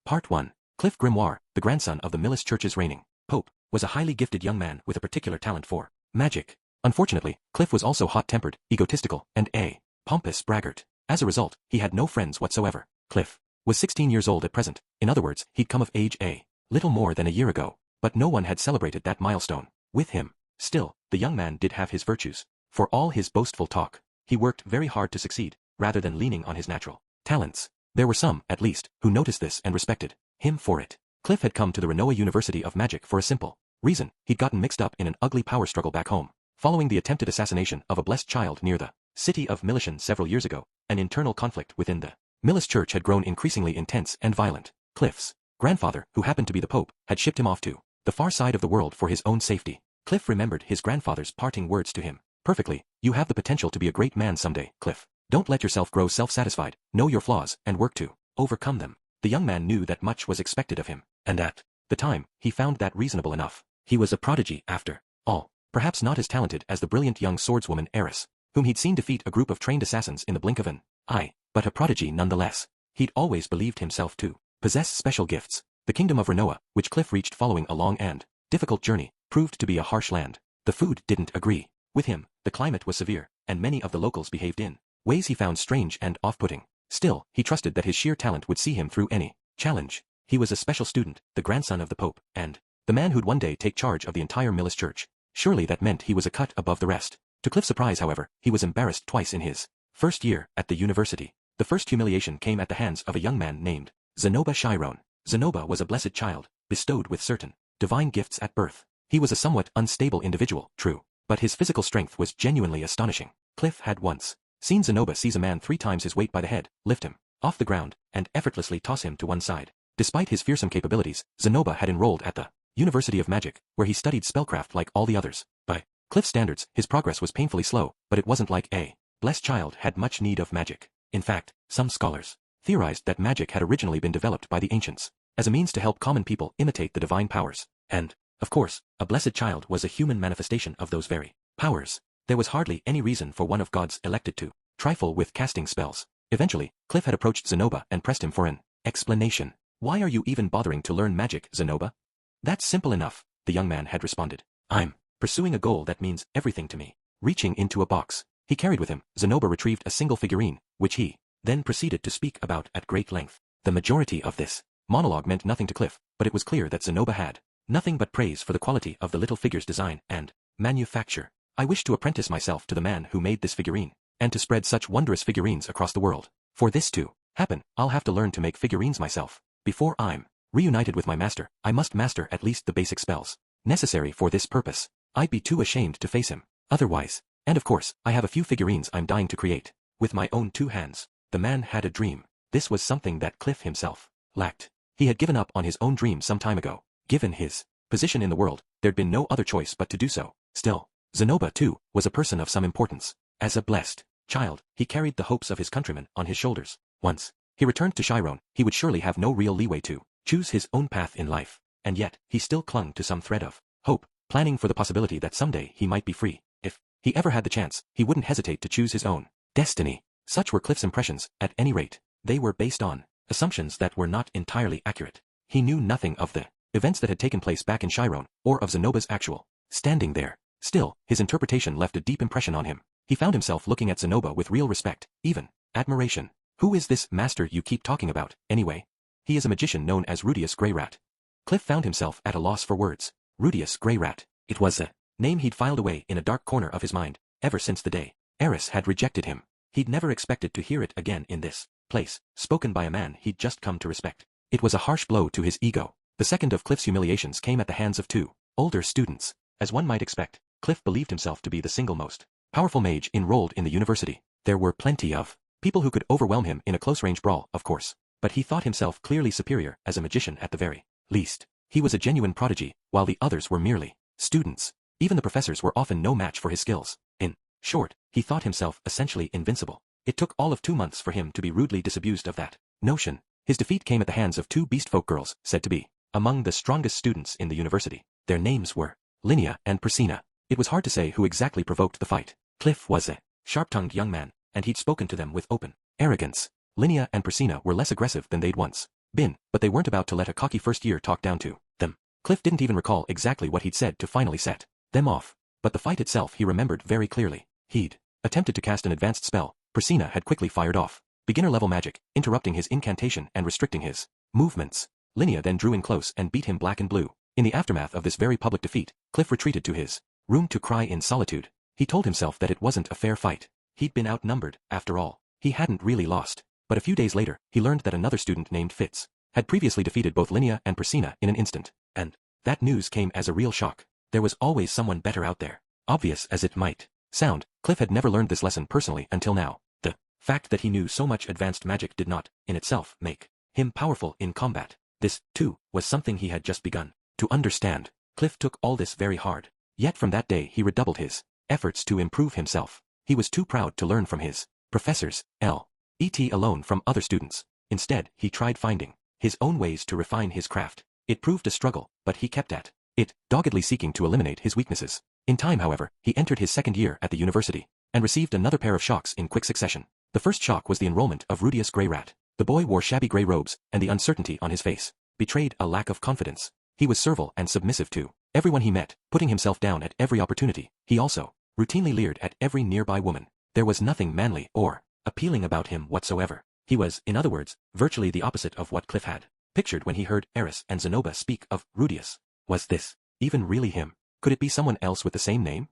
Part 1. Cliff Grimoire, the grandson of the Millis Church's reigning Pope, was a highly gifted young man with a particular talent for magic. Unfortunately, Cliff was also hot-tempered, egotistical, and a pompous braggart. As a result, he had no friends whatsoever. Cliff was 16 years old at present. In other words, he'd come of age a little more than a year ago, but no one had celebrated that milestone with him. Still, the young man did have his virtues. For all his boastful talk, he worked very hard to succeed, rather than leaning on his natural talents. There were some, at least, who noticed this and respected him for it. Cliff had come to the Renoa University of Magic for a simple reason. He'd gotten mixed up in an ugly power struggle back home, following the attempted assassination of a blessed child near the city of Millishan several years ago. An internal conflict within the Millis Church had grown increasingly intense and violent. Cliff's grandfather, who happened to be the Pope, had shipped him off to the far side of the world for his own safety. Cliff remembered his grandfather's parting words to him perfectly. "You have the potential to be a great man someday, Cliff. Don't let yourself grow self-satisfied, know your flaws, and work to overcome them." The young man knew that much was expected of him, and at the time, he found that reasonable enough. He was a prodigy after all, perhaps not as talented as the brilliant young swordswoman Eris, whom he'd seen defeat a group of trained assassins in the blink of an eye, but a prodigy nonetheless. He'd always believed himself to possess special gifts. The kingdom of Renoa, which Cliff reached following a long and difficult journey, proved to be a harsh land. The food didn't agree with him, the climate was severe, and many of the locals behaved in ways he found strange and off-putting. Still, he trusted that his sheer talent would see him through any challenge. He was a special student, the grandson of the Pope, and the man who'd one day take charge of the entire Millis Church. Surely that meant he was a cut above the rest. To Cliff's surprise, however, he was embarrassed twice in his first year at the university. The first humiliation came at the hands of a young man named Zenoba Chiron. Zenoba was a blessed child, bestowed with certain divine gifts at birth. He was a somewhat unstable individual, true, but his physical strength was genuinely astonishing. Cliff had once seen Zenoba seize a man 3 times his weight by the head, lift him off the ground, and effortlessly toss him to one side. Despite his fearsome capabilities, Zenoba had enrolled at the University of Magic, where he studied spellcraft like all the others. By Cliff's standards, his progress was painfully slow, but it wasn't like a blessed child had much need of magic. In fact, some scholars theorized that magic had originally been developed by the ancients as a means to help common people imitate the divine powers. And, of course, a blessed child was a human manifestation of those very powers. There was hardly any reason for one of God's elected to trifle with casting spells. Eventually, Cliff had approached Zenoba and pressed him for an explanation. "Why are you even bothering to learn magic, Zenoba?" "That's simple enough," the young man had responded. "I'm pursuing a goal that means everything to me." Reaching into a box he carried with him, Zenoba retrieved a single figurine, which he then proceeded to speak about at great length. The majority of this monologue meant nothing to Cliff, but it was clear that Zenoba had nothing but praise for the quality of the little figure's design and manufacture. "I wish to apprentice myself to the man who made this figurine, and to spread such wondrous figurines across the world. For this to happen, I'll have to learn to make figurines myself. Before I'm reunited with my master, I must master at least the basic spells necessary for this purpose. I'd be too ashamed to face him otherwise. And of course, I have a few figurines I'm dying to create with my own 2 hands." The man had a dream. This was something that Cliff himself lacked. He had given up on his own dream some time ago. Given his position in the world, there'd been no other choice but to do so. Still, Zenoba, too, was a person of some importance. As a blessed child, he carried the hopes of his countrymen on his shoulders. Once he returned to Chiron, he would surely have no real leeway to choose his own path in life. And yet, he still clung to some thread of hope, planning for the possibility that someday he might be free. If he ever had the chance, he wouldn't hesitate to choose his own destiny. Such were Cliff's impressions. At any rate, they were based on assumptions that were not entirely accurate. He knew nothing of the events that had taken place back in Chiron, or of Zenoba's actual standing there. Still, his interpretation left a deep impression on him. He found himself looking at Zenoba with real respect, even admiration. "Who is this master you keep talking about, anyway?" "He is a magician known as Rudius Greyrat." Cliff found himself at a loss for words. Rudius Greyrat. It was a name he'd filed away in a dark corner of his mind, ever since the day Eris had rejected him. He'd never expected to hear it again in this place, spoken by a man he'd just come to respect. It was a harsh blow to his ego. The second of Cliff's humiliations came at the hands of 2 older students. As one might expect, Cliff believed himself to be the single most powerful mage enrolled in the university. There were plenty of people who could overwhelm him in a close-range brawl, of course, but he thought himself clearly superior as a magician at the very least. He was a genuine prodigy, while the others were merely students. Even the professors were often no match for his skills. In short, he thought himself essentially invincible. It took all of 2 months for him to be rudely disabused of that notion. His defeat came at the hands of 2 beastfolk girls, said to be among the strongest students in the university. Their names were Linnea and Priscina. It was hard to say who exactly provoked the fight. Cliff was a sharp-tongued young man, and he'd spoken to them with open arrogance. Linnea and Priscina were less aggressive than they'd once been, but they weren't about to let a cocky first year talk down to them. Cliff didn't even recall exactly what he'd said to finally set them off, but the fight itself he remembered very clearly. He'd attempted to cast an advanced spell, Persina had quickly fired off beginner-level magic, interrupting his incantation and restricting his movements. Linnea then drew in close and beat him black and blue. In the aftermath of this very public defeat, Cliff retreated to his room to cry in solitude. He told himself that it wasn't a fair fight. He'd been outnumbered, after all. He hadn't really lost. But a few days later, he learned that another student named Fitz had previously defeated both Linnea and Persina in an instant. And that news came as a real shock. There was always someone better out there. Obvious as it might sound, Cliff had never learned this lesson personally until now. The fact that he knew so much advanced magic did not, in itself, make him powerful in combat. This, too, was something he had just begun to understand. Cliff took all this very hard. Yet from that day he redoubled his efforts to improve himself. He was too proud to learn from his professors, let alone from other students. Instead, he tried finding his own ways to refine his craft. It proved a struggle, but he kept at it, doggedly seeking to eliminate his weaknesses. In time, however, he entered his second year at the university, and received another pair of shocks in quick succession. The first shock was the enrollment of Rudius Greyrat. The boy wore shabby grey robes, and the uncertainty on his face betrayed a lack of confidence. He was servile and submissive to everyone he met, putting himself down at every opportunity. He also routinely leered at every nearby woman. There was nothing manly or appealing about him whatsoever. He was, in other words, virtually the opposite of what Cliff had pictured when he heard Eris and Zenoba speak of Rudius. Was this even really him? Could it be someone else with the same name?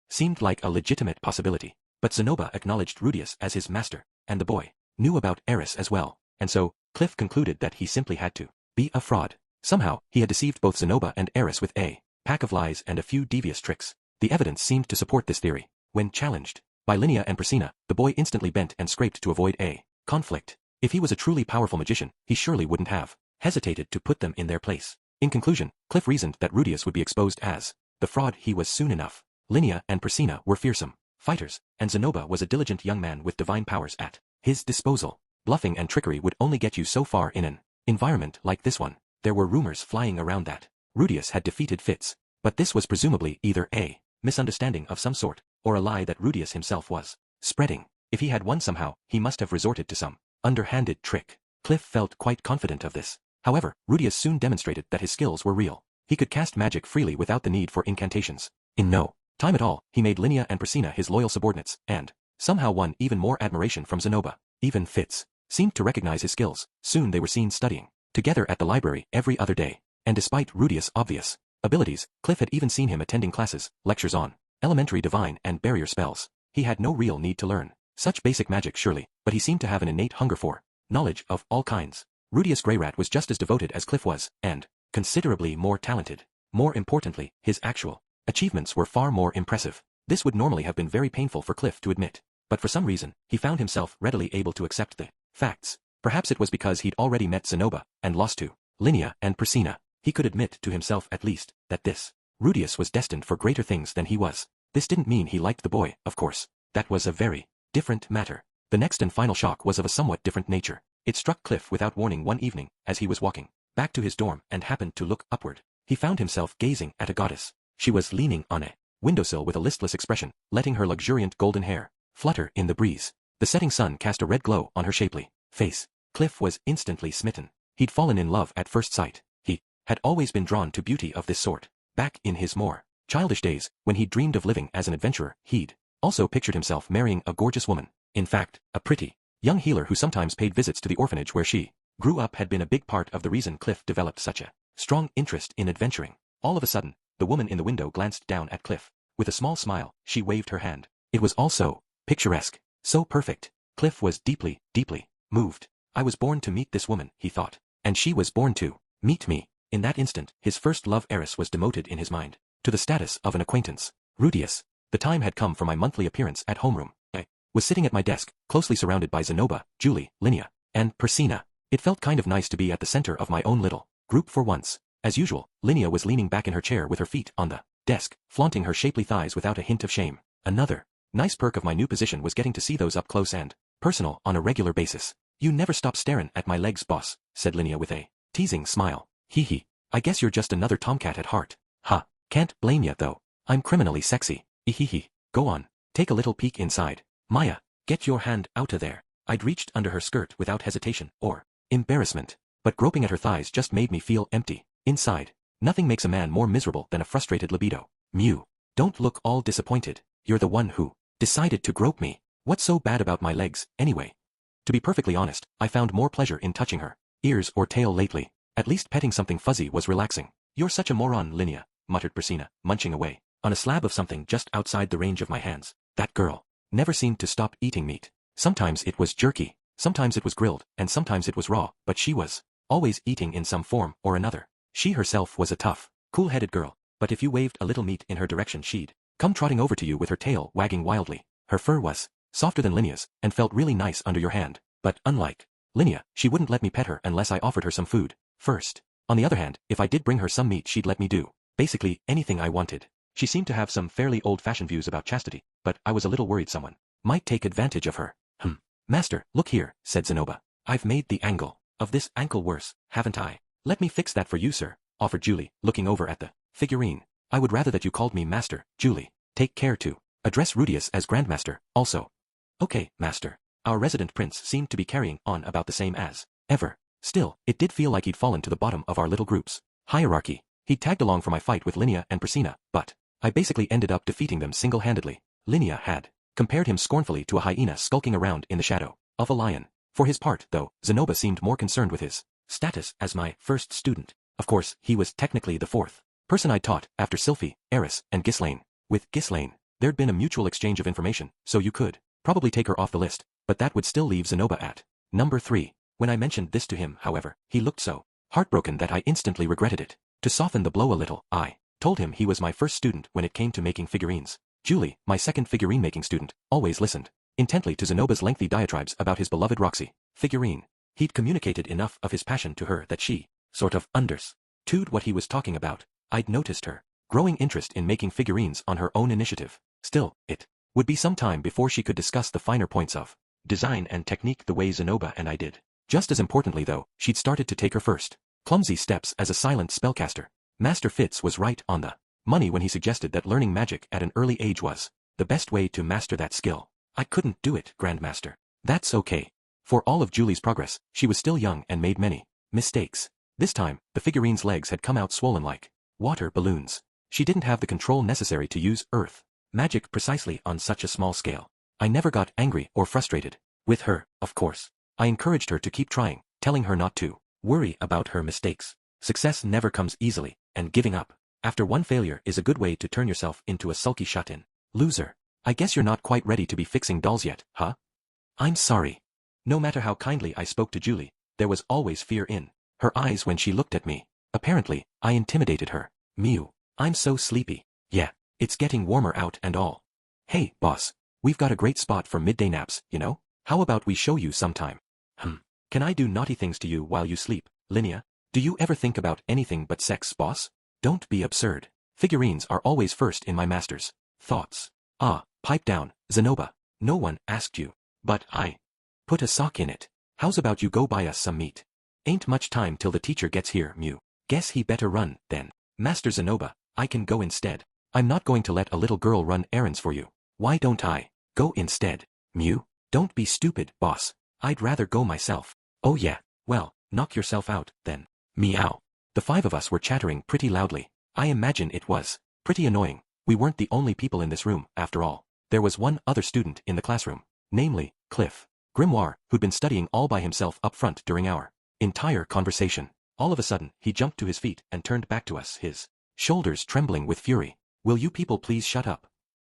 Seemed like a legitimate possibility. But Zenoba acknowledged Rudius as his master, and the boy knew about Eris as well, and so, Cliff concluded that he simply had to be a fraud. Somehow, he had deceived both Zenoba and Eris with a pack of lies and a few devious tricks. The evidence seemed to support this theory. When challenged by Linnea and Persina, the boy instantly bent and scraped to avoid a conflict. If he was a truly powerful magician, he surely wouldn't have hesitated to put them in their place. In conclusion, Cliff reasoned that Rudius would be exposed as the fraud he was soon enough. Linnea and Persina were fearsome fighters, and Zenoba was a diligent young man with divine powers at his disposal. Bluffing and trickery would only get you so far in an environment like this one. There were rumors flying around that Rudius had defeated Fitz, but this was presumably either a misunderstanding of some sort, or a lie that Rudius himself was spreading. If he had won somehow, he must have resorted to some underhanded trick. Cliff felt quite confident of this. However, Rudius soon demonstrated that his skills were real. He could cast magic freely without the need for incantations. In no time at all, he made Linnea and Persina his loyal subordinates, and somehow won even more admiration from Zenoba. Even Fitz seemed to recognize his skills. Soon they were seen studying together at the library every other day. And despite Rudius' obvious abilities, Cliff had even seen him attending classes, lectures on elementary divine and barrier spells. He had no real need to learn such basic magic surely, but he seemed to have an innate hunger for knowledge of all kinds. Rudius Greyrat was just as devoted as Cliff was, and considerably more talented. More importantly, his actual achievements were far more impressive. This would normally have been very painful for Cliff to admit, but for some reason, he found himself readily able to accept the facts. Perhaps it was because he'd already met Zenoba, and lost to Linnea and Persina. He could admit to himself at least, that this Rudius was destined for greater things than he was. This didn't mean he liked the boy, of course. That was a very different matter. The next and final shock was of a somewhat different nature. It struck Cliff without warning one evening, as he was walking back to his dorm and happened to look upward. He found himself gazing at a goddess. She was leaning on a windowsill with a listless expression, letting her luxuriant golden hair flutter in the breeze. The setting sun cast a red glow on her shapely face. Cliff was instantly smitten. He'd fallen in love at first sight. He had always been drawn to beauty of this sort. Back in his more childish days, when he dreamed of living as an adventurer, he'd also pictured himself marrying a gorgeous woman. In fact, a pretty young healer who sometimes paid visits to the orphanage where she grew up had been a big part of the reason Cliff developed such a strong interest in adventuring. All of a sudden, the woman in the window glanced down at Cliff. With a small smile, she waved her hand. It was all so picturesque, so perfect. Cliff was deeply, deeply moved. I was born to meet this woman, he thought, and she was born to meet me. In that instant, his first love Eris was demoted in his mind to the status of an acquaintance. Rudius. The time had come for my monthly appearance at homeroom. I was sitting at my desk, closely surrounded by Zenoba, Julie, Linnea, and Persina. It felt kind of nice to be at the center of my own little group for once. As usual, Linnea was leaning back in her chair with her feet on the desk, flaunting her shapely thighs without a hint of shame. Another nice perk of my new position was getting to see those up close and personal on a regular basis. You never stop staring at my legs, boss, said Linnea with a teasing smile. Hee hee. I guess you're just another tomcat at heart. Ha. Can't blame ya though. I'm criminally sexy. Ehehe. Go on. Take a little peek inside. Maya, get your hand outta there. I'd reached under her skirt without hesitation or embarrassment. but groping at her thighs just made me feel empty inside. Nothing makes a man more miserable than a frustrated libido. Mew. Don't look all disappointed. You're the one who decided to grope me. What's so bad about my legs, anyway? To be perfectly honest, I found more pleasure in touching her ears or tail lately. At least petting something fuzzy was relaxing. You're such a moron, Linnea, muttered Priscilla, munching away on a slab of something just outside the range of my hands. That girl never seemed to stop eating meat. Sometimes it was jerky, sometimes it was grilled, and sometimes it was raw, but she was always eating in some form or another. She herself was a tough, cool-headed girl, but if you waved a little meat in her direction she'd come trotting over to you with her tail wagging wildly. Her fur was softer than Linnea's and felt really nice under your hand, but unlike Linnea, she wouldn't let me pet her unless I offered her some food first. On the other hand, if I did bring her some meat she'd let me do basically anything I wanted. She seemed to have some fairly old-fashioned views about chastity, but I was a little worried someone might take advantage of her. Master, look here, said Zenoba. I've made the angle of this ankle worse, haven't I? Let me fix that for you, sir, offered Julie, looking over at the figurine. I would rather that you called me Master, Julie. Take care to address Rudius as Grandmaster, also. Okay, Master. Our resident prince seemed to be carrying on about the same as ever. Still, it did feel like he'd fallen to the bottom of our little group's hierarchy. He'd tagged along for my fight with Linnea and Priscilla, but I basically ended up defeating them single-handedly. Linnea had compared him scornfully to a hyena skulking around in the shadow of a lion. For his part, though, Zenoba seemed more concerned with his status as my first student. Of course, he was technically the fourth person I'd taught after Sylphie, Eris, and Ghislaine. With Ghislaine, there'd been a mutual exchange of information, so you could probably take her off the list, but that would still leave Zenoba at number 3. When I mentioned this to him, however, he looked so heartbroken that I instantly regretted it. To soften the blow a little, I told him he was my first student when it came to making figurines. Julie, my second figurine-making student, always listened intently to Zenoba's lengthy diatribes about his beloved Roxy figurine. He'd communicated enough of his passion to her that she sort of understood what he was talking about. I'd noticed her growing interest in making figurines on her own initiative. Still, it would be some time before she could discuss the finer points of design and technique the way Zenoba and I did. Just as importantly though, she'd started to take her first clumsy steps as a silent spellcaster. Master Fitz was right on the money when he suggested that learning magic at an early age was the best way to master that skill. I couldn't do it, Grandmaster. That's okay. For all of Julie's progress, she was still young and made many mistakes. This time, the figurine's legs had come out swollen like water balloons. She didn't have the control necessary to use earth magic precisely on such a small scale. I never got angry or frustrated with her, of course. I encouraged her to keep trying, telling her not to worry about her mistakes. Success never comes easily, and giving up after one failure is a good way to turn yourself into a sulky shut-in loser. I guess you're not quite ready to be fixing dolls yet, huh? I'm sorry. No matter how kindly I spoke to Julie, there was always fear in her eyes when she looked at me. Apparently, I intimidated her. Mew. I'm so sleepy. Yeah, it's getting warmer out and all. Hey, boss. We've got a great spot for midday naps, you know? How about we show you sometime? Can I do naughty things to you while you sleep, Linnea? Do you ever think about anything but sex, boss? Don't be absurd. Figurines are always first in my master's thoughts. Ah, pipe down, Zenoba. No one asked you. But I put a sock in it. How's about you go buy us some meat? Ain't much time till the teacher gets here, Mew. Guess he better run, then. Master Zenoba, I can go instead. I'm not going to let a little girl run errands for you. Why don't I go instead? Mew? Don't be stupid, boss. I'd rather go myself. Oh yeah, well, knock yourself out, then. Meow. The 5 of us were chattering pretty loudly. I imagine it was pretty annoying. We weren't the only people in this room, after all. There was one other student in the classroom, namely, Cliff Grimoire, who'd been studying all by himself up front during our entire conversation. All of a sudden, he jumped to his feet and turned back to us, his shoulders trembling with fury. Will you people please shut up?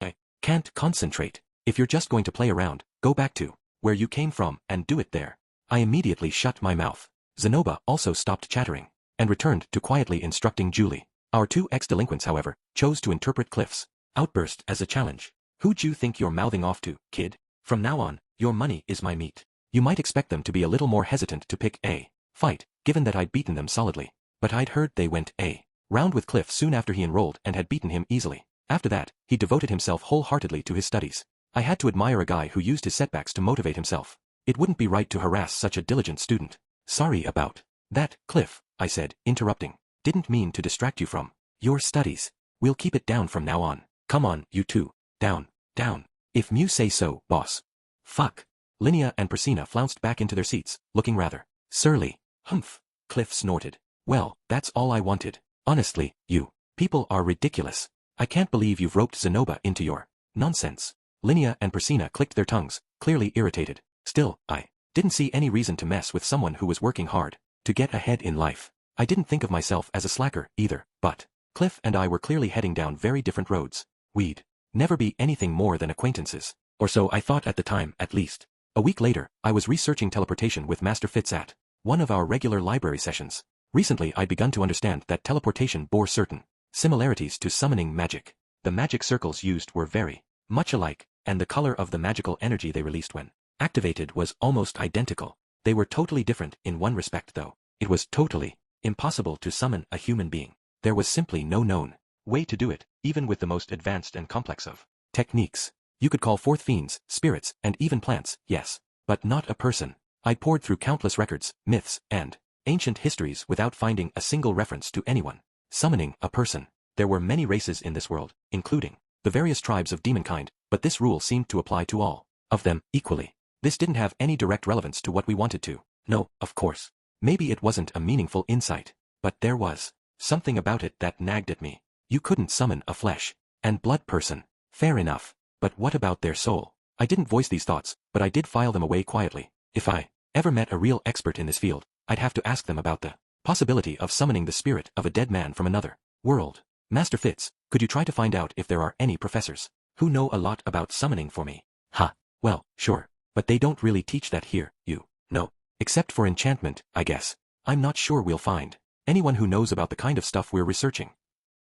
I can't concentrate. If you're just going to play around, go back to where you came from and do it there. I immediately shut my mouth. Zenoba also stopped chattering and returned to quietly instructing Julie. Our 2 ex-delinquents, however, chose to interpret Cliff's outburst as a challenge. Who'd you think you're mouthing off to, kid? From now on, your money is my meat. You might expect them to be a little more hesitant to pick a fight, given that I'd beaten them solidly. But I'd heard they went a round with Cliff soon after he enrolled and had beaten him easily. After that, he devoted himself wholeheartedly to his studies. I had to admire a guy who used his setbacks to motivate himself. It wouldn't be right to harass such a diligent student. Sorry about that, Cliff, I said, interrupting. Didn't mean to distract you from your studies. We'll keep it down from now on. Come on, you two. Down, down. If Mew say so, boss. Fuck. Linnea and Priscilla flounced back into their seats, looking rather surly. Humph. Cliff snorted. Well, that's all I wanted. Honestly, you people are ridiculous. I can't believe you've roped Zenoba into your nonsense. Linnea and Persina clicked their tongues, clearly irritated. Still, I didn't see any reason to mess with someone who was working hard to get ahead in life. I didn't think of myself as a slacker either, but Cliff and I were clearly heading down very different roads. We'd never be anything more than acquaintances. Or so I thought at the time, at least. A week later, I was researching teleportation with Master Fitz at one of our regular library sessions. Recently I'd begun to understand that teleportation bore certain similarities to summoning magic. The magic circles used were very much alike, and the color of the magical energy they released when activated was almost identical. They were totally different in one respect though. It was totally impossible to summon a human being. There was simply no known way to do it, even with the most advanced and complex of techniques. You could call forth fiends, spirits, and even plants, yes, but not a person. I pored through countless records, myths, and ancient histories without finding a single reference to anyone summoning a person. There were many races in this world, including the various tribes of demonkind, but this rule seemed to apply to all of them equally. This didn't have any direct relevance to what we wanted to know, of course. Maybe it wasn't a meaningful insight, but there was something about it that nagged at me. You couldn't summon a flesh and blood person. Fair enough. But what about their soul? I didn't voice these thoughts, but I did file them away quietly. If I ever met a real expert in this field, I'd have to ask them about the possibility of summoning the spirit of a dead man from another world. Master Fitz, could you try to find out if there are any professors who know a lot about summoning for me? Ha. Well, sure. But they don't really teach that here, you know. Except for enchantment, I guess. I'm not sure we'll find anyone who knows about the kind of stuff we're researching.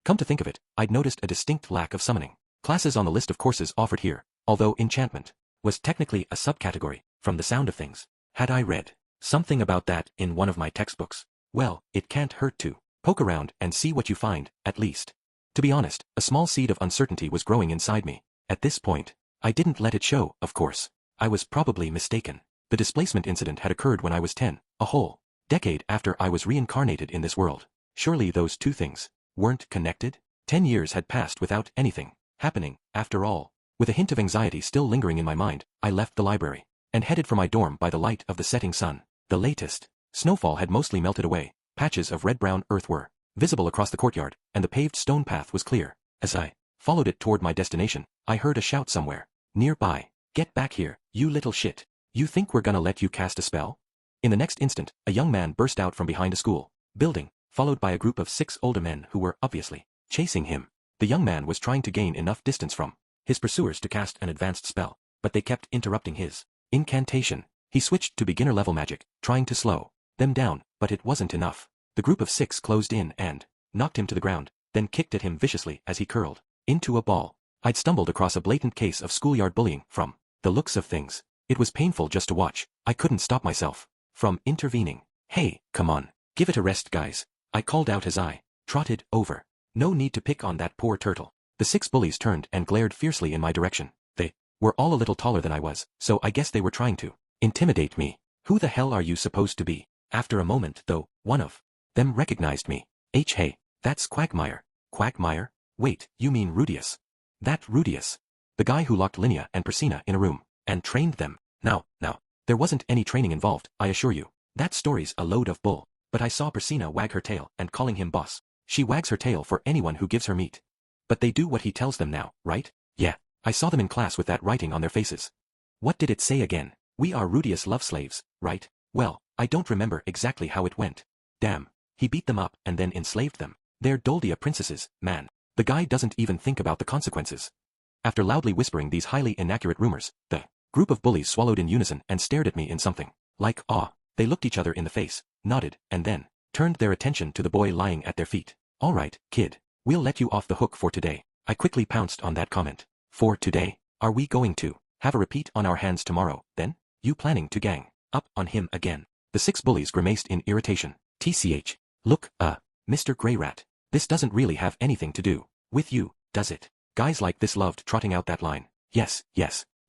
Come to think of it, I'd noticed a distinct lack of summoning classes on the list of courses offered here, although enchantment was technically a subcategory, from the sound of things. Had I read something about that in one of my textbooks? Well, it can't hurt to poke around and see what you find, at least. To be honest, a small seed of uncertainty was growing inside me. At this point, I didn't let it show, of course. I was probably mistaken. The displacement incident had occurred when I was 10, a whole decade after I was reincarnated in this world. Surely those two things weren't connected? 10 years had passed without anything happening, after all. With a hint of anxiety still lingering in my mind, I left the library and headed for my dorm by the light of the setting sun. The latest snowfall had mostly melted away. Patches of red-brown earth were visible across the courtyard, and the paved stone path was clear. As I followed it toward my destination, I heard a shout somewhere nearby. Get back here, you little shit. You think we're gonna let you cast a spell? In the next instant, a young man burst out from behind a school building, followed by a group of 6 older men who were obviously chasing him. The young man was trying to gain enough distance from his pursuers to cast an advanced spell, but they kept interrupting his incantation. He switched to beginner-level magic, trying to slow them down, but it wasn't enough. The group of 6 closed in and knocked him to the ground, then kicked at him viciously as he curled into a ball. I'd stumbled across a blatant case of schoolyard bullying from the looks of things. It was painful just to watch. I couldn't stop myself from intervening. Hey, come on, give it a rest, guys. I called out as I trotted over. No need to pick on that poor turtle. The 6 bullies turned and glared fiercely in my direction. They were all a little taller than I was, so I guess they were trying to intimidate me. Who the hell are you supposed to be? After a moment, though, one of them recognized me. Hey, that's Quagmire. Quagmire? Wait, you mean Rudius? That Rudius. The guy who locked Linnea and Persina in a room and trained them. Now, there wasn't any training involved, I assure you. That story's a load of bull. But I saw Persina wag her tail and calling him boss. She wags her tail for anyone who gives her meat. But they do what he tells them now, right? Yeah, I saw them in class with that writing on their faces. What did it say again? We are Rudius love slaves, right? Well, I don't remember exactly how it went. Damn, he beat them up and then enslaved them. They're Doldia princesses, man. The guy doesn't even think about the consequences. After loudly whispering these highly inaccurate rumors, the group of bullies swallowed in unison and stared at me in something like awe. They looked each other in the face, nodded, and then turned their attention to the boy lying at their feet. All right, kid. We'll let you off the hook for today. I quickly pounced on that comment. For today? Are we going to have a repeat on our hands tomorrow, then? You planning to gang up on him again? The 6 bullies grimaced in irritation. TCH. Look, Mr. Grey Rat. This doesn't really have anything to do with you, does it? Guys like this loved trotting out that line. Yes,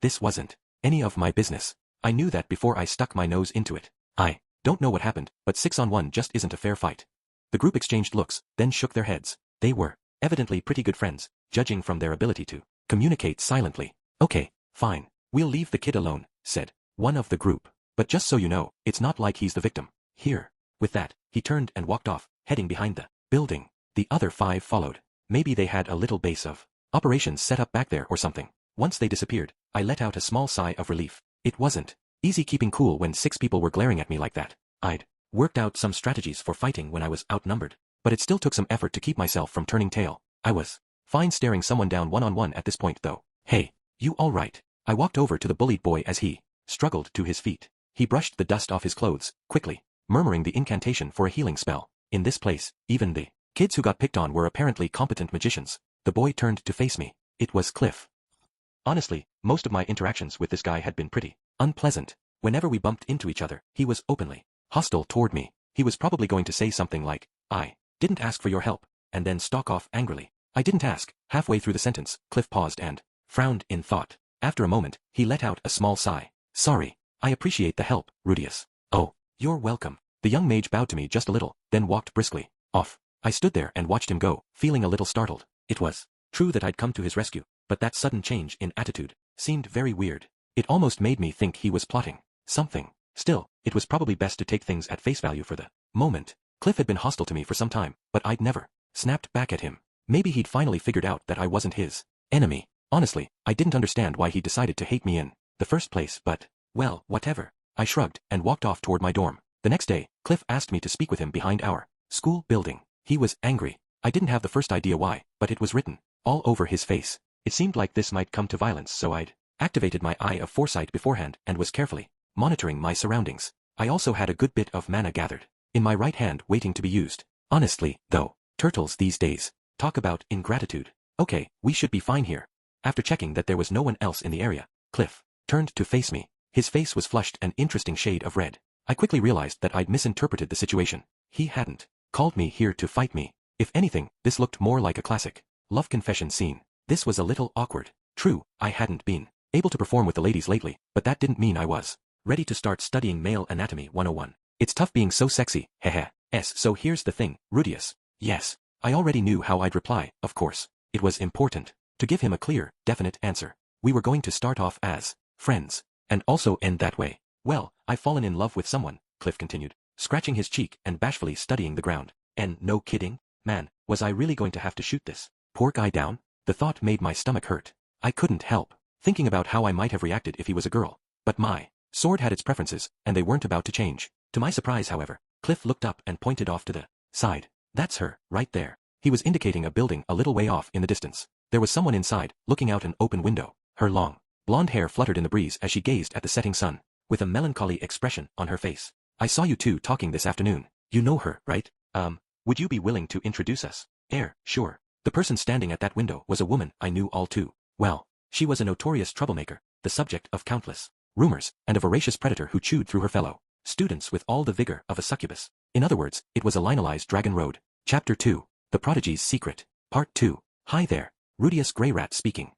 this wasn't any of my business. I knew that before I stuck my nose into it. I don't know what happened, but 6-on-1 just isn't a fair fight. The group exchanged looks, then shook their heads. They were evidently pretty good friends, judging from their ability to communicate silently. Okay, fine. We'll leave the kid alone, said one of the group. But just so you know, it's not like he's the victim here. With that, He turned and walked off, heading behind the building. The other 5 followed. Maybe they had a little base of operations set up back there or something. Once they disappeared, I let out a small sigh of relief. It wasn't easy keeping cool when 6 people were glaring at me like that. I'd worked out some strategies for fighting when I was outnumbered, but it still took some effort to keep myself from turning tail. I was fine staring someone down one-on-one at this point though. Hey, you all right? I walked over to the bullied boy as he struggled to his feet. He brushed the dust off his clothes, quickly, murmuring the incantation for a healing spell. In this place, even the kids who got picked on were apparently competent magicians. The boy turned to face me. It was Cliff. Honestly, most of my interactions with this guy had been pretty unpleasant. Whenever we bumped into each other, he was openly hostile toward me. He was probably going to say something like, "I didn't ask for your help," and then stalk off angrily. I didn't ask. Halfway through the sentence, Cliff paused and frowned in thought. After a moment, he let out a small sigh. "Sorry. I appreciate the help, Rudius." "Oh, you're welcome." The young mage bowed to me just a little, then walked briskly off. I stood there and watched him go, feeling a little startled. It was true that I'd come to his rescue, but that sudden change in attitude seemed very weird. It almost made me think he was plotting something. Still, it was probably best to take things at face value for the moment. Cliff had been hostile to me for some time, but I'd never snapped back at him. Maybe he'd finally figured out that I wasn't his enemy. Honestly, I didn't understand why he decided to hate me in the first place, but, well, whatever. I shrugged and walked off toward my dorm. The next day, Cliff asked me to speak with him behind our school building. He was angry. I didn't have the first idea why, but it was written all over his face. It seemed like this might come to violence, so I'd activated my eye of foresight beforehand and was carefully monitoring my surroundings. I also had a good bit of mana gathered in my right hand waiting to be used. Honestly, though, turtles these days talk about ingratitude. Okay, we should be fine here. After checking that there was no one else in the area, Cliff turned to face me. His face was flushed an interesting shade of red. I quickly realized that I'd misinterpreted the situation. He hadn't called me here to fight me. If anything, this looked more like a classic love confession scene. This was a little awkward. True, I hadn't been able to perform with the ladies lately, but that didn't mean I was ready to start studying male anatomy 101. It's tough being so sexy, heh. So here's the thing, Rudius. Yes. I already knew how I'd reply, of course. It was important to give him a clear, definite answer. We were going to start off as friends, and also end that way. Well, I've fallen in love with someone, Cliff continued, scratching his cheek and bashfully studying the ground. And no kidding? Man, was I really going to have to shoot this poor guy down? The thought made my stomach hurt. I couldn't help thinking about how I might have reacted if he was a girl. But my sword had its preferences, and they weren't about to change. To my surprise, however, Cliff looked up and pointed off to the side. That's her, right there. He was indicating a building a little way off in the distance. There was someone inside, looking out an open window. Her long, blonde hair fluttered in the breeze as she gazed at the setting sun, with a melancholy expression on her face. I saw you two talking this afternoon. You know her, right? Would you be willing to introduce us? Sure. The person standing at that window was a woman I knew all too well. She was a notorious troublemaker, the subject of countless rumors, and a voracious predator who chewed through her fellow students with all the vigor of a succubus. In other words, it was a linealized Dragon Road. Chapter 2. The Prodigy's Secret. Part 2. Hi there. Rudius Greyrat speaking.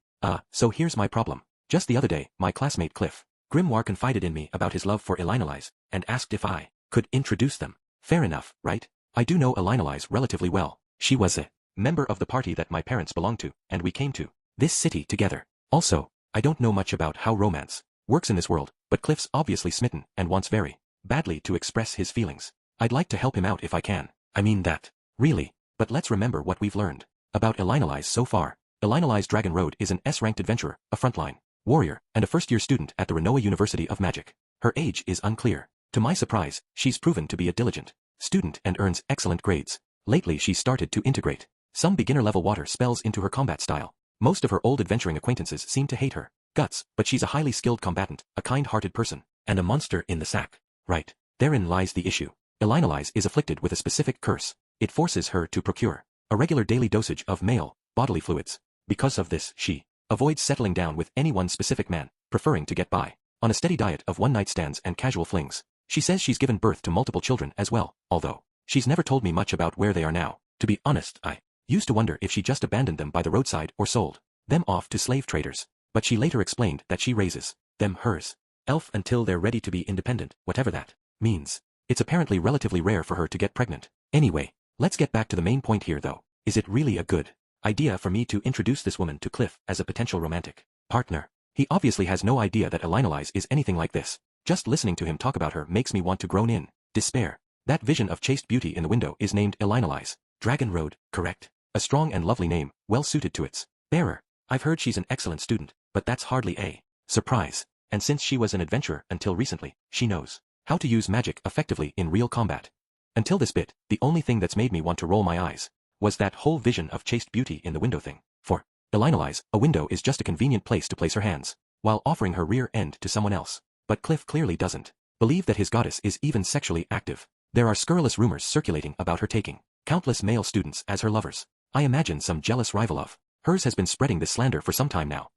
So here's my problem. Just the other day, my classmate Cliff Grimoire confided in me about his love for Elinalize, and asked if I could introduce them. Fair enough, right? I do know Elinalize relatively well. She was a member of the party that my parents belonged to, and we came to this city together. Also, I don't know much about how romance works in this world, but Cliff's obviously smitten and wants very badly to express his feelings. I'd like to help him out if I can. I mean that. Really. But let's remember what we've learned about Elinalize so far. Elinalize Dragon Road is an S-ranked adventurer, a frontline warrior, and a first-year student at the Renoa University of Magic. Her age is unclear. To my surprise, she's proven to be a diligent student and earns excellent grades. Lately she's started to integrate some beginner-level water spells into her combat style. Most of her old adventuring acquaintances seem to hate her guts, but she's a highly skilled combatant, a kind-hearted person, and a monster in the sack. Right. Therein lies the issue. Elinalize is afflicted with a specific curse. It forces her to procure a regular daily dosage of male bodily fluids. Because of this, she avoids settling down with any one specific man, preferring to get by on a steady diet of one-night stands and casual flings. She says she's given birth to multiple children as well, although she's never told me much about where they are now. To be honest, I used to wonder if she just abandoned them by the roadside or sold them off to slave traders. But she later explained that she raises them hers elf until they're ready to be independent, whatever that means. It's apparently relatively rare for her to get pregnant. Anyway, let's get back to the main point here though. Is it really a good idea for me to introduce this woman to Cliff as a potential romantic partner? He obviously has no idea that Elinalize is anything like this. Just listening to him talk about her makes me want to groan in despair. That vision of chaste beauty in the window is named Elinalize. Dragon Road, correct? A strong and lovely name, well suited to its bearer. I've heard she's an excellent student, but that's hardly a surprise. And since she was an adventurer until recently, she knows how to use magic effectively in real combat. Until this bit, the only thing that's made me want to roll my eyes was that whole vision of chaste beauty in the window thing. For Elinalize, a window is just a convenient place to place her hands, while offering her rear end to someone else. But Cliff clearly doesn't believe that his goddess is even sexually active. There are scurrilous rumors circulating about her taking countless male students as her lovers. I imagine some jealous rival of hers has been spreading this slander for some time now.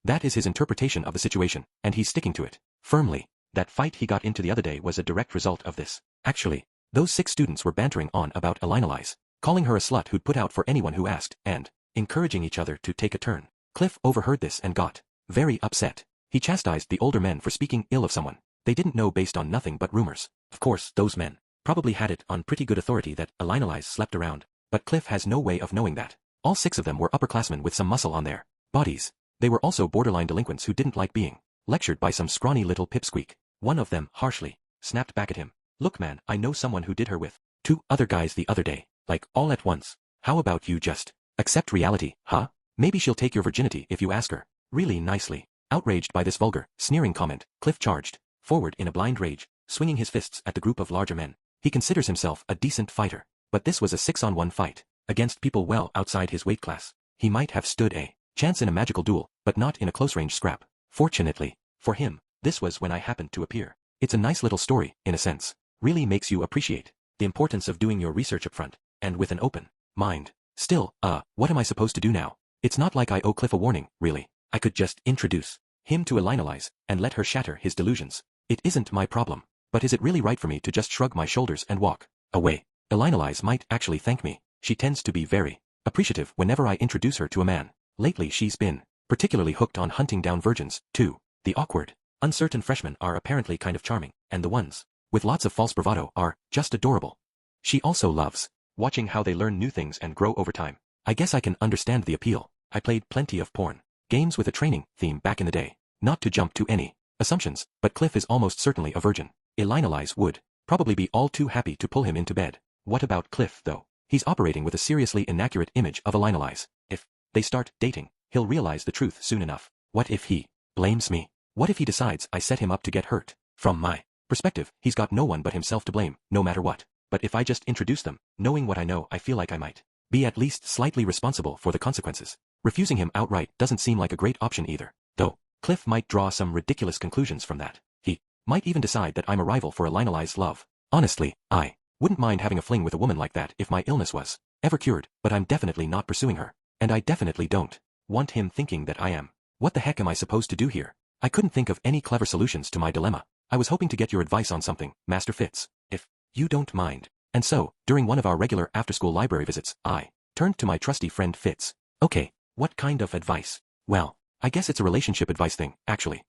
That is his interpretation of the situation, and he's sticking to it firmly. That fight he got into the other day was a direct result of this. Actually, those 6 students were bantering on about Elinalize, calling her a slut who'd put out for anyone who asked, and encouraging each other to take a turn. Cliff overheard this and got very upset. He chastised the older men for speaking ill of someone they didn't know based on nothing but rumors. Of course, those men probably had it on pretty good authority that Elinalize slept around, but Cliff has no way of knowing that. All 6 of them were upperclassmen with some muscle on their bodies. They were also borderline delinquents who didn't like being lectured by some scrawny little pipsqueak. One of them harshly snapped back at him. Look man, I know someone who did her with 2 other guys the other day, like all at once. How about you just accept reality, huh? Maybe she'll take your virginity if you ask her. Really nicely. Outraged by this vulgar, sneering comment, Cliff charged forward in a blind rage, swinging his fists at the group of larger men. He considers himself a decent fighter, but this was a 6-on-1 fight against people well outside his weight class. He might have stood a chance in a magical duel, but not in a close-range scrap. Fortunately for him, this was when I happened to appear. It's a nice little story, in a sense. Really makes you appreciate the importance of doing your research up front, and with an open mind. Still, what am I supposed to do now? It's not like I owe Cliff a warning, really. I could just introduce him to Elinalize, and let her shatter his delusions. It isn't my problem. But is it really right for me to just shrug my shoulders and walk away? Elinalize might actually thank me. She tends to be very appreciative whenever I introduce her to a man. Lately she's been particularly hooked on hunting down virgins, too. The awkward, uncertain freshmen are apparently kind of charming, and the ones with lots of false bravado are just adorable. She also loves watching how they learn new things and grow over time. I guess I can understand the appeal. I played plenty of porn games with a training theme back in the day. Not to jump to any assumptions, but Cliff is almost certainly a virgin. Elinalize would probably be all too happy to pull him into bed. What about Cliff, though? He's operating with a seriously inaccurate image of Elinalize. If they start dating, he'll realize the truth soon enough. What if he blames me? What if he decides I set him up to get hurt? From my perspective, he's got no one but himself to blame, no matter what. But if I just introduce them, knowing what I know, I feel like I might be at least slightly responsible for the consequences. Refusing him outright doesn't seem like a great option either. Though, Cliff might draw some ridiculous conclusions from that. He might even decide that I'm a rival for Elinalize's love. Honestly, I wouldn't mind having a fling with a woman like that if my illness was ever cured, but I'm definitely not pursuing her. And I definitely don't want him thinking that I am. What the heck am I supposed to do here? I couldn't think of any clever solutions to my dilemma. I was hoping to get your advice on something, Master Fitz, if you don't mind. And so, during one of our regular after-school library visits, I turned to my trusty friend Fitz. Okay, what kind of advice? Well, I guess it's a relationship advice thing, actually.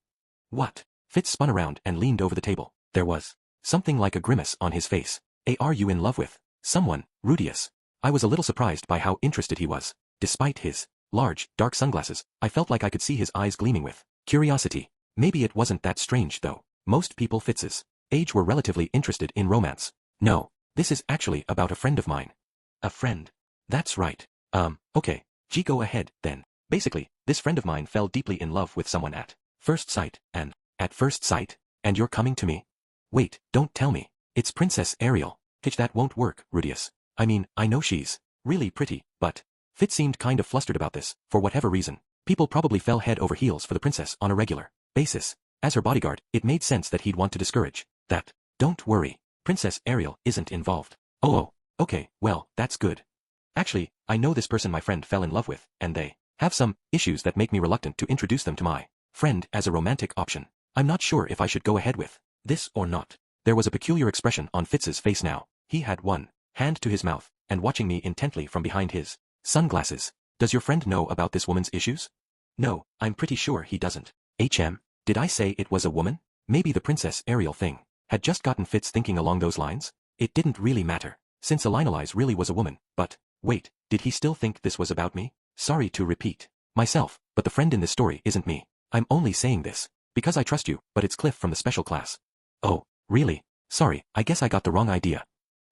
What? Fitz spun around and leaned over the table. There was something like a grimace on his face. Are you in love with someone, Rudius? I was a little surprised by how interested he was. Despite his large, dark sunglasses, I felt like I could see his eyes gleaming with curiosity. Maybe it wasn't that strange, though. Most people Fitz's age were relatively interested in romance. No, this is actually about a friend of mine. A friend? That's right. Okay. Gee, go ahead, then. Basically, this friend of mine fell deeply in love with someone at first sight, and at first sight? And you're coming to me? Wait, don't tell me. It's Princess Ariel. Hitch, that won't work, Rudius. I mean, I know she's really pretty, but Fitz seemed kind of flustered about this, for whatever reason. People probably fell head over heels for the princess on a regular basis. As her bodyguard, it made sense that he'd want to discourage that. Don't worry, Princess Ariel isn't involved. Oh, okay, well, that's good. Actually, I know this person my friend fell in love with, and they have some issues that make me reluctant to introduce them to my friend as a romantic option. I'm not sure if I should go ahead with this or not. There was a peculiar expression on Fitz's face now. He had one hand to his mouth, and watching me intently from behind his sunglasses. Does your friend know about this woman's issues? No, I'm pretty sure he doesn't. Did I say it was a woman? Maybe the Princess Ariel thing had just gotten Fitz thinking along those lines? It didn't really matter, since Elinalize really was a woman, but wait, did he still think this was about me? Sorry to repeat myself, but the friend in this story isn't me. I'm only saying this because I trust you, but it's Cliff from the special class. Oh, really? Sorry, I guess I got the wrong idea.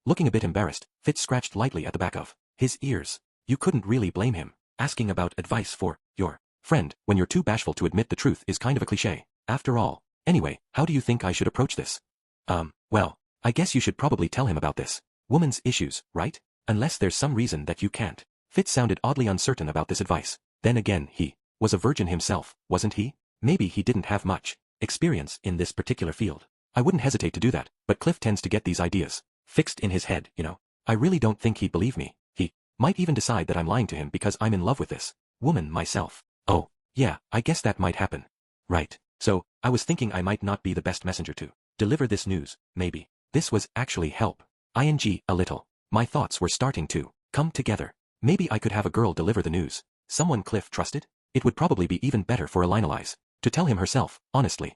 Looking a bit embarrassed, Fitz scratched lightly at the back of his ears. You couldn't really blame him. Asking about advice for your friend when you're too bashful to admit the truth is kind of a cliché, after all. Anyway, how do you think I should approach this? Well, I guess you should probably tell him about this. Woman's issues, right? Unless there's some reason that you can't. Fitz sounded oddly uncertain about this advice. Then again, he was a virgin himself, wasn't he? Maybe he didn't have much experience in this particular field. I wouldn't hesitate to do that, but Cliff tends to get these ideas fixed in his head, you know. I really don't think he'd believe me. He might even decide that I'm lying to him because I'm in love with this woman myself. Oh, yeah, I guess that might happen. Right. So, I was thinking I might not be the best messenger to deliver this news, maybe. This was actually help. A little. My thoughts were starting to come together. Maybe I could have a girl deliver the news. Someone Cliff trusted? It would probably be even better for Elinalize to tell him herself, honestly.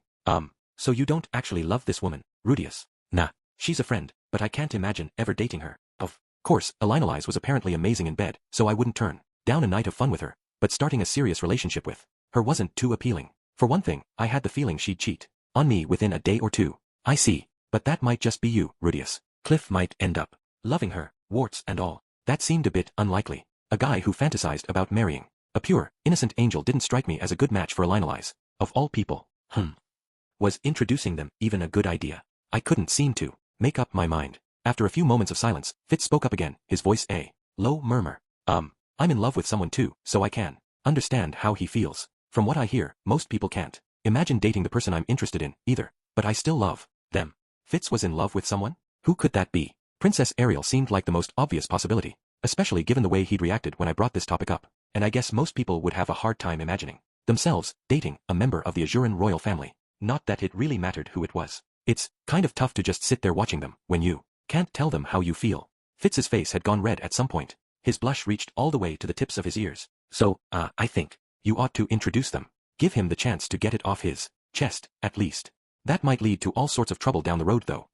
So you don't actually love this woman, Rudius? Nah, she's a friend, but I can't imagine ever dating her. Of course, Elinalize was apparently amazing in bed, so I wouldn't turn down a night of fun with her, but starting a serious relationship with her wasn't too appealing. For one thing, I had the feeling she'd cheat on me within a day or two. I see, but that might just be you, Rudius. Cliff might end up loving her, warts and all. That seemed a bit unlikely. A guy who fantasized about marrying a pure, innocent angel didn't strike me as a good match for Elinalize. Of all people. Was introducing them even a good idea? I couldn't seem to make up my mind. After a few moments of silence, Fitz spoke up again, his voice a low murmur. I'm in love with someone too, so I can understand how he feels. From what I hear, most people can't imagine dating the person I'm interested in, either, but I still love them. Fitz was in love with someone? Who could that be? Princess Ariel seemed like the most obvious possibility, especially given the way he'd reacted when I brought this topic up, and I guess most people would have a hard time imagining themselves dating a member of the Azuran royal family. Not that it really mattered who it was. It's kind of tough to just sit there watching them when you can't tell them how you feel. Fitz's face had gone red at some point. His blush reached all the way to the tips of his ears. So, I think you ought to introduce them. Give him the chance to get it off his chest, at least. That might lead to all sorts of trouble down the road though.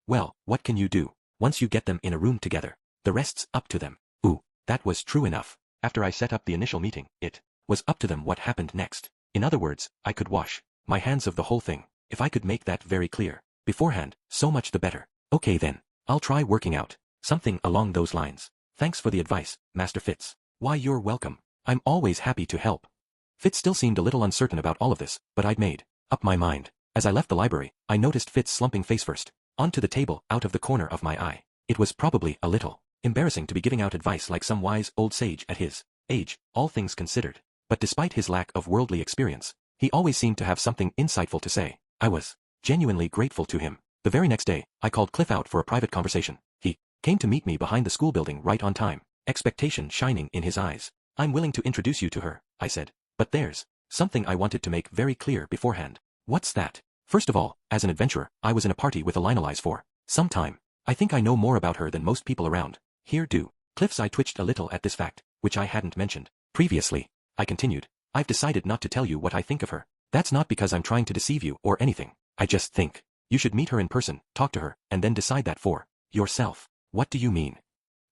Well, what can you do? Once you get them in a room together, the rest's up to them. Ooh, that was true enough. After I set up the initial meeting, it was up to them what happened next. In other words, I could wash my hands of the whole thing. If I could make that very clear beforehand, so much the better. Okay then, I'll try working out something along those lines. Thanks for the advice, Master Fitz. Why, you're welcome. I'm always happy to help. Fitz still seemed a little uncertain about all of this, but I'd made up my mind. As I left the library, I noticed Fitz slumping face first onto the table out of the corner of my eye. It was probably a little embarrassing to be giving out advice like some wise old sage at his age, all things considered. But despite his lack of worldly experience, he always seemed to have something insightful to say. I was genuinely grateful to him. The very next day, I called Cliff out for a private conversation. He came to meet me behind the school building right on time, expectation shining in his eyes. I'm willing to introduce you to her, I said. But there's something I wanted to make very clear beforehand. What's that? First of all, as an adventurer, I was in a party with Elinalize for some time. I think I know more about her than most people around here do. Cliff's eye twitched a little at this fact, which I hadn't mentioned previously. I continued. I've decided not to tell you what I think of her. That's not because I'm trying to deceive you or anything. I just think you should meet her in person, talk to her, and then decide that for yourself. What do you mean?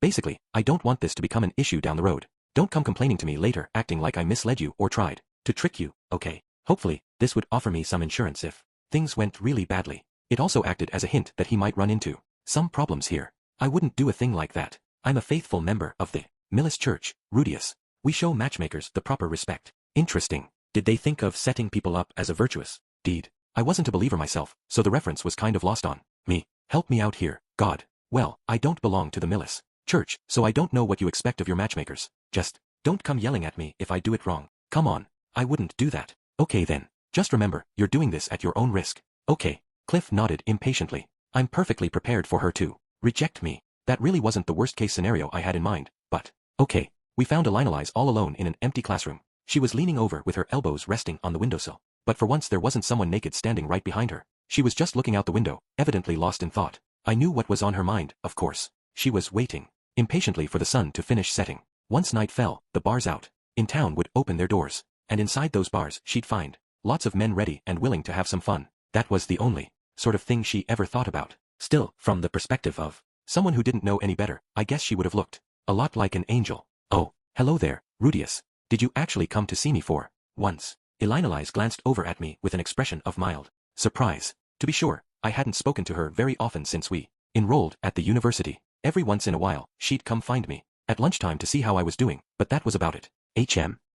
Basically, I don't want this to become an issue down the road. Don't come complaining to me later acting like I misled you or tried to trick you, okay? Hopefully, this would offer me some insurance if things went really badly. It also acted as a hint that he might run into some problems here. I wouldn't do a thing like that. I'm a faithful member of the Millis Church, Rudius. We show matchmakers the proper respect. Interesting. Did they think of setting people up as a virtuous deed? I wasn't a believer myself, so the reference was kind of lost on me. Help me out here, God. Well, I don't belong to the Millis Church, so I don't know what you expect of your matchmakers. Just don't come yelling at me if I do it wrong. Come on, I wouldn't do that. Okay then. Just remember, you're doing this at your own risk. Okay. Cliff nodded impatiently. I'm perfectly prepared for her to reject me. That really wasn't the worst-case scenario I had in mind, but okay. We found Elinalize all alone in an empty classroom. She was leaning over with her elbows resting on the windowsill. But for once there wasn't someone naked standing right behind her. She was just looking out the window, evidently lost in thought. I knew what was on her mind, of course. She was waiting impatiently for the sun to finish setting. Once night fell, the bars out in town would open their doors, and inside those bars she'd find lots of men ready and willing to have some fun. That was the only sort of thing she ever thought about. Still, from the perspective of someone who didn't know any better, I guess she would have looked a lot like an angel. Oh, hello there, Rudius. Did you actually come to see me for once? Elinalize glanced over at me with an expression of mild surprise. To be sure, I hadn't spoken to her very often since we enrolled at the university. Every once in a while, she'd come find me, at lunchtime to see how I was doing, but that was about it.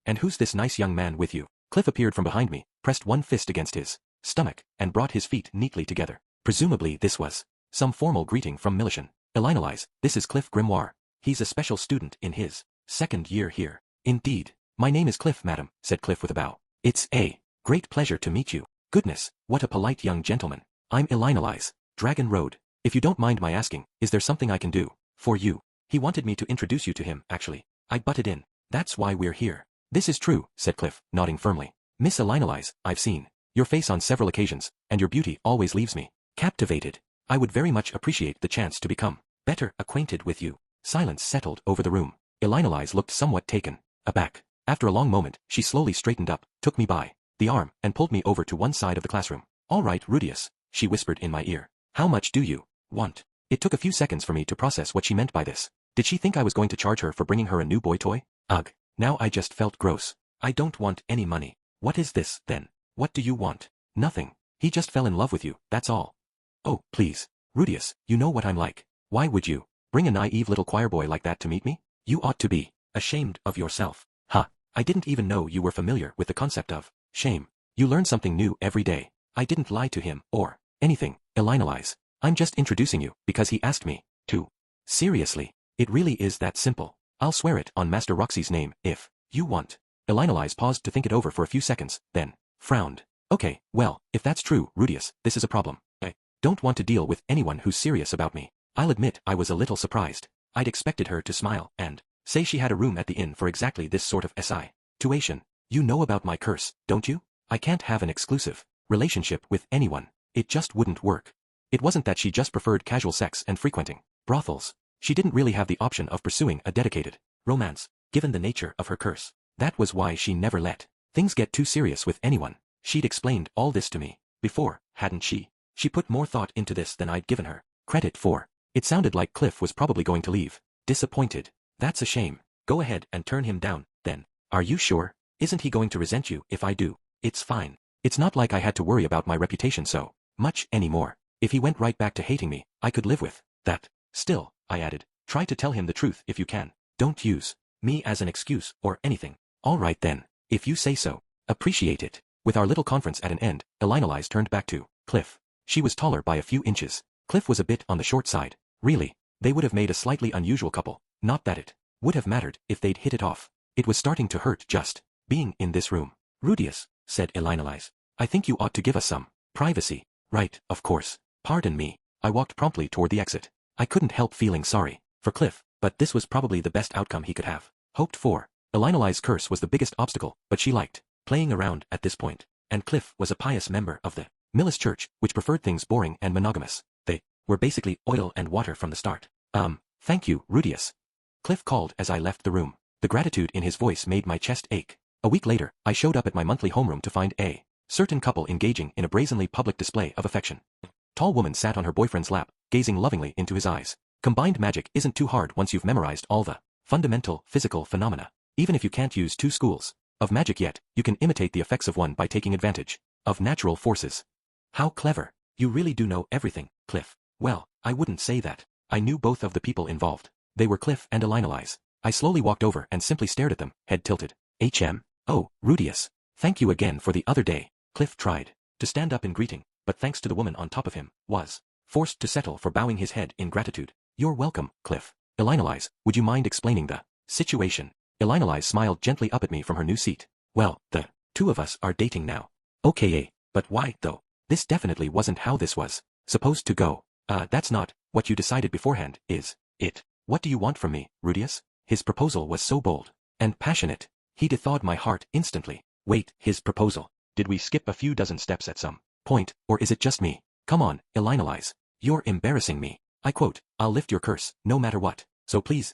And who's this nice young man with you? Cliff appeared from behind me, pressed one fist against his stomach, and brought his feet neatly together. Presumably this was some formal greeting from Millicent. Elinalize, this is Cliff Grimoire. He's a special student in his second year here. Indeed. My name is Cliff, madam, said Cliff with a bow. It's a great pleasure to meet you. Goodness, what a polite young gentleman. I'm Elinalize, Dragon Road. If you don't mind my asking, is there something I can do for you? He wanted me to introduce you to him, actually. I butted in. That's why we're here. This is true, said Cliff, nodding firmly. Miss Elinalize, I've seen your face on several occasions, and your beauty always leaves me captivated. I would very much appreciate the chance to become better acquainted with you. Silence settled over the room. Elinalize looked somewhat taken aback. After a long moment, she slowly straightened up, took me by the arm, and pulled me over to one side of the classroom. All right, Rudius, she whispered in my ear. How much do you want? It took a few seconds for me to process what she meant by this. Did she think I was going to charge her for bringing her a new boy toy? Ugh. Now I just felt gross. I don't want any money. What is this, then? What do you want? Nothing. He just fell in love with you, that's all. Oh, please. Rudius, you know what I'm like. Why would you bring a naive little choir boy like that to meet me? You ought to be ashamed of yourself. Ha. I didn't even know you were familiar with the concept of shame. You learn something new every day. I didn't lie to him, or anything, Elinalize. I'm just introducing you, because he asked me to. Seriously, it really is that simple. I'll swear it on Master Roxy's name, if you want. Elinalize paused to think it over for a few seconds, then frowned. Okay, well, if that's true, Rudius, this is a problem. I don't want to deal with anyone who's serious about me. I'll admit I was a little surprised. I'd expected her to smile and say she had a room at the inn for exactly this sort of situation. You know about my curse, don't you? I can't have an exclusive relationship with anyone. It just wouldn't work. It wasn't that she just preferred casual sex and frequenting brothels. She didn't really have the option of pursuing a dedicated romance, given the nature of her curse. That was why she never let things get too serious with anyone. She'd explained all this to me before, hadn't she? She put more thought into this than I'd given her credit for. It sounded like Cliff was probably going to leave disappointed. That's a shame. Go ahead and turn him down, then. Are you sure? Isn't he going to resent you if I do? It's fine. It's not like I had to worry about my reputation so much anymore. If he went right back to hating me, I could live with that. Still, I added, try to tell him the truth if you can. Don't use me as an excuse or anything. All right then, if you say so. Appreciate it. With our little conference at an end, Elinalize turned back to Cliff. She was taller by a few inches. Cliff was a bit on the short side. Really, they would have made a slightly unusual couple. Not that it would have mattered if they'd hit it off. It was starting to hurt just being in this room. Rudius, said Elinalize, I think you ought to give us some privacy. Right, of course. Pardon me. I walked promptly toward the exit. I couldn't help feeling sorry for Cliff, but this was probably the best outcome he could have hoped for. Elinalize's curse was the biggest obstacle, but she liked playing around at this point. And Cliff was a pious member of the Millis Church, which preferred things boring and monogamous. They were basically oil and water from the start. Thank you, Rudius. Cliff called as I left the room. The gratitude in his voice made my chest ache. A week later, I showed up at my monthly homeroom to find a certain couple engaging in a brazenly public display of affection. Tall woman sat on her boyfriend's lap, gazing lovingly into his eyes. Combined magic isn't too hard once you've memorized all the fundamental physical phenomena. Even if you can't use two schools of magic yet, you can imitate the effects of one by taking advantage of natural forces. How clever. You really do know everything, Cliff. Well, I wouldn't say that. I knew both of the people involved. They were Cliff and Elinalize. I slowly walked over and simply stared at them, head tilted. Oh, Rudius. Thank you again for the other day. Cliff tried to stand up in greeting, but thanks to the woman on top of him, was forced to settle for bowing his head in gratitude. You're welcome, Cliff. Elinalize, would you mind explaining the situation? Elinalize smiled gently up at me from her new seat. Well, the two of us are dating now. Okay, but why, though? This definitely wasn't how this was supposed to go. That's not what you decided beforehand, is it? What do you want from me, Rudius? His proposal was so bold and passionate. He thawed my heart instantly. Wait, his proposal? Did we skip a few dozen steps at some point, or is it just me? Come on, Elinalize. You're embarrassing me. I quote, I'll lift your curse, no matter what. So please,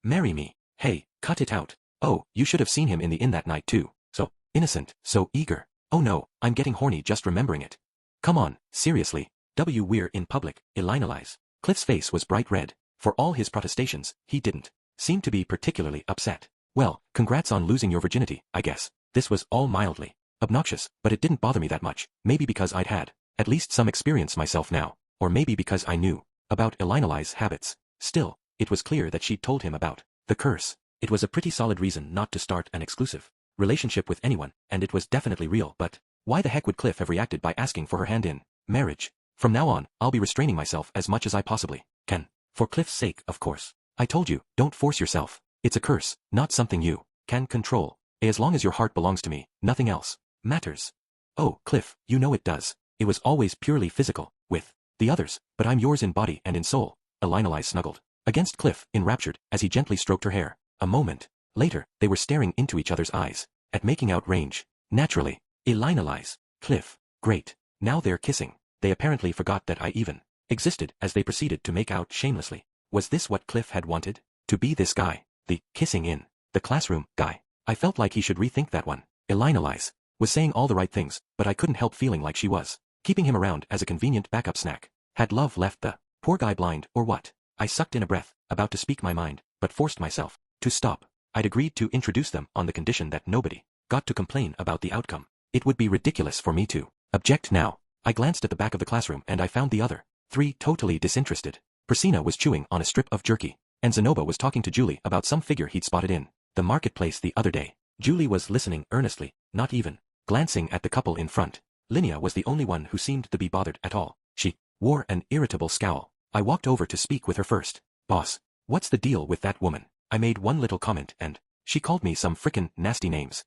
marry me. Hey, cut it out. Oh, you should have seen him in the inn that night too. So innocent, so eager. Oh no, I'm getting horny just remembering it. Come on, seriously. We're in public, Elinalize. Cliff's face was bright red. For all his protestations, he didn't seem to be particularly upset. Well, congrats on losing your virginity, I guess. This was all mildly obnoxious, but it didn't bother me that much. Maybe because I'd had at least some experience myself now, or maybe because I knew about Elinalize's habits. Still, it was clear that she'd told him about the curse. It was a pretty solid reason not to start an exclusive relationship with anyone, and it was definitely real, but why the heck would Cliff have reacted by asking for her hand in marriage? From now on, I'll be restraining myself as much as I possibly can. For Cliff's sake, of course. I told you, don't force yourself. It's a curse, not something you can control. As long as your heart belongs to me, nothing else matters. Oh, Cliff, you know it does. It was always purely physical, with the others, but I'm yours in body and in soul. Elena snuggled against Cliff, enraptured, as he gently stroked her hair. A moment later, they were staring into each other's eyes, at making out range. Naturally, Elena Cliff, great. Now they're kissing. They apparently forgot that I even existed as they proceeded to make out shamelessly. Was this what Cliff had wanted? To be this guy, the kissing in the classroom guy. I felt like he should rethink that one. Elena was saying all the right things, but I couldn't help feeling like she was keeping him around as a convenient backup snack. Had love left the poor guy blind, or what? I sucked in a breath, about to speak my mind, but forced myself to stop. I'd agreed to introduce them on the condition that nobody got to complain about the outcome. It would be ridiculous for me to object now. I glanced at the back of the classroom and I found the other three totally disinterested. Priscilla was chewing on a strip of jerky, and Zenoba was talking to Julie about some figure he'd spotted in the marketplace the other day. Julie was listening earnestly, not even glancing at the couple in front. Linnea was the only one who seemed to be bothered at all. She wore an irritable scowl. I walked over to speak with her first. Boss, what's the deal with that woman? I made one little comment and she called me some frickin' nasty names.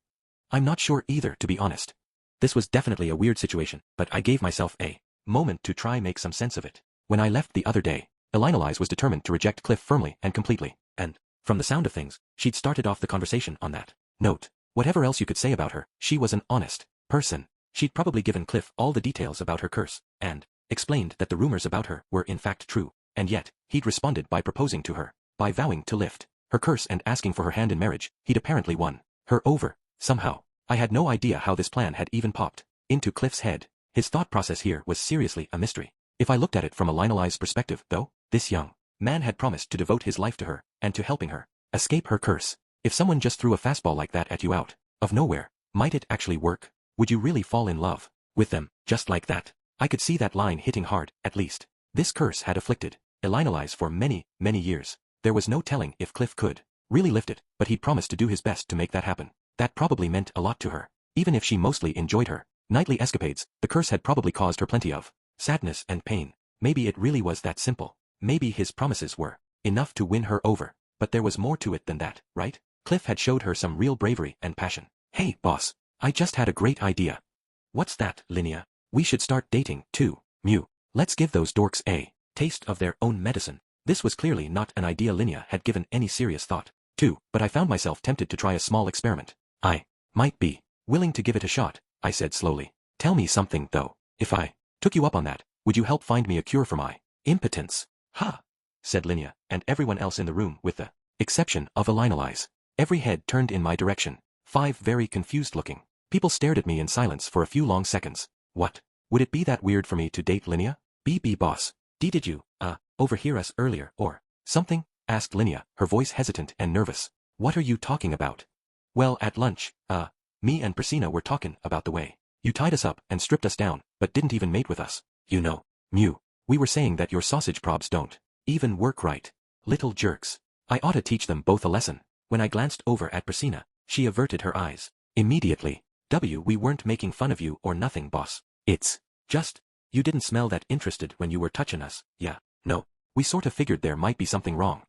I'm not sure either, to be honest. This was definitely a weird situation, but I gave myself a moment to try make some sense of it. When I left the other day, Elena was determined to reject Cliff firmly and completely, and, from the sound of things, she'd started off the conversation on that note. Whatever else you could say about her, she was an honest person. She'd probably given Cliff all the details about her curse, and explained that the rumors about her were in fact true, and yet, he'd responded by proposing to her, by vowing to lift her curse and asking for her hand in marriage. He'd apparently won her over, somehow. I had no idea how this plan had even popped into Cliff's head. His thought process here was seriously a mystery. If I looked at it from Elena perspective, though, this young man had promised to devote his life to her, and to helping her escape her curse. If someone just threw a fastball like that at you out of nowhere, might it actually work? Would you really fall in love with them, just like that? I could see that line hitting hard, at least. This curse had afflicted Elena for many, many years. There was no telling if Cliff could really lift it, but he'd promised to do his best to make that happen. That probably meant a lot to her. Even if she mostly enjoyed her nightly escapades, the curse had probably caused her plenty of sadness and pain. Maybe it really was that simple. Maybe his promises were enough to win her over. But there was more to it than that, right? Cliff had showed her some real bravery and passion. Hey, boss, I just had a great idea. What's that, Linnea? We should start dating, too. Mew. Let's give those dorks a taste of their own medicine. This was clearly not an idea Linnea had given any serious thought to, but I found myself tempted to try a small experiment. I might be willing to give it a shot, I said slowly. Tell me something, though. If I took you up on that, would you help find me a cure for my impotence? Ha! Said Linnea, and everyone else in the room with the exception of Elena. Every head turned in my direction. 5 very confused-looking people stared at me in silence for a few long seconds. What? Would it be that weird for me to date Linnea? BB boss. Did you, overhear us earlier, or something? Asked Linnea, her voice hesitant and nervous. What are you talking about? Well, at lunch, me and Priscilla were talking about the way you tied us up and stripped us down, but didn't even mate with us. You know, Mew. We were saying that your sausage probs don't even work right. Little jerks. I ought to teach them both a lesson. When I glanced over at Priscilla, she averted her eyes. Immediately. We weren't making fun of you or nothing, boss. It's just, you didn't smell that interested when you were touching us. Yeah, no. We sort of figured there might be something wrong.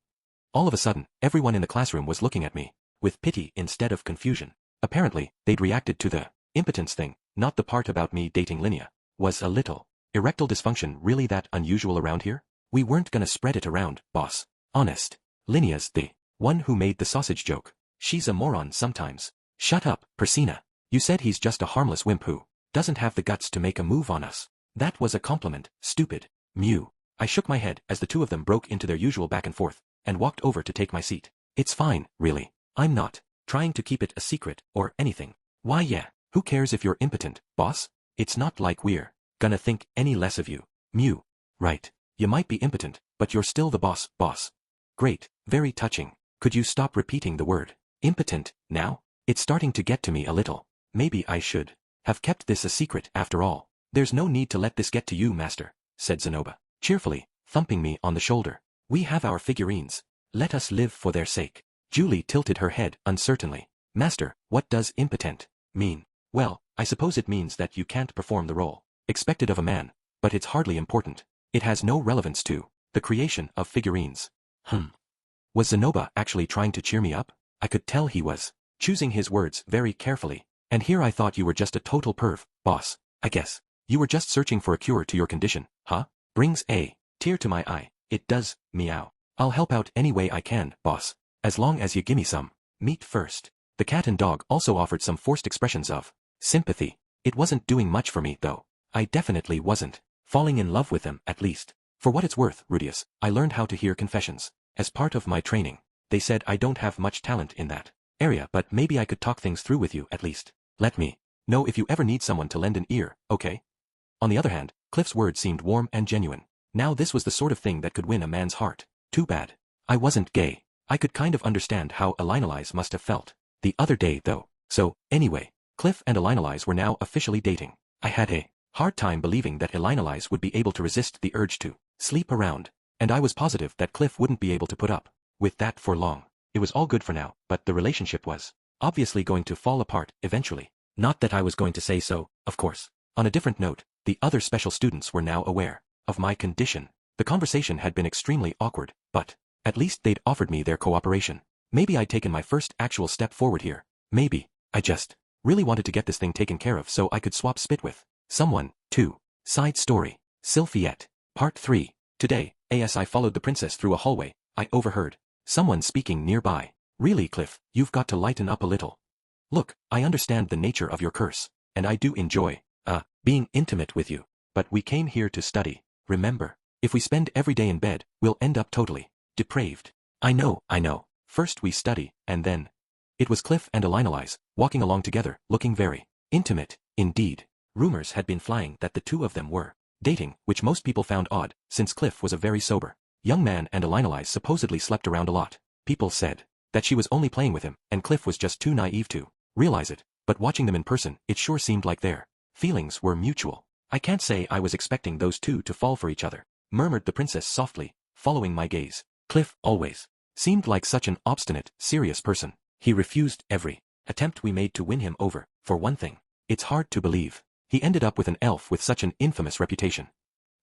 All of a sudden, everyone in the classroom was looking at me with pity instead of confusion. Apparently, they'd reacted to the impotence thing, not the part about me dating Linnea. Was a little erectile dysfunction really that unusual around here? We weren't gonna spread it around, boss. Honest. Linnea's the one who made the sausage joke. She's a moron sometimes. Shut up, Priscilla. You said he's just a harmless wimp who doesn't have the guts to make a move on us. That was a compliment, stupid. Mew. I shook my head as the two of them broke into their usual back and forth, and walked over to take my seat. It's fine, really. I'm not trying to keep it a secret or anything. Why yeah, who cares if you're impotent, boss? It's not like we're gonna think any less of you. Mew. Right. You might be impotent, but you're still the boss. Great, very touching. Could you stop repeating the word impotent now? It's starting to get to me a little. Maybe I should have kept this a secret after all. There's no need to let this get to you, master, said Zenoba, cheerfully, thumping me on the shoulder. We have our figurines. Let us live for their sake. Julie tilted her head uncertainly. Master, what does impotent mean? Well, I suppose it means that you can't perform the role expected of a man, but it's hardly important. It has no relevance to the creation of figurines. Was Zenoba actually trying to cheer me up? I could tell he was choosing his words very carefully. And here I thought you were just a total perv, boss. I guess. You were just searching for a cure to your condition, huh? Brings a tear to my eye. It does, meow. I'll help out any way I can, boss. As long as you gimme some meat first. The cat and dog also offered some forced expressions of sympathy. It wasn't doing much for me, though. I definitely wasn't falling in love with them, at least. For what it's worth, Rudius, I learned how to hear confessions. As part of my training. They said I don't have much talent in that area, but maybe I could talk things through with you at least. Let me know if you ever need someone to lend an ear, okay? On the other hand, Cliff's words seemed warm and genuine. Now this was the sort of thing that could win a man's heart. Too bad. I wasn't gay. I could kind of understand how Elinalise must have felt the other day, though. So, anyway, Cliff and Elinalise were now officially dating. I had a hard time believing that Elinalise would be able to resist the urge to sleep around, and I was positive that Cliff wouldn't be able to put up with that for long. It was all good for now, but the relationship was obviously going to fall apart eventually. Not that I was going to say so, of course. On a different note, the other special students were now aware of my condition. The conversation had been extremely awkward, but at least they'd offered me their cooperation. Maybe I'd taken my first actual step forward here. Maybe I just really wanted to get this thing taken care of so I could swap spit with someone, too. Side story. Sylphiette. Part 3. Today, as I followed the princess through a hallway, I overheard someone speaking nearby. Really, Cliff, you've got to lighten up a little. Look, I understand the nature of your curse, and I do enjoy, being intimate with you. But we came here to study, remember? If we spend every day in bed, we'll end up totally depraved. I know. First we study, and then... It was Cliff and Elinalise, walking along together, looking very intimate, indeed. Rumors had been flying that the two of them were dating, which most people found odd, since Cliff was a very sober young man and Elinalise supposedly slept around a lot. People said that she was only playing with him, and Cliff was just too naive to realize it, but watching them in person, it sure seemed like their feelings were mutual. I can't say I was expecting those two to fall for each other, murmured the princess softly, following my gaze. Cliff always seemed like such an obstinate, serious person. He refused every attempt we made to win him over. For one thing, it's hard to believe he ended up with an elf with such an infamous reputation.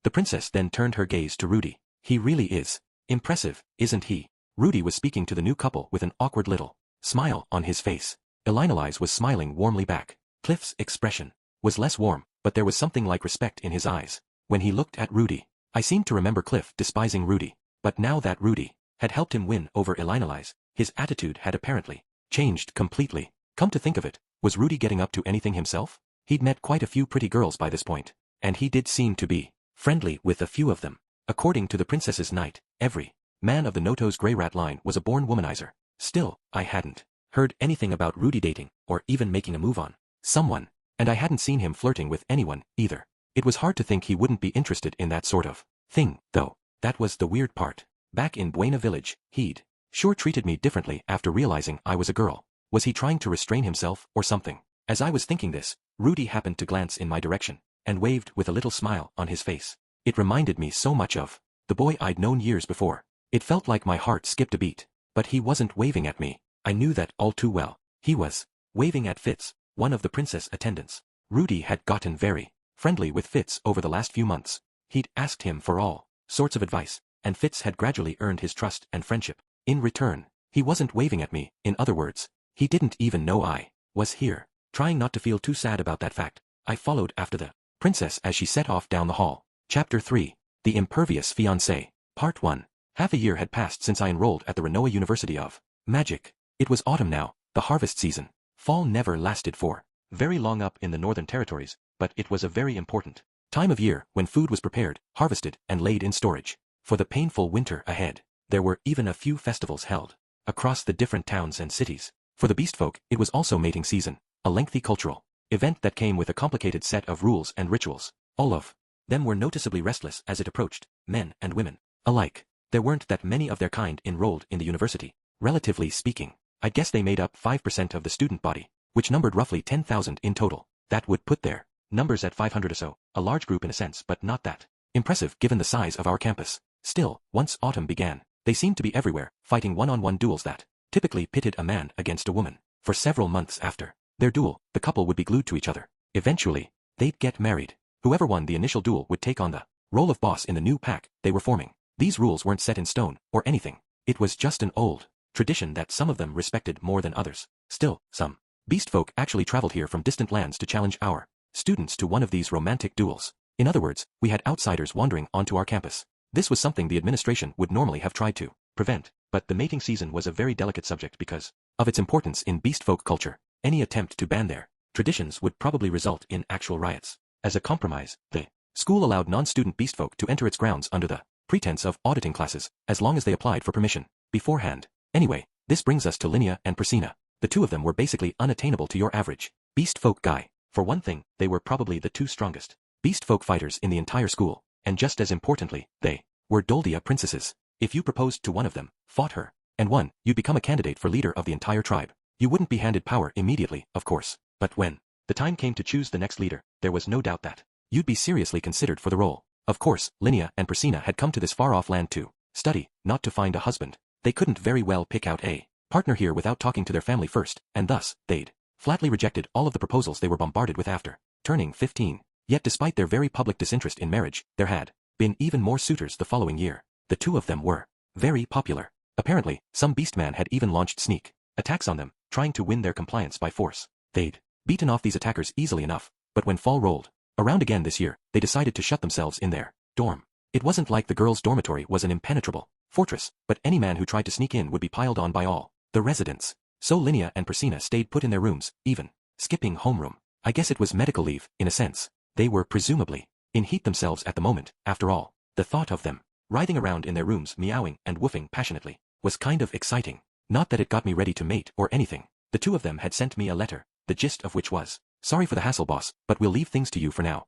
The princess then turned her gaze to Rudy. He really is impressive, isn't he? Rudy was speaking to the new couple with an awkward little smile on his face. Elinalise was smiling warmly back. Cliff's expression was less warm, but there was something like respect in his eyes when he looked at Rudy. I seemed to remember Cliff despising Rudy, but now that Rudy had helped him win over Elinalise, his attitude had apparently changed completely. Come to think of it, was Rudy getting up to anything himself? He'd met quite a few pretty girls by this point, and he did seem to be friendly with a few of them. According to the princess's knight, every man of the Noto's grey rat line was a born womanizer. Still, I hadn't heard anything about Rudy dating, or even making a move on someone, and I hadn't seen him flirting with anyone, either. It was hard to think he wouldn't be interested in that sort of thing, though. That was the weird part. Back in Buena Village, he'd sure treated me differently after realizing I was a girl. Was he trying to restrain himself, or something? As I was thinking this, Rudy happened to glance in my direction, and waved with a little smile on his face. It reminded me so much of the boy I'd known years before. It felt like my heart skipped a beat. But he wasn't waving at me. I knew that all too well. He was waving at Fitz, one of the princess attendants. Rudy had gotten very friendly with Fitz over the last few months. He'd asked him for all sorts of advice, and Fitz had gradually earned his trust and friendship. In return, he wasn't waving at me. In other words, he didn't even know I was here. Trying not to feel too sad about that fact, I followed after the princess as she set off down the hall. Chapter 3. The Impervious Fiancé. Part 1. Half a year had passed since I enrolled at the Renoa University of Magic. It was autumn now, the harvest season. Fall never lasted for very long up in the Northern Territories, but it was a very important time of year when food was prepared, harvested, and laid in storage for the painful winter ahead. There were even a few festivals held across the different towns and cities. For the beastfolk, it was also mating season, a lengthy cultural event that came with a complicated set of rules and rituals. All of them were noticeably restless as it approached, men and women alike. There weren't that many of their kind enrolled in the university. Relatively speaking, I'd guess they made up 5% of the student body, which numbered roughly 10,000 in total. That would put their numbers at 500 or so, a large group in a sense, but not that impressive given the size of our campus. Still, once autumn began, they seemed to be everywhere, fighting one-on-one duels that typically pitted a man against a woman. For several months after their duel, the couple would be glued to each other. Eventually, they'd get married. Whoever won the initial duel would take on the role of boss in the new pack they were forming. These rules weren't set in stone or anything. It was just an old tradition that some of them respected more than others. Still, some beast folk actually traveled here from distant lands to challenge our students to one of these romantic duels. In other words, we had outsiders wandering onto our campus. This was something the administration would normally have tried to prevent, but the mating season was a very delicate subject because of its importance in beast folk culture. Any attempt to ban their traditions would probably result in actual riots. As a compromise, the school allowed non-student beast folk to enter its grounds under the pretense of auditing classes, as long as they applied for permission beforehand. Anyway, this brings us to Linnea and Persina. The two of them were basically unattainable to your average beast folk guy. For one thing, they were probably the two strongest beast folk fighters in the entire school, and just as importantly, they were Doldia princesses. If you proposed to one of them, fought her, and won, you'd become a candidate for leader of the entire tribe. You wouldn't be handed power immediately, of course, but when the time came to choose the next leader, there was no doubt that you'd be seriously considered for the role. Of course, Linnea and Persina had come to this far-off land to study, not to find a husband. They couldn't very well pick out a partner here without talking to their family first, and thus, they'd flatly rejected all of the proposals they were bombarded with after turning 15. Yet despite their very public disinterest in marriage, there had been even more suitors the following year. The two of them were very popular. Apparently, some beastman had even launched sneak attacks on them, trying to win their compliance by force. They'd beaten off these attackers easily enough, but when fall rolled around again this year, they decided to shut themselves in their dorm. It wasn't like the girls' dormitory was an impenetrable fortress, but any man who tried to sneak in would be piled on by all the residents. So Linnea and Persina stayed put in their rooms, even skipping homeroom. I guess it was medical leave, in a sense. They were presumably in heat themselves at the moment. After all, the thought of them writhing around in their rooms meowing and woofing passionately was kind of exciting. Not that it got me ready to mate or anything. The two of them had sent me a letter, the gist of which was, "Sorry for the hassle, boss, but we'll leave things to you for now."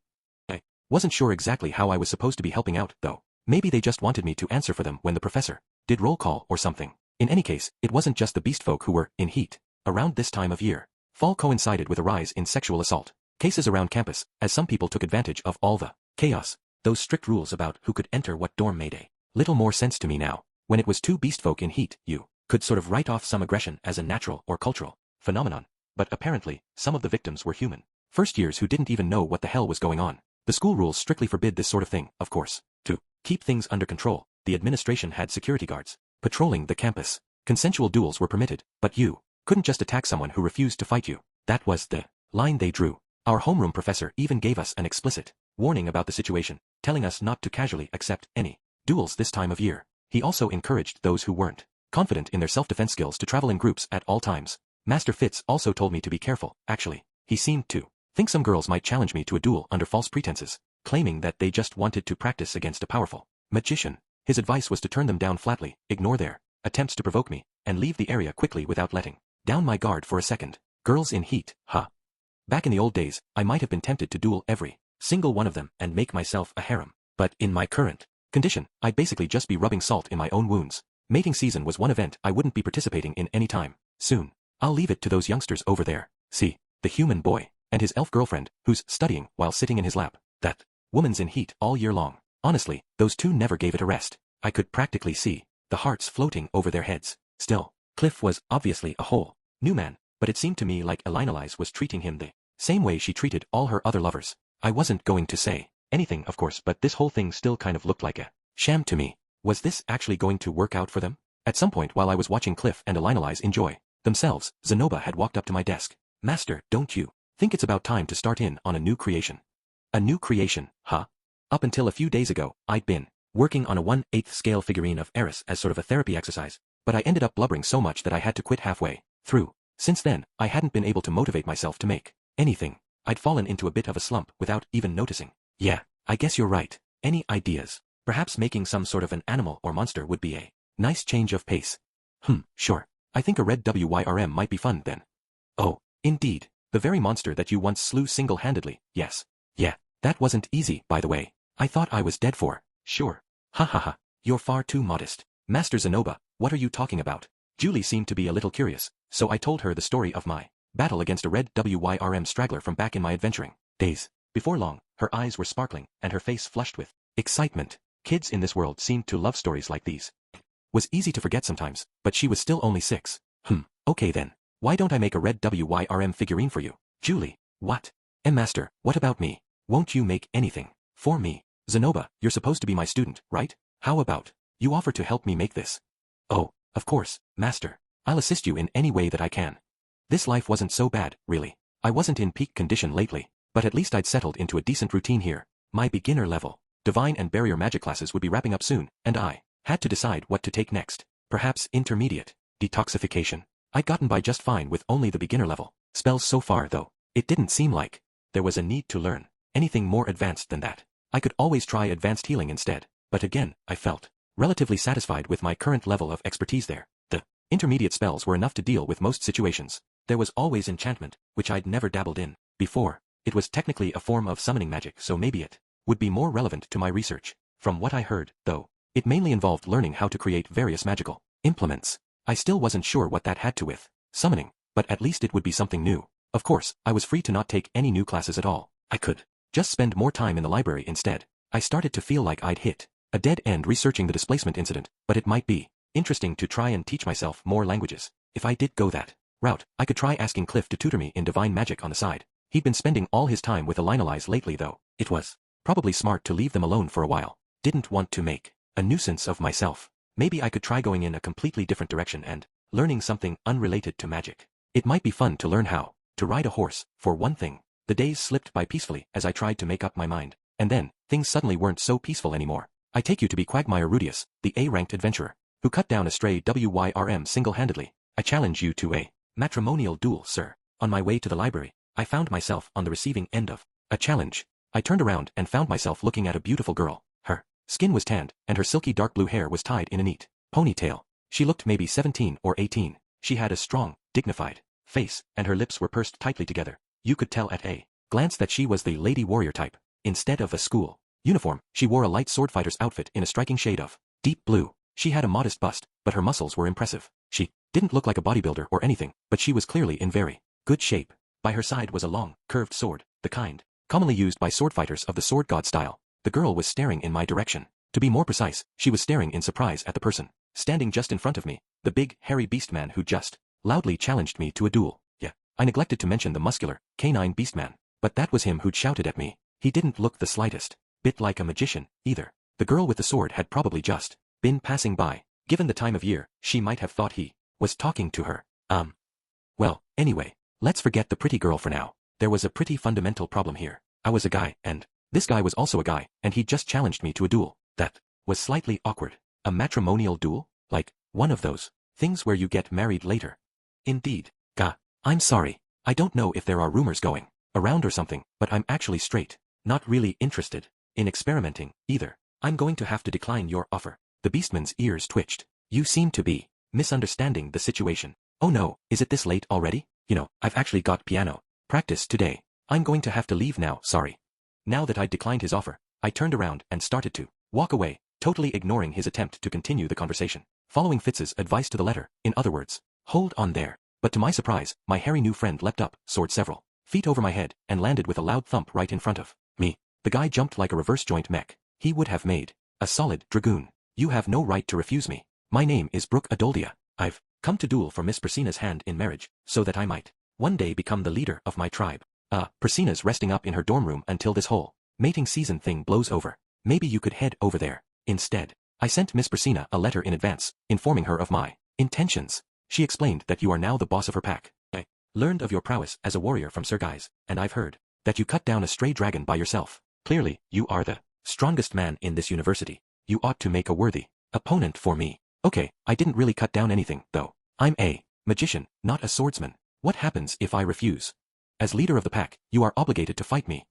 I wasn't sure exactly how I was supposed to be helping out, though. Maybe they just wanted me to answer for them when the professor did roll call or something. In any case, it wasn't just the beast folk who were in heat. Around this time of year, fall coincided with a rise in sexual assault cases around campus, as some people took advantage of all the chaos. Those strict rules about who could enter what dorm made a little more sense to me now. When it was two beast folk in heat, you could sort of write off some aggression as a natural or cultural phenomenon. But apparently, some of the victims were human first years who didn't even know what the hell was going on. The school rules strictly forbid this sort of thing, of course. To keep things under control, the administration had security guards patrolling the campus. Consensual duels were permitted, but you couldn't just attack someone who refused to fight you. That was the line they drew. Our homeroom professor even gave us an explicit warning about the situation, telling us not to casually accept any duels this time of year. He also encouraged those who weren't confident in their self-defense skills to travel in groups at all times. Master Fitz also told me to be careful. Actually, he seemed to think some girls might challenge me to a duel under false pretenses, claiming that they just wanted to practice against a powerful magician. His advice was to turn them down flatly, ignore their attempts to provoke me, and leave the area quickly without letting down my guard for a second. Girls in heat, huh? Back in the old days, I might have been tempted to duel every single one of them and make myself a harem. But in my current condition, I'd basically just be rubbing salt in my own wounds. Mating season was one event I wouldn't be participating in any time soon. I'll leave it to those youngsters over there. See, the human boy, and his elf girlfriend, who's studying while sitting in his lap. That woman's in heat all year long. Honestly, those two never gave it a rest. I could practically see the hearts floating over their heads. Still, Cliff was obviously a whole new man, but it seemed to me like Elinalise was treating him the same way she treated all her other lovers. I wasn't going to say anything, of course, but this whole thing still kind of looked like a sham to me. Was this actually going to work out for them? At some point while I was watching Cliff and Elinalise enjoy themselves, Zenoba had walked up to my desk. "Master, don't you think it's about time to start in on a new creation?" A new creation, huh? Up until a few days ago, I'd been working on a 1/8 scale figurine of Eris as sort of a therapy exercise, but I ended up blubbering so much that I had to quit halfway through. Since then, I hadn't been able to motivate myself to make anything. I'd fallen into a bit of a slump without even noticing. Yeah, I guess you're right. Any ideas? Perhaps making some sort of an animal or monster would be a nice change of pace. Sure. I think a red WYRM might be fun then. Oh, indeed. The very monster that you once slew single-handedly, yes. Yeah, that wasn't easy, by the way. I thought I was dead for sure. Ha ha ha, you're far too modest. Master Zenoba, what are you talking about? Julie seemed to be a little curious, so I told her the story of my battle against a red WYRM straggler from back in my adventuring days. Before long, her eyes were sparkling and her face flushed with excitement. Kids in this world seemed to love stories like these. Was easy to forget sometimes, but she was still only 6. Okay then. Why don't I make a red WYRM figurine for you? Julie. What? Master, what about me? Won't you make anything for me? Zenoba, you're supposed to be my student, right? How about you offer to help me make this? Oh, of course, Master. I'll assist you in any way that I can. This life wasn't so bad, really. I wasn't in peak condition lately, but at least I'd settled into a decent routine here. My beginner level, divine and barrier magic classes would be wrapping up soon, and I had to decide what to take next. Perhaps intermediate detoxification. I'd gotten by just fine with only the beginner level spells so far though. It didn't seem like there was a need to learn anything more advanced than that. I could always try advanced healing instead, but again, I felt relatively satisfied with my current level of expertise there. The intermediate spells were enough to deal with most situations. There was always enchantment, which I'd never dabbled in before. It was technically a form of summoning magic, so maybe it would be more relevant to my research. From what I heard, though, it mainly involved learning how to create various magical implements. I still wasn't sure what that had to with summoning, but at least it would be something new. Of course, I was free to not take any new classes at all. I could just spend more time in the library instead. I started to feel like I'd hit a dead end researching the displacement incident, but it might be interesting to try and teach myself more languages. If I did go that route, I could try asking Cliff to tutor me in divine magic on the side. He'd been spending all his time with Alinalize lately though. It was probably smart to leave them alone for a while. Didn't want to make a nuisance of myself. Maybe I could try going in a completely different direction and learning something unrelated to magic. It might be fun to learn how to ride a horse, for one thing. The days slipped by peacefully as I tried to make up my mind, and then, things suddenly weren't so peaceful anymore. I take you to be Quagmire Rudius, the A-ranked adventurer, who cut down a stray WYRM single-handedly. I challenge you to a matrimonial duel, sir. On my way to the library, I found myself on the receiving end of a challenge. I turned around and found myself looking at a beautiful girl. Her skin was tanned, and her silky dark blue hair was tied in a neat ponytail. She looked maybe 17 or 18. She had a strong, dignified face, and her lips were pursed tightly together. You could tell at a glance that she was the lady warrior type. Instead of a school uniform, she wore a light swordfighter's outfit in a striking shade of deep blue. She had a modest bust, but her muscles were impressive. She didn't look like a bodybuilder or anything, but she was clearly in very good shape. By her side was a long, curved sword, the kind commonly used by swordfighters of the sword god style. The girl was staring in my direction. To be more precise, she was staring in surprise at the person standing just in front of me, the big, hairy beastman who just loudly challenged me to a duel. Yeah, I neglected to mention the muscular, canine beastman, but that was him who'd shouted at me. He didn't look the slightest bit like a magician, either. The girl with the sword had probably just been passing by. Given the time of year, she might have thought he was talking to her. Well, anyway, let's forget the pretty girl for now. There was a pretty fundamental problem here. I was a guy, and this guy was also a guy, and he just challenged me to a duel. That was slightly awkward. A matrimonial duel? Like, one of those things where you get married later. Indeed. I'm sorry. I don't know if there are rumors going around or something, but I'm actually straight. Not really interested in experimenting, either. I'm going to have to decline your offer. The beastman's ears twitched. You seem to be misunderstanding the situation. Oh no, is it this late already? You know, I've actually got piano practice today. I'm going to have to leave now, sorry. Now that I'd declined his offer, I turned around and started to walk away, totally ignoring his attempt to continue the conversation. Following Fitz's advice to the letter, in other words, hold on there. But to my surprise, my hairy new friend leapt up, soared several feet over my head, and landed with a loud thump right in front of me. The guy jumped like a reverse joint mech. He would have made a solid dragoon. You have no right to refuse me. My name is Brooke Adoldia. I've come to duel for Miss Persina's hand in marriage, so that I might one day become the leader of my tribe. Persina's resting up in her dorm room until this whole mating season thing blows over. Maybe you could head over there instead. I sent Miss Persina a letter in advance, informing her of my intentions. She explained that you are now the boss of her pack. I learned of your prowess as a warrior from Sir Guy's, and I've heard that you cut down a stray dragon by yourself. Clearly, you are the strongest man in this university. You ought to make a worthy opponent for me. Okay, I didn't really cut down anything, though. I'm a magician, not a swordsman. What happens if I refuse? As leader of the pack, you are obligated to fight me.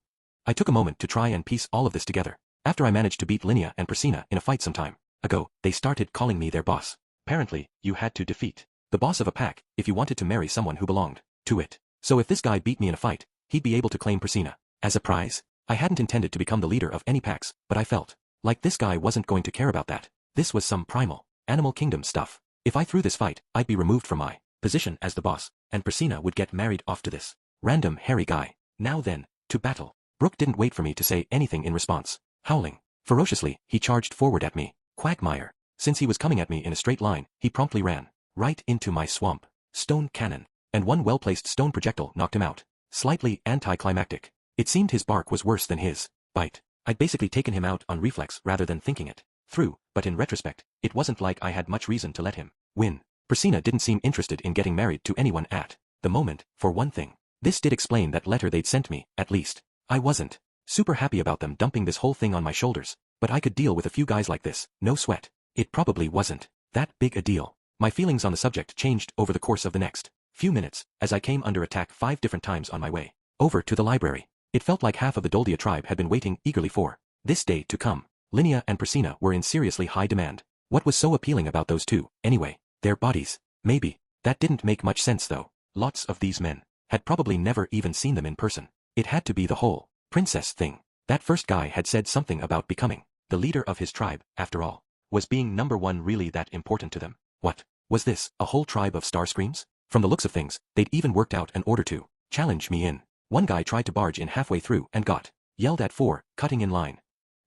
I took a moment to try and piece all of this together. After I managed to beat Linnea and Persina in a fight some time ago, they started calling me their boss. Apparently, you had to defeat the boss of a pack if you wanted to marry someone who belonged to it. So if this guy beat me in a fight, he'd be able to claim Persina as a prize. I hadn't intended to become the leader of any packs, but I felt like this guy wasn't going to care about that. This was some primal Animal Kingdom stuff. If I threw this fight, I'd be removed from my position as the boss, and Persina would get married off to this random hairy guy. Now then, to battle. Brooke didn't wait for me to say anything in response. Howling Ferociously, he charged forward at me. Quagmire. Since he was coming at me in a straight line, he promptly ran. Right into my swamp. Stone cannon. And one well-placed stone projectile knocked him out. Slightly anticlimactic. It seemed his bark was worse than his bite. I'd basically taken him out on reflex rather than thinking it through, but in retrospect, it wasn't like I had much reason to let him win. Persina didn't seem interested in getting married to anyone at the moment, for one thing. This did explain that letter they'd sent me, at least. I wasn't super happy about them dumping this whole thing on my shoulders, but I could deal with a few guys like this, no sweat. It probably wasn't that big a deal. My feelings on the subject changed over the course of the next few minutes, as I came under attack 5 different times on my way over to the library. It felt like half of the Doldia tribe had been waiting eagerly for this day to come. Linnea and Persina were in seriously high demand. What was so appealing about those two, anyway? Their bodies. Maybe. That didn't make much sense though. Lots of these men had probably never even seen them in person. It had to be the whole princess thing. That first guy had said something about becoming the leader of his tribe, after all. Was being number one really that important to them? What? Was this a whole tribe of Starscreams? From the looks of things, they'd even worked out an order to challenge me in. One guy tried to barge in halfway through and got yelled at for cutting in line.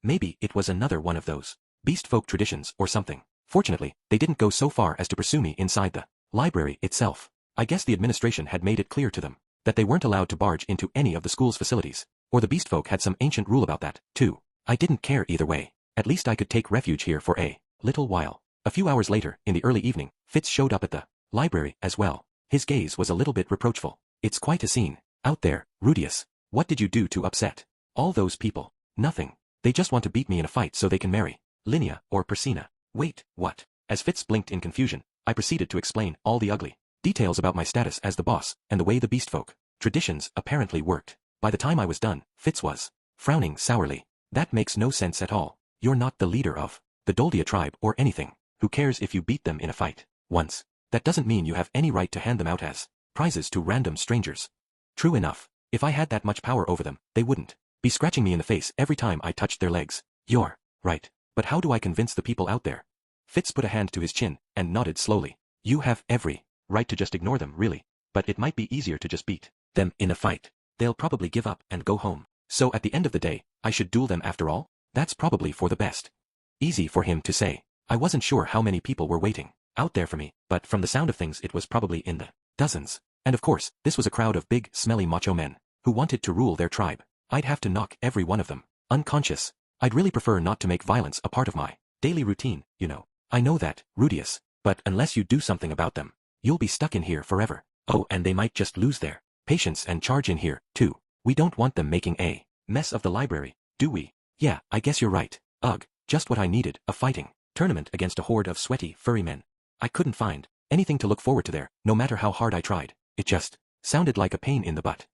Maybe it was another one of those beast folk traditions or something. Fortunately, they didn't go so far as to pursue me inside the library itself. I guess the administration had made it clear to them that they weren't allowed to barge into any of the school's facilities, or the beast folk had some ancient rule about that, too. I didn't care either way. At least I could take refuge here for a little while. A few hours later, in the early evening, Fitz showed up at the library as well. His gaze was a little bit reproachful. It's quite a scene out there, Rudius. What did you do to upset all those people? Nothing. They just want to beat me in a fight so they can marry Linnea or Persina. Wait, what? As Fitz blinked in confusion, I proceeded to explain all the ugly details about my status as the boss and the way the beast folk traditions apparently worked. By the time I was done, Fitz was frowning sourly. That makes no sense at all. You're not the leader of the Doldia tribe or anything. Who cares if you beat them in a fight once? That doesn't mean you have any right to hand them out as prizes to random strangers. True enough. If I had that much power over them, they wouldn't be scratching me in the face every time I touched their legs. You're right. But how do I convince the people out there? Fitz put a hand to his chin and nodded slowly. You have every right to just ignore them, really. But it might be easier to just beat them in a fight. They'll probably give up and go home. So at the end of the day, I should duel them after all? That's probably for the best. Easy for him to say. I wasn't sure how many people were waiting out there for me, but from the sound of things it was probably in the dozens. And of course, this was a crowd of big, smelly macho men who wanted to rule their tribe. I'd have to knock every one of them unconscious. I'd really prefer not to make violence a part of my daily routine, you know. I know that, Rudius, but unless you do something about them, you'll be stuck in here forever. Oh, and they might just lose their patience and charge in here, too. We don't want them making a mess of the library, do we? Yeah, I guess you're right. Ugh, just what I needed, a fighting tournament against a horde of sweaty, furry men. I couldn't find anything to look forward to there, no matter how hard I tried. It just sounded like a pain in the butt.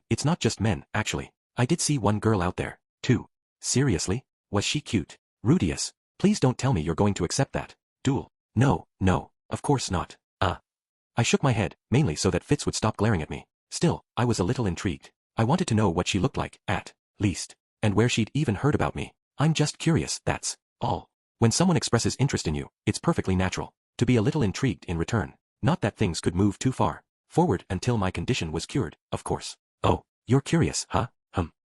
It's not just men, actually. I did see one girl out there, too. Seriously? Was she cute? Rudius, please don't tell me you're going to accept that duel. No, of course not. I shook my head, mainly so that Fitz would stop glaring at me. Still, I was a little intrigued. I wanted to know what she looked like, at least, and where she'd even heard about me. I'm just curious, that's all. When someone expresses interest in you, it's perfectly natural to be a little intrigued in return. Not that things could move too far forward until my condition was cured, of course. Oh, you're curious, huh?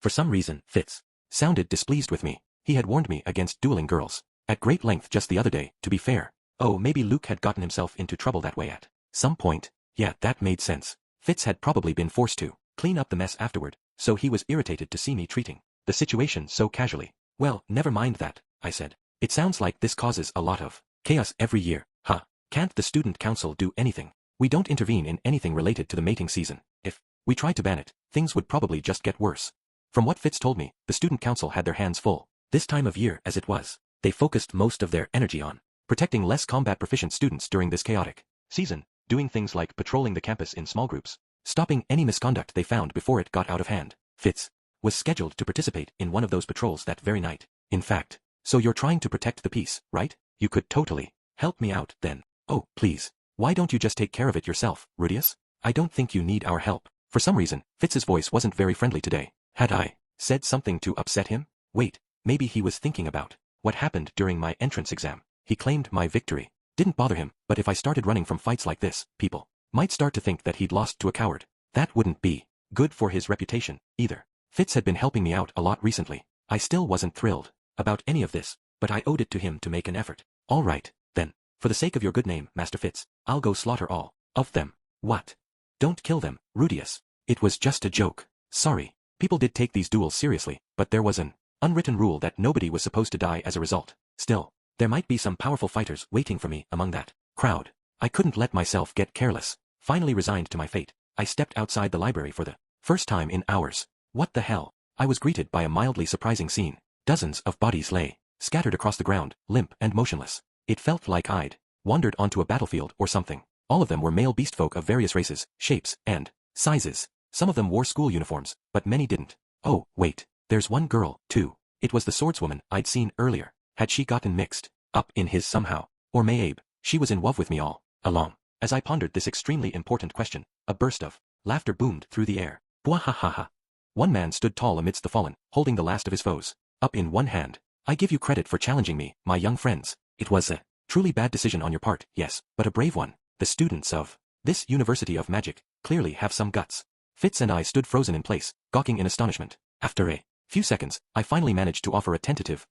For some reason, Fitz sounded displeased with me. He had warned me against dueling girls at great length just the other day, to be fair. Oh, maybe Luke had gotten himself into trouble that way at some point. Yeah, that made sense. Fitz had probably been forced to clean up the mess afterward, so he was irritated to see me treating the situation so casually. Well, never mind that, I said. It sounds like this causes a lot of chaos every year, huh? Can't the student council do anything? We don't intervene in anything related to the mating season. If we tried to ban it, things would probably just get worse. From what Fitz told me, the student council had their hands full. This time of year as it was, they focused most of their energy on protecting less combat proficient students during this chaotic season, doing things like patrolling the campus in small groups, stopping any misconduct they found before it got out of hand. Fitz was scheduled to participate in one of those patrols that very night. In fact, so you're trying to protect the peace, right? You could totally help me out then. Oh, please. Why don't you just take care of it yourself, Rudius? I don't think you need our help. For some reason, Fitz's voice wasn't very friendly today. Had I said something to upset him? Wait, maybe he was thinking about what happened during my entrance exam. He claimed my victory didn't bother him, but if I started running from fights like this, people might start to think that he'd lost to a coward. That wouldn't be good for his reputation, either. Fitz had been helping me out a lot recently. I still wasn't thrilled about any of this, but I owed it to him to make an effort. All right, then. For the sake of your good name, Master Fitz, I'll go slaughter all of them. What? Don't kill them, Rudius. It was just a joke. Sorry. People did take these duels seriously, but there was an unwritten rule that nobody was supposed to die as a result. Still, there might be some powerful fighters waiting for me among that crowd. I couldn't let myself get careless. Finally resigned to my fate, I stepped outside the library for the first time in hours. What the hell? I was greeted by a mildly surprising scene. Dozens of bodies lay scattered across the ground, limp and motionless. It felt like I'd wandered onto a battlefield or something. All of them were male beastfolk of various races, shapes, and sizes. Some of them wore school uniforms, but many didn't. Oh, wait, there's one girl, too. It was the swordswoman I'd seen earlier. Had she gotten mixed up in his somehow? Or maybe she was in love with me all along? As I pondered this extremely important question, a burst of laughter boomed through the air. Bwahahaha. One man stood tall amidst the fallen, holding the last of his foes up in one hand. I give you credit for challenging me, my young friends. It was a truly bad decision on your part, yes, but a brave one. The students of this University of Magic clearly have some guts. Fitz and I stood frozen in place, gawking in astonishment. After a few seconds, I finally managed to offer a tentative,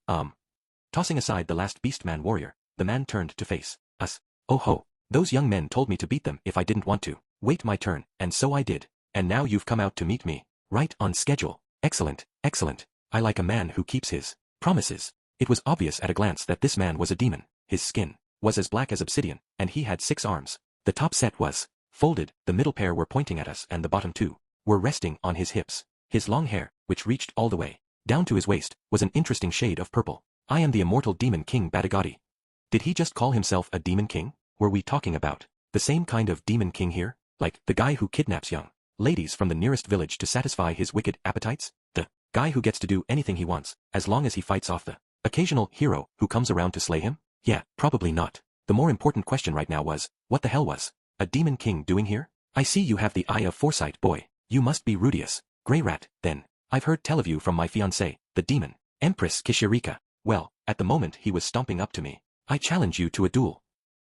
Tossing aside the last beastman warrior, the man turned to face us. Oh ho, those young men told me to beat them if I didn't want to. Wait my turn, and so I did. And now you've come out to meet me. Right on schedule. Excellent, excellent. I like a man who keeps his promises. It was obvious at a glance that this man was a demon. His skin was as black as obsidian, and he had 6 arms. The top set was folded, the middle pair were pointing at us and the bottom 2 were resting on his hips. His long hair, which reached all the way down to his waist, was an interesting shade of purple. I am the immortal demon king Badagati. Did he just call himself a demon king? Were we talking about the same kind of demon king here? Like the guy who kidnaps young ladies from the nearest village to satisfy his wicked appetites? The guy who gets to do anything he wants, as long as he fights off the occasional hero who comes around to slay him? Yeah, probably not. The more important question right now was, what the hell was a demon king doing here? I see you have the eye of foresight, boy. You must be Rudius. Grey Rat, then. I've heard tell of you from my fiancée, the demon Empress Kishirika. Well, at the moment he was stomping up to me. I challenge you to a duel.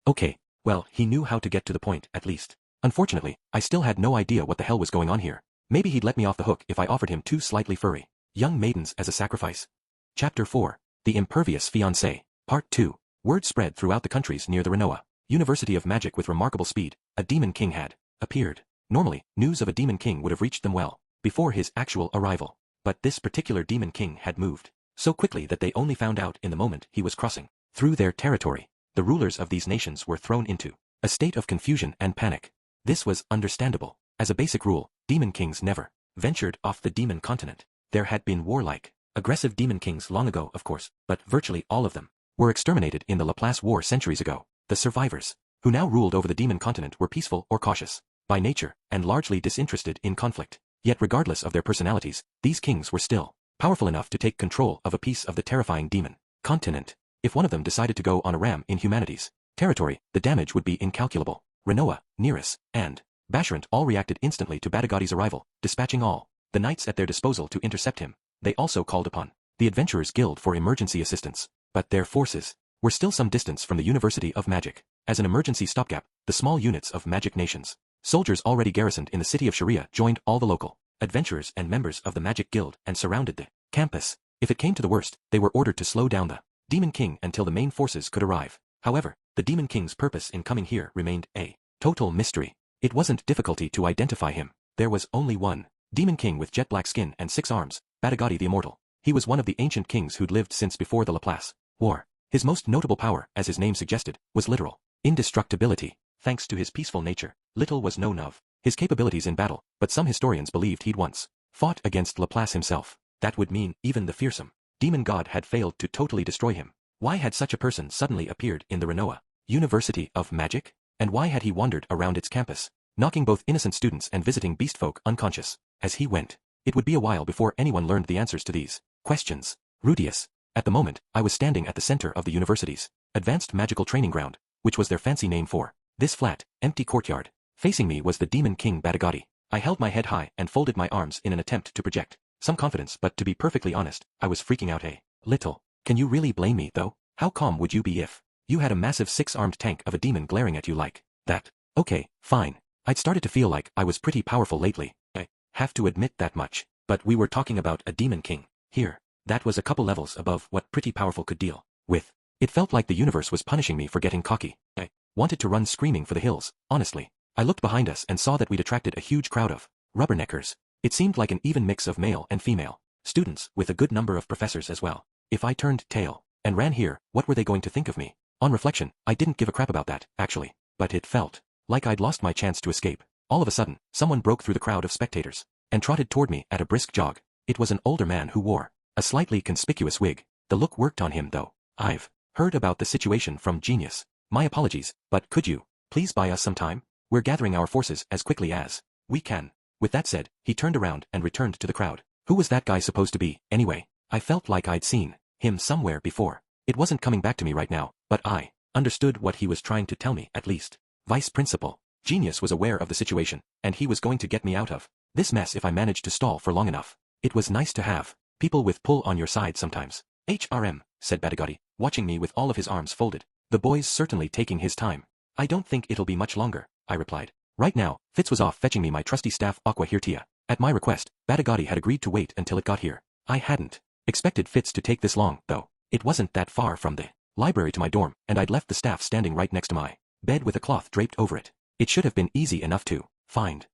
Okay, well, he knew how to get to the point, at least. Unfortunately, I still had no idea what the hell was going on here. Maybe he'd let me off the hook if I offered him 2 slightly furry young maidens as a sacrifice. Chapter 4. The Impervious Fiancé. Part 2. Word spread throughout the countries near the Renoa University of Magic with remarkable speed. A demon king had appeared. Normally, news of a demon king would have reached them well before his actual arrival. But this particular demon king had moved so quickly that they only found out in the moment he was crossing through their territory. The rulers of these nations were thrown into a state of confusion and panic. This was understandable. As a basic rule, demon kings never ventured off the demon continent. There had been warlike, aggressive demon kings long ago, of course, but virtually all of them were exterminated in the Laplace War centuries ago. The survivors, who now ruled over the demon continent, were peaceful or cautious by nature and largely disinterested in conflict. Yet regardless of their personalities, these kings were still powerful enough to take control of a piece of the terrifying demon continent. If one of them decided to go on a ram in humanity's territory, the damage would be incalculable. Renoa, Neris, and Basharant all reacted instantly to Badagati's arrival, dispatching all the knights at their disposal to intercept him. They also called upon the Adventurers Guild for emergency assistance, but their forces were still some distance from the University of Magic. As an emergency stopgap, the small units of magic nations, soldiers already garrisoned in the city of Sharia, joined all the local adventurers and members of the Magic Guild and surrounded the campus. If it came to the worst, they were ordered to slow down the Demon King until the main forces could arrive. However, the Demon King's purpose in coming here remained a total mystery. It wasn't difficulty to identify him. There was only one Demon King with jet black skin and 6 arms, Badagati the Immortal. He was one of the ancient kings who'd lived since before the Laplace War. His most notable power, as his name suggested, was literal indestructibility. Thanks to his peaceful nature, little was known of his capabilities in battle, but some historians believed he'd once fought against Laplace himself. That would mean even the fearsome demon god had failed to totally destroy him. Why had such a person suddenly appeared in the Renoa University of Magic? And why had he wandered around its campus, knocking both innocent students and visiting beastfolk unconscious as he went? It would be a while before anyone learned the answers to these questions. Rudius. At the moment, I was standing at the center of the university's advanced magical training ground, which was their fancy name for this flat, empty courtyard. Facing me was the Demon King Badagati. I held my head high and folded my arms in an attempt to project some confidence, but to be perfectly honest, I was freaking out a little. Can you really blame me, though? How calm would you be if you had a massive 6-armed tank of a demon glaring at you like that? Okay, fine. I'd started to feel like I was pretty powerful lately. I have to admit that much. But we were talking about a demon king here. That was a couple levels above what pretty powerful could deal with. It felt like the universe was punishing me for getting cocky. I wanted to run screaming for the hills, honestly. I looked behind us and saw that we'd attracted a huge crowd of rubberneckers. It seemed like an even mix of male and female students, with a good number of professors as well. If I turned tail and ran here, what were they going to think of me? On reflection, I didn't give a crap about that, actually. But it felt like I'd lost my chance to escape. All of a sudden, someone broke through the crowd of spectators and trotted toward me at a brisk jog. It was an older man who wore a slightly conspicuous wig. The look worked on him though. I've heard about the situation from Genius. My apologies, but could you please buy us some time? We're gathering our forces as quickly as we can. With that said, he turned around and returned to the crowd. Who was that guy supposed to be, anyway? I felt like I'd seen him somewhere before. It wasn't coming back to me right now, but I understood what he was trying to tell me, at least. Vice Principal. Genius was aware of the situation, and he was going to get me out of this mess if I managed to stall for long enough. It was nice to have people with pull on your side sometimes. HRM, said Batagati, watching me with all of his arms folded. The boy's certainly taking his time. I don't think it'll be much longer, I replied. Right now, Fitz was off fetching me my trusty staff Aqua Hirtia. At my request, Batagati had agreed to wait until it got here. I hadn't expected Fitz to take this long, though. It wasn't that far from the library to my dorm, and I'd left the staff standing right next to my bed with a cloth draped over it. It should have been easy enough to find.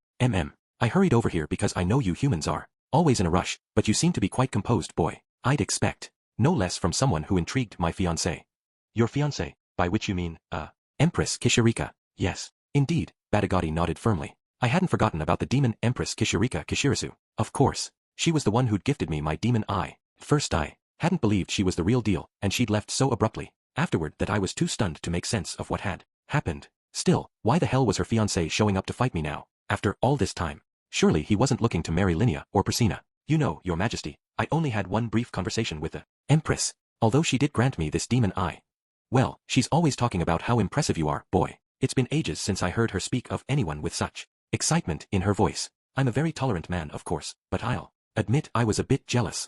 I hurried over here because I know you humans are always in a rush, but you seem to be quite composed, boy. I'd expect no less from someone who intrigued my fiancé. Your fiancé, by which you mean, Empress Kishirika. Yes, indeed, Batagati nodded firmly. I hadn't forgotten about the demon Empress Kishirika Kishirisu. Of course, she was the one who'd gifted me my demon eye. First I hadn't believed she was the real deal, and she'd left so abruptly afterward that I was too stunned to make sense of what had happened. Still, why the hell was her fiancé showing up to fight me now, after all this time? Surely he wasn't looking to marry Linnea or Persina. You know, your majesty, I only had one brief conversation with the Empress, although she did grant me this demon eye. Well, she's always talking about how impressive you are, boy. It's been ages since I heard her speak of anyone with such excitement in her voice. I'm a very tolerant man, of course, but I'll admit I was a bit jealous.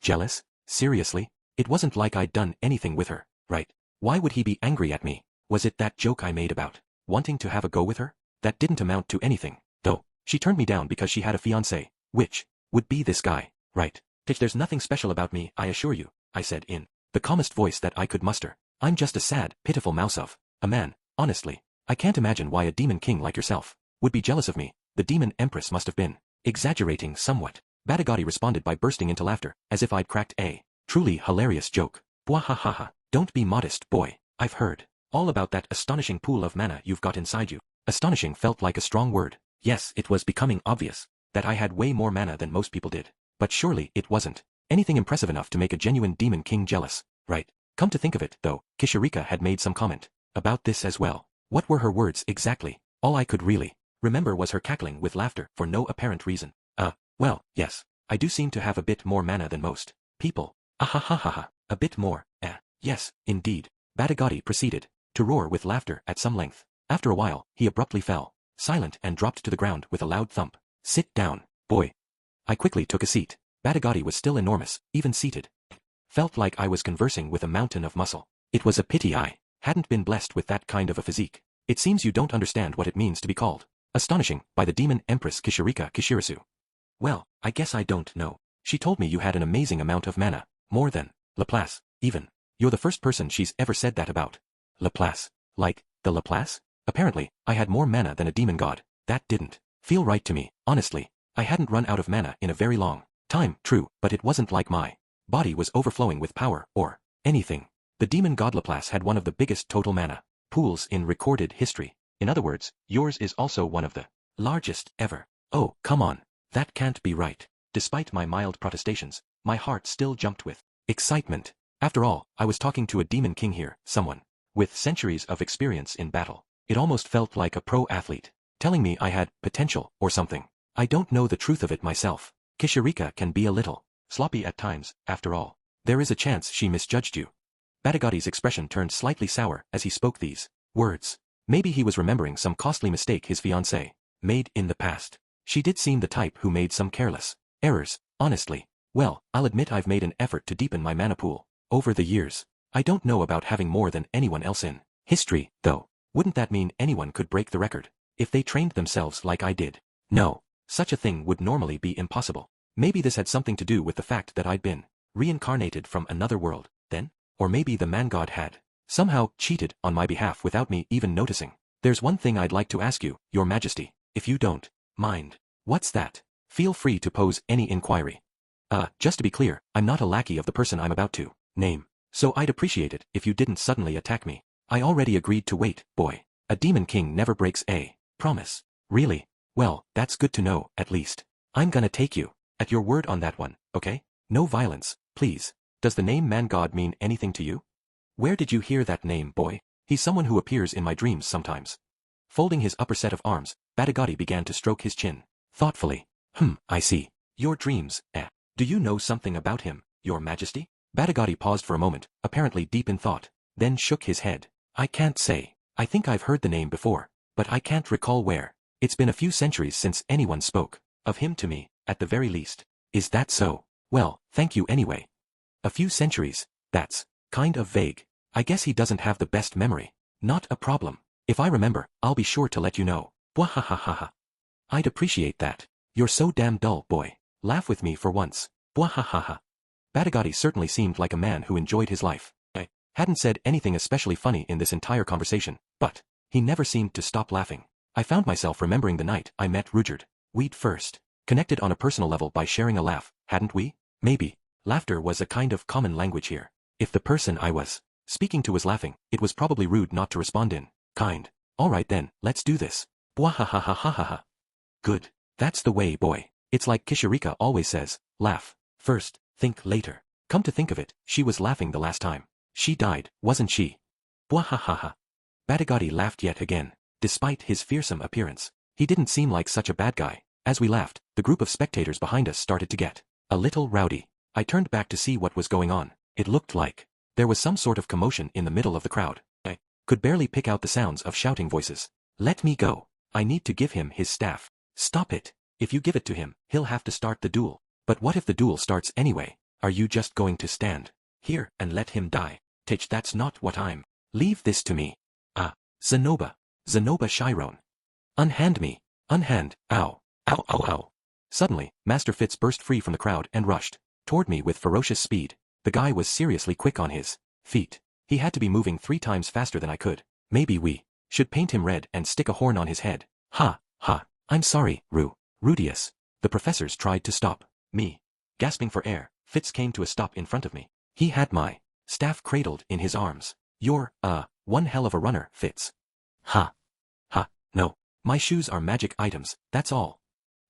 Jealous? Seriously? It wasn't like I'd done anything with her, right? Why would he be angry at me? Was it that joke I made about wanting to have a go with her? That didn't amount to anything, though. She turned me down because she had a fiancé, which would be this guy, right? There's nothing special about me, I assure you, I said in the calmest voice that I could muster. I'm just a sad, pitiful mouse of a man, honestly. I can't imagine why a demon king like yourself would be jealous of me. The demon empress must have been exaggerating somewhat. Batagati responded by bursting into laughter, as if I'd cracked a truly hilarious joke. Bwahahaha, don't be modest, boy. I've heard all about that astonishing pool of mana you've got inside you. Astonishing felt like a strong word. Yes, it was becoming obvious that I had way more mana than most people did. But surely it wasn't anything impressive enough to make a genuine demon king jealous, right? Come to think of it, though, Kishirika had made some comment about this as well. What were her words exactly? All I could really remember was her cackling with laughter for no apparent reason. Well, yes, I do seem to have a bit more mana than most people. Ahahaha, a bit more, yes, indeed. Batagati proceeded to roar with laughter at some length. After a while, he abruptly fell silent and dropped to the ground with a loud thump. Sit down, boy. I quickly took a seat. Batagati was still enormous, even seated. Felt like I was conversing with a mountain of muscle. It was a pity I hadn't been blessed with that kind of a physique. It seems you don't understand what it means to be called astonishing by the demon empress Kishirika Kishirisu. Well, I guess I don't know. She told me you had an amazing amount of mana, more than Laplace, even. You're the first person she's ever said that about. Laplace? Like, the Laplace? Apparently, I had more mana than a demon god. That didn't feel right to me, honestly. I hadn't run out of mana in a very long time, true, but it wasn't like my body was overflowing with power or anything. The demon god Laplace had one of the biggest total mana pools in recorded history. In other words, yours is also one of the largest ever. Oh, come on. That can't be right. Despite my mild protestations, my heart still jumped with excitement. After all, I was talking to a demon king here, someone with centuries of experience in battle. It almost felt like a pro athlete telling me I had potential or something. I don't know the truth of it myself. Kishirika can be a little sloppy at times, after all. There is a chance she misjudged you. Batagati's expression turned slightly sour as he spoke these words. Maybe he was remembering some costly mistake his fiancée made in the past. She did seem the type who made some careless errors, honestly. Well, I'll admit I've made an effort to deepen my mana pool over the years. I don't know about having more than anyone else in history, though. Wouldn't that mean anyone could break the record if they trained themselves like I did? No, such a thing would normally be impossible. Maybe this had something to do with the fact that I'd been Reincarnated from another world, then? Or maybe the man-god had somehow cheated on my behalf without me even noticing. There's one thing I'd like to ask you, Your Majesty, if you don't mind. What's that? Feel free to pose any inquiry. Just to be clear, I'm not a lackey of the person I'm about to name. So I'd appreciate it if you didn't suddenly attack me. I already agreed to wait, boy. A demon king never breaks a promise. Really? Well, that's good to know, at least. I'm gonna take you at your word on that one, okay? No violence, please. Does the name man-god mean anything to you? Where did you hear that name, boy? He's someone who appears in my dreams sometimes. Folding his upper set of arms, Batagati began to stroke his chin. Thoughtfully. I see. Your dreams, Do you know something about him, Your Majesty? Batagati paused for a moment, apparently deep in thought, then shook his head. I can't say. I think I've heard the name before, but I can't recall where. It's been a few centuries since anyone spoke of him to me, at the very least. Is that so? Well, thank you anyway. A few centuries, that's kind of vague. I guess he doesn't have the best memory. Not a problem. If I remember, I'll be sure to let you know. Bwahahaha. I'd appreciate that. You're so damn dull, boy. Laugh with me for once. Bwahahaha. Batagati certainly seemed like a man who enjoyed his life. I hadn't said anything especially funny in this entire conversation, but he never seemed to stop laughing. I found myself remembering the night I met Rujard. We'd first connected on a personal level by sharing a laugh, hadn't we? Maybe. Laughter was a kind of common language here. If the person I was speaking to was laughing, it was probably rude not to respond in kind. Alright then, let's do this. Bwahahahahaha. Good. That's the way, boy. It's like Kishirika always says, laugh first, think later. Come to think of it, she was laughing the last time she died, wasn't she? Bwahahaha. Batagati laughed yet again. Despite his fearsome appearance, he didn't seem like such a bad guy. As we laughed, the group of spectators behind us started to get a little rowdy. I turned back to see what was going on. It looked like there was some sort of commotion in the middle of the crowd. I could barely pick out the sounds of shouting voices. Let me go. I need to give him his staff. Stop it. If you give it to him, he'll have to start the duel. But what if the duel starts anyway? Are you just going to stand here and let him die? Tich, that's not what I'm. Leave this to me. Zenoba. Zenoba Chiron. Unhand me. Unhand. Ow. Ow, ow, ow. Suddenly, Master Fitz burst free from the crowd and rushed toward me with ferocious speed. The guy was seriously quick on his feet. He had to be moving 3 times faster than I could. Maybe we should paint him red and stick a horn on his head. Ha, ha. I'm sorry, Rudius. The professors tried to stop me. Gasping for air, Fitz came to a stop in front of me. He had my staff cradled in his arms. You're, one hell of a runner, Fitz. Ha. Ha, no. My shoes are magic items, that's all.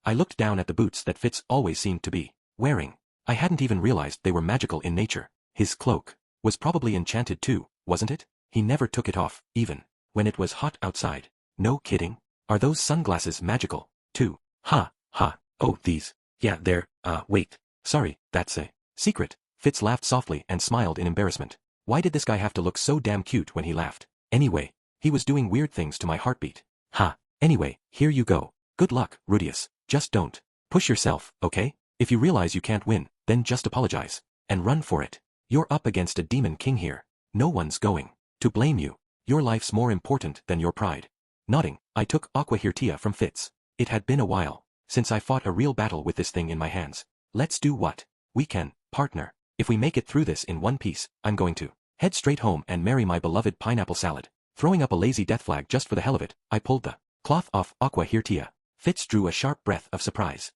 I looked down at the boots that Fitz always seemed to be wearing. I hadn't even realized they were magical in nature. His cloak was probably enchanted too, wasn't it? He never took it off, even when it was hot outside. No kidding. Are those sunglasses magical, too? Ha, ha. Oh, these. Yeah, they're, wait. Sorry, that's a secret. Fitz laughed softly and smiled in embarrassment. Why did this guy have to look so damn cute when he laughed? Anyway, he was doing weird things to my heartbeat. Ha. Anyway, here you go. Good luck, Rudius. Just don't push yourself, okay? If you realize you can't win, then just apologize and run for it. You're up against a demon king here. No one's going to blame you. Your life's more important than your pride. Nodding, I took Aqua Hirtia from Fitz. It had been a while since I fought a real battle with this thing in my hands. Let's do what we can, partner. If we make it through this in one piece, I'm going to head straight home and marry my beloved pineapple salad. Throwing up a lazy death flag just for the hell of it, I pulled the cloth off Aqua Hirtia. Fitz drew a sharp breath of surprise.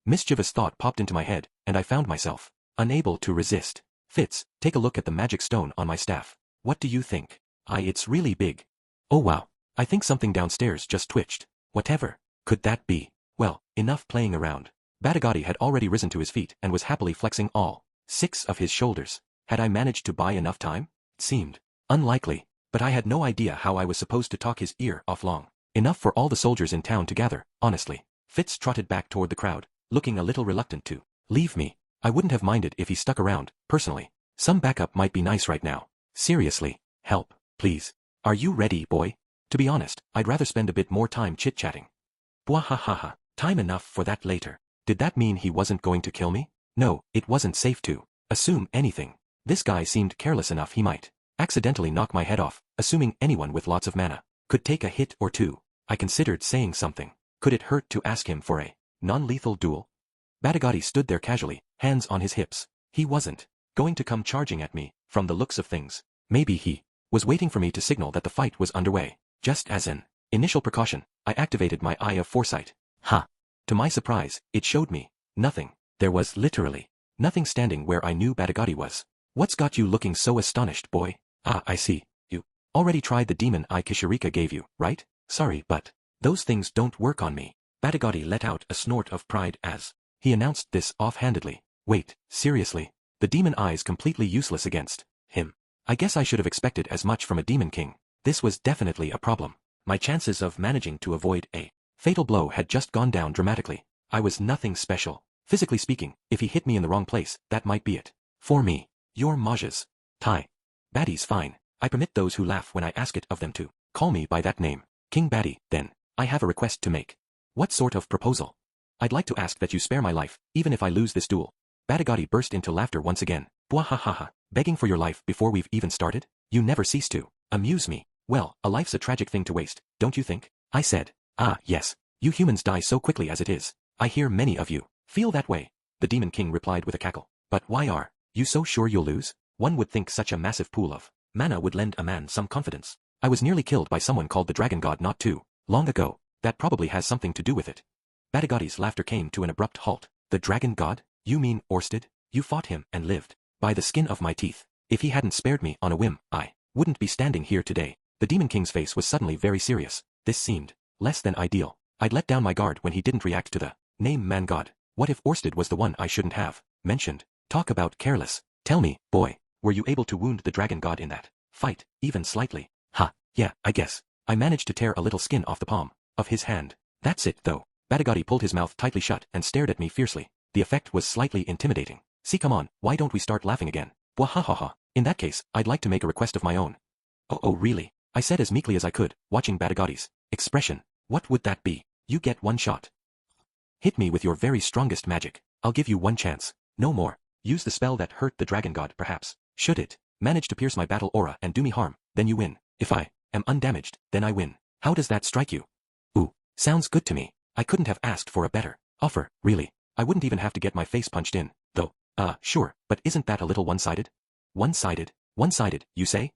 Mischievous thought popped into my head, and I found myself unable to resist. Fitz, take a look at the magic stone on my staff. What do you think? It's really big. Oh wow. I think something downstairs just twitched. Whatever could that be? Well, enough playing around. Batagati had already risen to his feet and was happily flexing all 6 of his shoulders. Had I managed to buy enough time? It seemed unlikely, but I had no idea how I was supposed to talk his ear off long enough for all the soldiers in town to gather, honestly. Fitz trotted back toward the crowd, looking a little reluctant to leave me. I wouldn't have minded if he stuck around, personally. Some backup might be nice right now. Seriously, help, please. Are you ready, boy? To be honest, I'd rather spend a bit more time chit-chatting. Bwahahaha, time enough for that later. Did that mean he wasn't going to kill me? No, it wasn't safe to assume anything. This guy seemed careless enough he might accidentally knock my head off, assuming anyone with lots of mana could take a hit or two. I considered saying something. Could it hurt to ask him for a non-lethal duel? Batagati stood there casually, hands on his hips. He wasn't going to come charging at me, from the looks of things. Maybe he was waiting for me to signal that the fight was underway. Just as an initial precaution, I activated my eye of foresight. Ha! To my surprise, it showed me nothing. There was literally nothing standing where I knew Batagati was. What's got you looking so astonished, boy? Ah, I see. You already tried the demon eye Kishirika gave you, right? Sorry, but those things don't work on me. Batagati let out a snort of pride as he announced this offhandedly. Wait, seriously? The demon eye's completely useless against him. I guess I should have expected as much from a demon king. This was definitely a problem. My chances of managing to avoid a fatal blow had just gone down dramatically. I was nothing special. Physically speaking, if he hit me in the wrong place, that might be it. For me, you're Maja's Tai. Battie's fine. I permit those who laugh when I ask it of them to call me by that name. King Battie, then. I have a request to make. What sort of proposal? I'd like to ask that you spare my life, even if I lose this duel. Batagati burst into laughter once again. Bwahahaha. Begging for your life before we've even started? You never cease to amuse me. Well, a life's a tragic thing to waste, don't you think? I said. Ah, yes. You humans die so quickly as it is. I hear many of you feel that way. The Demon King replied with a cackle. But why are you so sure you'll lose? One would think such a massive pool of mana would lend a man some confidence. I was nearly killed by someone called the Dragon God not too long ago. That probably has something to do with it. Batagati's laughter came to an abrupt halt. The Dragon God? You mean Orsted? You fought him and lived. By the skin of my teeth. If he hadn't spared me on a whim, I wouldn't be standing here today. The Demon King's face was suddenly very serious. This seemed less than ideal. I'd let down my guard when he didn't react to the name man god. What if Orsted was the one I shouldn't have mentioned? Talk about careless. Tell me, boy, were you able to wound the Dragon God in that fight, even slightly? Ha, yeah, I guess. I managed to tear a little skin off the palm of his hand. That's it, though. Batagati pulled his mouth tightly shut and stared at me fiercely. The effect was slightly intimidating. See, come on, why don't we start laughing again? Bwahahaha. In that case, I'd like to make a request of my own. Oh, really? I said as meekly as I could, watching Batagati's expression. What would that be? You get one shot. Hit me with your very strongest magic. I'll give you one chance. No more. Use the spell that hurt the Dragon God, perhaps. Should it manage to pierce my battle aura and do me harm, then you win. If I am undamaged, then I win. How does that strike you? Ooh, sounds good to me. I couldn't have asked for a better offer, really. I wouldn't even have to get my face punched in, though. Sure, but isn't that a little one-sided? One-sided? One-sided, you say?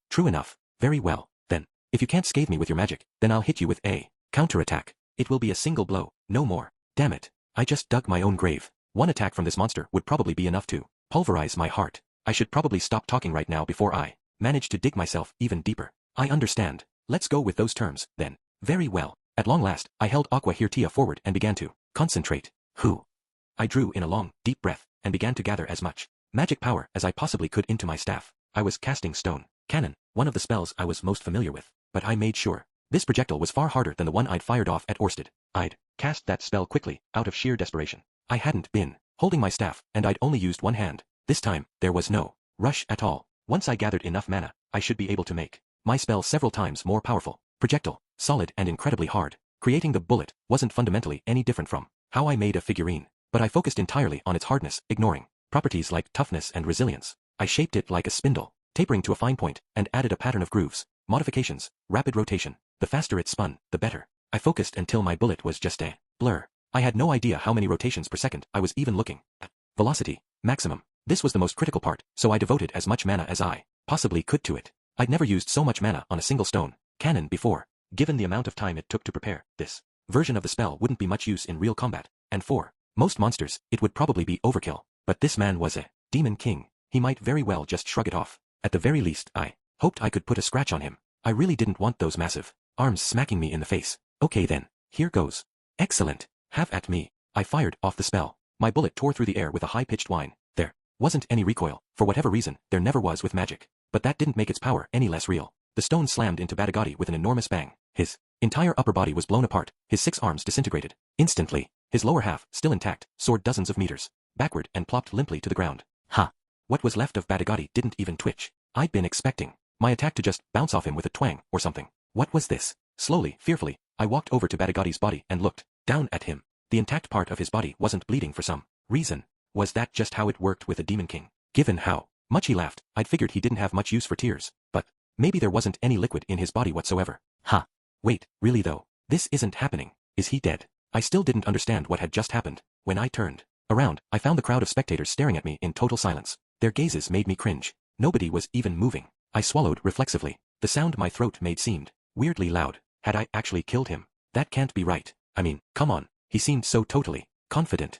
True enough. Very well, then. If you can't scathe me with your magic, then I'll hit you with a counterattack. It will be a single blow, no more. Damn it. I just dug my own grave. One attack from this monster would probably be enough to pulverize my heart. I should probably stop talking right now before I manage to dig myself even deeper. I understand. Let's go with those terms, then. Very well. At long last, I held Aqua Hirtia forward and began to concentrate. I drew in a long, deep breath, and began to gather as much magic power as I possibly could into my staff. I was casting Stone Cannon, one of the spells I was most familiar with, but I made sure this projectile was far harder than the one I'd fired off at Orsted. I'd cast that spell quickly, out of sheer desperation. I hadn't been holding my staff, and I'd only used one hand. This time, there was no rush at all. Once I gathered enough mana, I should be able to make my spell several times more powerful. Projectile, solid and incredibly hard. Creating the bullet wasn't fundamentally any different from how I made a figurine, but I focused entirely on its hardness, ignoring properties like toughness and resilience. I shaped it like a spindle, tapering to a fine point, and added a pattern of grooves, modifications, rapid rotation. The faster it spun, the better. I focused until my bullet was just a blur. I had no idea how many rotations per second I was even looking at. Velocity, maximum. This was the most critical part, so I devoted as much mana as I possibly could to it. I'd never used so much mana on a single stone cannon before. Given the amount of time it took to prepare, this version of the spell wouldn't be much use in real combat, and for most monsters, it would probably be overkill. But this man was a demon king. He might very well just shrug it off. At the very least, I hoped I could put a scratch on him. I really didn't want those massive arms smacking me in the face. Okay then, here goes. Excellent. Have at me. I fired off the spell. My bullet tore through the air with a high-pitched whine. There wasn't any recoil. For whatever reason, there never was with magic. But that didn't make its power any less real. The stone slammed into Batagati with an enormous bang. His entire upper body was blown apart. His 6 arms disintegrated. Instantly, his lower half, still intact, soared dozens of meters backward and plopped limply to the ground. Ha! What was left of Batagati didn't even twitch. I'd been expecting my attack to just bounce off him with a twang or something. What was this? Slowly, fearfully, I walked over to Batagati's body and looked down at him. The intact part of his body wasn't bleeding for some reason. Was that just how it worked with a demon king? Given how much he laughed, I'd figured he didn't have much use for tears, but maybe there wasn't any liquid in his body whatsoever. Ha! Wait, really though, this isn't happening. Is he dead? I still didn't understand what had just happened. When I turned Around, I found the crowd of spectators staring at me in total silence. Their gazes made me cringe. Nobody was even moving. I swallowed reflexively. The sound my throat made seemed weirdly loud. Had I actually killed him? That can't be right. I mean, come on. He seemed so totally confident.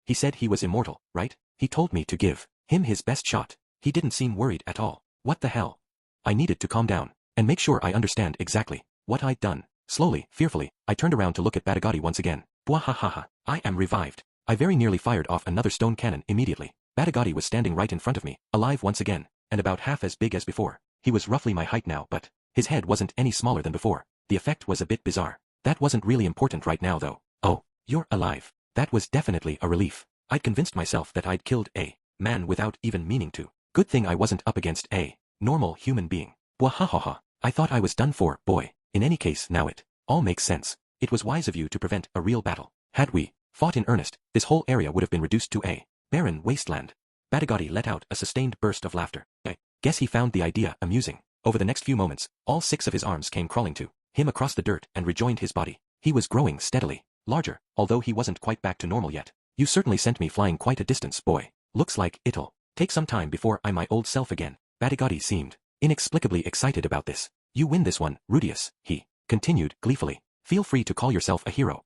He said he was immortal, right? He told me to give him his best shot. He didn't seem worried at all. What the hell? I needed to calm down and make sure I understand exactly what I'd done. Slowly, fearfully, I turned around to look at Batagati once again. Bwahahaha, I am revived. I very nearly fired off another stone cannon immediately. Batagati was standing right in front of me, alive once again, and about half as big as before. He was roughly my height now, but his head wasn't any smaller than before. The effect was a bit bizarre. That wasn't really important right now though. Oh, you're alive. That was definitely a relief. I'd convinced myself that I'd killed a man without even meaning to. Good thing I wasn't up against a normal human being. Bwahahaha. I thought I was done for, boy. In any case, now it all makes sense. It was wise of you to prevent a real battle. Had we fought in earnest, this whole area would have been reduced to a barren wasteland. Batagati let out a sustained burst of laughter. I guess he found the idea amusing. Over the next few moments, all 6 of his arms came crawling to him across the dirt and rejoined his body. He was growing steadily larger, although he wasn't quite back to normal yet. You certainly sent me flying quite a distance, boy. Looks like it'll take some time before I'm my old self again. Batagati seemed inexplicably excited about this. You win this one, Rudius, he continued gleefully. Feel free to call yourself a hero.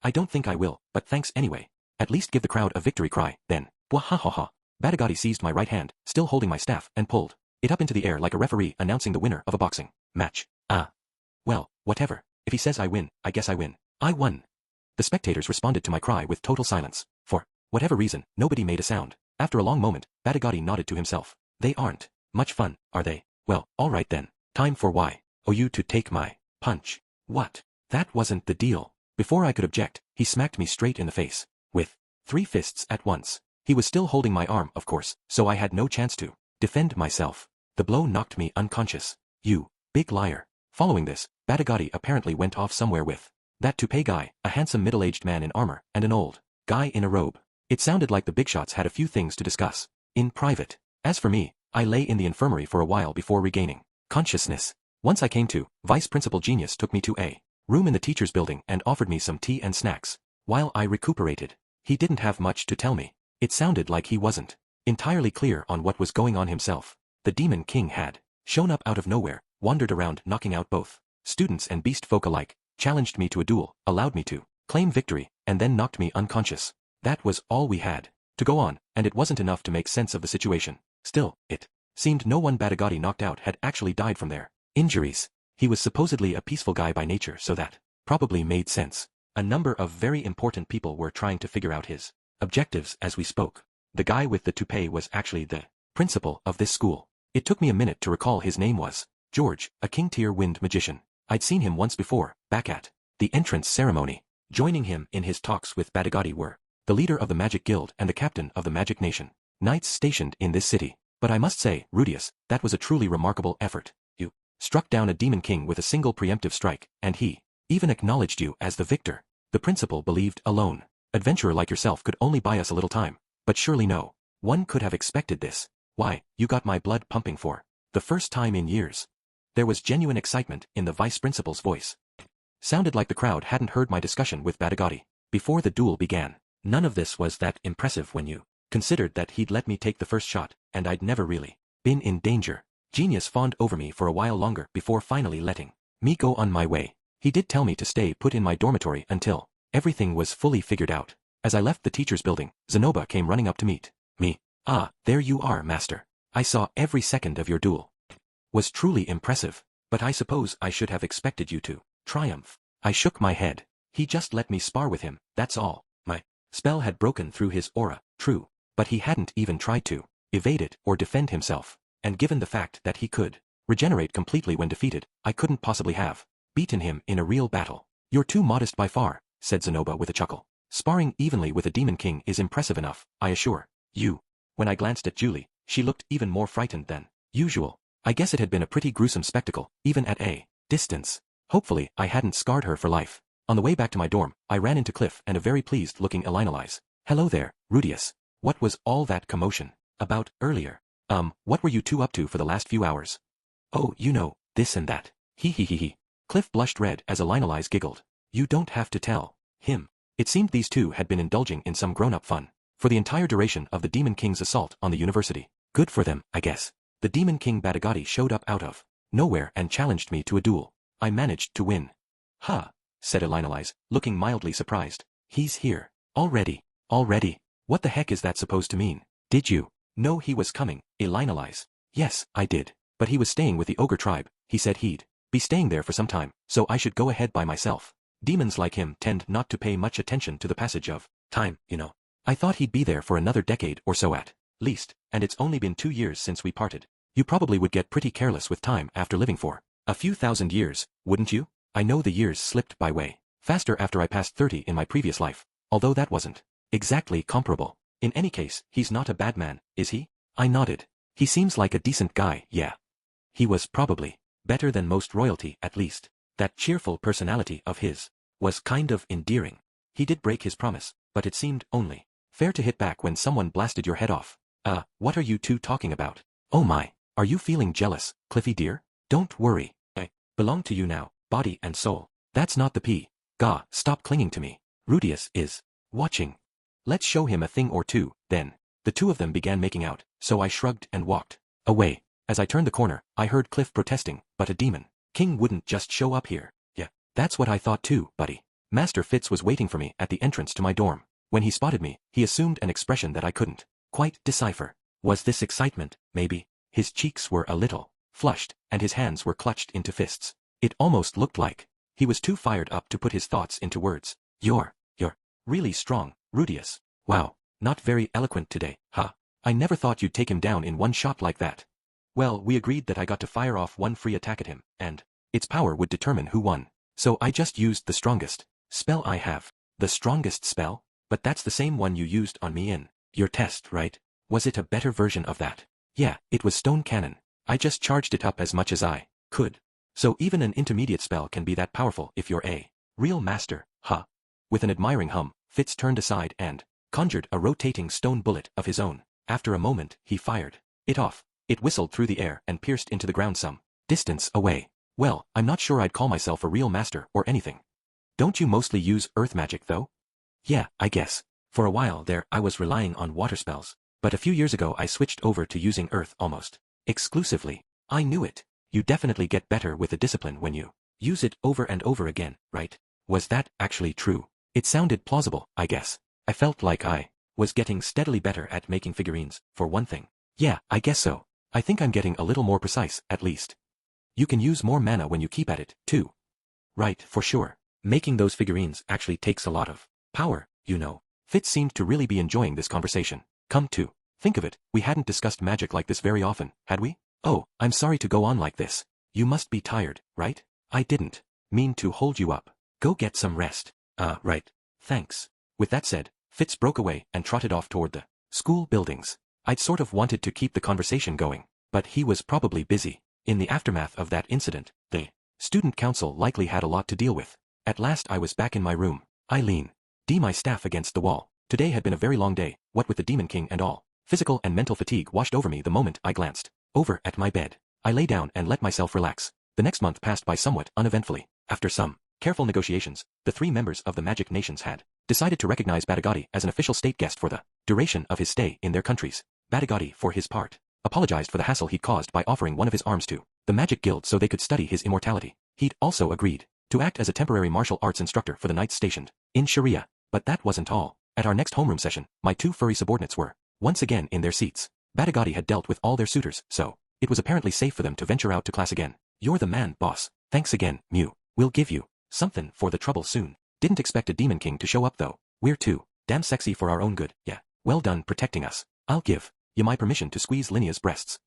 I don't think I will, but thanks anyway. At least give the crowd a victory cry, then. Bwahahaha. Batagati seized my right hand, still holding my staff, and pulled it up into the air like a referee announcing the winner of a boxing match. Well, whatever. If he says I win, I guess I win. I won. The spectators responded to my cry with total silence. For whatever reason, nobody made a sound. After a long moment, Batagati nodded to himself. They aren't much fun, are they? Well, alright then. Time for you to take my punch. What? That wasn't the deal. Before I could object, he smacked me straight in the face. With 3 fists at once. He was still holding my arm, of course, so I had no chance to defend myself. The blow knocked me unconscious. You big liar. Following this, Batagati apparently went off somewhere with that toupee guy, a handsome middle-aged man in armor, and an old guy in a robe. It sounded like the big shots had a few things to discuss in private. As for me, I lay in the infirmary for a while before regaining consciousness. Once I came to, Vice Principal Genius took me to a room in the teacher's building and offered me some tea and snacks. While I recuperated, he didn't have much to tell me. It sounded like he wasn't entirely clear on what was going on himself. The Demon King had shown up out of nowhere, wandered around knocking out both students and beast folk alike, challenged me to a duel, allowed me to claim victory, and then knocked me unconscious. That was all we had to go on, and it wasn't enough to make sense of the situation. Still, it seemed no one Batagati knocked out had actually died from their injuries. He was supposedly a peaceful guy by nature, so that probably made sense. A number of very important people were trying to figure out his objectives as we spoke. The guy with the toupee was actually the principal of this school. It took me a minute to recall his name was George, a king-tier wind magician. I'd seen him once before, back at the entrance ceremony. Joining him in his talks with Batagati were the leader of the Magic Guild and the captain of the Magic Nation, knights stationed in this city. But I must say, Rudius, that was a truly remarkable effort. You struck down a demon king with a single preemptive strike, and he even acknowledged you as the victor. The principal believed a lone adventurer like yourself could only buy us a little time, but surely no one could have expected this. Why, you got my blood pumping for the first time in years. There was genuine excitement in the vice principal's voice. Sounded like the crowd hadn't heard my discussion with Batagati before the duel began. None of this was that impressive when you considered that he'd let me take the first shot, and I'd never really been in danger. Genius fawned over me for a while longer before finally letting me go on my way. He did tell me to stay put in my dormitory until everything was fully figured out. As I left the teacher's building, Zenoba came running up to meet me. Ah, there you are, master. I saw every second of your duel. Was truly impressive, but I suppose I should have expected you to triumph. I shook my head. He just let me spar with him, that's all. My spell had broken through his aura, true, but he hadn't even tried to evade it or defend himself, and given the fact that he could regenerate completely when defeated, I couldn't possibly have beaten him in a real battle. You're too modest by far, said Zenoba with a chuckle. Sparring evenly with a demon king is impressive enough, I assure you. When I glanced at Julie, she looked even more frightened than usual. I guess it had been a pretty gruesome spectacle, even at a distance. Hopefully, I hadn't scarred her for life. On the way back to my dorm, I ran into Cliff and a very pleased-looking Elinalise. Hello there, Rudius. What was all that commotion about earlier? What were you two up to for the last few hours? Oh, you know, this and that. Hee hee hee hee. Cliff blushed red as Elinalise giggled. You don't have to tell him. It seemed these two had been indulging in some grown-up fun. for the entire duration of the Demon King's assault on the university. Good for them, I guess. The Demon King Batagati showed up out of nowhere and challenged me to a duel. I managed to win. Huh, said Elinalise, looking mildly surprised. He's here. Already. Already? What the heck is that supposed to mean? Did you know he was coming, Elinalise? Yes, I did. But he was staying with the ogre tribe. He said he'd be staying there for some time, so I should go ahead by myself. Demons like him tend not to pay much attention to the passage of time, you know. I thought he'd be there for another decade or so at least, and it's only been 2 years since we parted. You probably would get pretty careless with time after living for a few thousand years, wouldn't you? I know the years slipped by way faster after I passed 30 in my previous life, although that wasn't exactly comparable. In any case, he's not a bad man, is he? I nodded. He seems like a decent guy, yeah. He was probably better than most royalty, at least. That cheerful personality of his was kind of endearing. He did break his promise, but it seemed only fair to hit back when someone blasted your head off. What are you two talking about? Oh my, are you feeling jealous, Cliffy dear? Don't worry, I belong to you now, body and soul. That's not the P. Gah, stop clinging to me. Rudius is watching. Let's show him a thing or two, then. The two of them began making out, so I shrugged and walked away. As I turned the corner, I heard Cliff protesting, but a demon king wouldn't just show up here. Yeah, that's what I thought too, buddy. Master Fitz was waiting for me at the entrance to my dorm. When he spotted me, he assumed an expression that I couldn't quite decipher. Was this excitement, maybe? His cheeks were a little flushed, and his hands were clutched into fists. It almost looked like he was too fired up to put his thoughts into words. You're really strong, Rudius. Wow, not very eloquent today, huh? I never thought you'd take him down in one shot like that. Well, we agreed that I got to fire off one free attack at him, and its power would determine who won. So I just used the strongest spell I have. The strongest spell? But that's the same one you used on me in your test, right? Was it a better version of that? Yeah, it was stone cannon. I just charged it up as much as I could. So even an intermediate spell can be that powerful if you're a real master, huh? With an admiring hum, Fitz turned aside and conjured a rotating stone bullet of his own. After a moment, he fired it off. It whistled through the air and pierced into the ground some distance away. Well, I'm not sure I'd call myself a real master or anything. Don't you mostly use earth magic though? Yeah, I guess. For a while there, I was relying on water spells. But a few years ago I switched over to using earth almost exclusively. I knew it. You definitely get better with the discipline when you use it over and over again, right? Was that actually true? It sounded plausible, I guess. I felt like I was getting steadily better at making figurines, for one thing. Yeah, I guess so. I think I'm getting a little more precise, at least. You can use more mana when you keep at it, too. Right, for sure. Making those figurines actually takes a lot of power, you know. Fitz seemed to really be enjoying this conversation. Come to think of it, we hadn't discussed magic like this very often, had we? Oh, I'm sorry to go on like this. You must be tired, right? I didn't mean to hold you up. Go get some rest. Right. Thanks. With that said, Fitz broke away and trotted off toward the school buildings. I'd sort of wanted to keep the conversation going, but he was probably busy. In the aftermath of that incident, the student council likely had a lot to deal with. At last I was back in my room. I leaned my staff against the wall. Today had been a very long day, what with the Demon King and all. Physical and mental fatigue washed over me the moment I glanced over at my bed. I lay down and let myself relax. The next month passed by somewhat uneventfully. After some careful negotiations, the 3 members of the Magic Nations had decided to recognize Batagati as an official state guest for the duration of his stay in their countries. Batagati, for his part, apologized for the hassle he'd caused by offering one of his arms to the Magic Guild so they could study his immortality. He'd also agreed to act as a temporary martial arts instructor for the knights stationed in Sharia. But that wasn't all. At our next homeroom session, my 2 furry subordinates were once again in their seats. Batagati had dealt with all their suitors, so it was apparently safe for them to venture out to class again. You're the man, boss. Thanks again, Mew. We'll give you something for the trouble soon. Didn't expect a Demon King to show up though. We're too damn sexy for our own good, yeah. Well done protecting us. I'll give you my permission to squeeze Linea's breasts.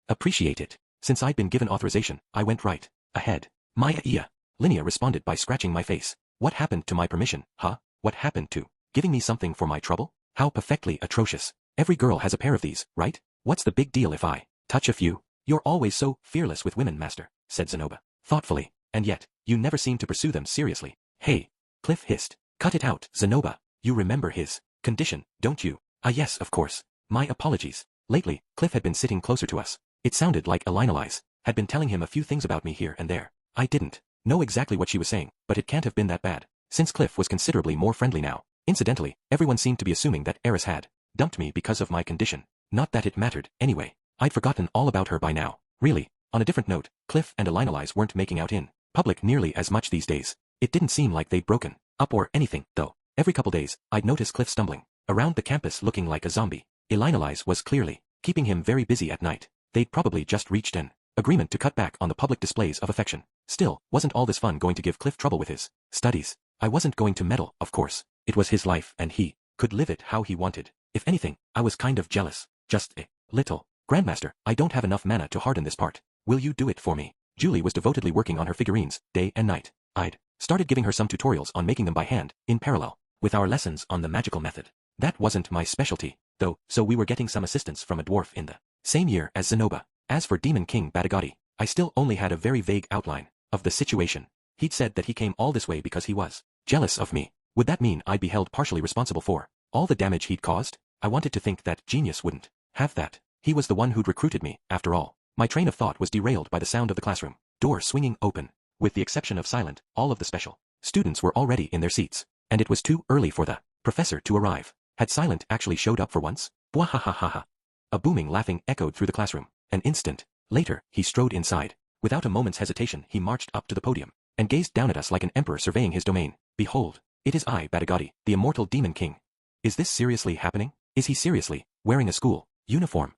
Appreciate it. Since I'd been given authorization, I went right ahead. Maya iya. Linea responded by scratching my face. What happened to my permission, huh? What happened to giving me something for my trouble? How perfectly atrocious. Every girl has a pair of these, right? What's the big deal if I touch a few? You're always so fearless with women, master, said Zenoba, thoughtfully, and yet, you never seem to pursue them seriously. Hey, Cliff hissed. Cut it out, Zenoba. You remember his condition, don't you? Ah yes, of course. My apologies. Lately, Cliff had been sitting closer to us. It sounded like Elinalise had been telling him a few things about me here and there. I didn't know exactly what she was saying, but it can't have been that bad, since Cliff was considerably more friendly now. Incidentally, everyone seemed to be assuming that Eris had dumped me because of my condition. Not that it mattered, anyway. I'd forgotten all about her by now. Really. On a different note, Cliff and Elinalize weren't making out in public nearly as much these days. It didn't seem like they'd broken up or anything, though. Every couple days, I'd notice Cliff stumbling around the campus looking like a zombie. Elinalize was clearly keeping him very busy at night. They'd probably just reached an agreement to cut back on the public displays of affection. Still, wasn't all this fun going to give Cliff trouble with his studies? I wasn't going to meddle, of course. It was his life and he could live it how he wanted. If anything, I was kind of jealous. Just a little. Grandmaster, I don't have enough mana to harden this part. Will you do it for me? Julie was devotedly working on her figurines, day and night. I'd started giving her some tutorials on making them by hand, in parallel with our lessons on the magical method. That wasn't my specialty, though, so we were getting some assistance from a dwarf in the same year as Zenoba. As for Demon King Batagati, I still only had a very vague outline of the situation. He'd said that he came all this way because he was jealous of me. Would that mean I'd be held partially responsible for all the damage he'd caused? I wanted to think that genius wouldn't have that. He was the one who'd recruited me, after all. My train of thought was derailed by the sound of the classroom door swinging open. With the exception of Silent, all of the special students were already in their seats, and it was too early for the professor to arrive. Had Silent actually showed up for once? Bwahahaha. A booming laughing echoed through the classroom. An instant later, he strode inside. Without a moment's hesitation, he marched up to the podium and gazed down at us like an emperor surveying his domain. Behold, it is I, Batagati, the immortal Demon King. Is this seriously happening? Is he seriously wearing a school uniform?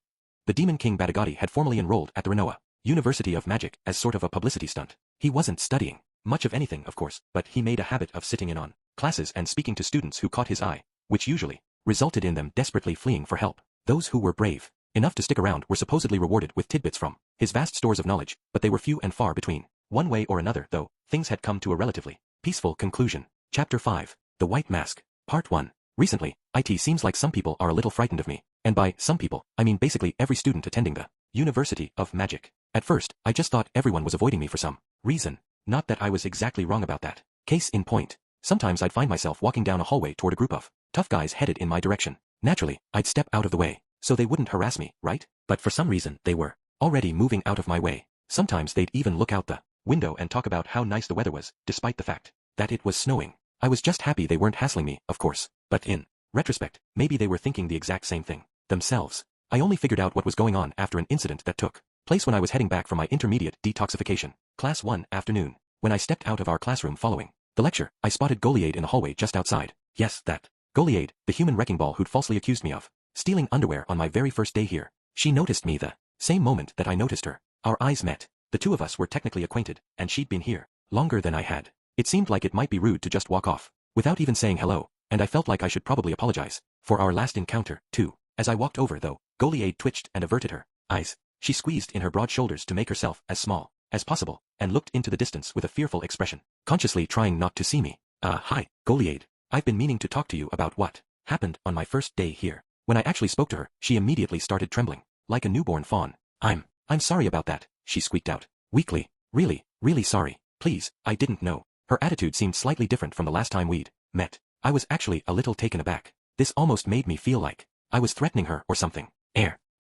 The Demon King Batagati had formally enrolled at the Renoa University of Magic as sort of a publicity stunt. He wasn't studying much of anything, of course, but he made a habit of sitting in on classes and speaking to students who caught his eye, which usually resulted in them desperately fleeing for help. Those who were brave enough to stick around were supposedly rewarded with tidbits from his vast stores of knowledge, but they were few and far between. One way or another, though, things had come to a relatively peaceful conclusion. Chapter 5. The White Mask. Part 1. Recently, it seems like some people are a little frightened of me, and by some people, I mean basically every student attending the University of Magic. At first, I just thought everyone was avoiding me for some reason. Not that I was exactly wrong about that. Case in point, sometimes I'd find myself walking down a hallway toward a group of tough guys headed in my direction. Naturally, I'd step out of the way, so they wouldn't harass me, right? But for some reason, they were already moving out of my way. Sometimes they'd even look out the window and talk about how nice the weather was, despite the fact that it was snowing. I was just happy they weren't hassling me, of course, but in retrospect, maybe they were thinking the exact same thing themselves. I only figured out what was going on after an incident that took place when I was heading back from my intermediate detoxification. Class 1 afternoon. When I stepped out of our classroom following the lecture, I spotted Goliath in the hallway just outside. Yes, that Goliath, the human wrecking ball who'd falsely accused me of stealing underwear on my very first day here. She noticed me the same moment that I noticed her. Our eyes met. The two of us were technically acquainted, and she'd been here longer than I had. It seemed like it might be rude to just walk off without even saying hello, and I felt like I should probably apologize for our last encounter, too. As I walked over, though, Goliath twitched and averted her eyes. She squeezed in her broad shoulders to make herself as small as possible, and looked into the distance with a fearful expression, consciously trying not to see me. Hi, Goliath. I've been meaning to talk to you about what happened on my first day here. When I actually spoke to her, she immediately started trembling, like a newborn fawn. I'm sorry about that, she squeaked out, weakly. Really sorry. Please, I didn't know. Her attitude seemed slightly different from the last time we'd met. I was actually a little taken aback. This almost made me feel like I was threatening her or something.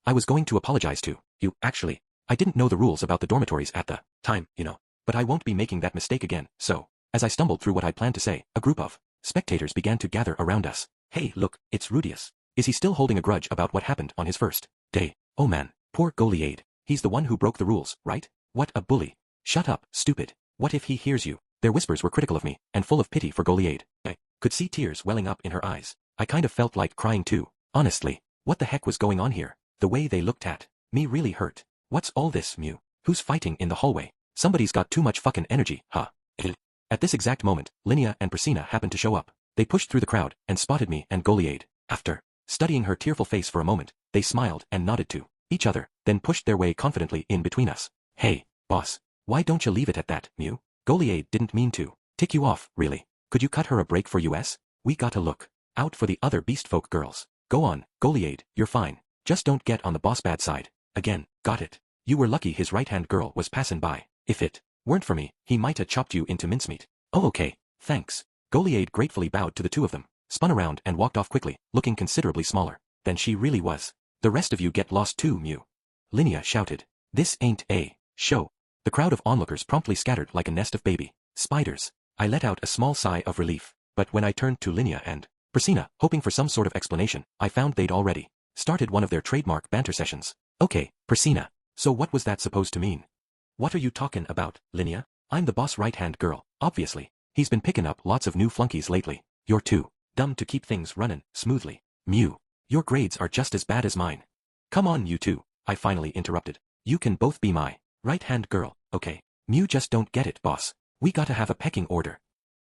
I was going to apologize to you, actually. I didn't know the rules about the dormitories at the time, but I won't be making that mistake again, so. As I stumbled through what I'd planned to say, a group of spectators began to gather around us. Hey, look, it's Rudius. Is he still holding a grudge about what happened on his first day? Oh man, poor Goliath. He's the one who broke the rules, right? What a bully. Shut up, stupid. What if he hears you? Their whispers were critical of me, and full of pity for Goliath. I could see tears welling up in her eyes. I kind of felt like crying too. Honestly, what the heck was going on here? The way they looked at me really hurt. What's all this, Mew? Who's fighting in the hallway? Somebody's got too much fucking energy, huh? At this exact moment, Linnea and Priscina happened to show up. They pushed through the crowd, and spotted me and Goliath. After studying her tearful face for a moment, they smiled and nodded to each other, then pushed their way confidently in between us. Hey, boss. Why don't you leave it at that, Mew? Goliath didn't mean to tick you off, really. Could you cut her a break for us? We gotta look out for the other beastfolk girls. Go on, Goliath, you're fine. Just don't get on the boss bad side. Again, got it. You were lucky his right-hand girl was passing by. If it weren't for me, he might have chopped you into mincemeat. Oh okay, thanks. Goliath gratefully bowed to the two of them, spun around and walked off quickly, looking considerably smaller than she really was. The rest of you get lost too, Mew. Linnea shouted. This ain't a show. The crowd of onlookers promptly scattered like a nest of baby spiders. I let out a small sigh of relief, but when I turned to Linnea and Persina, hoping for some sort of explanation, I found they'd already started one of their trademark banter sessions. Okay, Persina. So what was that supposed to mean? What are you talking about, Linnea? I'm the boss right-hand girl, obviously. He's been picking up lots of new flunkies lately. You're too dumb to keep things running smoothly. Mew. Your grades are just as bad as mine. Come on you two, I finally interrupted. You can both be my right-hand girl, okay? Mew, just don't get it, boss. We gotta have a pecking order.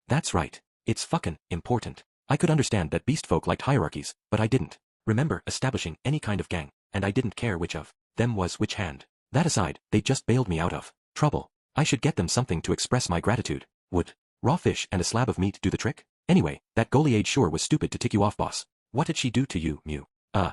That's right. It's fucking important. I could understand that beast folk liked hierarchies, but I didn't remember establishing any kind of gang, and I didn't care which of them was which hand. That aside, they just bailed me out of trouble. I should get them something to express my gratitude. Would raw fish and a slab of meat do the trick? Anyway, that Goliath sure was stupid to tick you off, boss. What did she do to you, Mew?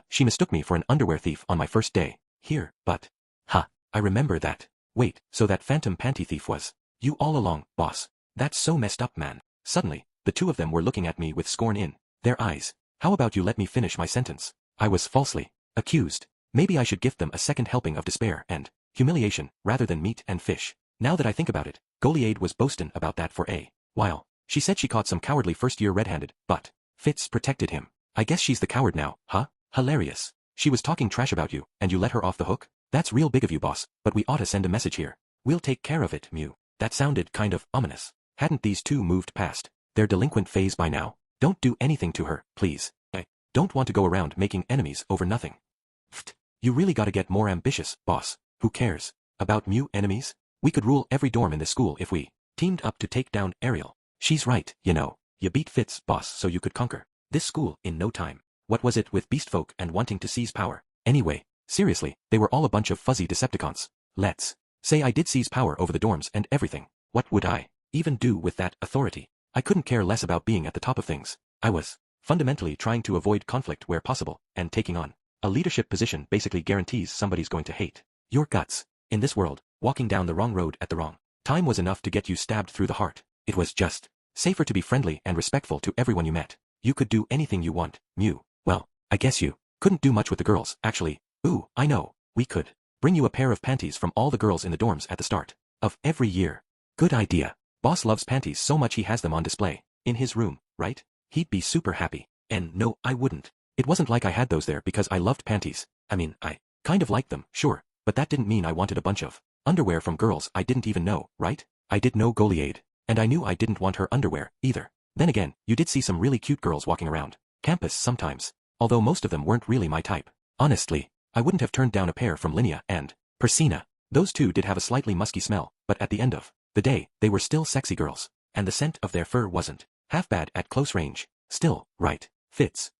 She mistook me for an underwear thief on my first day here, but... Ha, I remember that. Wait, so that phantom panty thief was you all along, boss? That's so messed up, man. Suddenly, the two of them were looking at me with scorn in their eyes. How about you let me finish my sentence? I was falsely accused. Maybe I should gift them a second helping of despair and humiliation rather than meat and fish. Now that I think about it, Goliath was boasting about that for a while. She said she caught some cowardly first-year red-handed, but Fitz protected him. I guess she's the coward now, huh? Hilarious. She was talking trash about you, and you let her off the hook? That's real big of you, boss, but we ought to send a message here. We'll take care of it, Mew. That sounded kind of ominous. Hadn't these two moved past their delinquent phase by now? Don't do anything to her, please. I don't want to go around making enemies over nothing. Pfft. You really gotta get more ambitious, boss. Who cares about Mew enemies? We could rule every dorm in this school if we teamed up to take down Ariel. She's right, you know. You beat Fitz, boss, so you could conquer this school in no time. What was it with beast folk and wanting to seize power? Anyway, seriously, they were all a bunch of fuzzy Decepticons. Let's say I did seize power over the dorms and everything. What would I even do with that authority? I couldn't care less about being at the top of things. I was fundamentally trying to avoid conflict where possible, and taking on a leadership position basically guarantees somebody's going to hate your guts. In this world, walking down the wrong road at the wrong time was enough to get you stabbed through the heart. It was just safer to be friendly and respectful to everyone you met. You could do anything you want, Mew. Well, I guess you couldn't do much with the girls, actually. Ooh, I know. We could bring you a pair of panties from all the girls in the dorms at the start of every year. Good idea. Boss loves panties so much he has them on display in his room, right? He'd be super happy. And no, I wouldn't. It wasn't like I had those there because I loved panties. I mean, I kind of liked them, sure, but that didn't mean I wanted a bunch of underwear from girls I didn't even know, right? I did know Goliath, and I knew I didn't want her underwear, either. Then again, you did see some really cute girls walking around campus sometimes, although most of them weren't really my type. Honestly, I wouldn't have turned down a pair from Linnea and Persina. Those two did have a slightly musky smell, but at the end of the day, they were still sexy girls, and the scent of their fur wasn't half bad at close range. Still, right, Fitz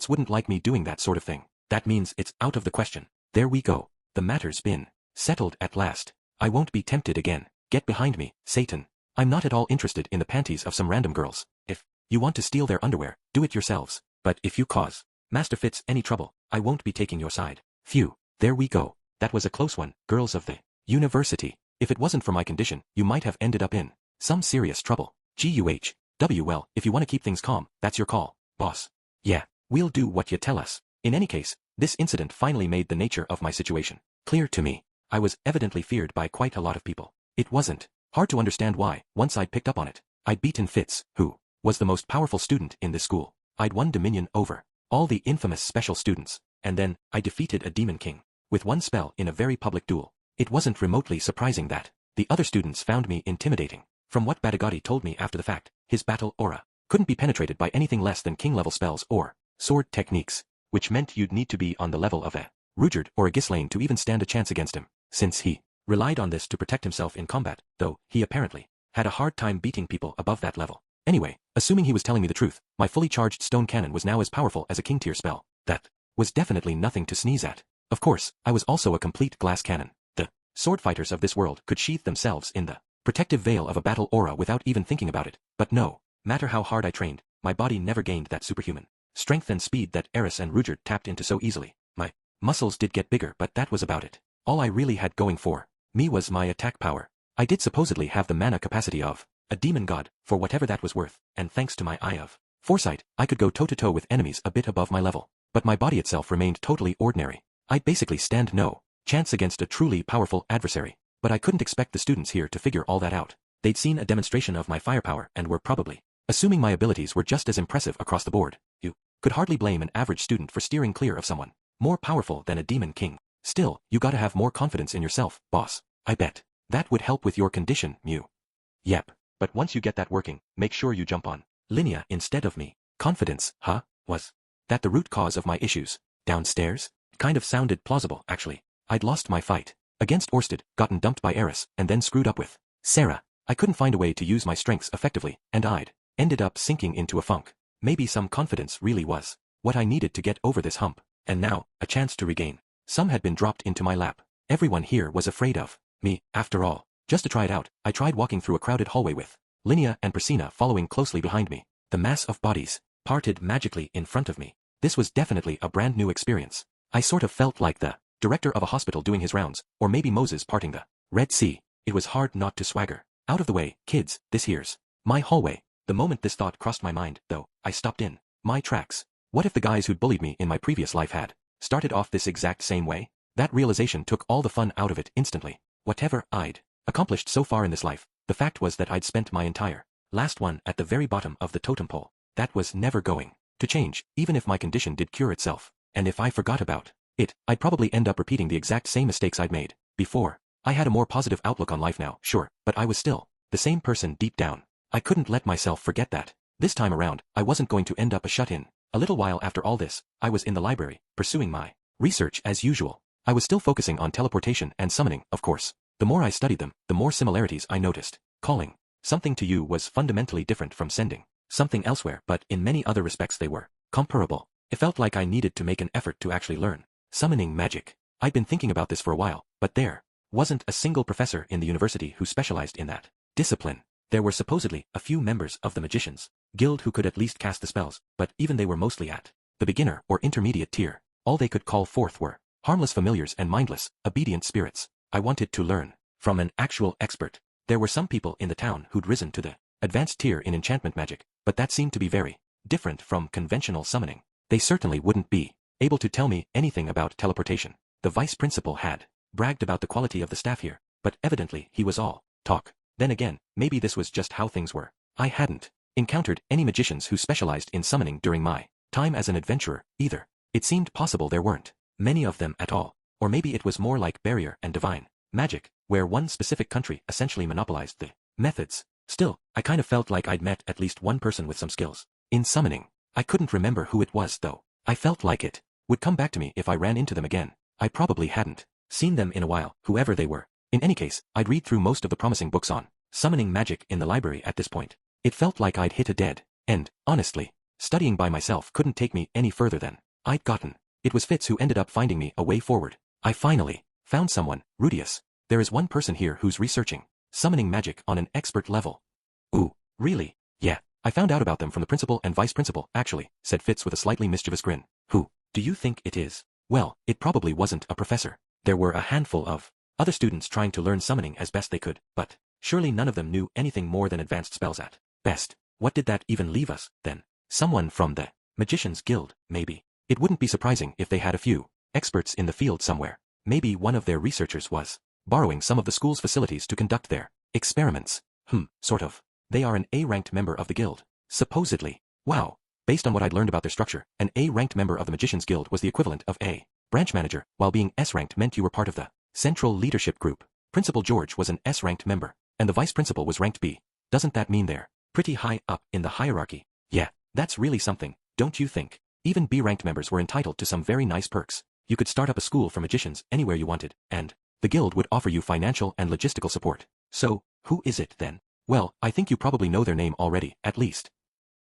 wouldn't like me doing that sort of thing. That means it's out of the question. There we go. The matter's been settled at last. I won't be tempted again. Get behind me, Satan. I'm not at all interested in the panties of some random girls. If you want to steal their underwear, do it yourselves. But if you cause Master Fitz any trouble, I won't be taking your side. Phew, there we go. That was a close one, girls of the university. If it wasn't for my condition, you might have ended up in some serious trouble. GUHW, well, if you want to keep things calm, that's your call, boss. Yeah, we'll do what you tell us. In any case, this incident finally made the nature of my situation clear to me. I was evidently feared by quite a lot of people. It wasn't hard to understand why, once I'd picked up on it. I'd beaten Fitz, who was the most powerful student in this school. I'd won dominion over all the infamous special students, and then I defeated a demon king with one spell in a very public duel. It wasn't remotely surprising that the other students found me intimidating. From what Badagati told me after the fact, his battle aura couldn't be penetrated by anything less than king-level spells or sword techniques, which meant you'd need to be on the level of a Ruijerd or a Ghislaine to even stand a chance against him. Since he relied on this to protect himself in combat, though he apparently had a hard time beating people above that level. Anyway, assuming he was telling me the truth, my fully charged stone cannon was now as powerful as a king-tier spell. That was definitely nothing to sneeze at. Of course, I was also a complete glass cannon. The sword fighters of this world could sheath themselves in the protective veil of a battle aura without even thinking about it. But no matter how hard I trained, my body never gained that superhuman strength and speed that Eris and Ruijerd tapped into so easily. My muscles did get bigger, but that was about it. All I really had going for me was my attack power. I did supposedly have the mana capacity of a demon god, for whatever that was worth, and thanks to my eye of foresight, I could go toe-to-toe with enemies a bit above my level. But my body itself remained totally ordinary. I'd basically stand no chance against a truly powerful adversary. But I couldn't expect the students here to figure all that out. They'd seen a demonstration of my firepower and were probably Assuming my abilities were just as impressive across the board, you could hardly blame an average student for steering clear of someone more powerful than a demon king. Still, you gotta have more confidence in yourself, boss. I bet. That would help with your condition, Mew. Yep. But once you get that working, make sure you jump on Linnea instead of me. Confidence, huh? Was that the root cause of my issues? Downstairs? Kind of sounded plausible, actually. I'd lost my fight against Orsted, gotten dumped by Eris, and then screwed up with Sarah. I couldn't find a way to use my strengths effectively, and I'd ended up sinking into a funk. Maybe some confidence really was what I needed to get over this hump, and now, a chance to regain some had been dropped into my lap. Everyone here was afraid of me, after all. Just to try it out, I tried walking through a crowded hallway with Linnea and Priscilla following closely behind me. The mass of bodies parted magically in front of me. This was definitely a brand new experience. I sort of felt like the director of a hospital doing his rounds, or maybe Moses parting the Red Sea. It was hard not to swagger. Out of the way, kids, this here's my hallway. The moment this thought crossed my mind, though, I stopped in my tracks. What if the guys who'd bullied me in my previous life had started off this exact same way? That realization took all the fun out of it instantly. Whatever I'd accomplished so far in this life, the fact was that I'd spent my entire last one at the very bottom of the totem pole. That was never going to change, even if my condition did cure itself. And if I forgot about it, I'd probably end up repeating the exact same mistakes I'd made before. I had a more positive outlook on life now, sure, but I was still the same person deep down. I couldn't let myself forget that. This time around, I wasn't going to end up a shut-in. A little while after all this, I was in the library, pursuing my research as usual. I was still focusing on teleportation and summoning, of course. The more I studied them, the more similarities I noticed. Calling something to you was fundamentally different from sending something elsewhere, but in many other respects they were comparable. It felt like I needed to make an effort to actually learn summoning magic. I'd been thinking about this for a while, but there wasn't a single professor in the university who specialized in that discipline. There were supposedly a few members of the Magicians Guild who could at least cast the spells, but even they were mostly at the beginner or intermediate tier. All they could call forth were harmless familiars and mindless, obedient spirits. I wanted to learn from an actual expert. There were some people in the town who'd risen to the advanced tier in enchantment magic, but that seemed to be very different from conventional summoning. They certainly wouldn't be able to tell me anything about teleportation. The vice principal had bragged about the quality of the staff here, but evidently he was all talk. Then again, maybe this was just how things were. I hadn't encountered any magicians who specialized in summoning during my time as an adventurer, either. It seemed possible there weren't many of them at all. Or maybe it was more like barrier and divine magic, where one specific country essentially monopolized the methods. Still, I kind of felt like I'd met at least one person with some skills in summoning. I couldn't remember who it was, though. I felt like it would come back to me if I ran into them again. I probably hadn't seen them in a while, whoever they were. In any case, I'd read through most of the promising books on summoning magic in the library at this point. It felt like I'd hit a dead end. Honestly, studying by myself couldn't take me any further than I'd gotten. It was Fitz who ended up finding me a way forward. I finally found someone. Rudius. There is one person here who's researching summoning magic on an expert level. Ooh, really? Yeah, I found out about them from the principal and vice principal, actually, said Fitz with a slightly mischievous grin. Who do you think it is? Well, it probably wasn't a professor. There were a handful of other students trying to learn summoning as best they could, but surely none of them knew anything more than advanced spells at best. What did that even leave us, then? Someone from the Magicians Guild, maybe. It wouldn't be surprising if they had a few experts in the field somewhere. Maybe one of their researchers was borrowing some of the school's facilities to conduct their experiments. Sort of. They are an A-ranked member of the guild. Supposedly. Wow. Based on what I'd learned about their structure, an A-ranked member of the Magicians Guild was the equivalent of a branch manager, while being S-ranked meant you were part of the central leadership group. Principal George was an S-ranked member, and the vice principal was ranked B. Doesn't that mean they're pretty high up in the hierarchy? Yeah, that's really something, don't you think? Even B-ranked members were entitled to some very nice perks. You could start up a school for magicians anywhere you wanted, and the guild would offer you financial and logistical support. So, who is it then? Well, I think you probably know their name already, at least.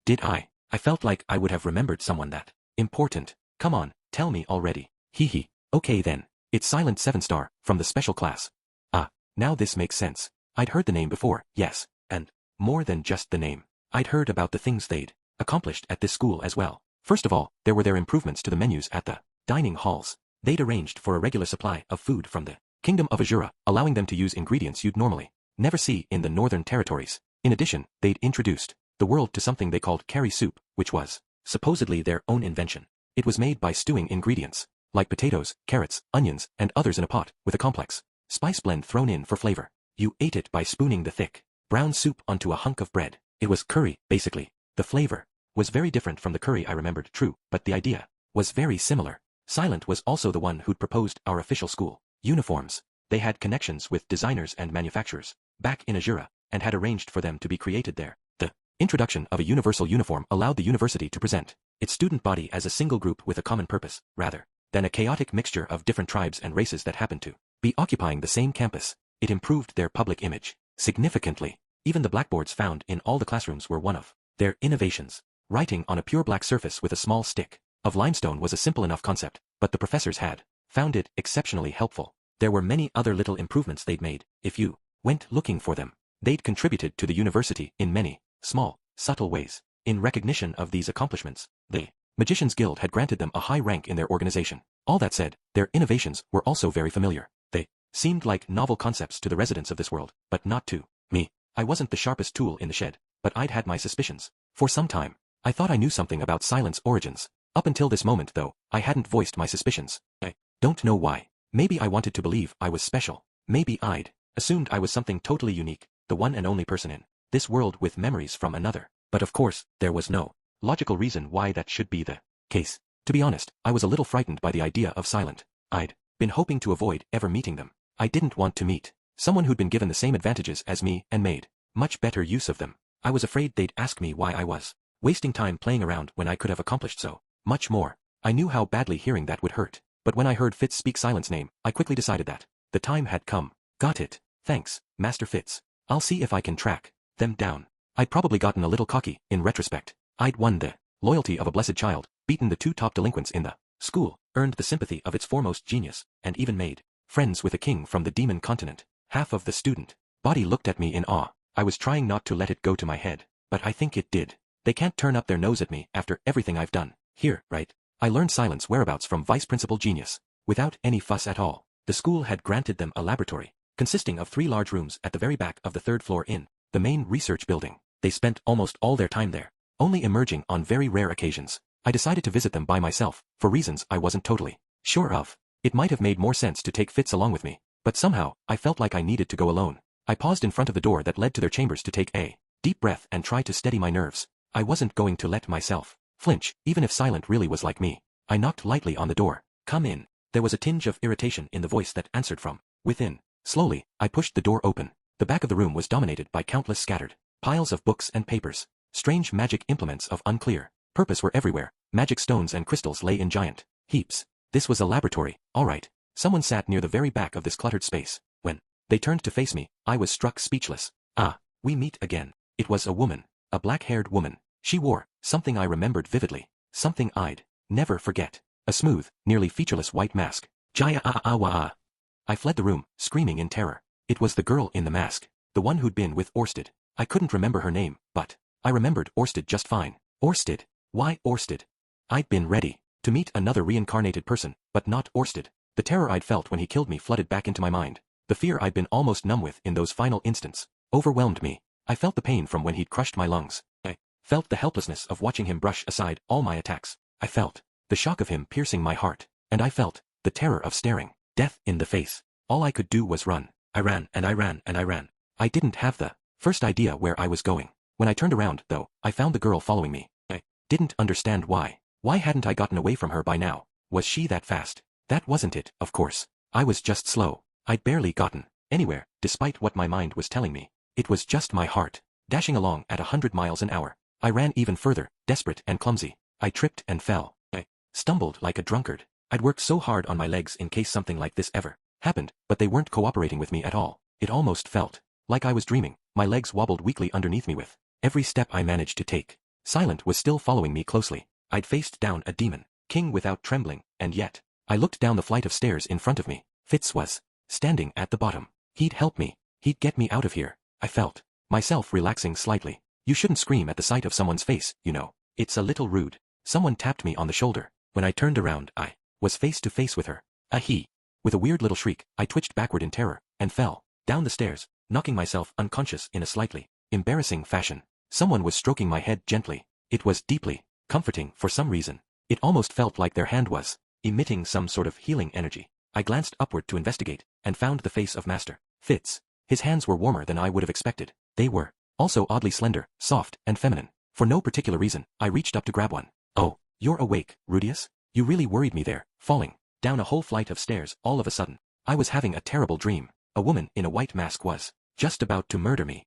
Did I? I felt like I would have remembered someone that important. Come on, tell me already. Hee. Okay then. It's Silent 7-star, from the special class. Ah, now this makes sense. I'd heard the name before, yes, and more than just the name. I'd heard about the things they'd accomplished at this school as well. First of all, there were their improvements to the menus at the dining halls. They'd arranged for a regular supply of food from the Kingdom of Azura, allowing them to use ingredients you'd normally never see in the northern territories. In addition, they'd introduced the world to something they called curry soup, which was supposedly their own invention. It was made by stewing ingredients, like potatoes, carrots, onions, and others in a pot, with a complex spice blend thrown in for flavor. You ate it by spooning the thick brown soup onto a hunk of bread. It was curry, basically, The flavor was very different from the curry I remembered, true, but the idea was very similar. Silent was also the one who'd proposed our official school uniforms. They had connections with designers and manufacturers back in Azura, and had arranged for them to be created there. The introduction of a universal uniform allowed the university to present its student body as a single group with a common purpose, rather than a chaotic mixture of different tribes and races that happened to be occupying the same campus. It improved their public image significantly. Even the blackboards found in all the classrooms were one of their innovations. Writing on a pure black surface with a small stick of limestone was a simple enough concept, but the professors had found it exceptionally helpful. There were many other little improvements they'd made. If you went looking for them, they'd contributed to the university in many small, subtle ways. In recognition of these accomplishments, the Magicians Guild had granted them a high rank in their organization. All that said, their innovations were also very familiar. They seemed like novel concepts to the residents of this world, but not to me. I wasn't the sharpest tool in the shed, but I'd had my suspicions. For some time, I thought I knew something about Silent's origins. Up until this moment, though, I hadn't voiced my suspicions. I don't know why. Maybe I wanted to believe I was special. Maybe I'd assumed I was something totally unique, the one and only person in this world with memories from another. But of course, there was no logical reason why that should be the case. To be honest, I was a little frightened by the idea of Silent. I'd been hoping to avoid ever meeting them. I didn't want to meet someone who'd been given the same advantages as me and made much better use of them. I was afraid they'd ask me why I was wasting time playing around when I could have accomplished so much more. I knew how badly hearing that would hurt, but when I heard Fitz speak Silent's name, I quickly decided that the time had come. Got it. Thanks, Master Fitz. I'll see if I can track them down. I'd probably gotten a little cocky, in retrospect. I'd won the loyalty of a blessed child, beaten the two top delinquents in the school, earned the sympathy of its foremost genius, and even made friends with a king from the demon continent. Half of the student body looked at me in awe. I was trying not to let it go to my head, but I think it did. They can't turn up their nose at me after everything I've done. Here, right? I learned Silent's whereabouts from Vice Principal Genius, without any fuss at all. The school had granted them a laboratory, consisting of 3 large rooms at the very back of the 3rd floor in the main research building. They spent almost all their time there, only emerging on very rare occasions. I decided to visit them by myself, for reasons I wasn't totally sure of. It might have made more sense to take Fitz along with me, but somehow, I felt like I needed to go alone. I paused in front of the door that led to their chambers to take a deep breath and try to steady my nerves. I wasn't going to let myself flinch, even if Silent really was like me. I knocked lightly on the door. Come in. There was a tinge of irritation in the voice that answered from within. Slowly, I pushed the door open. The back of the room was dominated by countless scattered piles of books and papers. Strange magic implements of unclear purpose were everywhere. Magic stones and crystals lay in giant heaps. This was a laboratory, all right. Someone sat near the very back of this cluttered space. When they turned to face me, I was struck speechless. Ah, we meet again. It was a woman, a black-haired woman. She wore something I remembered vividly, something I'd never forget. A smooth, nearly featureless white mask. Jaya. I fled the room, screaming in terror. It was the girl in the mask, the one who'd been with Orsted. I couldn't remember her name, but I remembered Orsted just fine. Orsted? Why Orsted? I'd been ready to meet another reincarnated person, but not Orsted. The terror I'd felt when he killed me flooded back into my mind. The fear I'd been almost numb with in those final instants overwhelmed me. I felt the pain from when he'd crushed my lungs. I felt the helplessness of watching him brush aside all my attacks. I felt the shock of him piercing my heart, and I felt the terror of staring death in the face. All I could do was run. I ran and I ran and I ran. I didn't have the first idea where I was going. When I turned around, though, I found the girl following me. I didn't understand why. Why hadn't I gotten away from her by now? Was she that fast? That wasn't it, of course. I was just slow. I'd barely gotten anywhere, despite what my mind was telling me. It was just my heart, dashing along at 100 miles an hour. I ran even further, desperate and clumsy. I tripped and fell. I stumbled like a drunkard. I'd worked so hard on my legs in case something like this ever happened, but they weren't cooperating with me at all. It almost felt like I was dreaming. My legs wobbled weakly underneath me with every step I managed to take. Silent was still following me closely. I'd faced down a demon king without trembling, and yet I looked down the flight of stairs in front of me. Fitz was standing at the bottom. He'd help me. He'd get me out of here. I felt myself relaxing slightly. You shouldn't scream at the sight of someone's face, you know. It's a little rude. Someone tapped me on the shoulder. When I turned around, I was face to face with her. He. With a weird little shriek, I twitched backward in terror, and fell down the stairs, knocking myself unconscious in a slightly embarrassing fashion. Someone was stroking my head gently. It was deeply comforting for some reason. It almost felt like their hand was emitting some sort of healing energy. I glanced upward to investigate, and found the face of Master Fitz. His hands were warmer than I would have expected. They were also oddly slender, soft, and feminine. For no particular reason, I reached up to grab one. Oh, you're awake, Rudius? You really worried me there, falling down a whole flight of stairs all of a sudden. I was having a terrible dream. A woman in a white mask was just about to murder me.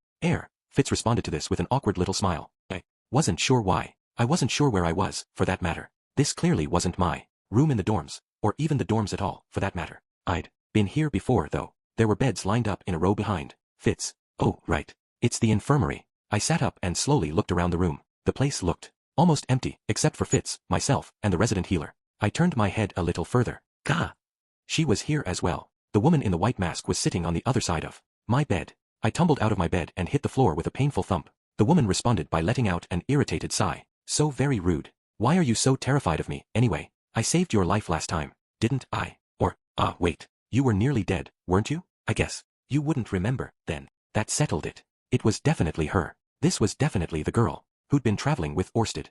Fitz responded to this with an awkward little smile. I wasn't sure why. I wasn't sure where I was, for that matter. This clearly wasn't my room in the dorms, or even the dorms at all, for that matter. I'd been here before, though. There were beds lined up in a row behind Fitz. Oh, right. It's the infirmary. I sat up and slowly looked around the room. The place looked almost empty, except for Fitz, myself, and the resident healer. I turned my head a little further. Gah! She was here as well. The woman in the white mask was sitting on the other side of my bed. I tumbled out of my bed and hit the floor with a painful thump. The woman responded by letting out an irritated sigh. So very rude. Why are you so terrified of me, anyway? I saved your life last time, didn't I? Wait. You were nearly dead, weren't you? I guess you wouldn't remember, then. That settled it. It was definitely her. This was definitely the girl who'd been traveling with Orsted.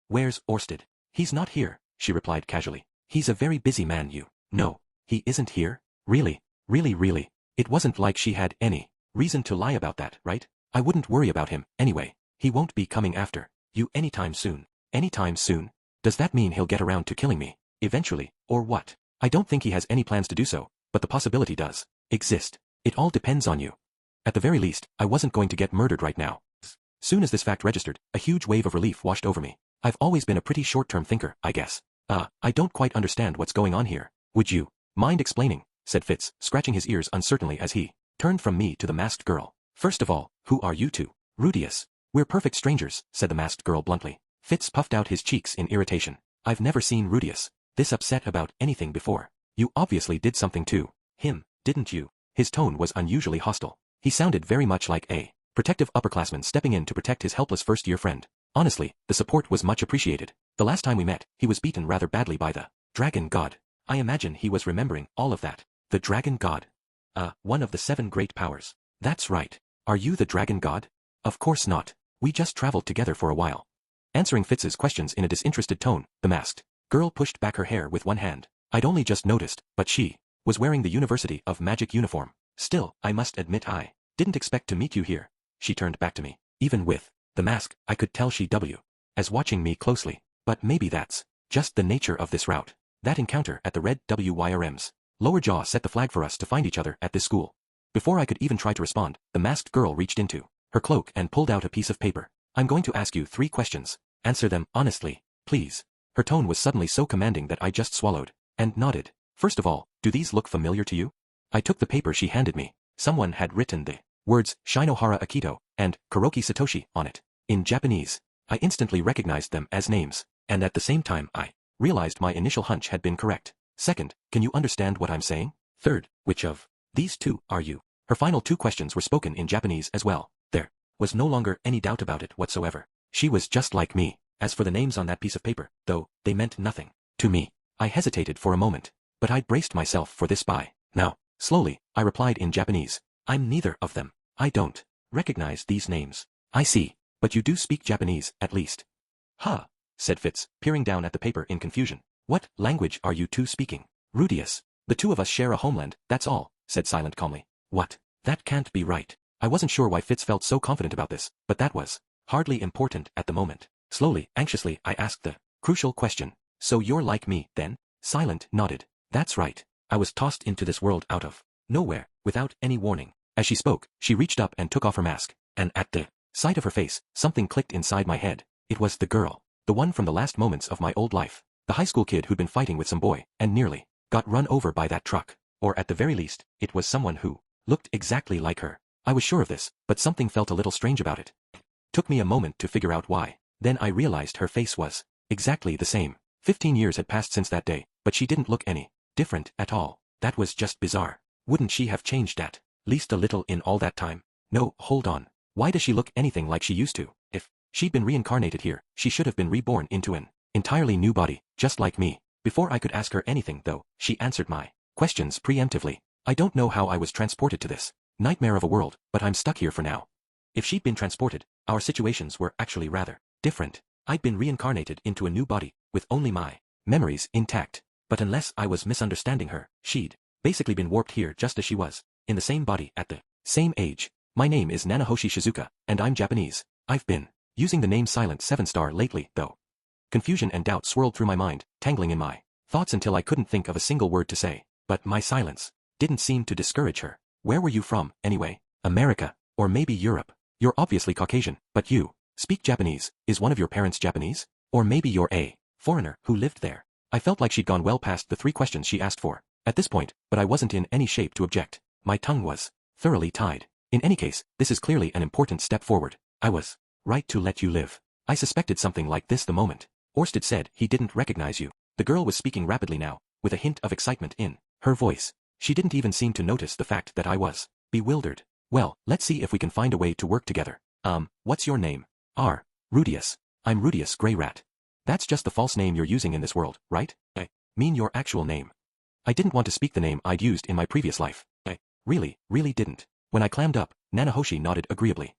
Where's Orsted? He's not here, she replied casually. He's a very busy man, you know. He isn't here? Really? Really? It wasn't like she had any reason to lie about that, right? I wouldn't worry about him, anyway. He won't be coming after you anytime soon. Anytime soon? Does that mean he'll get around to killing me eventually, or what? I don't think he has any plans to do so, but the possibility does exist. It all depends on you. At the very least, I wasn't going to get murdered right now. Soon as this fact registered, a huge wave of relief washed over me. I've always been a pretty short-term thinker, I guess. I don't quite understand what's going on here. Would you mind explaining? Said Fitz, scratching his ears uncertainly as he turned from me to the masked girl. First of all, who are you two? Rudius. We're perfect strangers, said the masked girl bluntly. Fitz puffed out his cheeks in irritation. I've never seen Rudius this upset about anything before. You obviously did something to him, didn't you? His tone was unusually hostile. He sounded very much like a protective upperclassman stepping in to protect his helpless first-year friend. Honestly, the support was much appreciated. The last time we met, he was beaten rather badly by the Dragon God. I imagine he was remembering all of that. The Dragon God? One of the 7 great powers. That's right. Are you the Dragon God? Of course not. We just traveled together for a while. Answering Fitz's questions in a disinterested tone, the masked girl pushed back her hair with one hand. I'd only just noticed, but she was wearing the University of Magic uniform. Still, I must admit I didn't expect to meet you here. She turned back to me. Even with the mask, I could tell she was watching me closely. But maybe that's just the nature of this route. That encounter at the Red WYRM's lower jaw set the flag for us to find each other at this school. Before I could even try to respond, the masked girl reached into her cloak and pulled out a piece of paper. I'm going to ask you 3 questions. Answer them honestly, please. Her tone was suddenly so commanding that I just swallowed and nodded. First of all, do these look familiar to you? I took the paper she handed me. Someone had written the words Shinohara Akito and Kuroki Satoshi on it. In Japanese. I instantly recognized them as names, and at the same time I realized my initial hunch had been correct. Second, can you understand what I'm saying? Third, which of these 2 are you? Her final 2 questions were spoken in Japanese as well. There was no longer any doubt about it whatsoever. She was just like me. As for the names on that piece of paper, though, they meant nothing to me. I hesitated for a moment, but I'd braced myself for this by now. Slowly, I replied in Japanese. I'm neither of them. I don't recognize these names. I see, but you do speak Japanese, at least. Huh, said Fitz, peering down at the paper in confusion. What language are you 2 speaking? Rudius. The 2 of us share a homeland, that's all, said Silent calmly. What? That can't be right. I wasn't sure why Fitz felt so confident about this, but that was hardly important at the moment. Slowly, anxiously, I asked the crucial question. So you're like me, then? Silent nodded. That's right. I was tossed into this world out of nowhere, without any warning. As she spoke, she reached up and took off her mask, and at the sight of her face, something clicked inside my head. It was the girl. The one from the last moments of my old life. The high school kid who'd been fighting with some boy, and nearly got run over by that truck. Or at the very least, it was someone who looked exactly like her. I was sure of this, but something felt a little strange about it. Took me a moment to figure out why. Then I realized her face was exactly the same. 15 years had passed since that day, but she didn't look any different at all. That was just bizarre. Wouldn't she have changed at least a little in all that time? No, hold on. Why does she look anything like she used to? If she'd been reincarnated here, she should have been reborn into an entirely new body, just like me. Before I could ask her anything, though, she answered my questions preemptively. I don't know how I was transported to this nightmare of a world, but I'm stuck here for now. If she'd been transported, our situations were actually rather different. I'd been reincarnated into a new body, with only my memories intact. But unless I was misunderstanding her, she'd basically been warped here just as she was, in the same body at the same age. My name is Nanahoshi Shizuka, and I'm Japanese. I've been using the name Silent 7-star lately, though. Confusion and doubt swirled through my mind, tangling in my thoughts until I couldn't think of a single word to say. But my silence didn't seem to discourage her. Where were you from, anyway? America. Or maybe Europe. You're obviously Caucasian, but you speak Japanese. Is one of your parents Japanese? Or maybe you're a foreigner who lived there. I felt like she'd gone well past the 3 questions she asked for at this point, but I wasn't in any shape to object. My tongue was thoroughly tied. In any case, this is clearly an important step forward. I was right to let you live. I suspected something like this the moment Orsted said he didn't recognize you. The girl was speaking rapidly now, with a hint of excitement in her voice. She didn't even seem to notice the fact that I was bewildered. Well, let's see if we can find a way to work together. What's your name? Rudius. I'm Rudius Grey Rat. That's just the false name you're using in this world, right? I mean your actual name. I didn't want to speak the name I'd used in my previous life. I really didn't. When I clammed up, Nanahoshi nodded agreeably.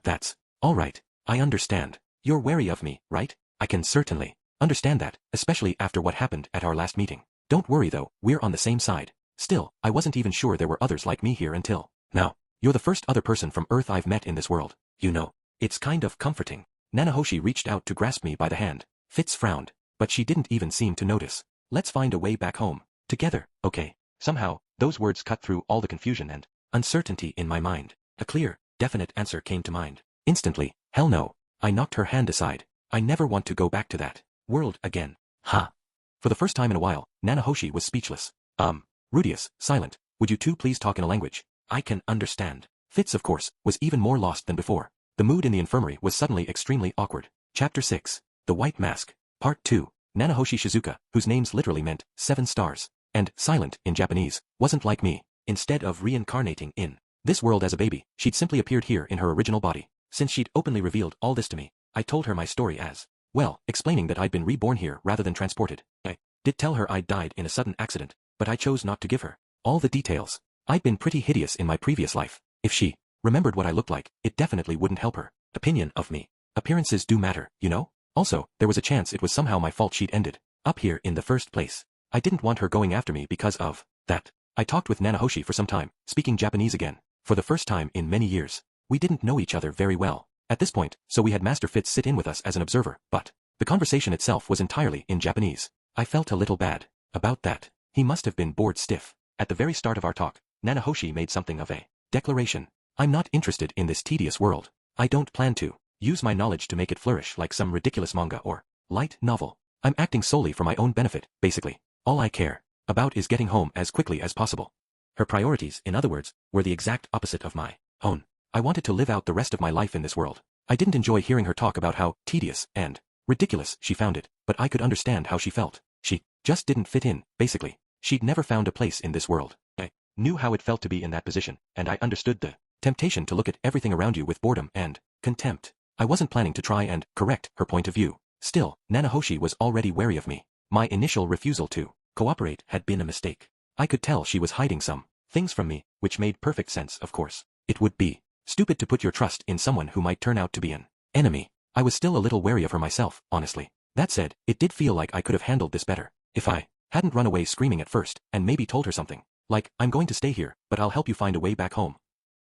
That's all right. I understand. You're wary of me, right? I can certainly understand that, especially after what happened at our last meeting. Don't worry though, we're on the same side. Still, I wasn't even sure there were others like me here until now. You're the first other person from Earth I've met in this world. You know, it's kind of comforting. Nanahoshi reached out to grasp me by the hand. Fitz frowned, but she didn't even seem to notice. Let's find a way back home. Together, okay. Somehow, those words cut through all the confusion and uncertainty in my mind. A clear, definite answer came to mind. Instantly, hell no. I knocked her hand aside. I never want to go back to that world again. Ha. For the first time in a while, Nanahoshi was speechless. Rudius, Silent, would you two please talk in a language I can understand? Fitz, of course, was even more lost than before. The mood in the infirmary was suddenly extremely awkward. Chapter 6. The White Mask. Part 2. Nanahoshi Shizuka, whose names literally meant 7 stars, and Silent in Japanese, wasn't like me. Instead of reincarnating in this world as a baby, she'd simply appeared here in her original body. Since she'd openly revealed all this to me, I told her my story as well, explaining that I'd been reborn here rather than transported. I did tell her I'd died in a sudden accident, but I chose not to give her all the details. I'd been pretty hideous in my previous life. If she remembered what I looked like, it definitely wouldn't help her opinion of me. Appearances do matter, you know? Also, there was a chance it was somehow my fault she'd ended up here in the first place. I didn't want her going after me because of that. I talked with Nanahoshi for some time, speaking Japanese again. For the first time in many years, we didn't know each other very well at this point, so we had Master Fitz sit in with us as an observer, but the conversation itself was entirely in Japanese. I felt a little bad about that. He must have been bored stiff. At the very start of our talk, Nanahoshi made something of a declaration. I'm not interested in this tedious world. I don't plan to use my knowledge to make it flourish like some ridiculous manga or light novel. I'm acting solely for my own benefit, basically. All I care about is getting home as quickly as possible. Her priorities, in other words, were the exact opposite of my own. I wanted to live out the rest of my life in this world. I didn't enjoy hearing her talk about how tedious and ridiculous she found it, but I could understand how she felt. She just didn't fit in, basically. She'd never found a place in this world. I knew how it felt to be in that position, and I understood the temptation to look at everything around you with boredom and contempt. I wasn't planning to try and correct her point of view. Still, Nanahoshi was already wary of me. My initial refusal to cooperate had been a mistake. I could tell she was hiding some things from me, which made perfect sense, of course. It would be stupid to put your trust in someone who might turn out to be an enemy. I was still a little wary of her myself, honestly. That said, it did feel like I could have handled this better if I hadn't run away screaming at first, and maybe told her something like, I'm going to stay here, but I'll help you find a way back home.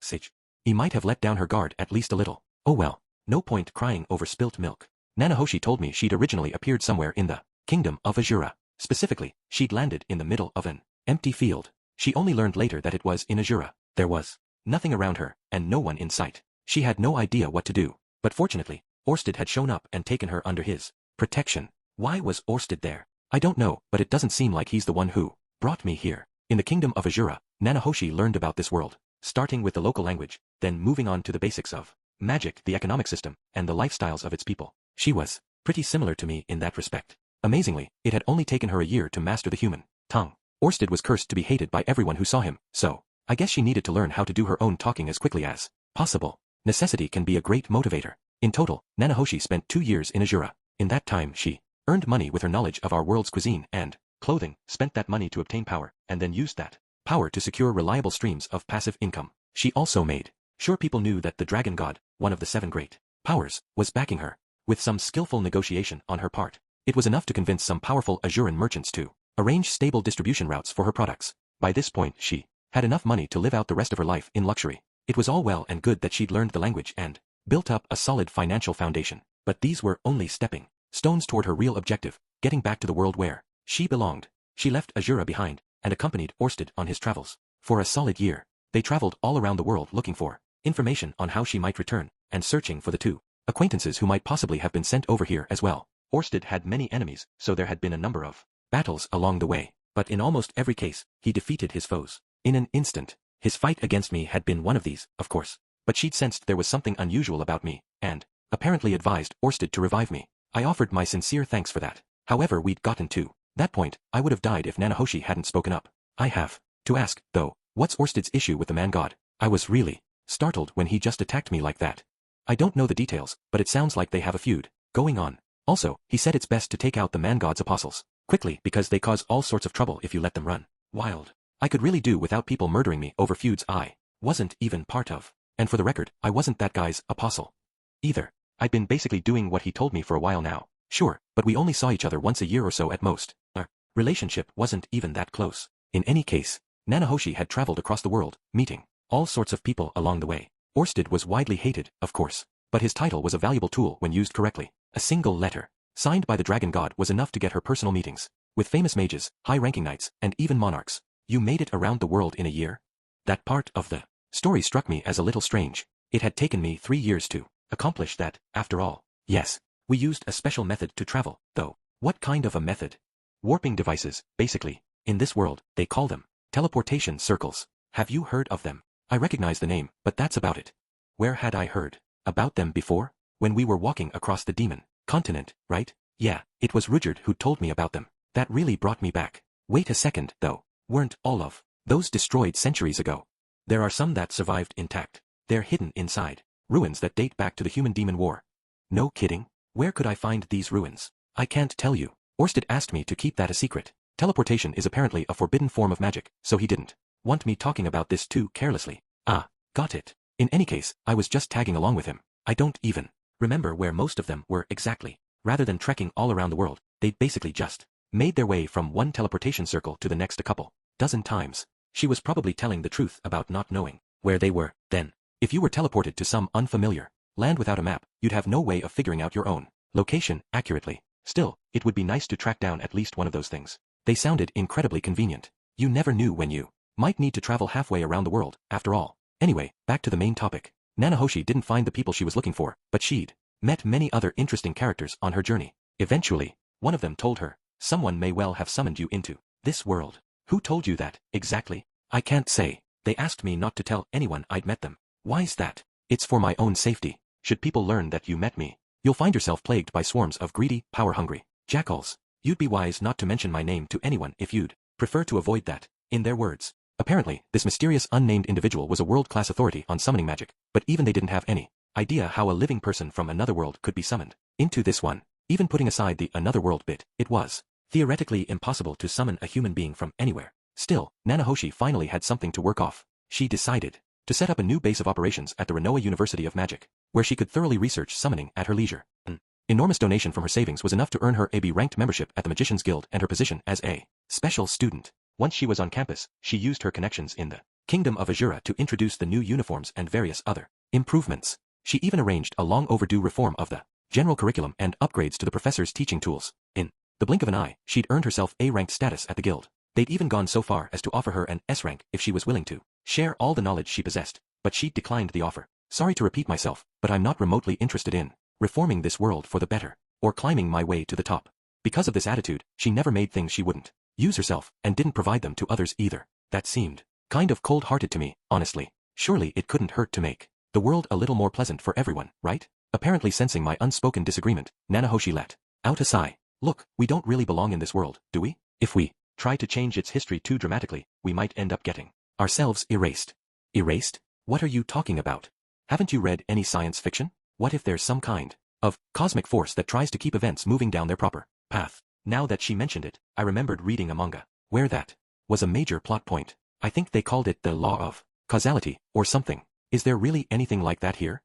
Sage. He might have let down her guard at least a little. Oh well, no point crying over spilt milk. Nanahoshi told me she'd originally appeared somewhere in the kingdom of Azura. Specifically, she'd landed in the middle of an empty field. She only learned later that it was in Azura. There was nothing around her, and no one in sight. She had no idea what to do, but fortunately, Orsted had shown up and taken her under his protection. Why was Orsted there? I don't know, but it doesn't seem like he's the one who brought me here. In the kingdom of Azura, Nanahoshi learned about this world, starting with the local language, then moving on to the basics of magic, the economic system, and the lifestyles of its people. She was pretty similar to me in that respect. Amazingly, it had only taken her a year to master the human tongue. Orsted was cursed to be hated by everyone who saw him, so I guess she needed to learn how to do her own talking as quickly as possible. Necessity can be a great motivator. In total, Nanahoshi spent 2 years in Azura. In that time she earned money with her knowledge of our world's cuisine and clothing, spent that money to obtain power, and then used that power to secure reliable streams of passive income. She also made sure people knew that the Dragon God, one of the 7 great powers, was backing her. With some skillful negotiation on her part, it was enough to convince some powerful Azuran merchants to arrange stable distribution routes for her products. By this point she had enough money to live out the rest of her life in luxury. It was all well and good that she'd learned the language and built up a solid financial foundation. But these were only stepping stones toward her real objective, getting back to the world where she belonged. She left Azura behind and accompanied Orsted on his travels. For a solid year, they traveled all around the world looking for information on how she might return, and searching for the two acquaintances who might possibly have been sent over here as well. Orsted had many enemies, so there had been a number of battles along the way, but in almost every case, he defeated his foes in an instant. His fight against me had been one of these, of course, but she'd sensed there was something unusual about me, and apparently advised Orsted to revive me. I offered my sincere thanks for that. However, we'd gotten to that point, I would have died if Nanahoshi hadn't spoken up. I have to ask, though, what's Orsted's issue with the man god? I was really startled when he just attacked me like that. I don't know the details, but it sounds like they have a feud going on. Also, he said it's best to take out the man god's apostles quickly because they cause all sorts of trouble if you let them run wild. I could really do without people murdering me over feuds I wasn't even part of. And for the record, I wasn't that guy's apostle either. I'd been basically doing what he told me for a while now. Sure, but we only saw each other once a year or so at most. Our relationship wasn't even that close. In any case, Nanahoshi had traveled across the world, meeting all sorts of people along the way. Orsted was widely hated, of course, but his title was a valuable tool when used correctly. A single letter, signed by the dragon god, was enough to get her personal meetings with famous mages, high-ranking knights, and even monarchs. You made it around the world in a year? That part of the story struck me as a little strange. It had taken me 3 years to accomplish that, after all. Yes, we used a special method to travel, though. What kind of a method? Warping devices, basically. In this world, they call them teleportation circles. Have you heard of them? I recognize the name, but that's about it. Where had I heard about them before? When we were walking across the demon continent, right? Yeah, it was Rudyard who told me about them. That really brought me back. Wait a second, though. Weren't all of those destroyed centuries ago? There are some that survived intact. They're hidden inside ruins that date back to the Human-Demon War. No kidding? Where could I find these ruins? I can't tell you. Orsted asked me to keep that a secret. Teleportation is apparently a forbidden form of magic, so he didn't want me talking about this too carelessly. Ah, got it. In any case, I was just tagging along with him. I don't even remember where most of them were exactly. Rather than trekking all around the world, they'd basically just made their way from one teleportation circle to the next a couple dozen times. She was probably telling the truth about not knowing where they were. Then, if you were teleported to some unfamiliar land without a map, you'd have no way of figuring out your own location accurately. Still, it would be nice to track down at least one of those things. They sounded incredibly convenient. You never knew when you might need to travel halfway around the world, after all. Anyway, back to the main topic. Nanahoshi didn't find the people she was looking for, but she'd met many other interesting characters on her journey. Eventually, one of them told her, someone may well have summoned you into this world. Who told you that, exactly? I can't say. They asked me not to tell anyone I'd met them. Why's that? It's for my own safety. Should people learn that you met me, you'll find yourself plagued by swarms of greedy, power-hungry jackals. You'd be wise not to mention my name to anyone if you'd prefer to avoid that. In their words. Apparently, this mysterious unnamed individual was a world-class authority on summoning magic, but even they didn't have any idea how a living person from another world could be summoned into this one. Even putting aside the another world bit, it was theoretically impossible to summon a human being from anywhere. Still, Nanahoshi finally had something to work off. She decided to set up a new base of operations at the Renoa University of Magic, where she could thoroughly research summoning at her leisure. An enormous donation from her savings was enough to earn her a B-ranked membership at the Magician's Guild and her position as a special student. Once she was on campus, she used her connections in the Kingdom of Azura to introduce the new uniforms and various other improvements. She even arranged a long-overdue reform of the general curriculum and upgrades to the professor's teaching tools. In the blink of an eye, she'd earned herself A-ranked status at the guild. They'd even gone so far as to offer her an S rank if she was willing to share all the knowledge she possessed, but she declined the offer. Sorry to repeat myself, but I'm not remotely interested in reforming this world for the better, or climbing my way to the top. Because of this attitude, she never made things she wouldn't use herself, and didn't provide them to others either. That seemed kind of cold-hearted to me, honestly. Surely it couldn't hurt to make the world a little more pleasant for everyone, right? Apparently sensing my unspoken disagreement, Nanahoshi let out a sigh. Look, we don't really belong in this world, do we? If we try to change its history too dramatically, we might end up getting ourselves erased. Erased? What are you talking about? Haven't you read any science fiction? What if there's some kind of cosmic force that tries to keep events moving down their proper path? Now that she mentioned it, I remembered reading a manga where that was a major plot point. I think they called it the law of causality, or something. Is there really anything like that here?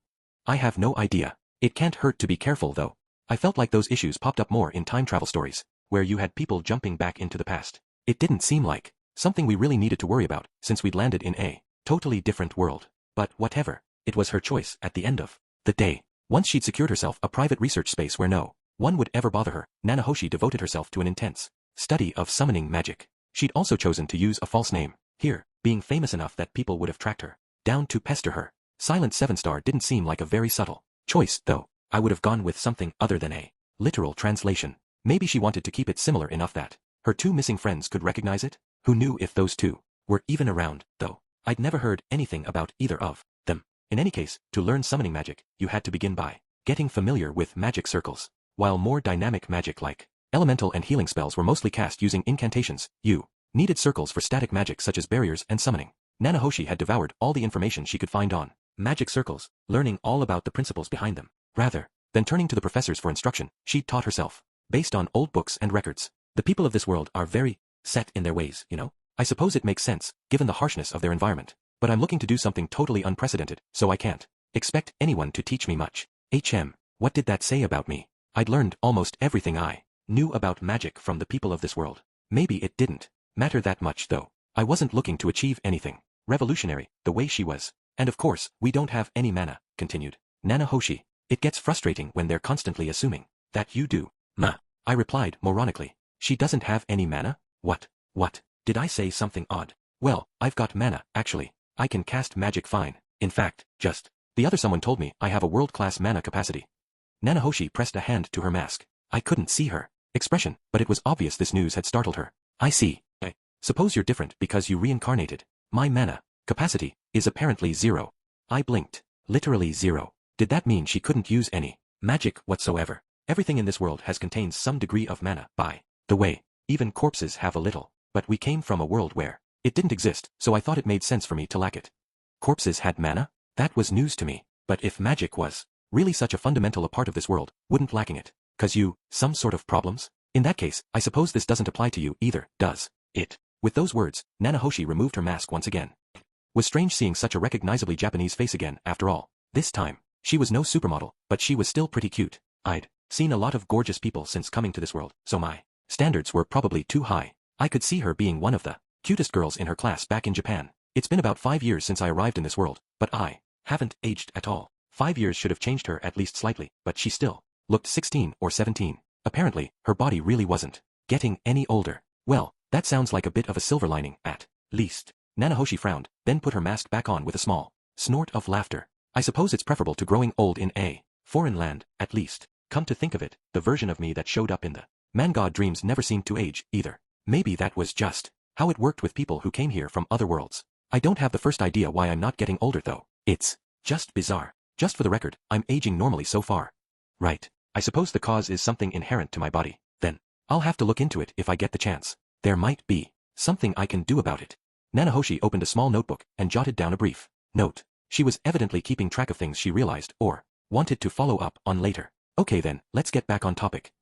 I have no idea. It can't hurt to be careful though. I felt like those issues popped up more in time travel stories, where you had people jumping back into the past. It didn't seem like something we really needed to worry about, since we'd landed in a totally different world. But whatever, it was her choice at the end of The day. Once she'd secured herself a private research space where no one would ever bother her, Nanahoshi devoted herself to an intense study of summoning magic. She'd also chosen to use a false name, here, being famous enough that people would have tracked her down to pester her. Silent 7-star didn't seem like a very subtle choice, though. I would have gone with something other than a literal translation. Maybe she wanted to keep it similar enough that her two missing friends could recognize it? Who knew if those two were even around, though? I'd never heard anything about either of them. In any case, to learn summoning magic, you had to begin by getting familiar with magic circles. While more dynamic magic like elemental and healing spells were mostly cast using incantations, you needed circles for static magic such as barriers and summoning. Nanahoshi had devoured all the information she could find on magic circles, learning all about the principles behind them. Rather than turning to the professors for instruction, she'd taught herself, based on old books and records. The people of this world are very set in their ways, you know? I suppose it makes sense, given the harshness of their environment. But I'm looking to do something totally unprecedented, so I can't expect anyone to teach me much. What did that say about me? I'd learned almost everything I knew about magic from the people of this world. Maybe it didn't matter that much, though. I wasn't looking to achieve anything revolutionary, the way she was. And of course, we don't have any mana, continued Nanahoshi. It gets frustrating when they're constantly assuming that you do. I replied moronically. She doesn't have any mana? What? Did I say something odd? Well, I've got mana, actually. I can cast magic fine. In fact, just the other someone told me I have a world-class mana capacity. Nanahoshi pressed a hand to her mask. I couldn't see her expression, but it was obvious this news had startled her. I see. I suppose you're different because you reincarnated. My mana capacity is apparently 0. I blinked. Literally 0. Did that mean she couldn't use any magic whatsoever? Everything in this world has contained some degree of mana, by the way. Even corpses have a little. But we came from a world where it didn't exist, so I thought it made sense for me to lack it. Corpses had mana? That was news to me. But if magic was really such a fundamental a part of this world, wouldn't lacking it cause you some sort of problems? In that case, I suppose this doesn't apply to you either, does it? With those words, Nanahoshi removed her mask once again. Was strange seeing such a recognizably Japanese face again, after all. This time, she was no supermodel, but she was still pretty cute. I'd seen a lot of gorgeous people since coming to this world, so my standards were probably too high. I could see her being one of the cutest girls in her class back in Japan. It's been about 5 years since I arrived in this world, but I haven't aged at all. 5 years should have changed her at least slightly, but she still looked 16 or 17. Apparently, her body really wasn't getting any older. Well, that sounds like a bit of a silver lining, at least. Nanahoshi frowned, then put her mask back on with a small snort of laughter. I suppose it's preferable to growing old in a foreign land, at least. Come to think of it, the version of me that showed up in the manga dreams never seemed to age, either. Maybe that was just how it worked with people who came here from other worlds. I don't have the first idea why I'm not getting older, though. It's just bizarre. Just for the record, I'm aging normally so far. Right. I suppose the cause is something inherent to my body. Then I'll have to look into it if I get the chance. There might be something I can do about it. Nanahoshi opened a small notebook and jotted down a brief note. She was evidently keeping track of things she realized or wanted to follow up on later. Okay then, let's get back on topic.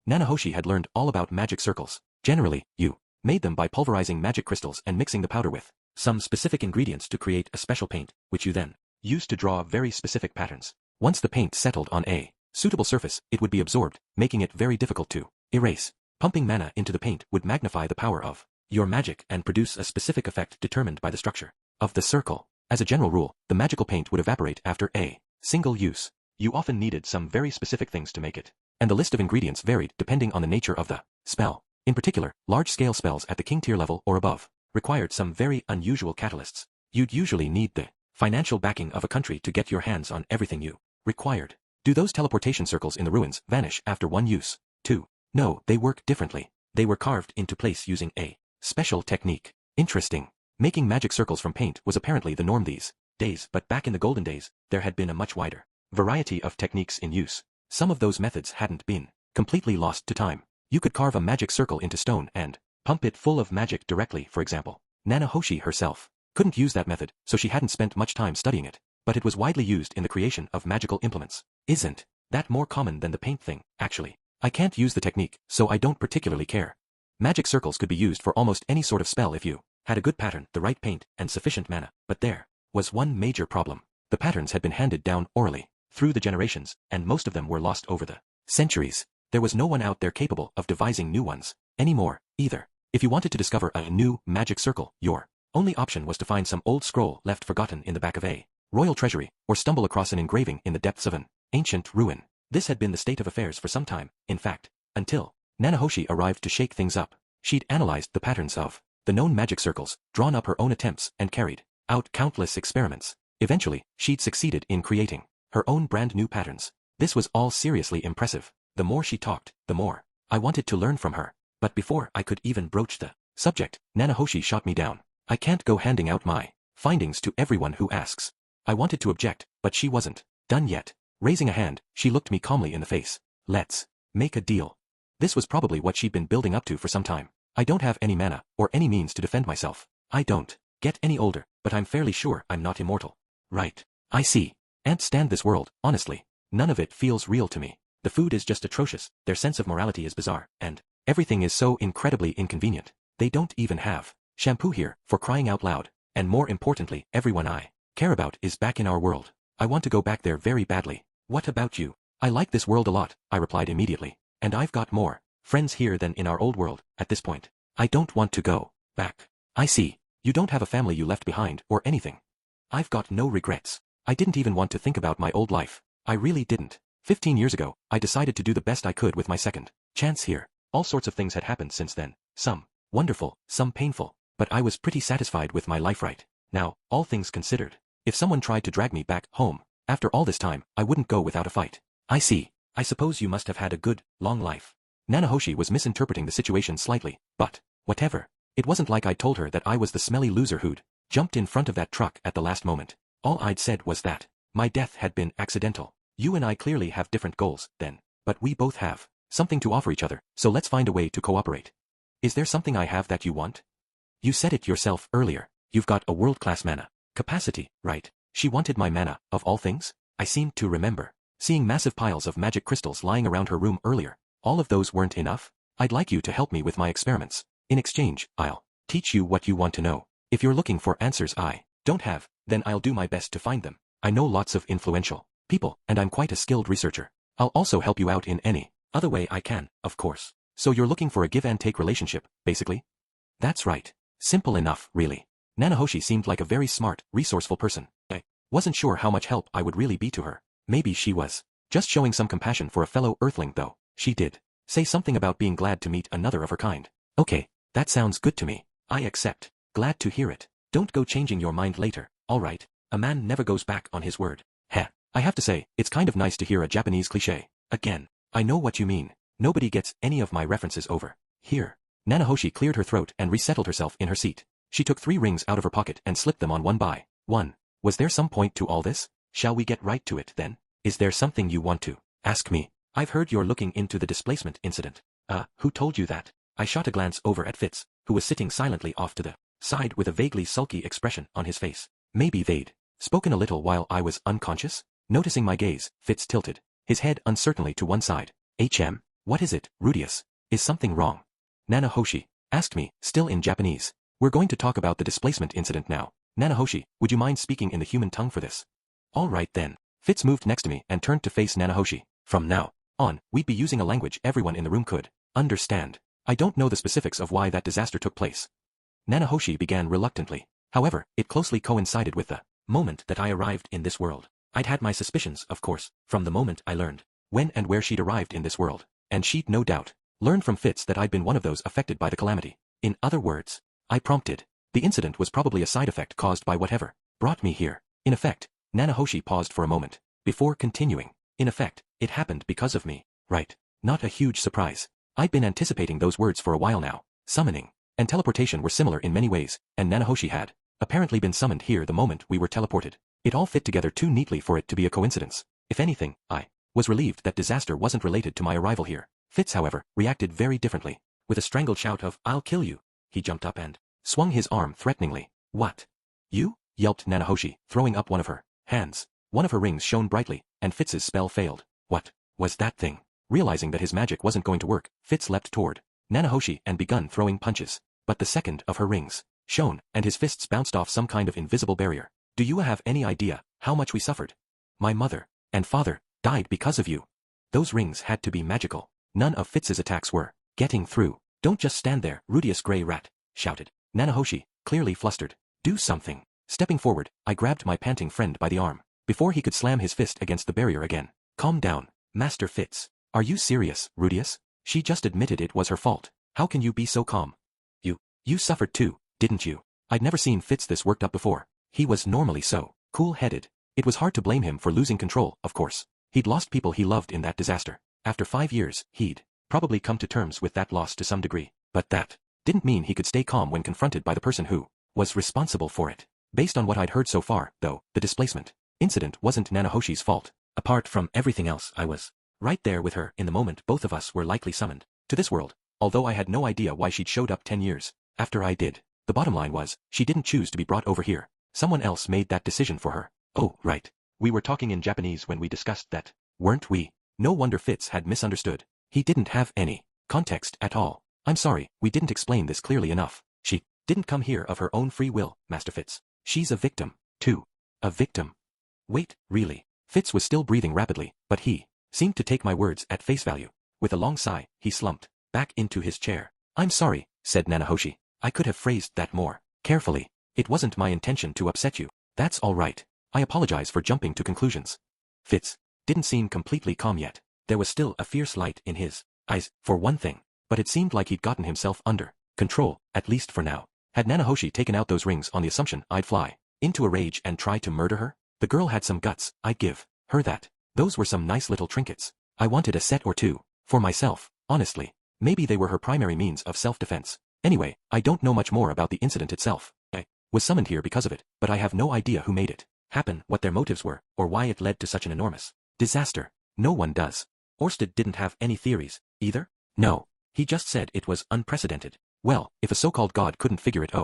Nanahoshi had learned all about magic circles. Generally, you made them by pulverizing magic crystals and mixing the powder with some specific ingredients to create a special paint, which you then used to draw very specific patterns. Once the paint settled on a suitable surface, it would be absorbed, making it very difficult to erase. Pumping mana into the paint would magnify the power of your magic and produce a specific effect determined by the structure of the circle. As a general rule, the magical paint would evaporate after a single use. You often needed some very specific things to make it, and the list of ingredients varied depending on the nature of the spell. In particular, large-scale spells at the king tier level or above required some very unusual catalysts. You'd usually need the financial backing of a country to get your hands on everything you required. Do those teleportation circles in the ruins vanish after one use, too? No, they work differently. They were carved into place using a special technique. Interesting. Making magic circles from paint was apparently the norm these days, but back in the golden days, there had been a much wider variety of techniques in use. Some of those methods hadn't been completely lost to time. You could carve a magic circle into stone and pump it full of magic directly, for example. Nanahoshi herself couldn't use that method, so she hadn't spent much time studying it, but it was widely used in the creation of magical implements. Isn't that more common than the paint thing, actually? I can't use the technique, so I don't particularly care. Magic circles could be used for almost any sort of spell if you had a good pattern, the right paint, and sufficient mana, but there was one major problem. The patterns had been handed down orally through the generations, and most of them were lost over the centuries. There was no one out there capable of devising new ones anymore, either. If you wanted to discover a new magic circle, your only option was to find some old scroll left forgotten in the back of a royal treasury, or stumble across an engraving in the depths of an ancient ruin. This had been the state of affairs for some time, in fact, until Nanahoshi arrived to shake things up. She'd analyzed the patterns of the known magic circles, drawn up her own attempts, and carried out countless experiments. Eventually, she'd succeeded in creating her own brand new patterns. This was all seriously impressive. The more she talked, the more I wanted to learn from her. But before I could even broach the subject, Nanahoshi shot me down. I can't go handing out my findings to everyone who asks. I wanted to object, but she wasn't done yet. Raising a hand, she looked me calmly in the face. Let's make a deal. This was probably what she'd been building up to for some time. I don't have any mana, or any means to defend myself. I don't get any older, but I'm fairly sure I'm not immortal. Right. I see. Can't stand this world, honestly. None of it feels real to me. The food is just atrocious, their sense of morality is bizarre, and everything is so incredibly inconvenient. They don't even have shampoo here, for crying out loud. And more importantly, everyone I care about is back in our world. I want to go back there very badly. What about you? I like this world a lot, I replied immediately. And I've got more friends here than in our old world, at this point. I don't want to go back. I see. You don't have a family you left behind, or anything. I've got no regrets. I didn't even want to think about my old life. I really didn't. 15 years ago, I decided to do the best I could with my second chance here. All sorts of things had happened since then. Some wonderful, some painful. But I was pretty satisfied with my life right now, all things considered. If someone tried to drag me back home, after all this time, I wouldn't go without a fight. I see. I suppose you must have had a good, long life. Nanahoshi was misinterpreting the situation slightly, but whatever. It wasn't like I'd told her that I was the smelly loser who'd jumped in front of that truck at the last moment. All I'd said was that my death had been accidental. You and I clearly have different goals, then. But we both have something to offer each other, so let's find a way to cooperate. Is there something I have that you want? You said it yourself earlier. You've got a world-class mana capacity, right? She wanted my mana, of all things? I seemed to remember seeing massive piles of magic crystals lying around her room earlier. All of those weren't enough? I'd like you to help me with my experiments. In exchange, I'll teach you what you want to know. If you're looking for answers I don't have, then I'll do my best to find them. I know lots of influential people, and I'm quite a skilled researcher. I'll also help you out in any other way I can, of course. So you're looking for a give-and-take relationship, basically? That's right. Simple enough, really. Nanahoshi seemed like a very smart, resourceful person. I wasn't sure how much help I would really be to her. Maybe she was just showing some compassion for a fellow Earthling though. She did say something about being glad to meet another of her kind. Okay, that sounds good to me. I accept. Glad to hear it. Don't go changing your mind later, alright? A man never goes back on his word. Heh. I have to say, it's kind of nice to hear a Japanese cliché. Again. I know what you mean. Nobody gets any of my references over here. Nanahoshi cleared her throat and resettled herself in her seat. She took 3 rings out of her pocket and slipped them on one by one. Was there some point to all this? Shall we get right to it then? Is there something you want to ask me? I've heard you're looking into the displacement incident. Who told you that? I shot a glance over at Fitz, who was sitting silently off to the side with a vaguely sulky expression on his face. Maybe they'd spoken a little while I was unconscious? Noticing my gaze, Fitz tilted his head uncertainly to one side. What is it, Rudius? Is something wrong? Nanahoshi asked me, still in Japanese. We're going to talk about the displacement incident now. Nanahoshi, would you mind speaking in the human tongue for this? All right then. Fitz moved next to me and turned to face Nanahoshi. From now on, we'd be using a language everyone in the room could understand. I don't know the specifics of why that disaster took place. Nanahoshi began reluctantly. However, it closely coincided with the moment that I arrived in this world. I'd had my suspicions, of course, from the moment I learned when and where she'd arrived in this world. And she'd no doubt learned from Fitz that I'd been one of those affected by the calamity. In other words, I prompted. The incident was probably a side effect caused by whatever brought me here. In effect, Nanahoshi paused for a moment before continuing. In effect, it happened because of me. Right. Not a huge surprise. I'd been anticipating those words for a while now. Summoning and teleportation were similar in many ways, and Nanahoshi had apparently been summoned here the moment we were teleported. It all fit together too neatly for it to be a coincidence. If anything, I was relieved that disaster wasn't related to my arrival here. Fitz, however, reacted very differently. With a strangled shout of, "I'll kill you," he jumped up and swung his arm threateningly. What? You? Yelped Nanahoshi, throwing up one of her hands. One of her rings shone brightly, and Fitz's spell failed. What was that thing? Realizing that his magic wasn't going to work, Fitz leapt toward Nanahoshi and begun throwing punches. But the second of her rings shone, and his fists bounced off some kind of invisible barrier. Do you have any idea how much we suffered? My mother and father died because of you. Those rings had to be magical. None of Fitz's attacks were getting through. Don't just stand there, Rudius Grey Rat, shouted Nanahoshi, clearly flustered. Do something. Stepping forward, I grabbed my panting friend by the arm, before he could slam his fist against the barrier again. Calm down, Master Fitz. Are you serious, Rudius? She just admitted it was her fault. How can you be so calm? You suffered too, didn't you? I'd never seen Fitz this worked up before. He was normally so cool-headed. It was hard to blame him for losing control, of course. He'd lost people he loved in that disaster. After 5 years, he'd probably come to terms with that loss to some degree. But that didn't mean he could stay calm when confronted by the person who was responsible for it. Based on what I'd heard so far, though, the displacement incident wasn't Nanohoshi's fault. Apart from everything else, I was right there with her in the moment both of us were likely summoned to this world, although I had no idea why she'd showed up 10 years after I did. The bottom line was, she didn't choose to be brought over here. Someone else made that decision for her. Oh, right. We were talking in Japanese when we discussed that, weren't we? No wonder Fitz had misunderstood. He didn't have any context at all. I'm sorry, we didn't explain this clearly enough. She didn't come here of her own free will, Master Fitz. She's a victim, too. A victim? Wait, really? Fitz was still breathing rapidly, but he seemed to take my words at face value. With a long sigh, he slumped back into his chair. I'm sorry, said Nanahoshi. I could have phrased that more carefully. It wasn't my intention to upset you. That's all right. I apologize for jumping to conclusions. Fitz didn't seem completely calm yet. There was still a fierce light in his eyes, for one thing. But it seemed like he'd gotten himself under control, at least for now. Had Nanahoshi taken out those rings on the assumption I'd fly into a rage and try to murder her? The girl had some guts, I'd give her that. Those were some nice little trinkets. I wanted a set or two for myself, honestly. Maybe they were her primary means of self-defense. Anyway, I don't know much more about the incident itself. I was summoned here because of it, but I have no idea who made it happen, what their motives were, or why it led to such an enormous disaster. No one does. Orsted didn't have any theories, either? No. He just said it was unprecedented. Well, if a so-called god couldn't figure it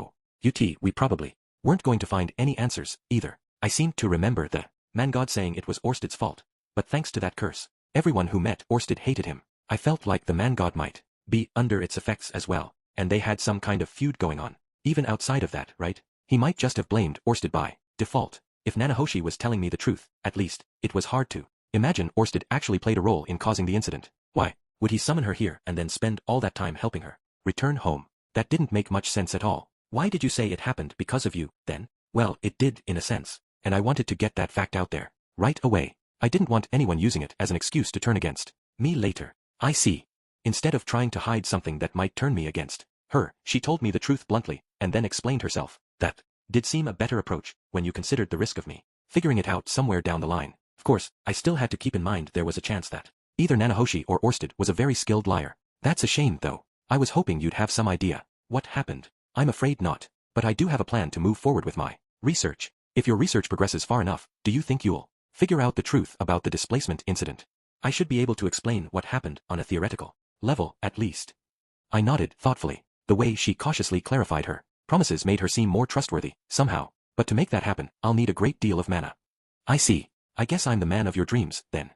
we probably weren't going to find any answers, either. I seemed to remember the man god saying it was Orsted's fault. But thanks to that curse, everyone who met Orsted hated him. I felt like the man god might be under its effects as well, and they had some kind of feud going on. Even outside of that, right? He might just have blamed Orsted by default. If Nanahoshi was telling me the truth, at least, it was hard to imagine Orsted actually played a role in causing the incident. Why would he summon her here and then spend all that time helping her return home? That didn't make much sense at all. Why did you say it happened because of you, then? Well, it did in a sense, and I wanted to get that fact out there right away. I didn't want anyone using it as an excuse to turn against me later. I see. Instead of trying to hide something that might turn me against her, she told me the truth bluntly, and then explained herself. That did seem a better approach, when you considered the risk of me figuring it out somewhere down the line. Of course, I still had to keep in mind there was a chance that either Nanahoshi or Orsted was a very skilled liar. That's a shame, though. I was hoping you'd have some idea what happened. I'm afraid not, but I do have a plan to move forward with my research. If your research progresses far enough, do you think you'll figure out the truth about the displacement incident? I should be able to explain what happened on a theoretical level, at least. I nodded thoughtfully. The way she cautiously clarified her promises made her seem more trustworthy, somehow. But to make that happen, I'll need a great deal of mana. I see. I guess I'm the man of your dreams, then.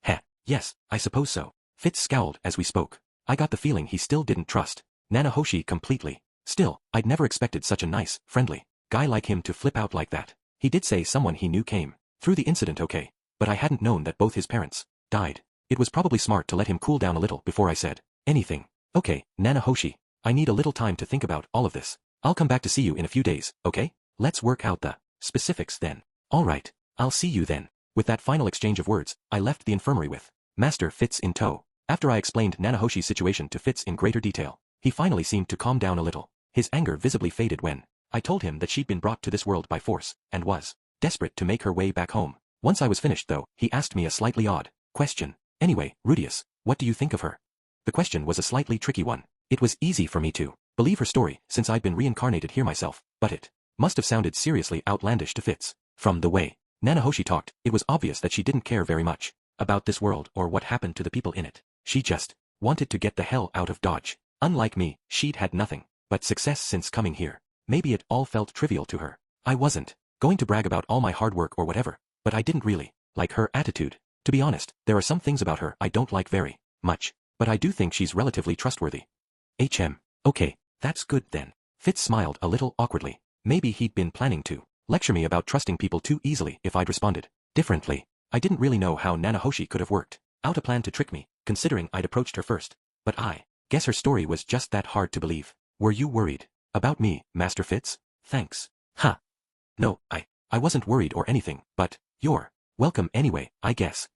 Heh, yes, I suppose so. Fitz scowled as we spoke. I got the feeling he still didn't trust Nanahoshi completely. Still, I'd never expected such a nice, friendly guy like him to flip out like that. He did say someone he knew came through the incident okay, but I hadn't known that both his parents died. It was probably smart to let him cool down a little before I said anything. Okay, Nanahoshi, I need a little time to think about all of this. I'll come back to see you in a few days, okay? Let's work out the specifics then. All right, I'll see you then. With that final exchange of words, I left the infirmary with Master Fitz in tow. After I explained Nanahoshi's situation to Fitz in greater detail, he finally seemed to calm down a little. His anger visibly faded when I told him that she'd been brought to this world by force, and was desperate to make her way back home. Once I was finished though, he asked me a slightly odd question. Anyway, Rudius, what do you think of her? The question was a slightly tricky one. It was easy for me to believe her story, since I'd been reincarnated here myself, but it must have sounded seriously outlandish to Fitz. From the way Nanahoshi talked, it was obvious that she didn't care very much about this world or what happened to the people in it. She just wanted to get the hell out of Dodge. Unlike me, she'd had nothing but success since coming here. Maybe it all felt trivial to her. I wasn't going to brag about all my hard work or whatever, but I didn't really like her attitude. To be honest, there are some things about her I don't like very much, but I do think she's relatively trustworthy. Okay, that's good then. Fitz smiled a little awkwardly. Maybe he'd been planning to lecture me about trusting people too easily if I'd responded differently. I didn't really know how Nanahoshi could have worked out a plan to trick me, considering I'd approached her first. But I guess her story was just that hard to believe. Were you worried about me, Master Fitz? Thanks. Huh. No, I wasn't worried or anything, but, you're welcome anyway, I guess.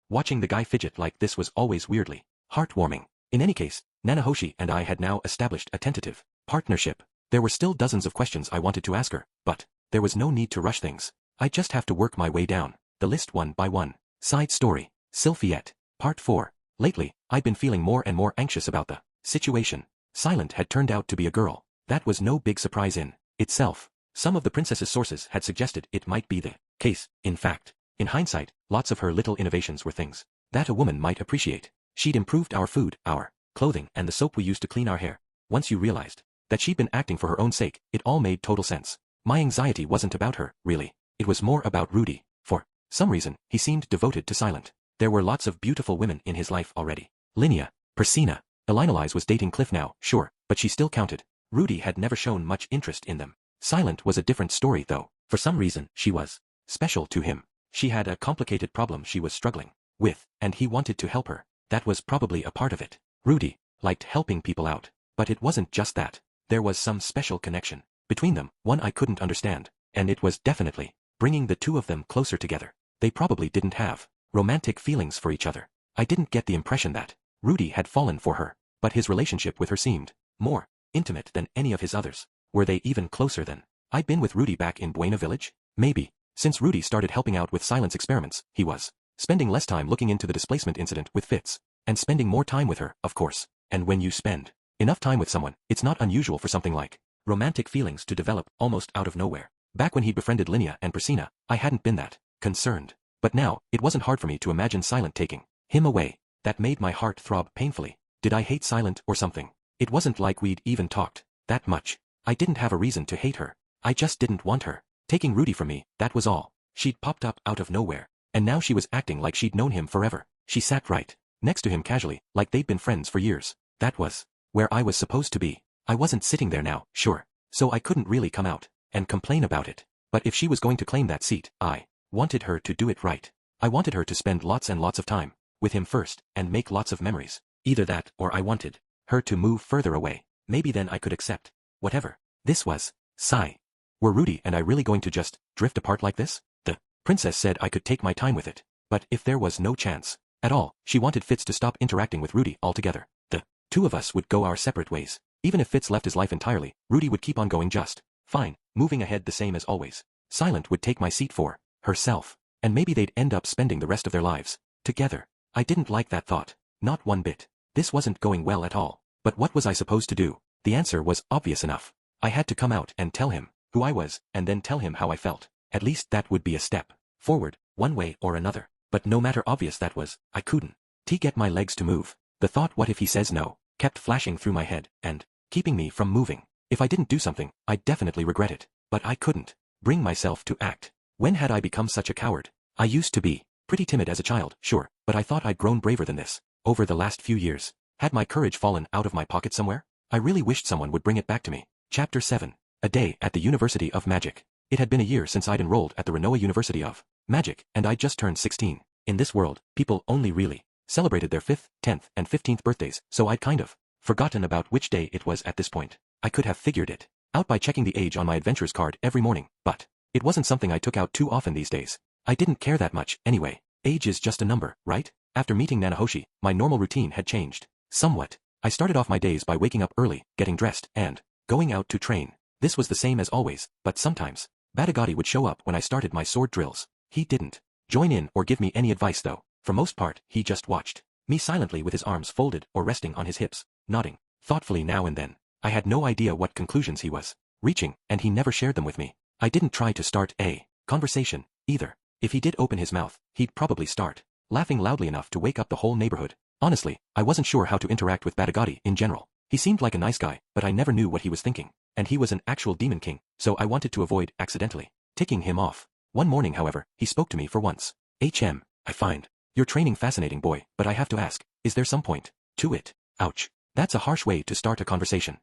Watching the guy fidget like this was always weirdly heartwarming. In any case, Nanahoshi and I had now established a tentative partnership. There were still dozens of questions I wanted to ask her, but there was no need to rush things. I just have to work my way down the list one by one. Side story. Sylphiette. Part 4. Lately, I'd been feeling more and more anxious about the situation. Silent had turned out to be a girl. That was no big surprise in itself. Some of the princess's sources had suggested it might be the case. In fact, in hindsight, lots of her little innovations were things that a woman might appreciate. She'd improved our food, our clothing, and the soap we used to clean our hair. Once you realized that she'd been acting for her own sake, it all made total sense. My anxiety wasn't about her, really. It was more about Rudy. For some reason, he seemed devoted to Silent. There were lots of beautiful women in his life already. Linnea, Persina, Elinalise was dating Cliff now, sure, but she still counted. Rudy had never shown much interest in them. Silent was a different story though. For some reason, she was special to him. She had a complicated problem she was struggling with, and he wanted to help her. That was probably a part of it. Rudy liked helping people out, but it wasn't just that. There was some special connection between them, one I couldn't understand, and it was definitely bringing the two of them closer together. They probably didn't have romantic feelings for each other. I didn't get the impression that Rudy had fallen for her, but his relationship with her seemed more intimate than any of his others. Were they even closer than I'd been with Rudy back in Buena Village? Maybe. Since Rudy started helping out with Silent's experiments, he was spending less time looking into the displacement incident with Fitz, and spending more time with her, of course. And when you spend enough time with someone, it's not unusual for something like romantic feelings to develop almost out of nowhere. Back when he befriended Linnea and Persina, I hadn't been that concerned. But now, it wasn't hard for me to imagine Silent taking him away. That made my heart throb painfully. Did I hate Silent or something? It wasn't like we'd even talked that much. I didn't have a reason to hate her. I just didn't want her taking Rudy from me, that was all. She'd popped up out of nowhere, and now she was acting like she'd known him forever. She sat right next to him casually, like they'd been friends for years. That was where I was supposed to be. I wasn't sitting there now, sure, so I couldn't really come out and complain about it. But if she was going to claim that seat, I wanted her to do it right. I wanted her to spend lots and lots of time with him first, and make lots of memories. Either that, or I wanted her to move further away. Maybe then I could accept whatever this was. Sigh. Were Rudy and I really going to just drift apart like this? The princess said I could take my time with it. But if there was no chance at all, she wanted Fitz to stop interacting with Rudy altogether. The two of us would go our separate ways. Even if Fitz left his life entirely, Rudy would keep on going just fine, moving ahead the same as always. Silent would take my seat for herself, and maybe they'd end up spending the rest of their lives together. I didn't like that thought. Not one bit. This wasn't going well at all. But what was I supposed to do? The answer was obvious enough. I had to come out and tell him who I was, and then tell him how I felt. At least that would be a step forward, one way or another. But no matter obvious that was, I couldn't get my legs to move. The thought, what if he says no, kept flashing through my head, and keeping me from moving. If I didn't do something, I'd definitely regret it. But I couldn't bring myself to act. When had I become such a coward? I used to be pretty timid as a child, sure, but I thought I'd grown braver than this over the last few years. Had my courage fallen out of my pocket somewhere? I really wished someone would bring it back to me. Chapter 7. A Day at the University of Magic. It had been a year since I'd enrolled at the Renoa University of Magic, and I'd just turned 16. In this world, people only really celebrated their 5th, 10th, and 15th birthdays, so I'd kind of forgotten about which day it was at this point. I could have figured it out by checking the age on my adventurer's card every morning, but it wasn't something I took out too often these days. I didn't care that much, anyway. Age is just a number, right? After meeting Nanahoshi, my normal routine had changed somewhat. I started off my days by waking up early, getting dressed, and going out to train. This was the same as always, but sometimes Batagati would show up when I started my sword drills. He didn't join in or give me any advice though. For most part, he just watched me silently with his arms folded or resting on his hips, nodding thoughtfully now and then. I had no idea what conclusions he was reaching, and he never shared them with me. I didn't try to start a conversation either. If he did open his mouth, he'd probably start laughing loudly enough to wake up the whole neighborhood. Honestly, I wasn't sure how to interact with Batagati in general. He seemed like a nice guy, but I never knew what he was thinking. And he was an actual demon king, so I wanted to avoid accidentally ticking him off. One morning, however, he spoke to me for once. I find your training fascinating, boy, but I have to ask, is there some point to it? Ouch. That's a harsh way to start a conversation.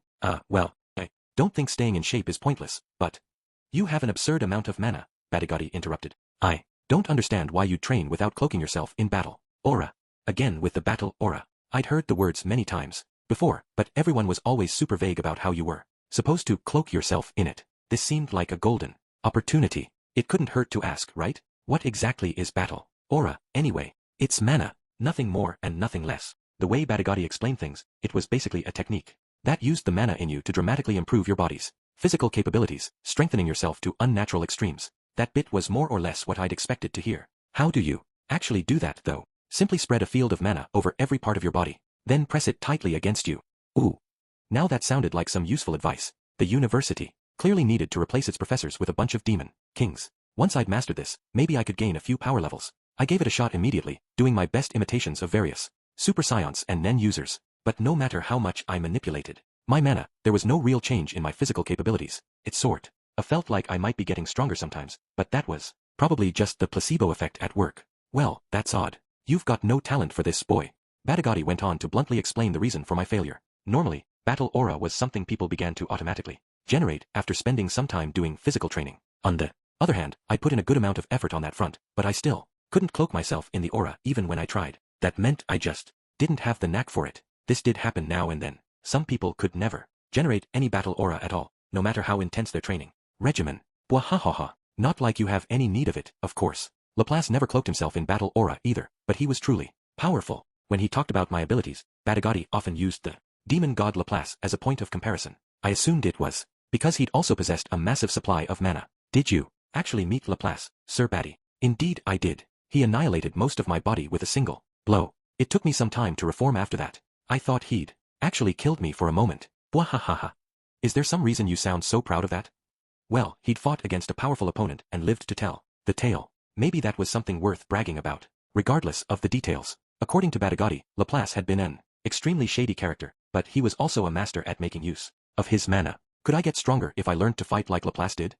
Well, I don't think staying in shape is pointless, but you have an absurd amount of mana, Batagati interrupted. I don't understand why you'd train without cloaking yourself in battle. Aura. Again with the battle aura. I'd heard the words many times before, but everyone was always super vague about how you were supposed to cloak yourself in it. This seemed like a golden Opportunity. It couldn't hurt to ask, right? What exactly is battle aura, anyway? It's mana. Nothing more and nothing less. The way Batagati explained things, it was basically a technique that used the mana in you to dramatically improve your body's physical capabilities, strengthening yourself to unnatural extremes. That bit was more or less what I'd expected to hear. How do you actually do that, though? Simply spread a field of mana over every part of your body, then press it tightly against you. Ooh. Now that sounded like some useful advice. The university clearly needed to replace its professors with a bunch of demon kings. Once I'd mastered this, maybe I could gain a few power levels. I gave it a shot immediately, doing my best imitations of various super scions and nen users. But no matter how much I manipulated my mana, there was no real change in my physical capabilities. It sort of felt like I might be getting stronger sometimes, but that was probably just the placebo effect at work. Well, that's odd. You've got no talent for this, boy. Batagati went on to bluntly explain the reason for my failure. Normally, battle aura was something people began to automatically generate after spending some time doing physical training. On the other hand, I put in a good amount of effort on that front, but I still couldn't cloak myself in the aura even when I tried. That meant I just didn't have the knack for it. This did happen now and then. Some people could never generate any battle aura at all, no matter how intense their training regimen. Bwahahaha. Not like you have any need of it, of course. Laplace never cloaked himself in battle aura either, but he was truly powerful. When he talked about my abilities, Batagati often used the demon god Laplace as a point of comparison. I assumed it was because he'd also possessed a massive supply of mana. Did you actually meet Laplace, Sir Batty? Indeed I did. He annihilated most of my body with a single blow. It took me some time to reform after that. I thought he'd actually killed me for a moment. Bwahahaha. Is there some reason you sound so proud of that? Well, he'd fought against a powerful opponent and lived to tell the tale. Maybe that was something worth bragging about. Regardless of the details. According to Batagati, Laplace had been an extremely shady character, but he was also a master at making use of his mana. Could I get stronger if I learned to fight like Laplace did?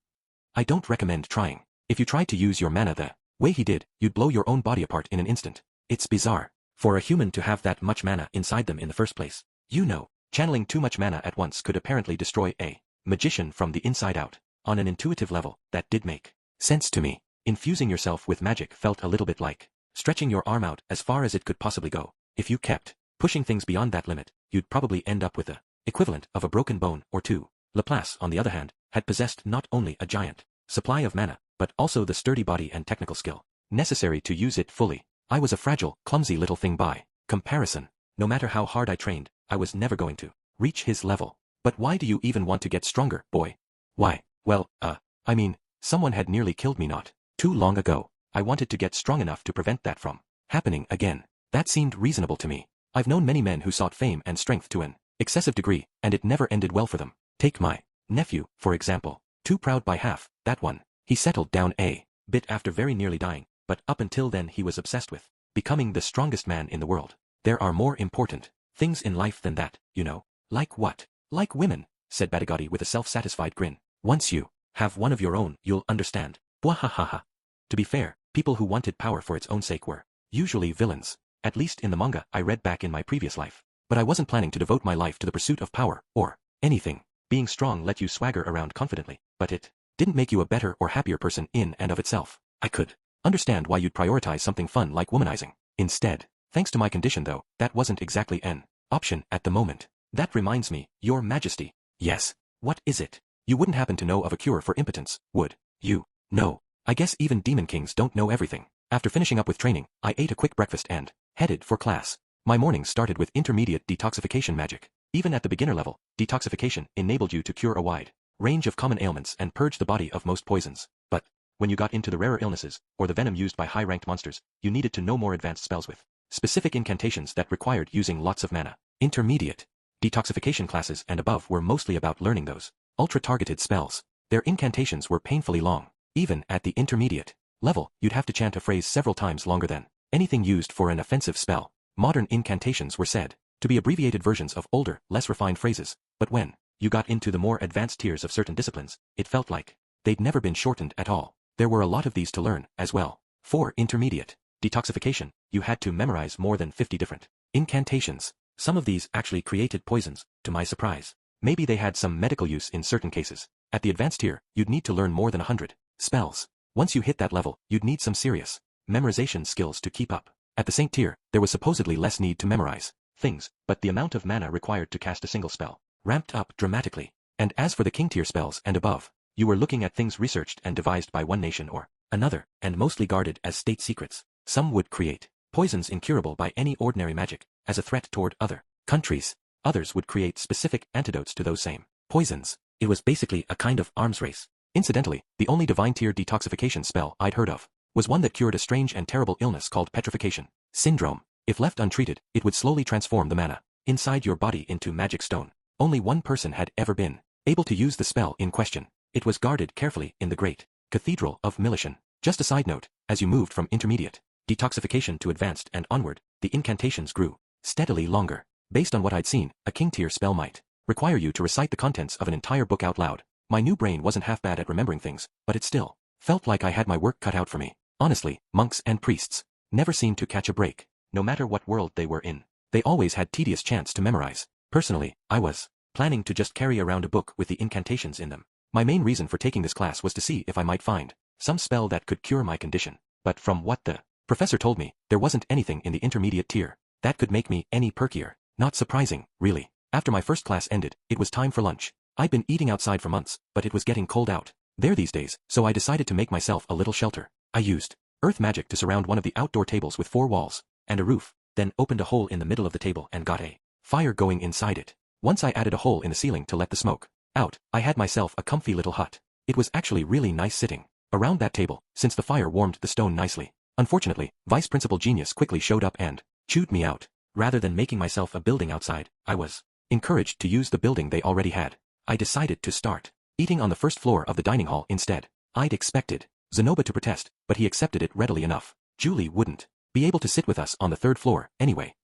I don't recommend trying. If you tried to use your mana the way he did, you'd blow your own body apart in an instant. It's bizarre for a human to have that much mana inside them in the first place. You know, channeling too much mana at once could apparently destroy a magician from the inside out. On an intuitive level, that did make sense to me. Infusing yourself with magic felt a little bit like stretching your arm out as far as it could possibly go. If you kept pushing things beyond that limit, you'd probably end up with the equivalent of a broken bone or two. Laplace, on the other hand, had possessed not only a giant supply of mana, but also the sturdy body and technical skill necessary to use it fully. I was a fragile, clumsy little thing by comparison. No matter how hard I trained, I was never going to reach his level. But why do you even want to get stronger, boy? Why? Well, I mean, someone had nearly killed me not too long ago. I wanted to get strong enough to prevent that from happening again. That seemed reasonable to me. I've known many men who sought fame and strength to an excessive degree, and it never ended well for them. Take my nephew, for example. Too proud by half, that one. He settled down a bit after very nearly dying, but up until then he was obsessed with becoming the strongest man in the world. There are more important things in life than that, you know. Like what? Like women, said Batagati with a self-satisfied grin. Once you have one of your own, you'll understand. Bwahahaha. To be fair, people who wanted power for its own sake were usually villains, at least in the manga I read back in my previous life. But I wasn't planning to devote my life to the pursuit of power, or anything. Being strong let you swagger around confidently, but it didn't make you a better or happier person in and of itself. I could understand why you'd prioritize something fun like womanizing instead. Thanks to my condition though, that wasn't exactly an option at the moment. That reminds me, Your Majesty. Yes. What is it? You wouldn't happen to know of a cure for impotence, would you? No. I guess even demon kings don't know everything. After finishing up with training, I ate a quick breakfast and headed for class. My mornings started with intermediate detoxification magic. Even at the beginner level, detoxification enabled you to cure a wide range of common ailments and purge the body of most poisons. But when you got into the rarer illnesses, or the venom used by high-ranked monsters, you needed to know more advanced spells with specific incantations that required using lots of mana. Intermediate detoxification classes and above were mostly about learning those ultra-targeted spells. Their incantations were painfully long. Even at the intermediate level, you'd have to chant a phrase several times longer than anything used for an offensive spell. Modern incantations were said to be abbreviated versions of older, less refined phrases, but when you got into the more advanced tiers of certain disciplines, it felt like they'd never been shortened at all. There were a lot of these to learn, as well. For intermediate detoxification, you had to memorize more than 50 different incantations. Some of these actually created poisons, to my surprise. Maybe they had some medical use in certain cases. At the advanced tier, you'd need to learn more than 100 spells. Once you hit that level, you'd need some serious memorization skills to keep up. At the Saint tier, there was supposedly less need to memorize things, but the amount of mana required to cast a single spell ramped up dramatically. And as for the King tier spells and above, you were looking at things researched and devised by one nation or another, and mostly guarded as state secrets. Some would create poisons incurable by any ordinary magic, as a threat toward other countries. Others would create specific antidotes to those same poisons. It was basically a kind of arms race. Incidentally, the only divine tier detoxification spell I'd heard of was one that cured a strange and terrible illness called petrification syndrome. If left untreated, it would slowly transform the mana inside your body into magic stone. Only one person had ever been able to use the spell in question. It was guarded carefully in the great Cathedral of Milishan. Just a side note, as you moved from intermediate detoxification to advanced and onward, the incantations grew steadily longer. Based on what I'd seen, a king tier spell might require you to recite the contents of an entire book out loud. My new brain wasn't half bad at remembering things, but it still felt like I had my work cut out for me. Honestly, monks and priests never seemed to catch a break. No matter what world they were in, they always had tedious chants to memorize. Personally, I was planning to just carry around a book with the incantations in them. My main reason for taking this class was to see if I might find some spell that could cure my condition. But from what the professor told me, there wasn't anything in the intermediate tier that could make me any perkier. Not surprising, really. After my first class ended, it was time for lunch. I'd been eating outside for months, but it was getting cold out there these days, so I decided to make myself a little shelter. I used earth magic to surround one of the outdoor tables with 4 walls and a roof, then opened a hole in the middle of the table and got a fire going inside it. Once I added a hole in the ceiling to let the smoke out, I had myself a comfy little hut. It was actually really nice sitting around that table, since the fire warmed the stone nicely. Unfortunately, Vice Principal Genius quickly showed up and chewed me out. Rather than making myself a building outside, I was encouraged to use the building they already had. I decided to start eating on the first floor of the dining hall instead. I'd expected Zenoba to protest, but he accepted it readily enough. Julie wouldn't be able to sit with us on the 3rd floor, anyway.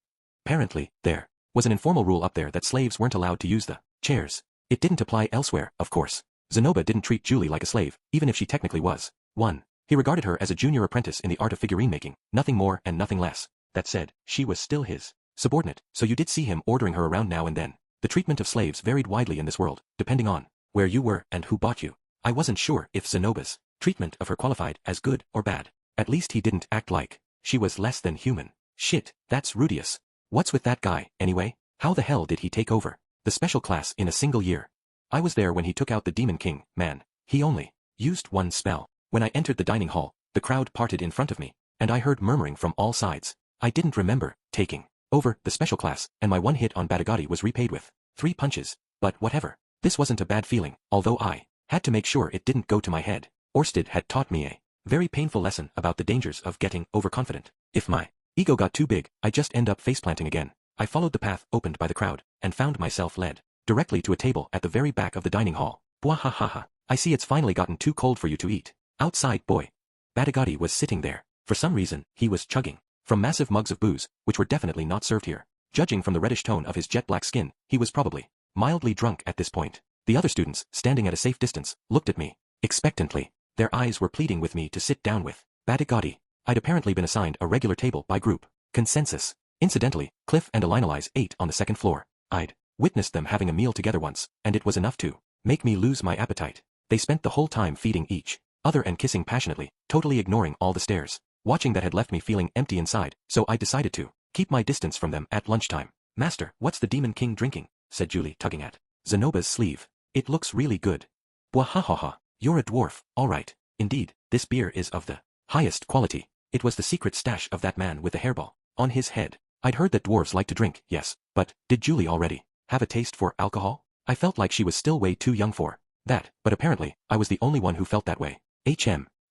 Apparently, there was an informal rule up there that slaves weren't allowed to use the chairs. It didn't apply elsewhere, of course. Zenoba didn't treat Julie like a slave, even if she technically was one. He regarded her as a junior apprentice in the art of figurine making, nothing more and nothing less. That said, she was still his subordinate, so you did see him ordering her around now and then. The treatment of slaves varied widely in this world, depending on where you were and who bought you. I wasn't sure if Zenoba's treatment of her qualified as good or bad. At least he didn't act like she was less than human. Shit, that's Rudius. What's with that guy, anyway? How the hell did he take over the special class in a single year? I was there when he took out the Demon King. Man, he only used one spell. When I entered the dining hall, the crowd parted in front of me, and I heard murmuring from all sides. I didn't remember taking over the special class, and my one hit on Batagati was repaid with 3 punches. But whatever. This wasn't a bad feeling, although I had to make sure it didn't go to my head. Orsted had taught me a very painful lesson about the dangers of getting overconfident. If my ego got too big, I'd just end up faceplanting again. I followed the path opened by the crowd, and found myself led directly to a table at the very back of the dining hall. Bwahahaha. I see it's finally gotten too cold for you to eat outside, boy. Batagati was sitting there. For some reason, he was chugging from massive mugs of booze, which were definitely not served here. Judging from the reddish tone of his jet black skin, he was probably mildly drunk at this point. The other students, standing at a safe distance, looked at me expectantly. Their eyes were pleading with me to sit down with Batagati. I'd apparently been assigned a regular table by group consensus. Incidentally, Cliff and Elinalize ate on the 2nd floor. I'd witnessed them having a meal together once, and it was enough to make me lose my appetite. They spent the whole time feeding each other and kissing passionately, totally ignoring all the stares, watching that had left me feeling empty inside, so I decided to keep my distance from them at lunchtime. Master, what's the Demon King drinking? Said Julie, tugging at Zenoba's sleeve. It looks really good. Bwahahaha, you're a dwarf, alright. Indeed, this beer is of the highest quality. It was the secret stash of that man with the hairball on his head. I'd heard that dwarves like to drink, yes, but did Julie already have a taste for alcohol? I felt like she was still way too young for that, but apparently, I was the only one who felt that way.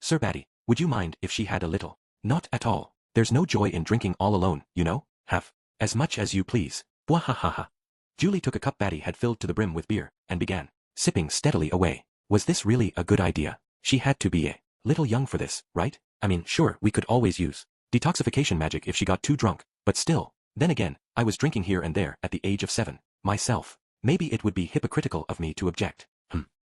Sir Batty, would you mind if she had a little? Not at all. There's no joy in drinking all alone, you know? Have as much as you please. Bwahahaha. Julie took a cup Batty had filled to the brim with beer, and began sipping steadily away. Was this really a good idea? She had to be a little young for this, right? I mean, sure, we could always use detoxification magic if she got too drunk, but still. Then again, I was drinking here and there at the age of 7, myself. Maybe it would be hypocritical of me to object.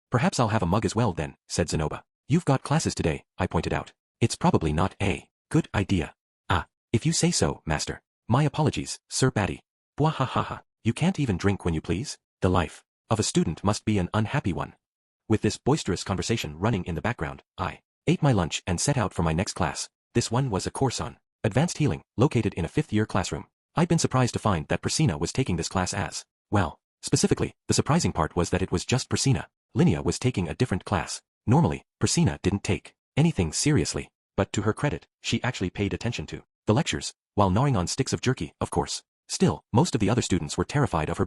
Perhaps I'll have a mug as well then, said Zenoba. You've got classes today, I pointed out. It's probably not a good idea. Ah, if you say so, master. My apologies, Sir Batty. Bwahahaha, you can't even drink when you please? The life of a student must be an unhappy one. With this boisterous conversation running in the background, I ate my lunch and set out for my next class. This one was a course on advanced healing, located in a 5th-year classroom. I'd been surprised to find that Persina was taking this class as well. Specifically, the surprising part was that it was just Persina. Linnea was taking a different class. Normally, Persina didn't take anything seriously, but to her credit, she actually paid attention to the lectures, while gnawing on sticks of jerky, of course. Still, most of the other students were terrified of her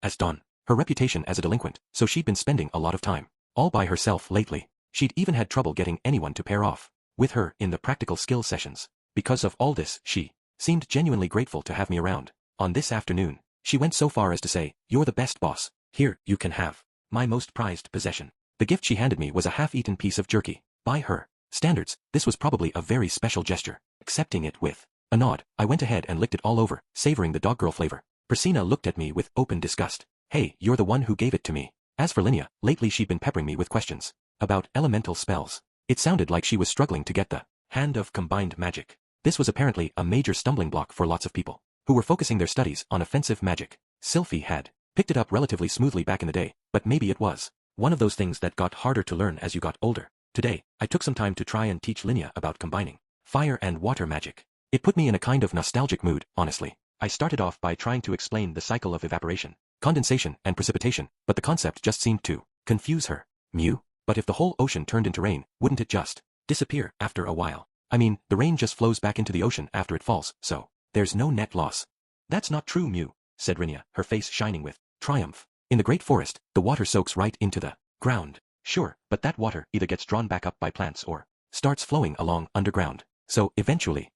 as Dawn, her reputation as a delinquent, so she'd been spending a lot of time all by herself lately. She'd even had trouble getting anyone to pair off with her in the practical skills sessions. Because of all this, she seemed genuinely grateful to have me around. On this afternoon, she went so far as to say, "You're the best boss. Here, you can have my most prized possession." The gift she handed me was a half-eaten piece of jerky. By her standards, this was probably a very special gesture. Accepting it with a nod, I went ahead and licked it all over, savoring the dog girl flavor. Persina looked at me with open disgust. "Hey, you're the one who gave it to me." As for Linnea, lately she'd been peppering me with questions about elemental spells. It sounded like she was struggling to get the hand of combined magic. This was apparently a major stumbling block for lots of people who were focusing their studies on offensive magic. Sylphie had picked it up relatively smoothly back in the day, but maybe it was one of those things that got harder to learn as you got older. Today, I took some time to try and teach Linnea about combining fire and water magic. It put me in a kind of nostalgic mood, honestly. I started off by trying to explain the cycle of evaporation, condensation, and precipitation, but the concept just seemed to confuse her. Mew? But if the whole ocean turned into rain, wouldn't it just disappear after a while? I mean, the rain just flows back into the ocean after it falls, so there's no net loss. That's not true, Mew, said Rinia, her face shining with triumph. In the great forest, the water soaks right into the ground. Sure, but that water either gets drawn back up by plants or starts flowing along underground. So, eventually,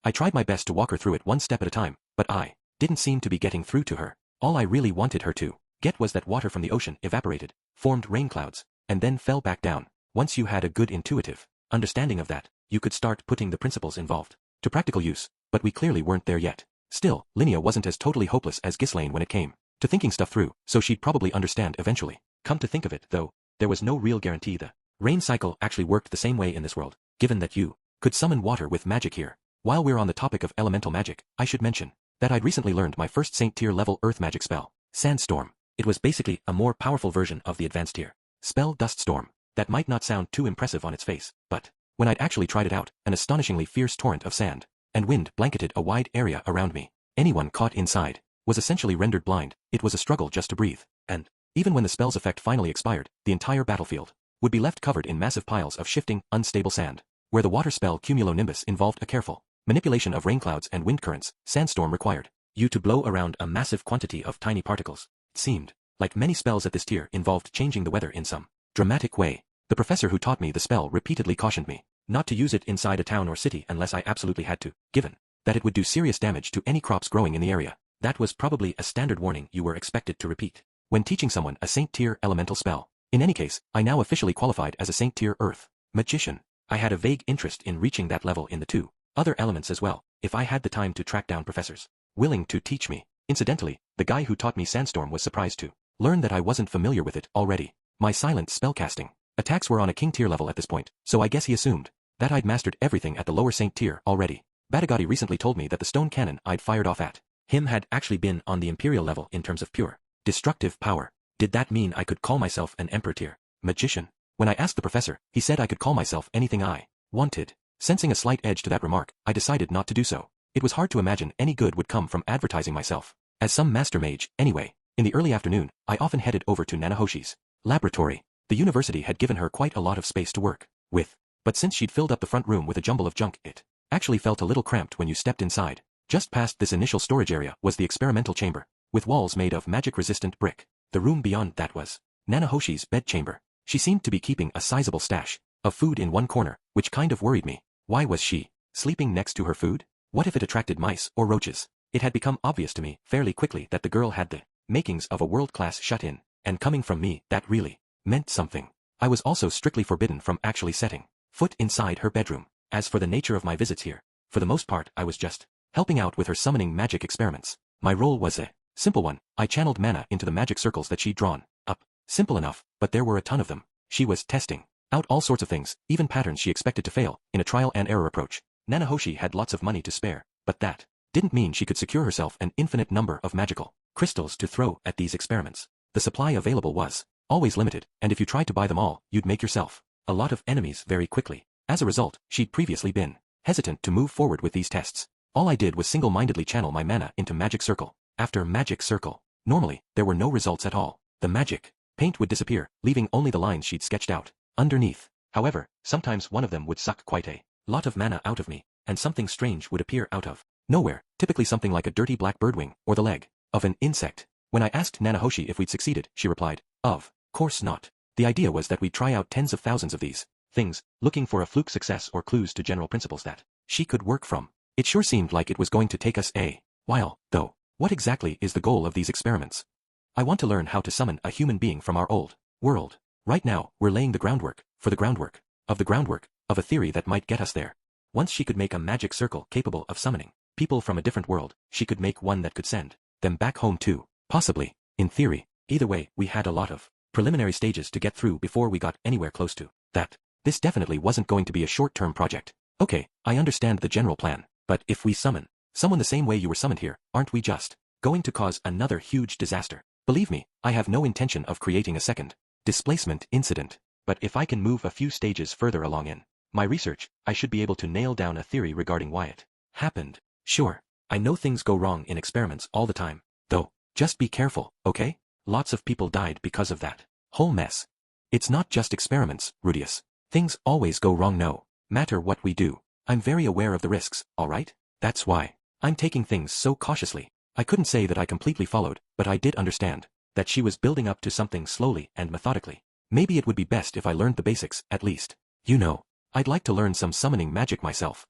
I tried my best to walk her through it one step at a time, but I didn't seem to be getting through to her. All I really wanted her to get was that water from the ocean evaporated, formed rain clouds, and then fell back down. Once you had a good intuitive understanding of that, you could start putting the principles involved to practical use, but we clearly weren't there yet. Still, Linnea wasn't as totally hopeless as Ghislaine when it came to thinking stuff through, so she'd probably understand eventually. Come to think of it, though, there was no real guarantee the rain cycle actually worked the same way in this world, given that you could summon water with magic here. While we're on the topic of elemental magic, I should mention that I'd recently learned my first Saint tier level earth magic spell, Sandstorm. It was basically a more powerful version of the advanced tier spell Dust Storm. That might not sound too impressive on its face, but when I'd actually tried it out, an astonishingly fierce torrent of sand and wind blanketed a wide area around me. Anyone caught inside was essentially rendered blind. It was a struggle just to breathe, and even when the spell's effect finally expired, the entire battlefield would be left covered in massive piles of shifting, unstable sand. Where the water spell Cumulonimbus involved a careful manipulation of rain clouds and wind currents, Sandstorm required you to blow around a massive quantity of tiny particles. It seemed like many spells at this tier involved changing the weather in some dramatic way. The professor who taught me the spell repeatedly cautioned me not to use it inside a town or city unless I absolutely had to, given that it would do serious damage to any crops growing in the area. That was probably a standard warning you were expected to repeat when teaching someone a Saint tier elemental spell. In any case, I now officially qualified as a Saint tier earth magician. I had a vague interest in reaching that level in the two other elements as well, if I had the time to track down professors willing to teach me. Incidentally, the guy who taught me Sandstorm was surprised to learn that I wasn't familiar with it already. My silent spellcasting attacks were on a king tier level at this point, so I guess he assumed that I'd mastered everything at the lower Saint tier already. Batagati recently told me that the stone cannon I'd fired off at him had actually been on the imperial level in terms of pure destructive power. Did that mean I could call myself an emperor tier magician? When I asked the professor, he said I could call myself anything I wanted. Sensing a slight edge to that remark, I decided not to do so. It was hard to imagine any good would come from advertising myself as some master mage. Anyway, in the early afternoon, I often headed over to Nanahoshi's laboratory. The university had given her quite a lot of space to work with, but since she'd filled up the front room with a jumble of junk, it actually felt a little cramped when you stepped inside. Just past this initial storage area was the experimental chamber, with walls made of magic-resistant brick. The room beyond that was Nanahoshi's bedchamber. She seemed to be keeping a sizable stash of food in one corner, which kind of worried me. Why was she sleeping next to her food? What if it attracted mice or roaches? It had become obvious to me fairly quickly that the girl had the makings of a world-class shut-in, and coming from me, that really meant something. I was also strictly forbidden from actually setting foot inside her bedroom. As for the nature of my visits here, for the most part I was just helping out with her summoning magic experiments. My role was a simple one. I channeled mana into the magic circles that she'd drawn up. Simple enough, but there were a ton of them. She was testing out all sorts of things, even patterns she expected to fail, in a trial and error approach. Nanahoshi had lots of money to spare, but that didn't mean she could secure herself an infinite number of magical crystals to throw at these experiments. The supply available was always limited, and if you tried to buy them all, you'd make yourself a lot of enemies very quickly. As a result, she'd previously been hesitant to move forward with these tests. All I did was single-mindedly channel my mana into magic circle after magic circle. Normally, there were no results at all. The magic paint would disappear, leaving only the lines she'd sketched out. underneath. However, sometimes one of them would suck quite a lot of mana out of me, and something strange would appear out of nowhere, typically something like a dirty black birdwing, or the leg of an insect. When I asked Nanahoshi if we'd succeeded, she replied, "Of course not. The idea was that we'd try out tens of thousands of these things, looking for a fluke success or clues to general principles that she could work from. It sure seemed like it was going to take us a while, though. What exactly is the goal of these experiments? I want to learn how to summon a human being from our old world. Right now, we're laying the groundwork for the groundwork of a theory that might get us there. Once she could make a magic circle capable of summoning people from a different world, she could make one that could send them back home too. Possibly, in theory. Either way, we had a lot of preliminary stages to get through before we got anywhere close to that. This definitely wasn't going to be a short-term project. Okay, I understand the general plan, but if we summon someone the same way you were summoned here, aren't we just going to cause another huge disaster? Believe me, I have no intention of creating a second displacement incident, but if I can move a few stages further along in my research, I should be able to nail down a theory regarding why it happened. Sure, I know things go wrong in experiments all the time, though, just be careful, okay? Lots of people died because of that whole mess. It's not just experiments, Rudius. Things always go wrong no matter what we do. I'm very aware of the risks, alright? That's why I'm taking things so cautiously. I couldn't say that I completely followed, but I did understand that she was building up to something slowly and methodically. Maybe it would be best if I learned the basics, at least. You know, I'd like to learn some summoning magic myself.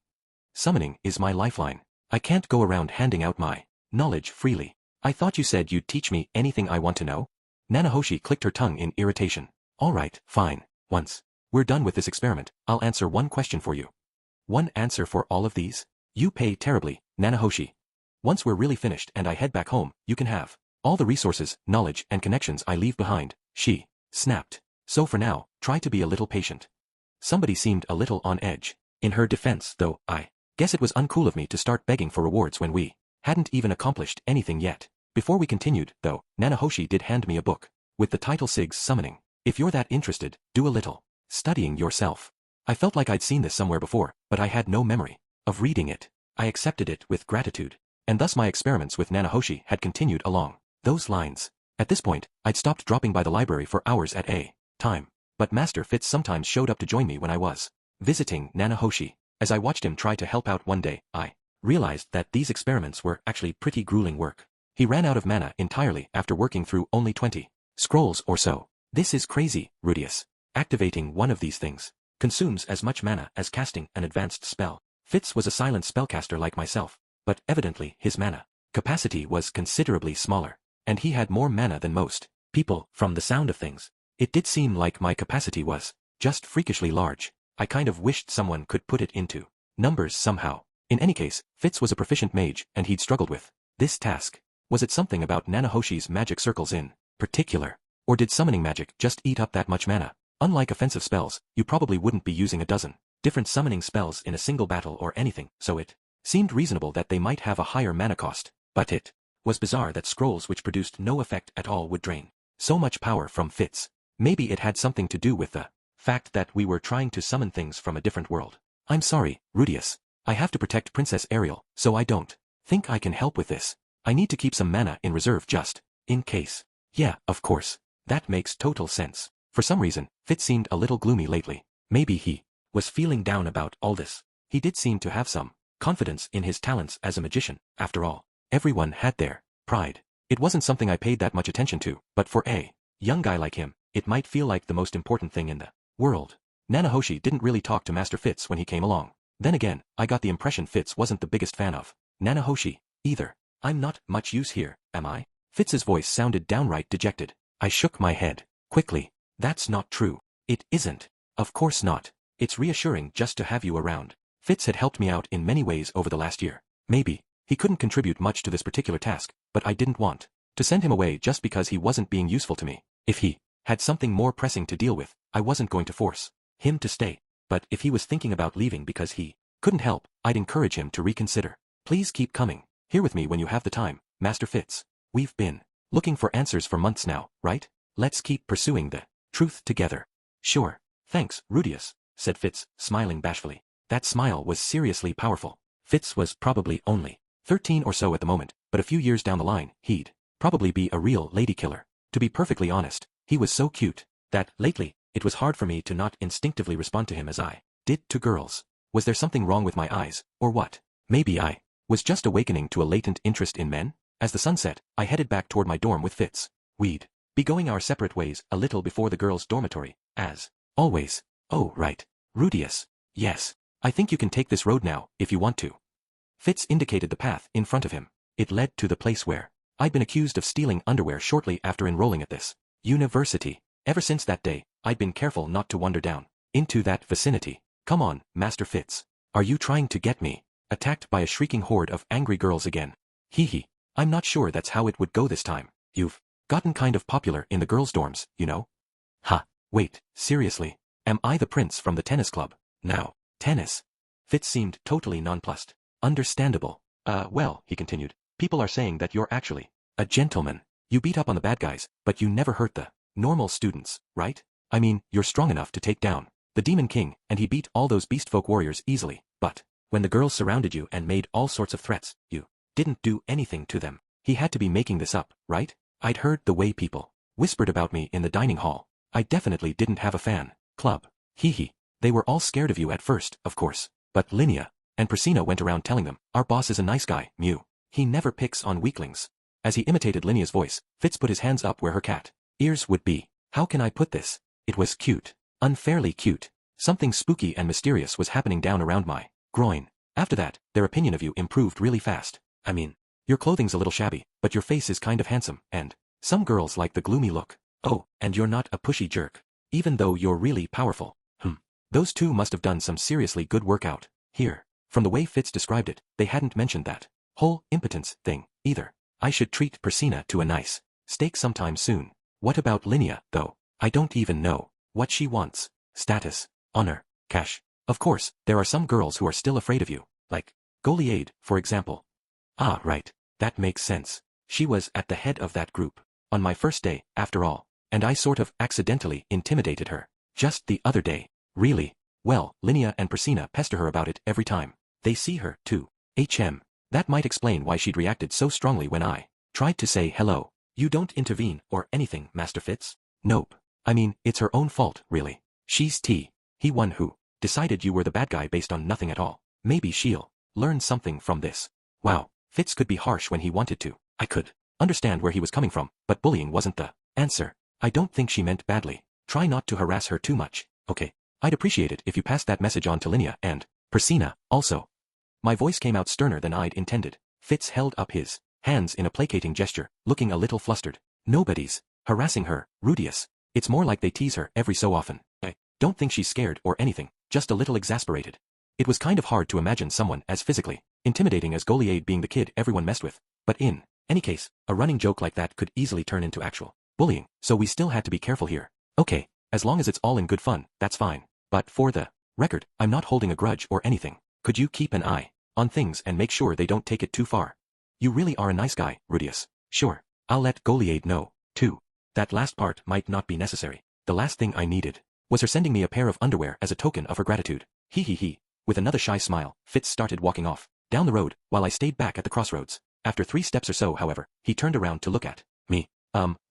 Summoning is my lifeline. I can't go around handing out my knowledge freely. I thought you said you'd teach me anything I want to know? Nanahoshi clicked her tongue in irritation. Alright, fine. Once we're done with this experiment, I'll answer one question for you. One answer for all of these? You pay terribly, Nanahoshi. Once we're really finished and I head back home, you can have all the resources, knowledge, and connections I leave behind, she snapped. So for now, try to be a little patient. Somebody seemed a little on edge. In her defense, though, I guess it was uncool of me to start begging for rewards when we hadn't even accomplished anything yet. Before we continued, though, Nanahoshi did hand me a book with the title Sig's Summoning. If you're that interested, do a little studying yourself. I felt like I'd seen this somewhere before, but I had no memory of reading it. I accepted it with gratitude, and thus my experiments with Nanahoshi had continued along those lines. At this point, I'd stopped dropping by the library for hours at a time, but Master Fitz sometimes showed up to join me when I was visiting Nanahoshi. As I watched him try to help out one day, I realized that these experiments were actually pretty grueling work. He ran out of mana entirely after working through only 20 scrolls or so. This is crazy, Rudius. Activating one of these things consumes as much mana as casting an advanced spell. Fitz was a silent spellcaster like myself, but evidently his mana capacity was considerably smaller, and he had more mana than most people. From the sound of things, it did seem like my capacity was just freakishly large. I kind of wished someone could put it into numbers somehow. In any case, Fitz was a proficient mage, and he'd struggled with this task. Was it something about Nanahoshi's magic circles in particular? Or did summoning magic just eat up that much mana? Unlike offensive spells, you probably wouldn't be using a dozen different summoning spells in a single battle or anything, so it seemed reasonable that they might have a higher mana cost. But it was bizarre that scrolls which produced no effect at all would drain so much power from Fitz. Maybe it had something to do with the fact that we were trying to summon things from a different world. I'm sorry, Rudius. I have to protect Princess Ariel, so I don't think I can help with this. I need to keep some mana in reserve just in case. Yeah, of course. That makes total sense. For some reason, Fitz seemed a little gloomy lately. Maybe he was feeling down about all this. He did seem to have some confidence in his talents as a magician. After all, everyone had their pride. It wasn't something I paid that much attention to, but for a young guy like him, it might feel like the most important thing in the world. Nanahoshi didn't really talk to Master Fitz when he came along. Then again, I got the impression Fitz wasn't the biggest fan of Nanahoshi either. I'm not much use here, am I? Fitz's voice sounded downright dejected. I shook my head quickly. That's not true. It isn't. Of course not. It's reassuring just to have you around. Fitz had helped me out in many ways over the last year. Maybe he couldn't contribute much to this particular task, but I didn't want to send him away just because he wasn't being useful to me. If he had something more pressing to deal with, I wasn't going to force him to stay. But if he was thinking about leaving because he couldn't help, I'd encourage him to reconsider. Please keep coming here with me when you have the time, Master Fitz. We've been looking for answers for months now, right? Let's keep pursuing the truth together. Sure. Thanks, Rudius, said Fitz, smiling bashfully. That smile was seriously powerful. Fitz was probably only 13 or so at the moment, but a few years down the line, he'd probably be a real lady killer. To be perfectly honest, he was so cute that, lately, It was hard for me to not instinctively respond to him as I did to girls. Was there something wrong with my eyes, or what? Maybe I was just awakening to a latent interest in men? As the sun set, I headed back toward my dorm with Fitz. We'd be going our separate ways a little before the girls' dormitory, as always. Oh, right. Rudius. Yes. I think you can take this road now, if you want to. Fitz indicated the path in front of him. It led to the place where I'd been accused of stealing underwear shortly after enrolling at this university. Ever since that day, I'd been careful not to wander down into that vicinity. Come on, Master Fitz. Are you trying to get me attacked by a shrieking horde of angry girls again? Hee hee. I'm not sure that's how it would go this time. You've gotten kind of popular in the girls' dorms, you know? Ha. Wait, seriously. Am I the prince from the tennis club? Now, tennis? Fitz seemed totally nonplussed. Understandable. Well, he continued, people are saying that you're actually a gentleman. You beat up on the bad guys, but you never hurt the normal students, right? I mean, you're strong enough to take down the Demon King, and he beat all those beastfolk warriors easily, but when the girls surrounded you and made all sorts of threats, you didn't do anything to them. He had to be making this up, right? I'd heard the way people whispered about me in the dining hall. I definitely didn't have a fan club. Hee hee. They were all scared of you at first, of course, but Linnea and Persina went around telling them, our boss is a nice guy, Mew. He never picks on weaklings. As he imitated Linnea's voice, Fitz put his hands up where her cat ears would be. How can I put this? It was cute. Unfairly cute. Something spooky and mysterious was happening down around my groin. After that, their opinion of you improved really fast. I mean, your clothing's a little shabby, but your face is kind of handsome, and some girls like the gloomy look. Oh, and you're not a pushy jerk. Even though you're really powerful. Those two must have done some seriously good workout. Here. From the way Fitz described it, they hadn't mentioned that whole impotence thing, either. I should treat Persina to a nice steak sometime soon. What about Linnea, though? I don't even know what she wants. Status, honor, cash. Of course, there are some girls who are still afraid of you, like Goliath, for example. Ah, right. That makes sense. She was at the head of that group on my first day, after all, and I sort of accidentally intimidated her just the other day. Really? Well, Linnea and Persina pester her about it every time they see her, too. That might explain why she'd reacted so strongly when I tried to say hello. You don't intervene or anything, Master Fitz? Nope. I mean, it's her own fault, really. She's he one who decided you were the bad guy based on nothing at all. Maybe she'll learn something from this. Wow, Fitz could be harsh when he wanted to. I could understand where he was coming from, but bullying wasn't the answer. I don't think she meant badly. Try not to harass her too much, okay? I'd appreciate it if you passed that message on to Linnea and Persina, also. My voice came out sterner than I'd intended. Fitz held up his hands in a placating gesture, looking a little flustered. Nobody's harassing her, Rudius. It's more like they tease her every so often. I don't think she's scared or anything, just a little exasperated. It was kind of hard to imagine someone as physically intimidating as Goliath being the kid everyone messed with, but in any case, a running joke like that could easily turn into actual bullying, so we still had to be careful here. Okay, as long as it's all in good fun, that's fine. But for the record, I'm not holding a grudge or anything. Could you keep an eye on things and make sure they don't take it too far? You really are a nice guy, Rudius. Sure. I'll let Goliath know, too. That last part might not be necessary. The last thing I needed was her sending me a pair of underwear as a token of her gratitude. Hee hee hee. With another shy smile, Fitz started walking off down the road, while I stayed back at the crossroads. After 3 steps or so, however, he turned around to look at me.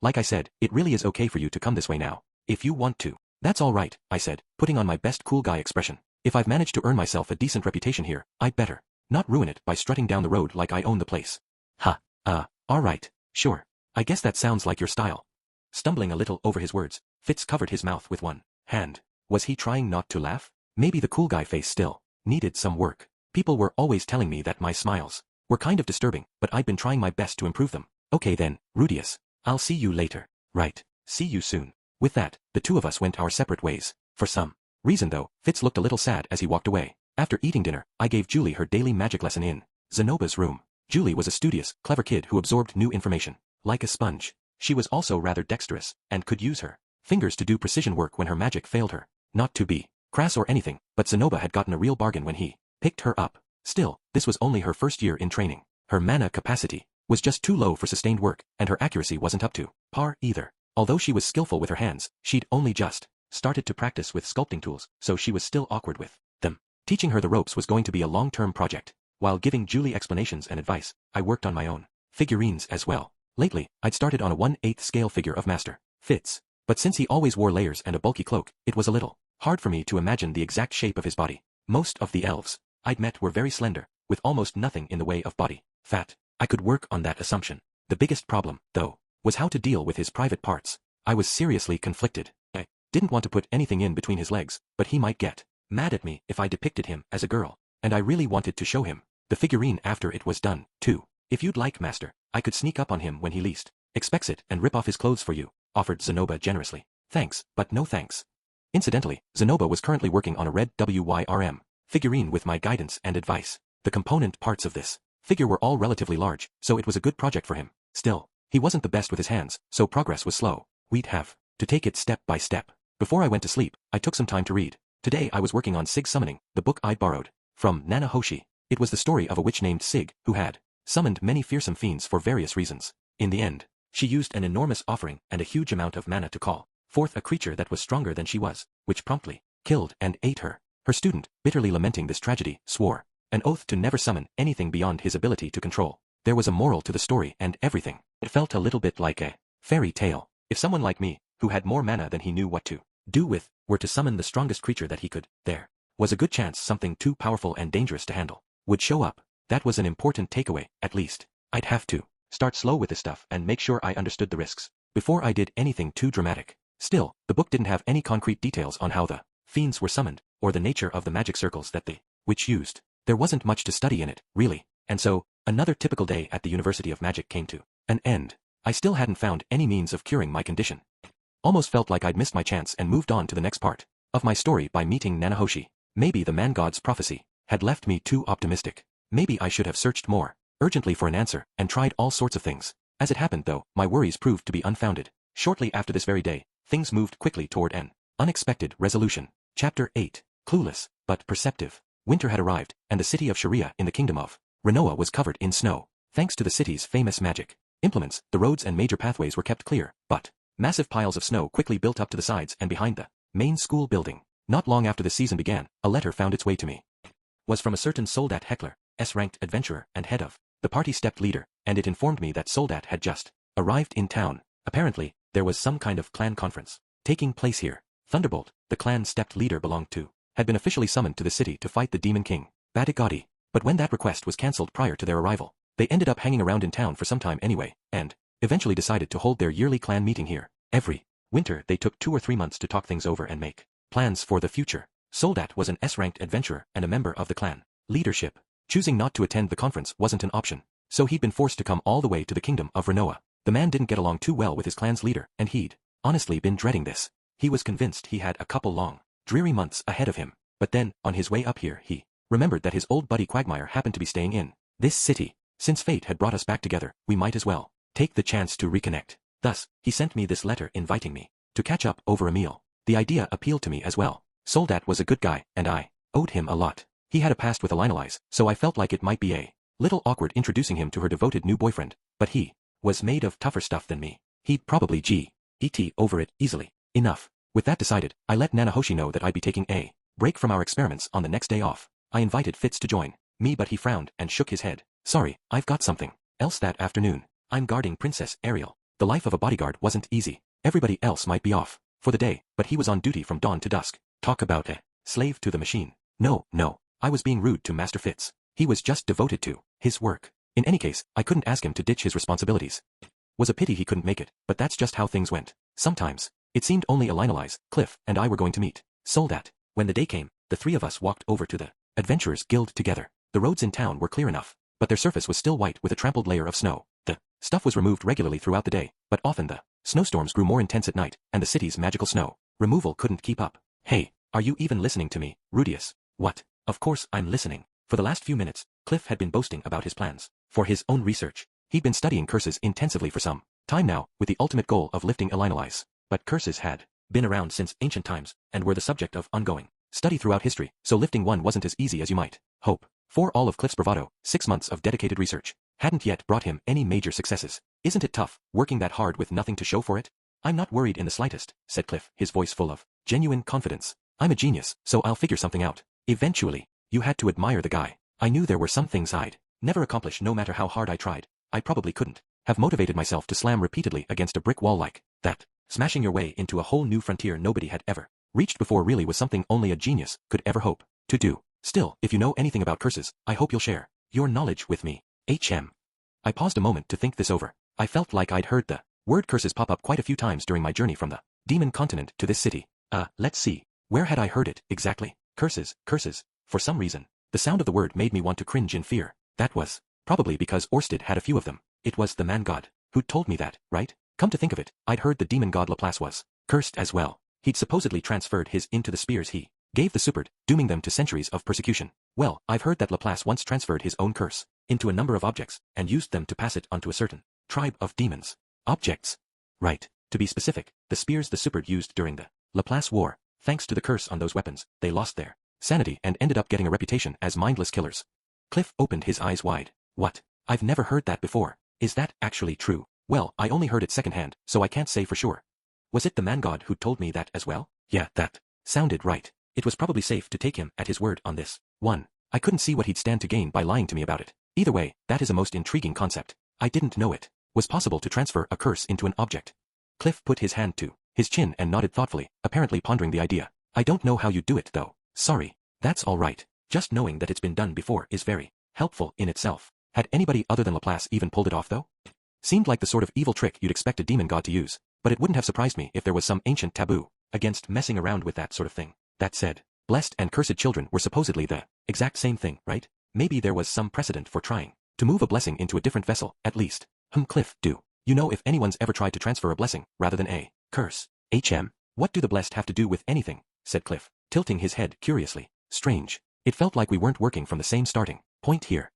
Like I said, it really is okay for you to come this way now, if you want to. That's all right, I said, putting on my best cool guy expression. If I've managed to earn myself a decent reputation here, I'd better not ruin it by strutting down the road like I own the place. All right, sure. I guess that sounds like your style. Stumbling a little over his words, Fitz covered his mouth with one hand. Was he trying not to laugh? Maybe the cool guy face still needed some work. People were always telling me that my smiles were kind of disturbing, but I'd been trying my best to improve them. Okay then, Rudius. I'll see you later. Right. See you soon. With that, the two of us went our separate ways. For some reason though, Fitz looked a little sad as he walked away. After eating dinner, I gave Julie her daily magic lesson in Zenoba's room. Julie was a studious, clever kid who absorbed new information like a sponge. She was also rather dexterous, and could use her fingers to do precision work when her magic failed her. Not to be crass or anything, but Zenoba had gotten a real bargain when he picked her up. Still, this was only her first year in training. Her mana capacity was just too low for sustained work, and her accuracy wasn't up to par either. Although she was skillful with her hands, she'd only just started to practice with sculpting tools, so she was still awkward with them. Teaching her the ropes was going to be a long-term project. While giving Julie explanations and advice, I worked on my own figurines as well. Lately, I'd started on a 1/8 scale figure of Master Fitz. But since he always wore layers and a bulky cloak, it was a little hard for me to imagine the exact shape of his body. Most of the elves I'd met were very slender, with almost nothing in the way of body fat. I could work on that assumption. The biggest problem, though, was how to deal with his private parts. I was seriously conflicted. I didn't want to put anything in between his legs, but he might get mad at me if I depicted him as a girl, and I really wanted to show him the figurine after it was done, too. If you'd like, master, I could sneak up on him when he least expects it and rip off his clothes for you, offered Zenoba generously. Thanks, but no thanks. Incidentally, Zenoba was currently working on a red WYRM figurine with my guidance and advice. The component parts of this figure were all relatively large, so it was a good project for him. Still, he wasn't the best with his hands, so progress was slow. We'd have to take it step by step. Before I went to sleep, I took some time to read. Today I was working on Sig Summoning, the book I'd borrowed from Nana Hoshi. It was the story of a witch named Sig, who had summoned many fearsome fiends for various reasons. In the end, she used an enormous offering and a huge amount of mana to call forth a creature that was stronger than she was, which promptly killed and ate her. Her student, bitterly lamenting this tragedy, swore an oath to never summon anything beyond his ability to control. There was a moral to the story and everything. It felt a little bit like a fairy tale. If someone like me, who had more mana than he knew what to do with, were to summon the strongest creature that he could, there was a good chance something too powerful and dangerous to handle would show up. That was an important takeaway, at least. I'd have to start slow with this stuff and make sure I understood the risks before I did anything too dramatic. Still, the book didn't have any concrete details on how the fiends were summoned, or the nature of the magic circles that the witch used. There wasn't much to study in it, really, and so, another typical day at the University of Magic came to an end. I still hadn't found any means of curing my condition. Almost felt like I'd missed my chance and moved on to the next part of my story by meeting Nanahoshi. Maybe the man god's prophecy had left me too optimistic. Maybe I should have searched more urgently for an answer and tried all sorts of things. As it happened though, my worries proved to be unfounded. Shortly after this very day, things moved quickly toward an unexpected resolution. Chapter 8. Clueless, but perceptive. Winter had arrived, and the city of Sharia in the kingdom of Renoa was covered in snow. Thanks to the city's famous magic implements, the roads and major pathways were kept clear, but massive piles of snow quickly built up to the sides and behind the main school building. Not long after the season began, a letter found its way to me. It was from a certain Soldat Heckler, S-ranked adventurer and head of the party stepped leader, and it informed me that Soldat had just arrived in town. Apparently, there was some kind of clan conference taking place here. Thunderbolt, the clan stepped leader belonged to, had been officially summoned to the city to fight the Demon King, Badigadi. But when that request was cancelled prior to their arrival, they ended up hanging around in town for some time anyway, and eventually decided to hold their yearly clan meeting here. Every winter they took 2 or 3 months to talk things over and make plans for the future. Soldat was an S-ranked adventurer and a member of the clan leadership. Choosing not to attend the conference wasn't an option, so he'd been forced to come all the way to the kingdom of Renoa. The man didn't get along too well with his clan's leader, and he'd honestly been dreading this. He was convinced he had a couple long, dreary months ahead of him. But then, on his way up here, he remembered that his old buddy Quagmire happened to be staying in this city. Since fate had brought us back together, we might as well take the chance to reconnect. Thus, he sent me this letter inviting me to catch up over a meal. The idea appealed to me as well. Soldat was a good guy, and I owed him a lot. He had a past with Elinalize, so I felt like it might be a little awkward introducing him to her devoted new boyfriend, but he was made of tougher stuff than me. He'd probably get over it easily enough. With that decided, I let Nanahoshi know that I'd be taking a break from our experiments on the next day off. I invited Fitz to join me, but he frowned and shook his head. Sorry, I've got something else that afternoon. I'm guarding Princess Ariel. The life of a bodyguard wasn't easy. Everybody else might be off for the day, but he was on duty from dawn to dusk. Talk about a slave to the machine. No, I was being rude to Master Fitz. He was just devoted to his work. In any case, I couldn't ask him to ditch his responsibilities. It was a pity he couldn't make it, but that's just how things went. Sometimes, it seemed only Elinalize, Cliff, and I were going to meet Soldat. When the day came, the 3 of us walked over to the Adventurers Guild together. The roads in town were clear enough, but their surface was still white with a trampled layer of snow. The stuff was removed regularly throughout the day, but often the snowstorms grew more intense at night, and the city's magical snow removal couldn't keep up. Hey, are you even listening to me, Rudius? What? Of course I'm listening. For the last few minutes, Cliff had been boasting about his plans for his own research. He'd been studying curses intensively for some time now, with the ultimate goal of lifting Elinalize. But curses had been around since ancient times, and were the subject of ongoing study throughout history, so lifting one wasn't as easy as you might hope. For all of Cliff's bravado, 6 months of dedicated research hadn't yet brought him any major successes. Isn't it tough, working that hard with nothing to show for it? I'm not worried in the slightest, said Cliff, his voice full of genuine confidence. I'm a genius, so I'll figure something out. Eventually. You had to admire the guy. I knew there were some things I'd never accomplish no matter how hard I tried. I probably couldn't have motivated myself to slam repeatedly against a brick wall like that. Smashing your way into a whole new frontier nobody had ever reached before really was something only a genius could ever hope to do. Still, if you know anything about curses, I hope you'll share your knowledge with me. I paused a moment to think this over. I felt like I'd heard the word curses pop up quite a few times during my journey from the demon continent to this city. Let's see. Where had I heard it, exactly? Curses, curses. For some reason, the sound of the word made me want to cringe in fear. That was probably because Orsted had a few of them. It was the man god who'd told me that, right? Come to think of it, I'd heard the demon god Laplace was cursed as well. He'd supposedly transferred his into the spears he gave the Superd, dooming them to centuries of persecution. Well, I've heard that Laplace once transferred his own curse into a number of objects and used them to pass it onto a certain tribe of demons. Objects. Right. To be specific, the spears the Superd used during the Laplace War. Thanks to the curse on those weapons, they lost their sanity and ended up getting a reputation as mindless killers. Cliff opened his eyes wide. What? I've never heard that before. Is that actually true? Well, I only heard it secondhand, so I can't say for sure. Was it the man god who told me that as well? Yeah, that sounded right. It was probably safe to take him at his word on this one. I couldn't see what he'd stand to gain by lying to me about it. Either way, that is a most intriguing concept. I didn't know it was possible to transfer a curse into an object. Cliff put his hand to his chin and nodded thoughtfully, apparently pondering the idea. I don't know how you do it though. Sorry. That's all right. Just knowing that it's been done before is very helpful in itself. Had anybody other than Laplace even pulled it off though? Seemed like the sort of evil trick you'd expect a demon god to use, but it wouldn't have surprised me if there was some ancient taboo against messing around with that sort of thing. That said, blessed and cursed children were supposedly the exact same thing, right? Maybe there was some precedent for trying to move a blessing into a different vessel, at least. Cliff, do you know if anyone's ever tried to transfer a blessing rather than a curse? What do the blessed have to do with anything? Said Cliff, tilting his head curiously. Strange. It felt like we weren't working from the same starting point here.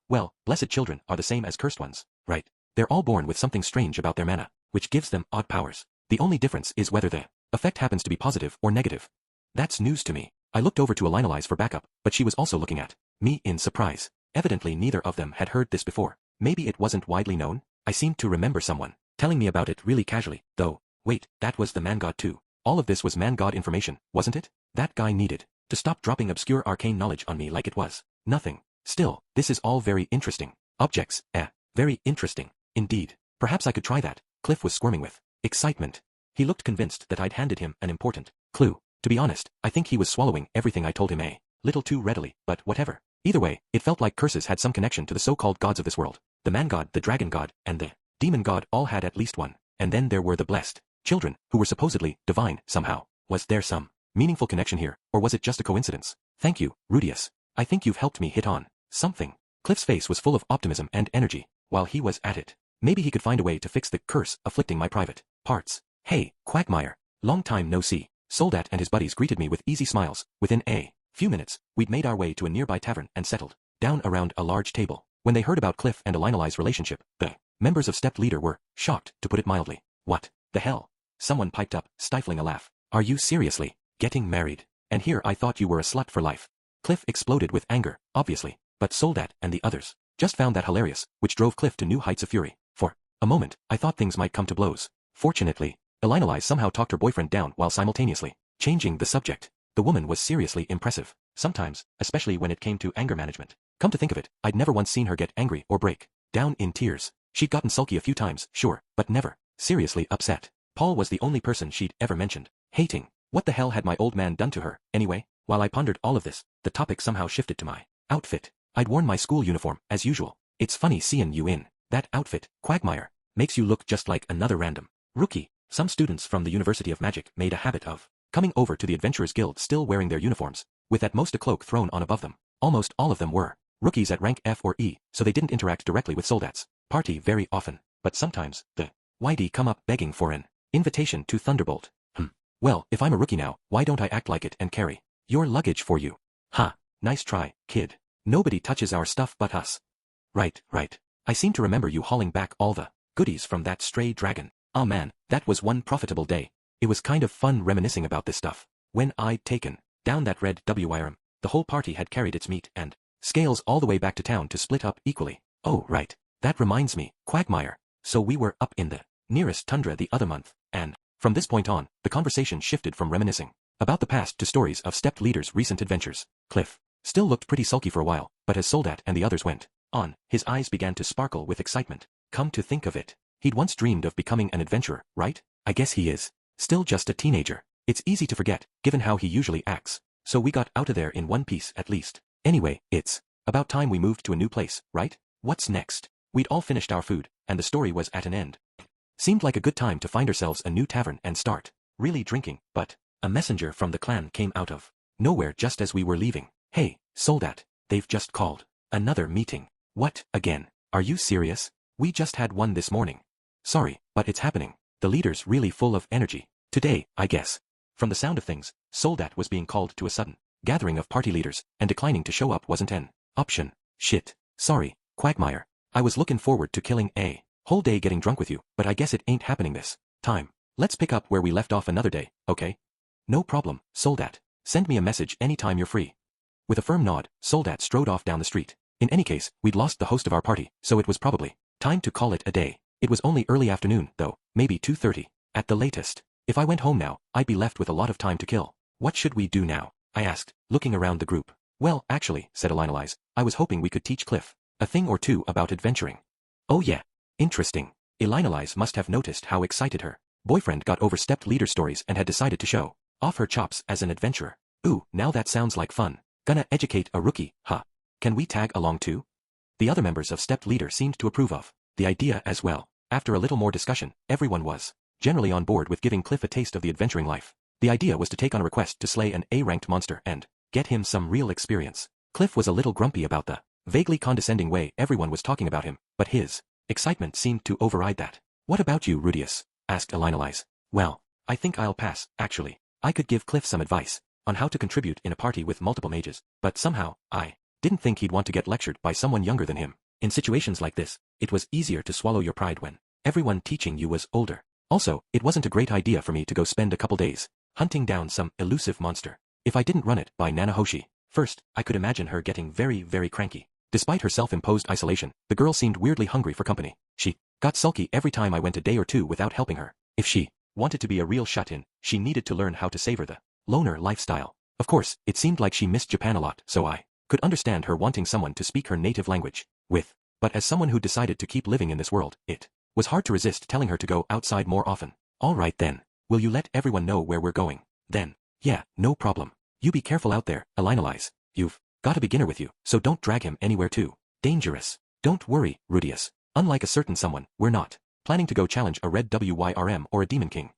Well, blessed children are the same as cursed ones, right? They're all born with something strange about their mana, which gives them odd powers. The only difference is whether the effect happens to be positive or negative. That's news to me. I looked over to Elinalize for backup, but she was also looking at me in surprise. Evidently neither of them had heard this before. Maybe it wasn't widely known? I seemed to remember someone telling me about it really casually, though. Wait, that was the man god too. All of this was man god information, wasn't it? That guy needed to stop dropping obscure arcane knowledge on me like it was nothing. Still, this is all very interesting. Objects, very interesting. Indeed. Perhaps I could try that. Cliff was squirming with excitement. He looked convinced that I'd handed him an important clue. To be honest, I think he was swallowing everything I told him a little too readily, but whatever. Either way, it felt like curses had some connection to the so-called gods of this world. The man god, the dragon god, and the demon god all had at least one. And then there were the blessed children, who were supposedly divine somehow. Was there some meaningful connection here, or was it just a coincidence? Thank you, Rudius. I think you've helped me hit on something. Cliff's face was full of optimism and energy. While he was at it, maybe he could find a way to fix the curse afflicting my private parts. Hey, Quagmire. Long time no see. Soldat and his buddies greeted me with easy smiles. Within a few minutes, we'd made our way to a nearby tavern and settled down around a large table. When they heard about Cliff and Elinali's relationship, the members of Stepped Leader were shocked, to put it mildly. What the hell? Someone piped up, stifling a laugh. Are you seriously getting married? And here I thought you were a slut for life. Cliff exploded with anger, obviously, but Soldat and the others just found that hilarious, which drove Cliff to new heights of fury. For a moment, I thought things might come to blows. Fortunately, Elinali somehow talked her boyfriend down while simultaneously changing the subject. The woman was seriously impressive. Sometimes, especially when it came to anger management. Come to think of it, I'd never once seen her get angry or break down in tears. She'd gotten sulky a few times, sure, but never seriously upset. Paul was the only person she'd ever mentioned hating. What the hell had my old man done to her, anyway? While I pondered all of this, the topic somehow shifted to my outfit. I'd worn my school uniform, as usual. It's funny seeing you in that outfit, Quagmire. Makes you look just like another random rookie. Some students from the University of Magic made a habit of coming over to the Adventurers Guild still wearing their uniforms, with at most a cloak thrown on above them. Almost all of them were rookies at rank F or E, so they didn't interact directly with Soldat's party very often, but sometimes the Whitey come up begging for an invitation to Thunderbolt. Well, if I'm a rookie now, why don't I act like it and carry your luggage for you? Ha, nice try, kid. Nobody touches our stuff but us. Right. I seem to remember you hauling back all the goodies from that stray dragon. Oh man, that was one profitable day. It was kind of fun reminiscing about this stuff. When I'd taken down that red WIRM, the whole party had carried its meat and scales all the way back to town to split up equally. Oh right, that reminds me, Quagmire. So we were up in the nearest tundra the other month, and from this point on, the conversation shifted from reminiscing about the past to stories of Stepped Leader's recent adventures. Cliff still looked pretty sulky for a while, but as Soldat and the others went on, his eyes began to sparkle with excitement. Come to think of it, he'd once dreamed of becoming an adventurer, right? I guess he is. Still just a teenager. It's easy to forget, given how he usually acts. So we got out of there in one piece at least. Anyway, it's about time we moved to a new place, right? What's next? We'd all finished our food, and the story was at an end. Seemed like a good time to find ourselves a new tavern and start really drinking, but a messenger from the clan came out of nowhere just as we were leaving. Hey, Soldat, they've just called another meeting. What, again? Are you serious? We just had one this morning. Sorry, but it's happening. The leader's really full of energy. Today, I guess. From the sound of things, Soldat was being called to a sudden gathering of party leaders, and declining to show up wasn't an option. Shit. Sorry, Quagmire. I was looking forward to killing a whole day getting drunk with you, but I guess it ain't happening this time. Let's pick up where we left off another day, okay? No problem, Soldat. Send me a message anytime you're free. With a firm nod, Soldat strode off down the street. In any case, we'd lost the host of our party, so it was probably time to call it a day. It was only early afternoon, though, maybe 2:30, at the latest. If I went home now, I'd be left with a lot of time to kill. What should we do now? I asked, looking around the group. Well, actually, said Elinalise, I was hoping we could teach Cliff a thing or two about adventuring. Oh yeah. Interesting. Elinalise must have noticed how excited her boyfriend got over stepped leader stories and had decided to show off her chops as an adventurer. Ooh, now that sounds like fun. Gonna educate a rookie, huh? Can we tag along too? The other members of stepped leader seemed to approve of the idea as well. After a little more discussion, everyone was generally on board with giving Cliff a taste of the adventuring life. The idea was to take on a request to slay an A-ranked monster and get him some real experience. Cliff was a little grumpy about the vaguely condescending way everyone was talking about him, but his excitement seemed to override that. What about you, Rudius? Asked Elinalise. Well, I think I'll pass, actually. I could give Cliff some advice on how to contribute in a party with multiple mages, but somehow, I didn't think he'd want to get lectured by someone younger than him. In situations like this, it was easier to swallow your pride when everyone teaching you was older. Also, it wasn't a great idea for me to go spend a couple days hunting down some elusive monster. If I didn't run it by Nanahoshi first, I could imagine her getting very, very cranky. Despite her self-imposed isolation, the girl seemed weirdly hungry for company. She got sulky every time I went a day or two without helping her. If she wanted to be a real shut-in, she needed to learn how to savor the loner lifestyle. Of course, it seemed like she missed Japan a lot, so I could understand her wanting someone to speak her native language with. But as someone who decided to keep living in this world, it was hard to resist telling her to go outside more often. All right then. Will you let everyone know where we're going? Then. Yeah, no problem. You be careful out there, Elinalise. You've got a beginner with you, so don't drag him anywhere too dangerous. Don't worry, Rudius. Unlike a certain someone, we're not planning to go challenge a red WYRM or a Demon King.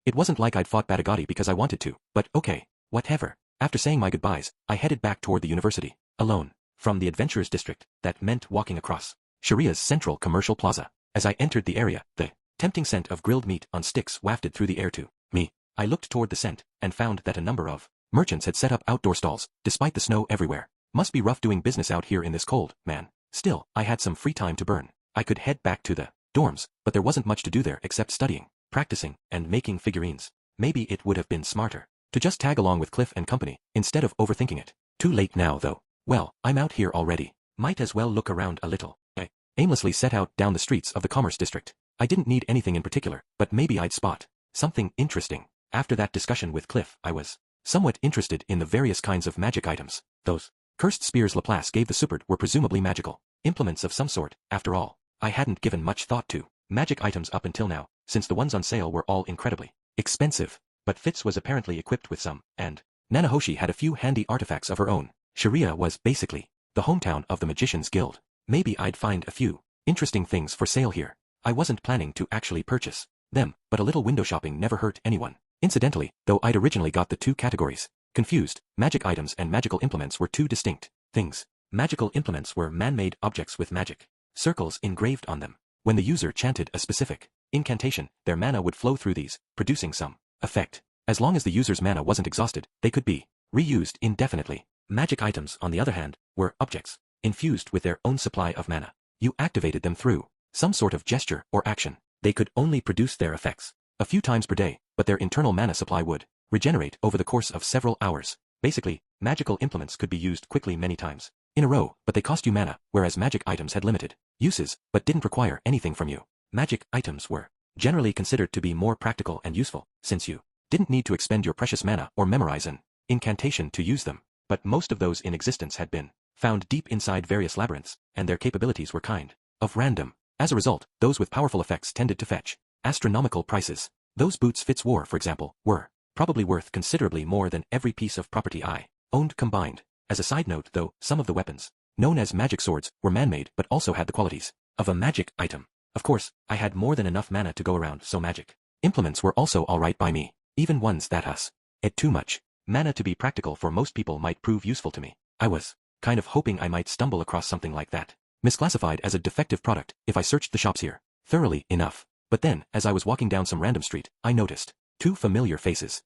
It wasn't like I'd fought Batagati because I wanted to, but okay, whatever. After saying my goodbyes, I headed back toward the university, alone. From the Adventurers District, that meant walking across Sharia's central commercial plaza. As I entered the area, the tempting scent of grilled meat on sticks wafted through the air to me. I looked toward the scent, and found that a number of merchants had set up outdoor stalls, despite the snow everywhere. Must be rough doing business out here in this cold, man. Still, I had some free time to burn. I could head back to the dorms, but there wasn't much to do there except studying, practicing, and making figurines. Maybe it would have been smarter to just tag along with Cliff and company, instead of overthinking it. Too late now though. Well, I'm out here already. Might as well look around a little. I aimlessly set out down the streets of the Commerce District. I didn't need anything in particular, but maybe I'd spot something interesting. After that discussion with Cliff, I was somewhat interested in the various kinds of magic items. Those cursed spears Laplace gave the Superd were presumably magical implements of some sort. After all, I hadn't given much thought to magic items up until now, since the ones on sale were all incredibly expensive. But Fitz was apparently equipped with some, and Nanahoshi had a few handy artifacts of her own. Sharia was basically the hometown of the Magician's Guild. Maybe I'd find a few interesting things for sale here. I wasn't planning to actually purchase them, but a little window shopping never hurt anyone. Incidentally, though I'd originally got the two categories confused, magic items and magical implements were two distinct things. Magical implements were man-made objects with magic circles engraved on them. When the user chanted a specific incantation, their mana would flow through these, producing some effect. As long as the user's mana wasn't exhausted, they could be reused indefinitely. Magic items, on the other hand, were objects infused with their own supply of mana. You activated them through some sort of gesture or action. They could only produce their effects a few times per day, but their internal mana supply would regenerate over the course of several hours. Basically, magical implements could be used quickly many times in a row, but they cost you mana, whereas magic items had limited uses, but didn't require anything from you. Magic items were generally considered to be more practical and useful, since you didn't need to expend your precious mana or memorize an incantation to use them. But most of those in existence had been found deep inside various labyrinths, and their capabilities were kind of random. As a result, those with powerful effects tended to fetch astronomical prices. Those boots Fitz wore, for example, were probably worth considerably more than every piece of property I owned combined. As a side note though, some of the weapons, known as magic swords, were man-made but also had the qualities of a magic item. Of course, I had more than enough mana to go around, so magic implements were also alright by me, even ones that had too much mana to be practical for most people might prove useful to me. I was kind of hoping I might stumble across something like that, misclassified as a defective product, if I searched the shops here thoroughly enough. But then, as I was walking down some random street, I noticed two familiar faces.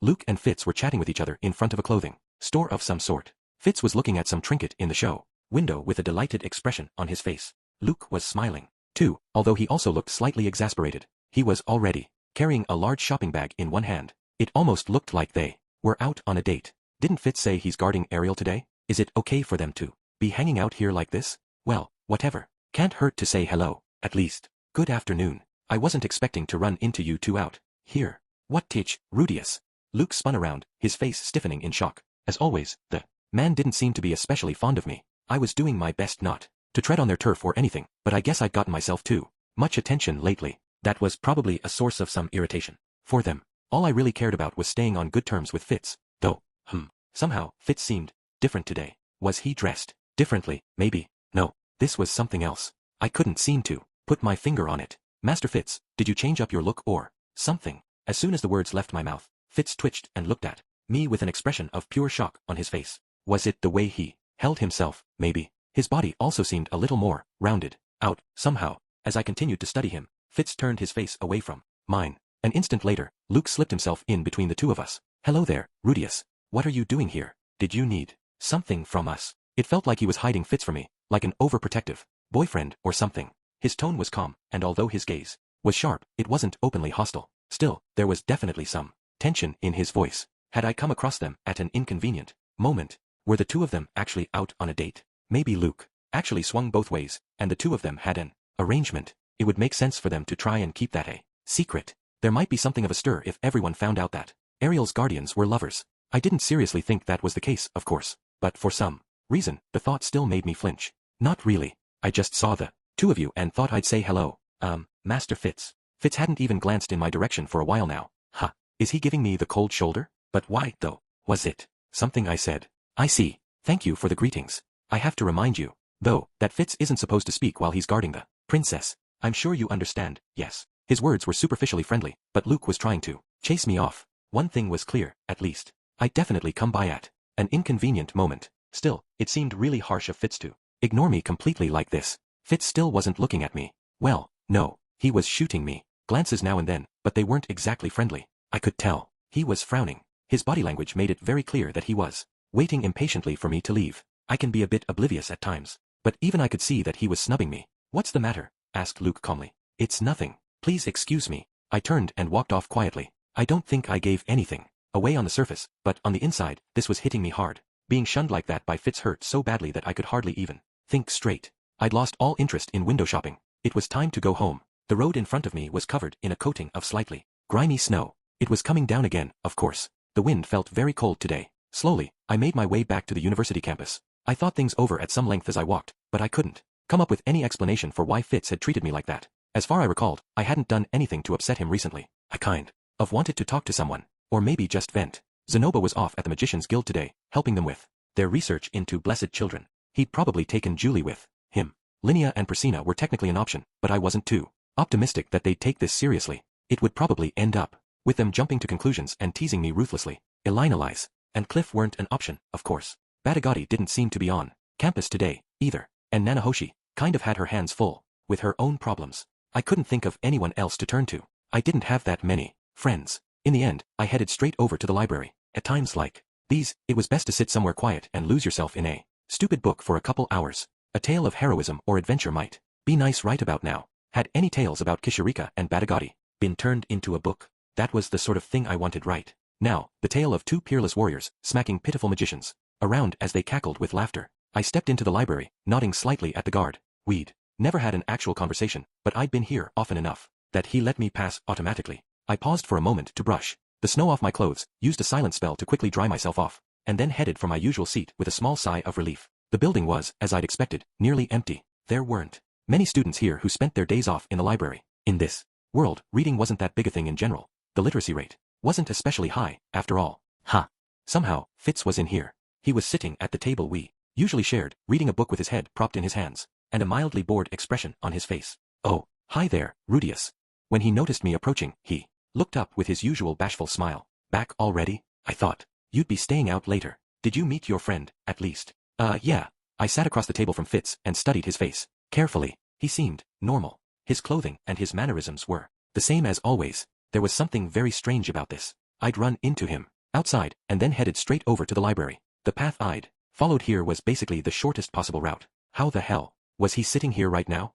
Luke and Fitz were chatting with each other in front of a clothing store of some sort. Fitz was looking at some trinket in the show window with a delighted expression on his face. Luke was smiling too, although he also looked slightly exasperated. He was already carrying a large shopping bag in one hand. It almost looked like they were out on a date. Didn't Fitz say he's guarding Ariel today? Is it okay for them to be hanging out here like this? Well, whatever. Can't hurt to say hello, at least. Good afternoon. I wasn't expecting to run into you two out here. What titch, Rudius? Luke spun around, his face stiffening in shock. As always, the man didn't seem to be especially fond of me. I was doing my best not to tread on their turf or anything, but I guess I'd gotten myself too much attention lately. That was probably a source of some irritation for them. All I really cared about was staying on good terms with Fitz, though. Somehow, Fitz seemed different today. Was he dressed differently, maybe? No, this was something else. I couldn't seem to put my finger on it. Master Fitz, did you change up your look or something? As soon as the words left my mouth, Fitz twitched and looked at me with an expression of pure shock on his face. Was it the way he held himself, maybe? His body also seemed a little more rounded out, somehow. As I continued to study him, Fitz turned his face away from mine. An instant later, Luke slipped himself in between the two of us. Hello there, Rudius. What are you doing here? Did you need something from us? It felt like he was hiding Fitz from me, like an overprotective boyfriend or something. His tone was calm, and although his gaze was sharp, it wasn't openly hostile. Still, there was definitely some tension in his voice. Had I come across them at an inconvenient moment? Were the two of them actually out on a date? Maybe Luke actually swung both ways, and the two of them had an arrangement. It would make sense for them to try and keep that a secret. There might be something of a stir if everyone found out that Ariel's guardians were lovers. I didn't seriously think that was the case, of course, but for some reason, the thought still made me flinch. Not really. I just saw the two of you and thought I'd say hello. Master Fitz. Fitz hadn't even glanced in my direction for a while now. Is he giving me the cold shoulder? But why, though? Was it something I said? I see. Thank you for the greetings. I have to remind you, though, that Fitz isn't supposed to speak while he's guarding the princess. I'm sure you understand, yes. His words were superficially friendly, but Luke was trying to chase me off. One thing was clear, at least. I'd definitely come by at an inconvenient moment. Still, it seemed really harsh of Fitz to ignore me completely like this. Fitz still wasn't looking at me. Well, no, he was shooting me glances now and then, but they weren't exactly friendly. I could tell he was frowning. His body language made it very clear that he was waiting impatiently for me to leave. I can be a bit oblivious at times, but even I could see that he was snubbing me. What's the matter? Asked Luke calmly. It's nothing. Please excuse me. I turned and walked off quietly. I don't think I gave anything away on the surface, but on the inside, this was hitting me hard. Being shunned like that by Fitz hurt so badly that I could hardly even think straight. I'd lost all interest in window shopping. It was time to go home. The road in front of me was covered in a coating of slightly grimy snow. It was coming down again, of course. The wind felt very cold today. Slowly, I made my way back to the university campus. I thought things over at some length as I walked, but I couldn't come up with any explanation for why Fitz had treated me like that. As far as I recalled, I hadn't done anything to upset him recently. I kind of wanted to talk to someone, or maybe just vent. Zenoba was off at the Magician's Guild today, helping them with their research into blessed children. He'd probably taken Julie with him. Linnea and Priscilla were technically an option, but I wasn't too optimistic that they'd take this seriously. It would probably end up with them jumping to conclusions and teasing me ruthlessly. Elise and Cliff weren't an option, of course. Badagati didn't seem to be on campus today, either, and Nanahoshi kind of had her hands full with her own problems. I couldn't think of anyone else to turn to. I didn't have that many friends. In the end, I headed straight over to the library. At times like these, it was best to sit somewhere quiet and lose yourself in a stupid book for a couple hours. A tale of heroism or adventure might be nice right about now. Had any tales about Kishirika and Badagati been turned into a book? That was the sort of thing I wanted right now. The tale of two peerless warriors smacking pitiful magicians around as they cackled with laughter. I stepped into the library, nodding slightly at the guard. We'd never had an actual conversation, but I'd been here often enough that he let me pass automatically. I paused for a moment to brush the snow off my clothes, used a silent spell to quickly dry myself off, and then headed for my usual seat with a small sigh of relief. The building was, as I'd expected, nearly empty. There weren't many students here who spent their days off in the library. In this world, reading wasn't that big a thing in general. The literacy rate wasn't especially high, after all. Ha! Somehow, Fitz was in here. He was sitting at the table we usually shared, reading a book with his head propped in his hands, and a mildly bored expression on his face. Oh, hi there, Rudius. When he noticed me approaching, he looked up with his usual bashful smile. Back already? I thought you'd be staying out later. Did you meet your friend, at least? Yeah. I sat across the table from Fitz and studied his face carefully. He seemed normal. His clothing and his mannerisms were the same as always. There was something very strange about this. I'd run into him outside and then headed straight over to the library. The path I'd followed here was basically the shortest possible route. How the hell was he sitting here right now?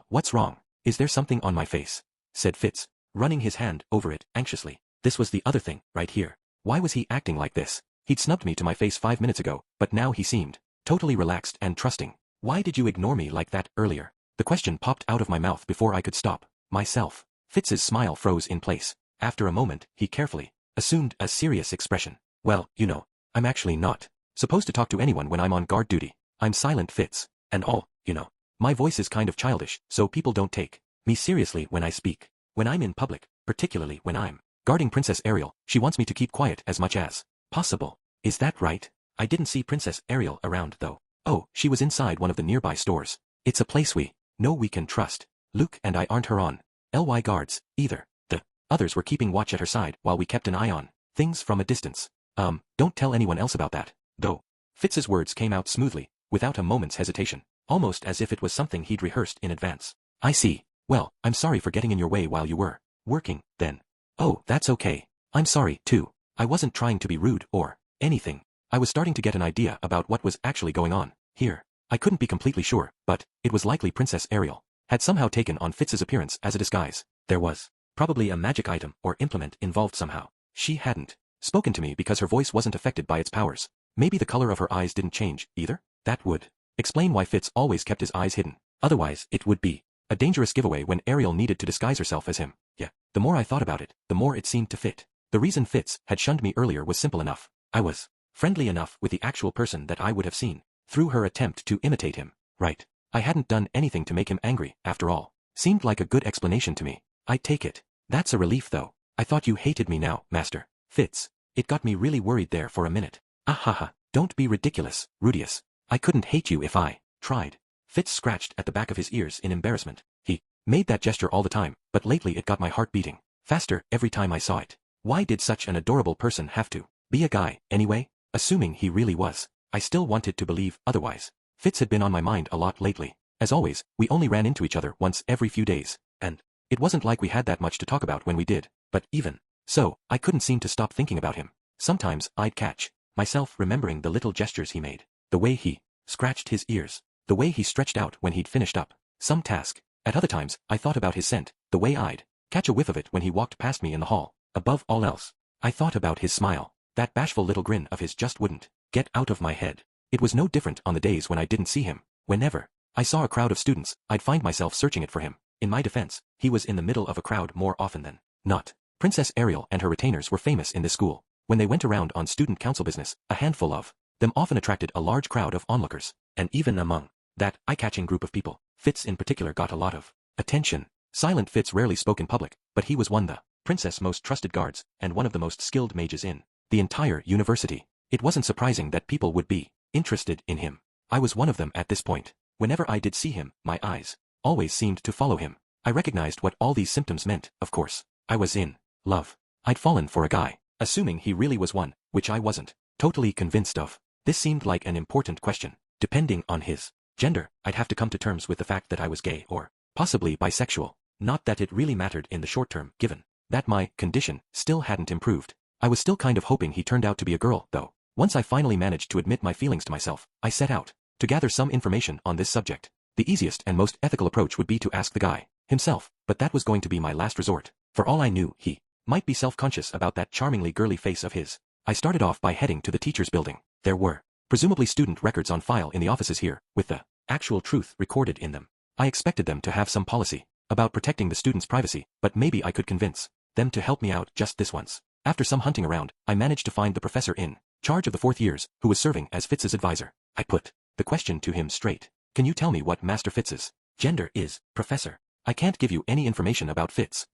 What's wrong? Is there something on my face? Said Fitz, running his hand over it anxiously. This was the other thing, right here. Why was he acting like this? He'd snubbed me to my face 5 minutes ago, but now he seemed totally relaxed and trusting. Why did you ignore me like that earlier? The question popped out of my mouth before I could stop myself. Fitz's smile froze in place. After a moment, he carefully assumed a serious expression. Well, you know, I'm actually not supposed to talk to anyone when I'm on guard duty. I'm Silent Fitz. And all, you know, my voice is kind of childish, so people don't take me seriously when I speak. When I'm in public, particularly when I'm guarding Princess Ariel, she wants me to keep quiet as much as possible. Is that right? I didn't see Princess Ariel around though. Oh, she was inside one of the nearby stores. It's a place we know we can trust. Luke and I aren't her on LY guards, either. The others were keeping watch at her side while we kept an eye on things from a distance. Don't tell anyone else about that, though. Fitz's words came out smoothly, without a moment's hesitation, almost as if it was something he'd rehearsed in advance. I see. Well, I'm sorry for getting in your way while you were working, then. Oh, that's okay. I'm sorry, too. I wasn't trying to be rude or anything. I was starting to get an idea about what was actually going on here. I couldn't be completely sure, but it was likely Princess Ariel had somehow taken on Fitz's appearance as a disguise. There was probably a magic item or implement involved somehow. She hadn't spoken to me because her voice wasn't affected by its powers. Maybe the color of her eyes didn't change, either? That would explain why Fitz always kept his eyes hidden. Otherwise, it would be a dangerous giveaway when Ariel needed to disguise herself as him. Yeah, the more I thought about it, the more it seemed to fit. The reason Fitz had shunned me earlier was simple enough. I was friendly enough with the actual person that I would have seen through her attempt to imitate him. Right. I hadn't done anything to make him angry, after all. Seemed like a good explanation to me. I'd take it. That's a relief though. I thought you hated me now, Master Fitz. It got me really worried there for a minute. Ahaha, don't be ridiculous, Rudius. I couldn't hate you if I tried. Fitz scratched at the back of his ears in embarrassment. He made that gesture all the time, but lately it got my heart beating faster every time I saw it. Why did such an adorable person have to be a guy, anyway? Assuming he really was. I still wanted to believe otherwise. Fitz had been on my mind a lot lately. As always, we only ran into each other once every few days, and it wasn't like we had that much to talk about when we did, but even so, I couldn't seem to stop thinking about him. Sometimes I'd catch myself remembering the little gestures he made, the way he scratched his ears, the way he stretched out when he'd finished up some task. At other times, I thought about his scent, the way I'd catch a whiff of it when he walked past me in the hall. Above all else, I thought about his smile. That bashful little grin of his just wouldn't get out of my head. It was no different on the days when I didn't see him. Whenever I saw a crowd of students, I'd find myself searching it for him. In my defense, he was in the middle of a crowd more often than not. Princess Ariel and her retainers were famous in this school. When they went around on student council business, a handful of them often attracted a large crowd of onlookers. And even among that eye-catching group of people, Fitz in particular got a lot of attention. Silent Fitz rarely spoke in public, but he was one the princess' most trusted guards, and one of the most skilled mages in the entire university. It wasn't surprising that people would be interested in him. I was one of them at this point. Whenever I did see him, my eyes always seemed to follow him. I recognized what all these symptoms meant, of course. I was in love. I'd fallen for a guy, assuming he really was one, which I wasn't totally convinced of. This seemed like an important question. Depending on his gender, I'd have to come to terms with the fact that I was gay or possibly bisexual. Not that it really mattered in the short term, given that my condition still hadn't improved. I was still kind of hoping he turned out to be a girl, though. Once I finally managed to admit my feelings to myself, I set out to gather some information on this subject. The easiest and most ethical approach would be to ask the guy himself, but that was going to be my last resort. For all I knew, he might be self-conscious about that charmingly girly face of his. I started off by heading to the teacher's building. There were presumably student records on file in the offices here, with the actual truth recorded in them. I expected them to have some policy about protecting the students' privacy, but maybe I could convince them to help me out just this once. After some hunting around, I managed to find the professor in charge of the 4th years, who was serving as Fitz's advisor. I put the question to him straight. Can you tell me what Master Fitz's gender is, Professor? I can't give you any information about Fitz.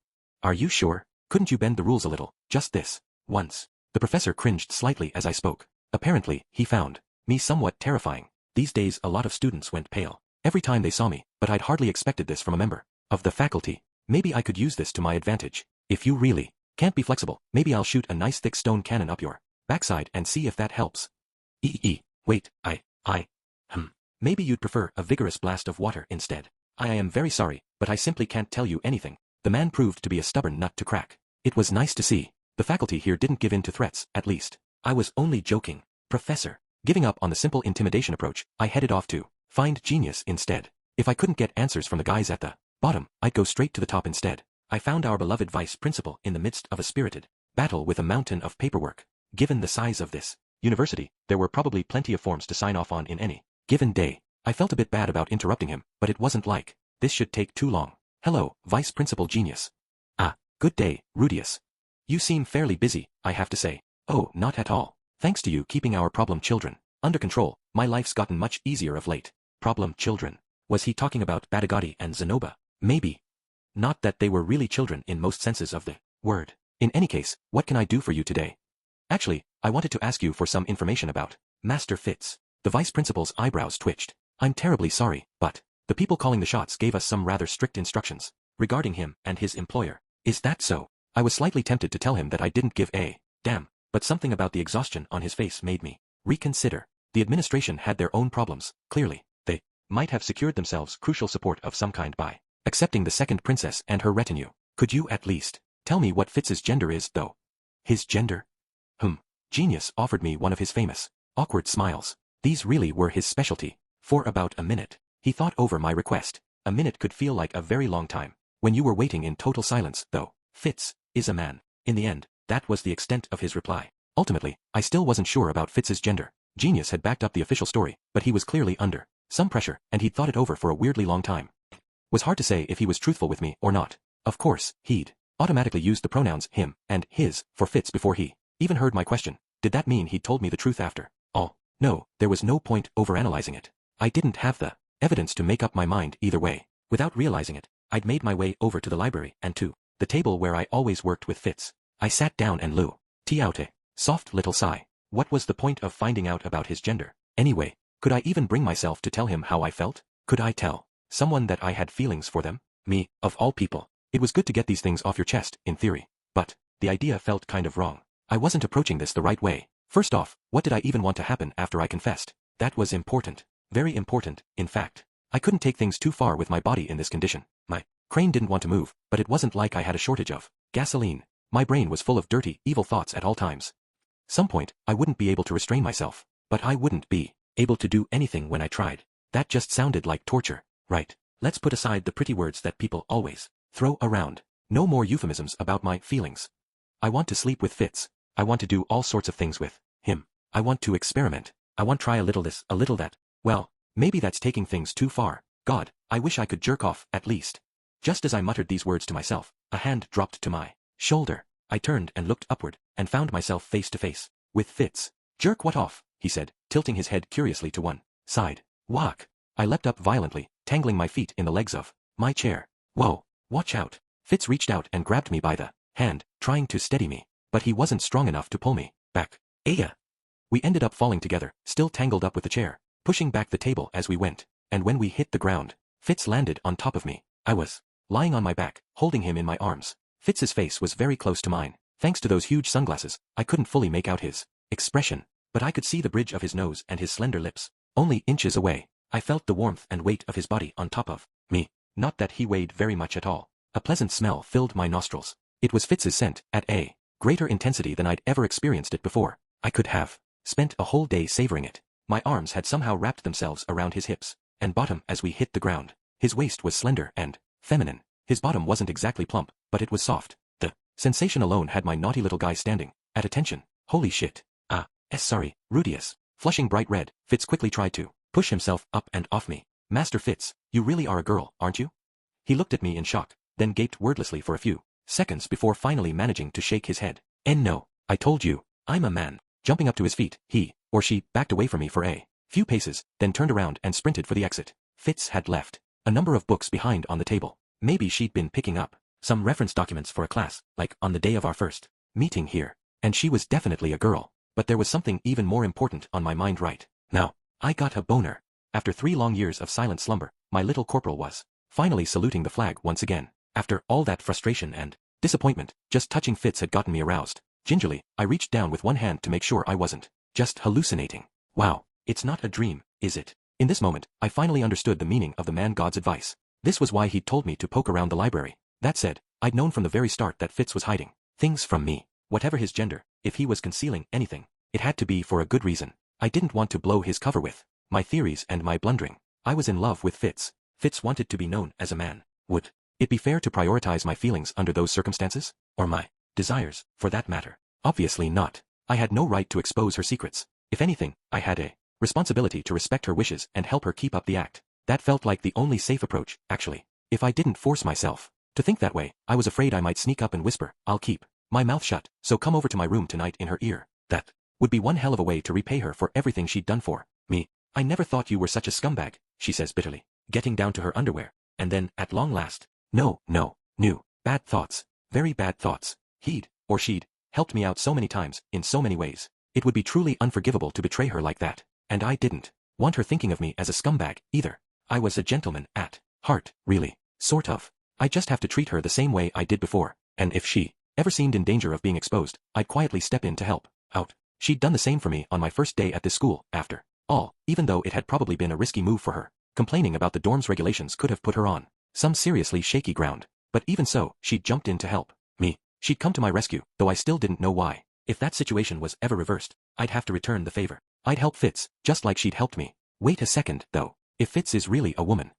Are you sure? Couldn't you bend the rules a little, just this, once? The professor cringed slightly as I spoke. Apparently, he found me somewhat terrifying. These days a lot of students went pale every time they saw me, but I'd hardly expected this from a member of the faculty. Maybe I could use this to my advantage. If you really can't be flexible, maybe I'll shoot a nice thick stone cannon up your backside and see if that helps. Wait, maybe you'd prefer a vigorous blast of water instead. I am very sorry, but I simply can't tell you anything. The man proved to be a stubborn nut to crack. It was nice to see. The faculty here didn't give in to threats, at least. I was only joking, Professor. Giving up on the simple intimidation approach, I headed off to find genius instead. If I couldn't get answers from the guys at the bottom, I'd go straight to the top instead. I found our beloved vice principal in the midst of a spirited battle with a mountain of paperwork. Given the size of this university, there were probably plenty of forms to sign off on in any given day. I felt a bit bad about interrupting him, but it wasn't like this should take too long. Hello, Vice Principal Genius. Good day, Rudius. You seem fairly busy, I have to say. Oh, not at all. Thanks to you keeping our problem children under control, my life's gotten much easier of late. Problem children. Was he talking about Badagati and Zenoba? Maybe. Not that they were really children in most senses of the word. In any case, what can I do for you today? Actually, I wanted to ask you for some information about Master Fitz. The vice principal's eyebrows twitched. I'm terribly sorry, but the people calling the shots gave us some rather strict instructions regarding him and his employer. Is that so? I was slightly tempted to tell him that I didn't give a damn, but something about the exhaustion on his face made me reconsider. The administration had their own problems, clearly. They might have secured themselves crucial support of some kind by accepting the second princess and her retinue. Could you at least tell me what Fitz's gender is, though? His gender? Genius offered me one of his famous, awkward smiles. These really were his specialty. For about a minute, he thought over my request. A minute could feel like a very long time when you were waiting in total silence, though. Fitz is a man. In the end, that was the extent of his reply. Ultimately, I still wasn't sure about Fitz's gender. Genius had backed up the official story, but he was clearly under some pressure, and he'd thought it over for a weirdly long time. Was hard to say if he was truthful with me or not. Of course, he'd automatically used the pronouns him and his for Fitz before he even heard my question. Did that mean he'd told me the truth after all? No, there was no point overanalyzing it. I didn't have the evidence to make up my mind either way. Without realizing it, I'd made my way over to the library and to the table where I always worked with Fitz. I sat down and Lou out a soft little sigh. What was the point of finding out about his gender? Anyway, could I even bring myself to tell him how I felt? Could I tell someone that I had feelings for them? Me, of all people. It was good to get these things off your chest, in theory. But the idea felt kind of wrong. I wasn't approaching this the right way. First off, what did I even want to happen after I confessed? That was important. Very important, in fact. I couldn't take things too far with my body in this condition. My crane didn't want to move, but it wasn't like I had a shortage of gasoline. My brain was full of dirty, evil thoughts at all times. Some point, I wouldn't be able to restrain myself. But I wouldn't be able to do anything when I tried. That just sounded like torture. Right. Let's put aside the pretty words that people always throw around. No more euphemisms about my feelings. I want to sleep with Fitz. I want to do all sorts of things with him. I want to experiment. I want to try a little this, a little that. Well, maybe that's taking things too far. God, I wish I could jerk off, at least. Just as I muttered these words to myself, a hand dropped to my shoulder. I turned and looked upward, and found myself face to face with Fitz. Jerk what off? He said, tilting his head curiously to one side. Walk. I leapt up violently, tangling my feet in the legs of my chair. Whoa, watch out. Fitz reached out and grabbed me by the hand, trying to steady me, but he wasn't strong enough to pull me back. Aya! We ended up falling together, still tangled up with the chair, pushing back the table as we went, and when we hit the ground, Fitz landed on top of me. I was lying on my back, holding him in my arms. Fitz's face was very close to mine. Thanks to those huge sunglasses, I couldn't fully make out his expression, but I could see the bridge of his nose and his slender lips. Only inches away, I felt the warmth and weight of his body on top of me. Not that he weighed very much at all. A pleasant smell filled my nostrils. It was Fitz's scent, at a greater intensity than I'd ever experienced it before. I could have spent a whole day savoring it. My arms had somehow wrapped themselves around his hips and bottom as we hit the ground. His waist was slender and feminine. His bottom wasn't exactly plump, but it was soft. The sensation alone had my naughty little guy standing at attention. Holy shit. Sorry, Rudius. Flushing bright red, Fitz quickly tried to push himself up and off me. Master Fitz, you really are a girl, aren't you? He looked at me in shock, then gaped wordlessly for a few seconds before finally managing to shake his head. No, I told you, I'm a man. Jumping up to his feet, he, or she, backed away from me for a few paces, then turned around and sprinted for the exit. Fitz had left a number of books behind on the table. Maybe she'd been picking up Some reference documents for a class, like on the day of our first meeting here. And she was definitely a girl. But there was something even more important on my mind right now. I got a boner. After 3 long years of silent slumber, my little corporal was finally saluting the flag once again. After all that frustration and disappointment, just touching Fitz had gotten me aroused. Gingerly, I reached down with one hand to make sure I wasn't just hallucinating. Wow, it's not a dream, is it? In this moment, I finally understood the meaning of the man god's advice. This was why he'd told me to poke around the library. That said, I'd known from the very start that Fitz was hiding things from me. Whatever his gender, if he was concealing anything, it had to be for a good reason. I didn't want to blow his cover with my theories and my blundering. I was in love with Fitz. Fitz wanted to be known as a man. Would it be fair to prioritize my feelings under those circumstances? Or my desires, for that matter? Obviously not. I had no right to expose her secrets. If anything, I had a responsibility to respect her wishes and help her keep up the act. That felt like the only safe approach, actually. If I didn't force myself to think that way, I was afraid I might sneak up and whisper, "I'll keep my mouth shut, so come over to my room tonight," in her ear. That would be one hell of a way to repay her for everything she'd done for me. "I never thought you were such a scumbag," she says bitterly, getting down to her underwear. And then, at long last, no, new, bad thoughts, very bad thoughts. He'd, or she'd, helped me out so many times, in so many ways. It would be truly unforgivable to betray her like that. And I didn't want her thinking of me as a scumbag, either. I was a gentleman at heart, really, sort of. I just have to treat her the same way I did before, and if she ever seemed in danger of being exposed, I'd quietly step in to help out. She'd done the same for me on my first day at this school, after all, even though it had probably been a risky move for her. Complaining about the dorm's regulations could have put her on some seriously shaky ground. But even so, she'd jumped in to help me. She'd come to my rescue, though I still didn't know why. If that situation was ever reversed, I'd have to return the favor. I'd help Fitz, just like she'd helped me. Wait a second, though. If Fitz is really a woman.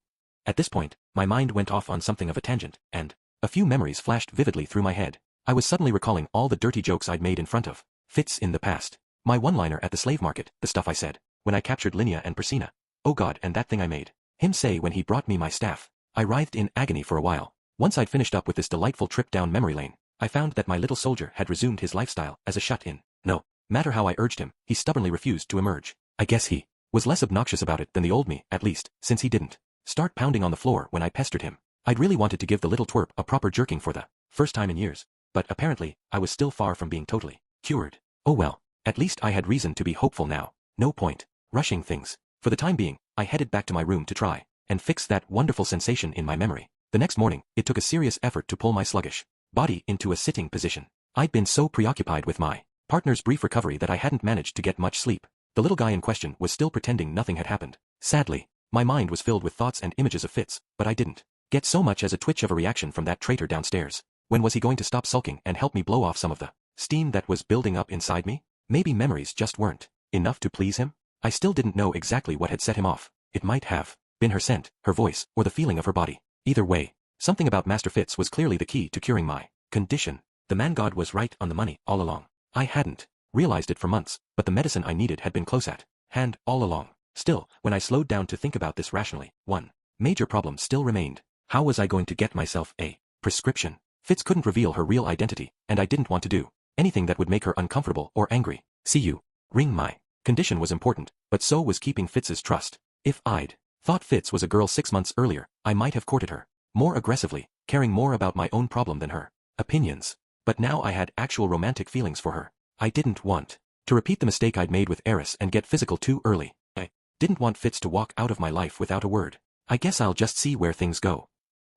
At this point, my mind went off on something of a tangent, and a few memories flashed vividly through my head. I was suddenly recalling all the dirty jokes I'd made in front of Fitz in the past. My one-liner at the slave market, the stuff I said when I captured Linnea and Persina. Oh God, and that thing I made him say when he brought me my staff. I writhed in agony for a while. Once I'd finished up with this delightful trip down memory lane, I found that my little soldier had resumed his lifestyle as a shut-in. No matter how I urged him, he stubbornly refused to emerge. I guess he was less obnoxious about it than the old me, at least, since he didn't start pounding on the floor when I pestered him. I'd really wanted to give the little twerp a proper jerking for the first time in years, but apparently, I was still far from being totally cured. Oh well, at least I had reason to be hopeful now. No point rushing things. For the time being, I headed back to my room to try and fix that wonderful sensation in my memory. The next morning, it took a serious effort to pull my sluggish body into a sitting position. I'd been so preoccupied with my partner's brief recovery that I hadn't managed to get much sleep. The little guy in question was still pretending nothing had happened. Sadly, my mind was filled with thoughts and images of Fitz, but I didn't get so much as a twitch of a reaction from that traitor downstairs. When was he going to stop sulking and help me blow off some of the steam that was building up inside me? Maybe memories just weren't enough to please him? I still didn't know exactly what had set him off. It might have been her scent, her voice, or the feeling of her body. Either way, something about Master Fitz was clearly the key to curing my condition. The man god was right on the money all along. I hadn't realized it for months, but the medicine I needed had been close at hand all along. Still, when I slowed down to think about this rationally, one major problem still remained. How was I going to get myself a prescription? Fitz couldn't reveal her real identity, and I didn't want to do anything that would make her uncomfortable or angry. See you. Ring. My condition was important, but so was keeping Fitz's trust. If I'd thought Fitz was a girl 6 months earlier, I might have courted her more aggressively, caring more about my own problem than her opinions. But now I had actual romantic feelings for her. I didn't want to repeat the mistake I'd made with Eris and get physical too early. I didn't want Fitz to walk out of my life without a word. I guess I'll just see where things go.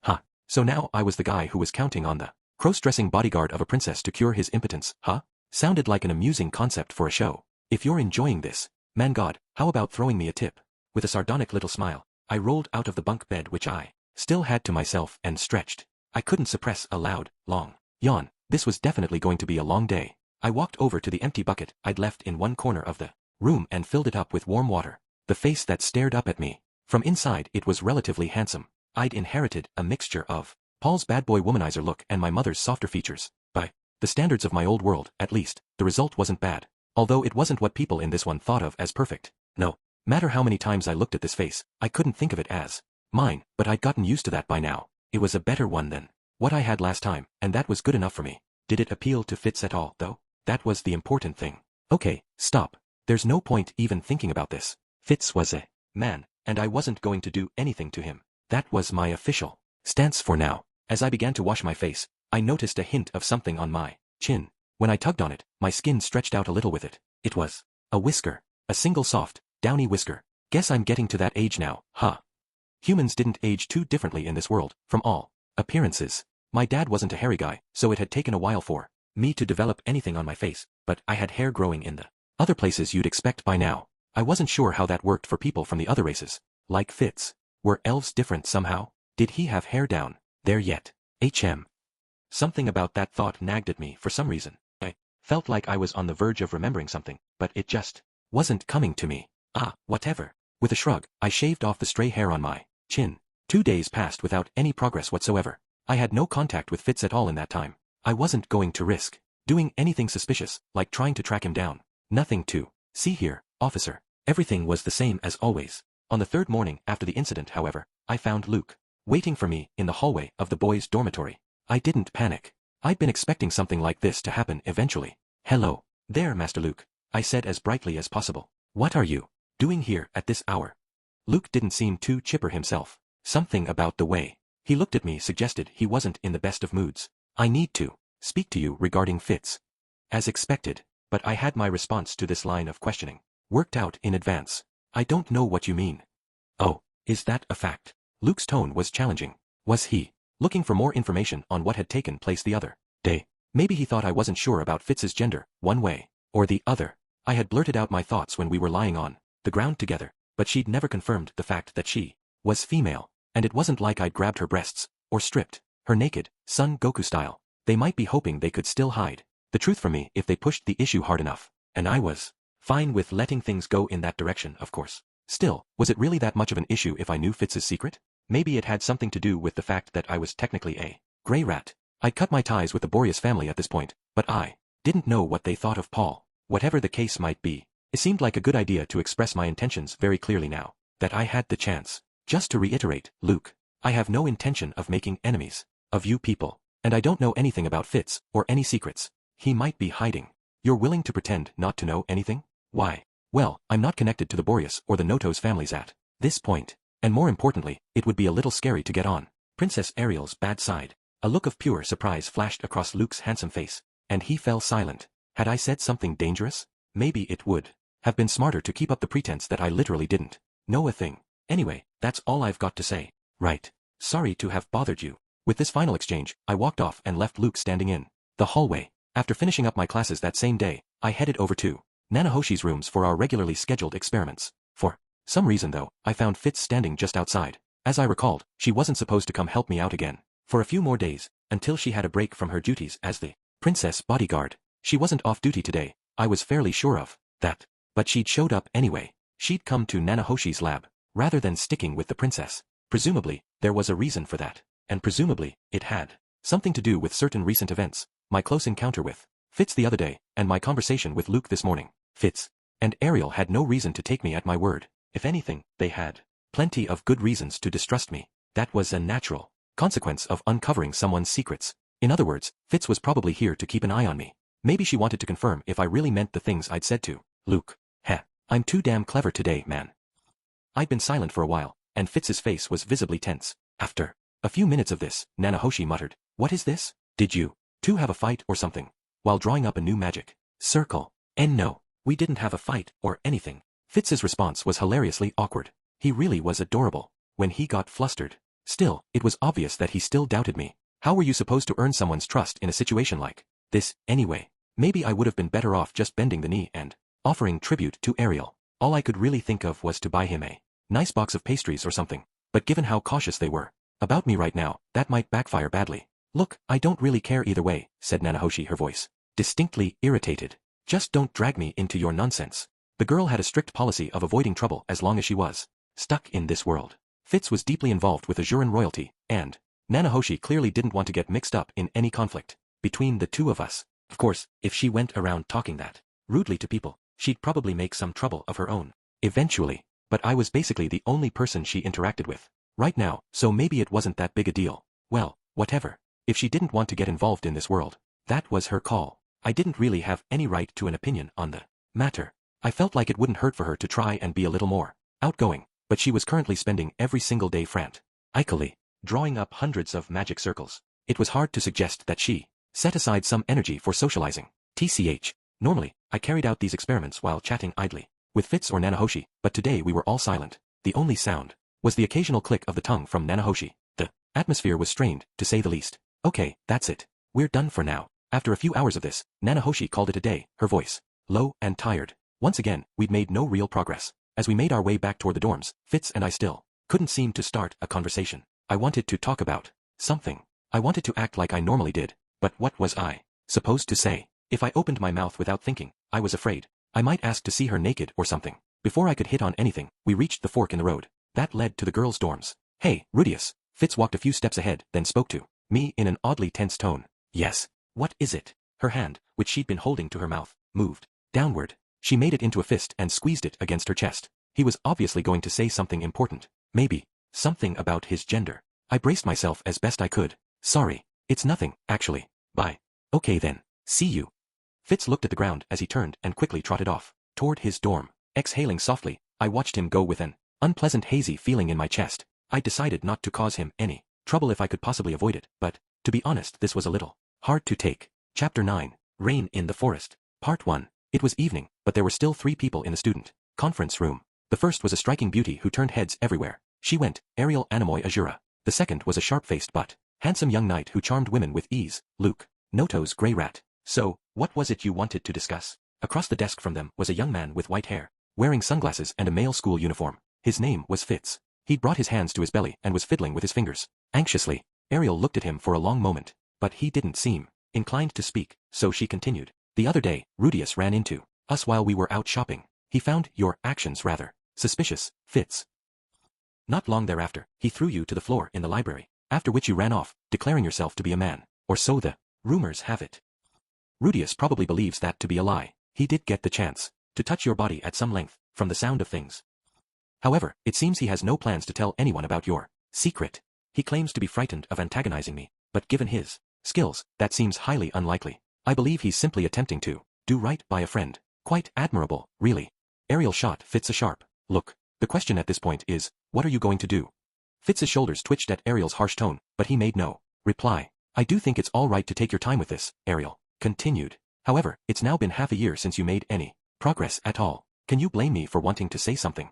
Huh. So now I was the guy who was counting on the cross-dressing bodyguard of a princess to cure his impotence, huh? Sounded like an amusing concept for a show. If you're enjoying this, man god, how about throwing me a tip? With a sardonic little smile, I rolled out of the bunk bed which I still had to myself and stretched. I couldn't suppress a loud, long yawn. This was definitely going to be a long day. I walked over to the empty bucket I'd left in one corner of the room and filled it up with warm water. The face that stared up at me from inside it was relatively handsome. I'd inherited a mixture of Paul's bad boy womanizer look and my mother's softer features. By the standards of my old world, at least, the result wasn't bad. Although it wasn't what people in this one thought of as perfect. No matter how many times I looked at this face, I couldn't think of it as mine, but I'd gotten used to that by now. It was a better one than what I had last time, and that was good enough for me. Did it appeal to Fitz at all, though? That was the important thing. Okay, stop. There's no point even thinking about this. Fitz was a man, and I wasn't going to do anything to him. That was my official stance for now. As I began to wash my face, I noticed a hint of something on my chin. When I tugged on it, my skin stretched out a little with it. It was a whisker. A single soft, downy whisker. Guess I'm getting to that age now, huh? Humans didn't age too differently in this world, from all appearances. My dad wasn't a hairy guy, so it had taken a while for me to develop anything on my face, but I had hair growing in the other places you'd expect by now. I wasn't sure how that worked for people from the other races. Like Fitz. Were elves different somehow? Did he have hair down there yet? Something about that thought nagged at me for some reason. I felt like I was on the verge of remembering something, but it just wasn't coming to me. Whatever. With a shrug, I shaved off the stray hair on my chin. 2 days passed without any progress whatsoever. I had no contact with Fitz at all in that time. I wasn't going to risk doing anything suspicious, like trying to track him down. Nothing to see here, officer. Everything was the same as always. On the 3rd morning after the incident, however, I found Luke waiting for me in the hallway of the boys' dormitory. I didn't panic. I'd been expecting something like this to happen eventually. "Hello there, Master Luke," I said as brightly as possible. "What are you doing here at this hour?" Luke didn't seem too chipper himself. Something about the way he looked at me suggested he wasn't in the best of moods. "I need to speak to you regarding Fitz." As expected, but I had my response to this line of questioning worked out in advance. "I don't know what you mean." "Oh, is that a fact?" Luke's tone was challenging. Was he looking for more information on what had taken place the other day? Maybe he thought I wasn't sure about Fitz's gender, one way or the other. I had blurted out my thoughts when we were lying on the ground together, but she'd never confirmed the fact that she was female, and it wasn't like I'd grabbed her breasts or stripped her naked, Son Goku style. They might be hoping they could still hide the truth from me if they pushed the issue hard enough, and I was fine with letting things go in that direction, of course. Still, was it really that much of an issue if I knew Fitz's secret? Maybe it had something to do with the fact that I was technically a gray rat. I'd cut my ties with the Boreas family at this point, but I didn't know what they thought of Paul. Whatever the case might be, it seemed like a good idea to express my intentions very clearly now that I had the chance. Just to reiterate, Luke, I have no intention of making enemies of you people, and I don't know anything about Fitz or any secrets he might be hiding. You're willing to pretend not to know anything? Why? Well, I'm not connected to the Boreas or the Notos families at this point, and more importantly, it would be a little scary to get on Princess Ariel's bad side. A look of pure surprise flashed across Luke's handsome face, and he fell silent. Had I said something dangerous? Maybe it would have been smarter to keep up the pretense that I literally didn't know a thing. Anyway, that's all I've got to say. Right. Sorry to have bothered you. With this final exchange, I walked off and left Luke standing in the hallway. After finishing up my classes that same day, I headed over to Nanahoshi's rooms for our regularly scheduled experiments. For some reason though, I found Fitz standing just outside. As I recalled, she wasn't supposed to come help me out again for a few more days, until she had a break from her duties as the princess bodyguard. She wasn't off duty today, I was fairly sure of that. But she'd showed up anyway. She'd come to Nanahoshi's lab, rather than sticking with the princess. Presumably, there was a reason for that, and presumably, it had something to do with certain recent events, my close encounter with Fitz the other day, and my conversation with Luke this morning. Fitz and Ariel had no reason to take me at my word. If anything, they had plenty of good reasons to distrust me. That was a natural consequence of uncovering someone's secrets. In other words, Fitz was probably here to keep an eye on me. Maybe she wanted to confirm if I really meant the things I'd said to Luke. Heh, I'm too damn clever today, man. I'd been silent for a while, and Fitz's face was visibly tense. After a few minutes of this, Nanahoshi muttered, "What is this? Did you two have a fight or something?" While drawing up a new magic circle. And no, we didn't have a fight or anything. Fitz's response was hilariously awkward. He really was adorable when he got flustered. Still, it was obvious that he still doubted me. How were you supposed to earn someone's trust in a situation like this, anyway? Maybe I would have been better off just bending the knee and offering tribute to Ariel. All I could really think of was to buy him a nice box of pastries or something. But given how cautious they were about me right now, that might backfire badly. "Look, I don't really care either way," said Nanahoshi, her voice distinctly irritated. "Just don't drag me into your nonsense." The girl had a strict policy of avoiding trouble as long as she was stuck in this world. Fitz was deeply involved with Azuran royalty, and Nanahoshi clearly didn't want to get mixed up in any conflict between the two of us. Of course, if she went around talking that rudely to people, she'd probably make some trouble of her own eventually. But I was basically the only person she interacted with right now, so maybe it wasn't that big a deal. Well, whatever. If she didn't want to get involved in this world, that was her call. I didn't really have any right to an opinion on the matter. I felt like it wouldn't hurt for her to try and be a little more outgoing, but she was currently spending every single day frantically drawing up hundreds of magic circles. It was hard to suggest that she set aside some energy for socializing. TCH. Normally, I carried out these experiments while chatting idly with Fitz or Nanahoshi, but today we were all silent. The only sound was the occasional click of the tongue from Nanahoshi. The atmosphere was strained, to say the least. Okay, that's it. We're done for now. After a few hours of this, Nanahoshi called it a day, her voice low and tired. Once again, we'd made no real progress. As we made our way back toward the dorms, Fitz and I still couldn't seem to start a conversation. I wanted to talk about something. I wanted to act like I normally did, but what was I supposed to say? If I opened my mouth without thinking, I was afraid I might ask to see her naked or something. Before I could hit on anything, we reached the fork in the road that led to the girls' dorms. Hey, Rudius. Fitz walked a few steps ahead, then spoke to me in an oddly tense tone. Yes. What is it? Her hand, which she'd been holding to her mouth, moved downward. She made it into a fist and squeezed it against her chest. He was obviously going to say something important. Maybe something about his gender. I braced myself as best I could. Sorry. It's nothing, actually. Bye. Okay then. See you. Fitz looked at the ground as he turned and quickly trotted off toward his dorm. Exhaling softly, I watched him go with an unpleasant hazy feeling in my chest. I decided not to cause him any trouble if I could possibly avoid it, but, to be honest, this was a little hard to take. Chapter 9. Rain in the Forest. Part 1. It was evening, but there were still 3 people in the student conference room. The first was a striking beauty who turned heads everywhere. She went, Ariel Anemoi Azura. The second was a sharp-faced but handsome young knight who charmed women with ease, Luke Noto's gray rat. So, what was it you wanted to discuss? Across the desk from them was a young man with white hair, wearing sunglasses and a male school uniform. His name was Fitz. He'd brought his hands to his belly and was fiddling with his fingers. Anxiously, Ariel looked at him for a long moment, but he didn't seem inclined to speak, so she continued. The other day, Rudius ran into us while we were out shopping. He found your actions rather suspicious, Fitz. Not long thereafter, he threw you to the floor in the library, after which you ran off, declaring yourself to be a man, or so the rumors have it. Rudius probably believes that to be a lie. He did get the chance to touch your body at some length, from the sound of things. However, it seems he has no plans to tell anyone about your secret. He claims to be frightened of antagonizing me, but given his skills, that seems highly unlikely. I believe he's simply attempting to do right by a friend. Quite admirable, really. Ariel shot Fitz a sharp look. The question at this point is, what are you going to do? Fitz's shoulders twitched at Ariel's harsh tone, but he made no reply. I do think it's all right to take your time with this, Ariel continued. However, it's now been half a year since you made any progress at all. Can you blame me for wanting to say something?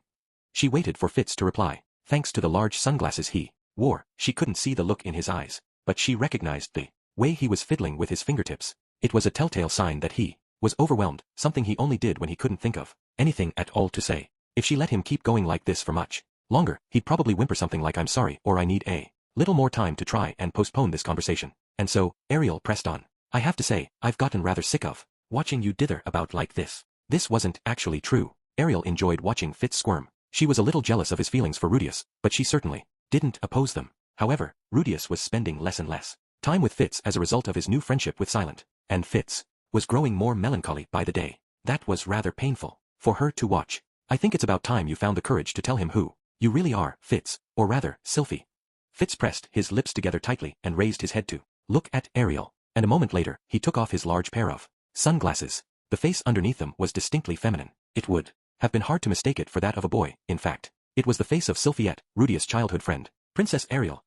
She waited for Fitz to reply. Thanks to the large sunglasses he wore, she couldn't see the look in his eyes, but she recognized the way he was fiddling with his fingertips. It was a telltale sign that he was overwhelmed, something he only did when he couldn't think of anything at all to say. If she let him keep going like this for much longer, he'd probably whimper something like I'm sorry or I need a little more time to try and postpone this conversation. And so, Ariel pressed on. I have to say, I've gotten rather sick of watching you dither about like this. This wasn't actually true. Ariel enjoyed watching Fitz squirm. She was a little jealous of his feelings for Rudius, but she certainly didn't oppose them. However, Rudius was spending less and less time with Fitz as a result of his new friendship with Silent, and Fitz was growing more melancholy by the day. That was rather painful for her to watch. I think it's about time you found the courage to tell him who you really are, Fitz, or rather, Sylphie. Fitz pressed his lips together tightly and raised his head to look at Ariel, and a moment later, he took off his large pair of sunglasses. The face underneath them was distinctly feminine. It would have been hard to mistake it for that of a boy. In fact, it was the face of Sylphiette, Rudius' childhood friend. Princess Ariel,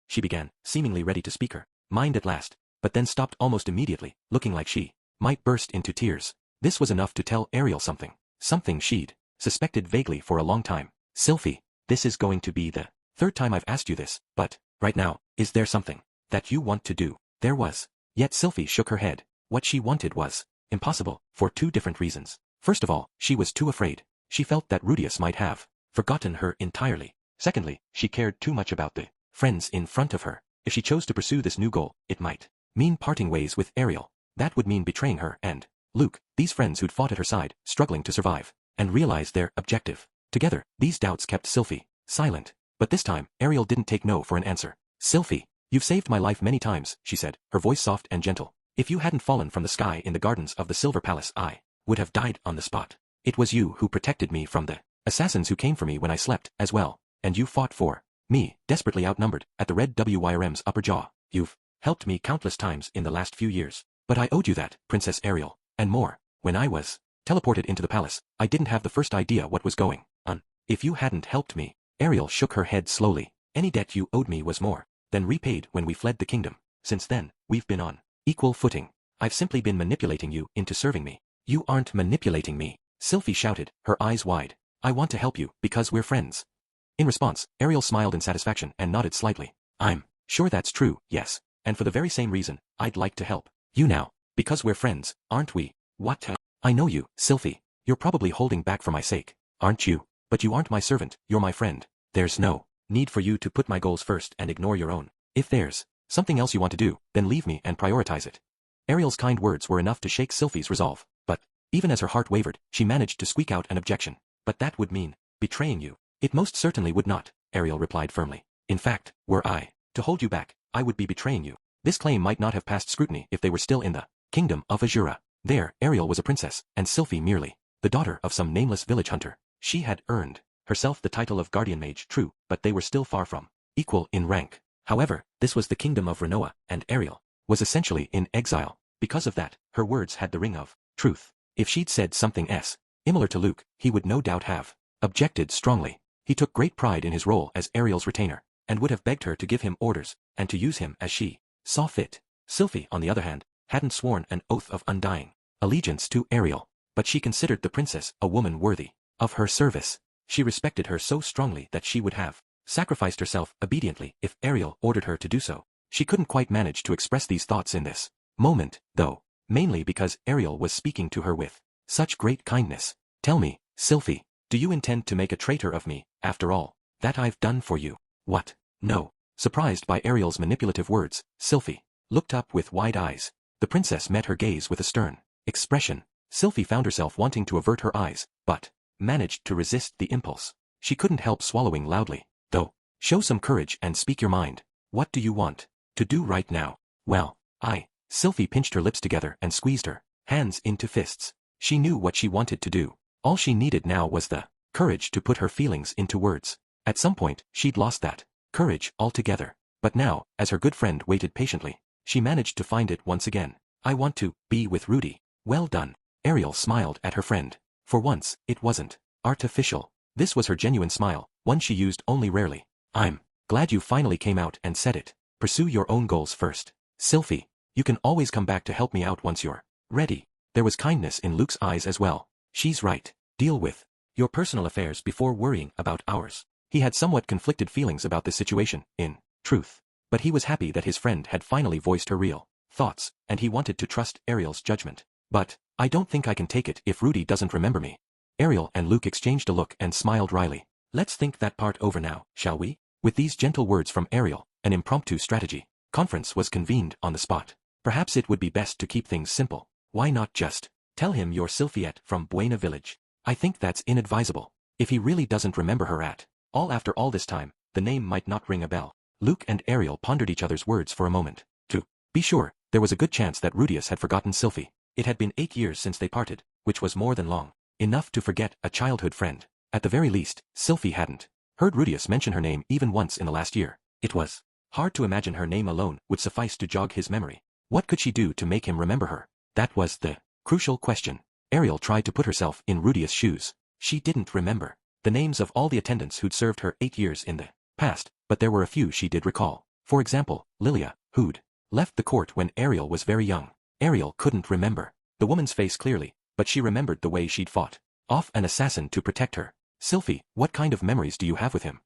she began, seemingly ready to speak her mind at last, but then stopped almost immediately, looking like she might burst into tears. This was enough to tell Ariel something she'd suspected vaguely for a long time. Sylphie, this is going to be the third time I've asked you this, but, right now, is there something that you want to do? There was. Yet Sylphie shook her head. What she wanted was impossible, for 2 different reasons. First of all, she was too afraid. She felt that Rudius might have forgotten her entirely. Secondly, she cared too much about the friends in front of her. If she chose to pursue this new goal, it might mean parting ways with Ariel. That would mean betraying her and Luke, these friends who'd fought at her side, struggling to survive and realize their objective. Together, these doubts kept Sylphie silent. But this time, Ariel didn't take no for an answer. Sylphie, you've saved my life many times, she said, her voice soft and gentle. If you hadn't fallen from the sky in the gardens of the Silver Palace, I would have died on the spot. It was you who protected me from the assassins who came for me when I slept, as well, and you fought for me, desperately outnumbered, at the Red WYRM's upper jaw. You've helped me countless times in the last few years. But I owed you that, Princess Ariel, and more. When I was teleported into the palace, I didn't have the first idea what was going on. If you hadn't helped me, Ariel shook her head slowly. Any debt you owed me was more then repaid when we fled the kingdom. Since then, we've been on equal footing. I've simply been manipulating you into serving me. You aren't manipulating me, Sylphie shouted, her eyes wide. I want to help you, because we're friends. In response, Ariel smiled in satisfaction and nodded slightly. I'm sure that's true, yes. And for the very same reason, I'd like to help you now. Because we're friends, aren't we? What? I know you, Sylphie. You're probably holding back for my sake, aren't you? But you aren't my servant, you're my friend. There's no need for you to put my goals first and ignore your own. If there's something else you want to do, then leave me and prioritize it. Ariel's kind words were enough to shake Sylphie's resolve, but even as her heart wavered, she managed to squeak out an objection. But that would mean betraying you. It most certainly would not, Ariel replied firmly. In fact, were I to hold you back, I would be betraying you. This claim might not have passed scrutiny if they were still in the kingdom of Azura. There, Ariel was a princess, and Sylphie merely the daughter of some nameless village hunter. She had earned herself the title of guardian mage, true, but they were still far from equal in rank. However, this was the kingdom of Rinoa, and Ariel was essentially in exile. Because of that, her words had the ring of truth. If she'd said something similar to Luke, he would no doubt have objected strongly. He took great pride in his role as Ariel's retainer, and would have begged her to give him orders, and to use him as she saw fit. Sylphie, on the other hand, hadn't sworn an oath of undying allegiance to Ariel, but she considered the princess a woman worthy of her service. She respected her so strongly that she would have sacrificed herself obediently if Ariel ordered her to do so. She couldn't quite manage to express these thoughts in this moment, though, mainly because Ariel was speaking to her with such great kindness. Tell me, Sylphie, do you intend to make a traitor of me, after all that I've done for you? What? No. Surprised by Ariel's manipulative words, Sylphie looked up with wide eyes. The princess met her gaze with a stern expression. Sylphie found herself wanting to avert her eyes, but managed to resist the impulse. She couldn't help swallowing loudly. Though, show some courage and speak your mind. What do you want to do right now? Well, Sylphie pinched her lips together and squeezed her hands into fists. She knew what she wanted to do. All she needed now was the courage to put her feelings into words. At some point, she'd lost that courage altogether. But now, as her good friend waited patiently, she managed to find it once again. I want to be with Rudy. Well done. Ariel smiled at her friend. For once, it wasn't artificial. This was her genuine smile, one she used only rarely. I'm glad you finally came out and said it. Pursue your own goals first. Sylphie, you can always come back to help me out once you're ready. There was kindness in Luke's eyes as well. She's right. Deal with your personal affairs before worrying about ours. He had somewhat conflicted feelings about this situation, in truth. But he was happy that his friend had finally voiced her real thoughts, and he wanted to trust Ariel's judgment. But I don't think I can take it if Rudy doesn't remember me. Ariel and Luke exchanged a look and smiled wryly. Let's think that part over now, shall we? With these gentle words from Ariel, an impromptu strategy conference was convened on the spot. Perhaps it would be best to keep things simple. Why not just tell him you're Sylphiette from Buena Village? I think that's inadvisable. If he really doesn't remember her at all after all this time, the name might not ring a bell. Luke and Ariel pondered each other's words for a moment. To be sure, there was a good chance that Rudius had forgotten Sylphie. It had been 8 years since they parted, which was more than long enough to forget a childhood friend. At the very least, Sylphie hadn't heard Rudius mention her name even once in the last year. It was hard to imagine her name alone would suffice to jog his memory. What could she do to make him remember her? That was the crucial question. Ariel tried to put herself in Rudius' shoes. She didn't remember the names of all the attendants who'd served her 8 years in the past, but there were a few she did recall. For example, Lilia, who'd left the court when Ariel was very young. Ariel couldn't remember the woman's face clearly, but she remembered the way she'd fought off an assassin to protect her. Sylphie, what kind of memories do you have with him?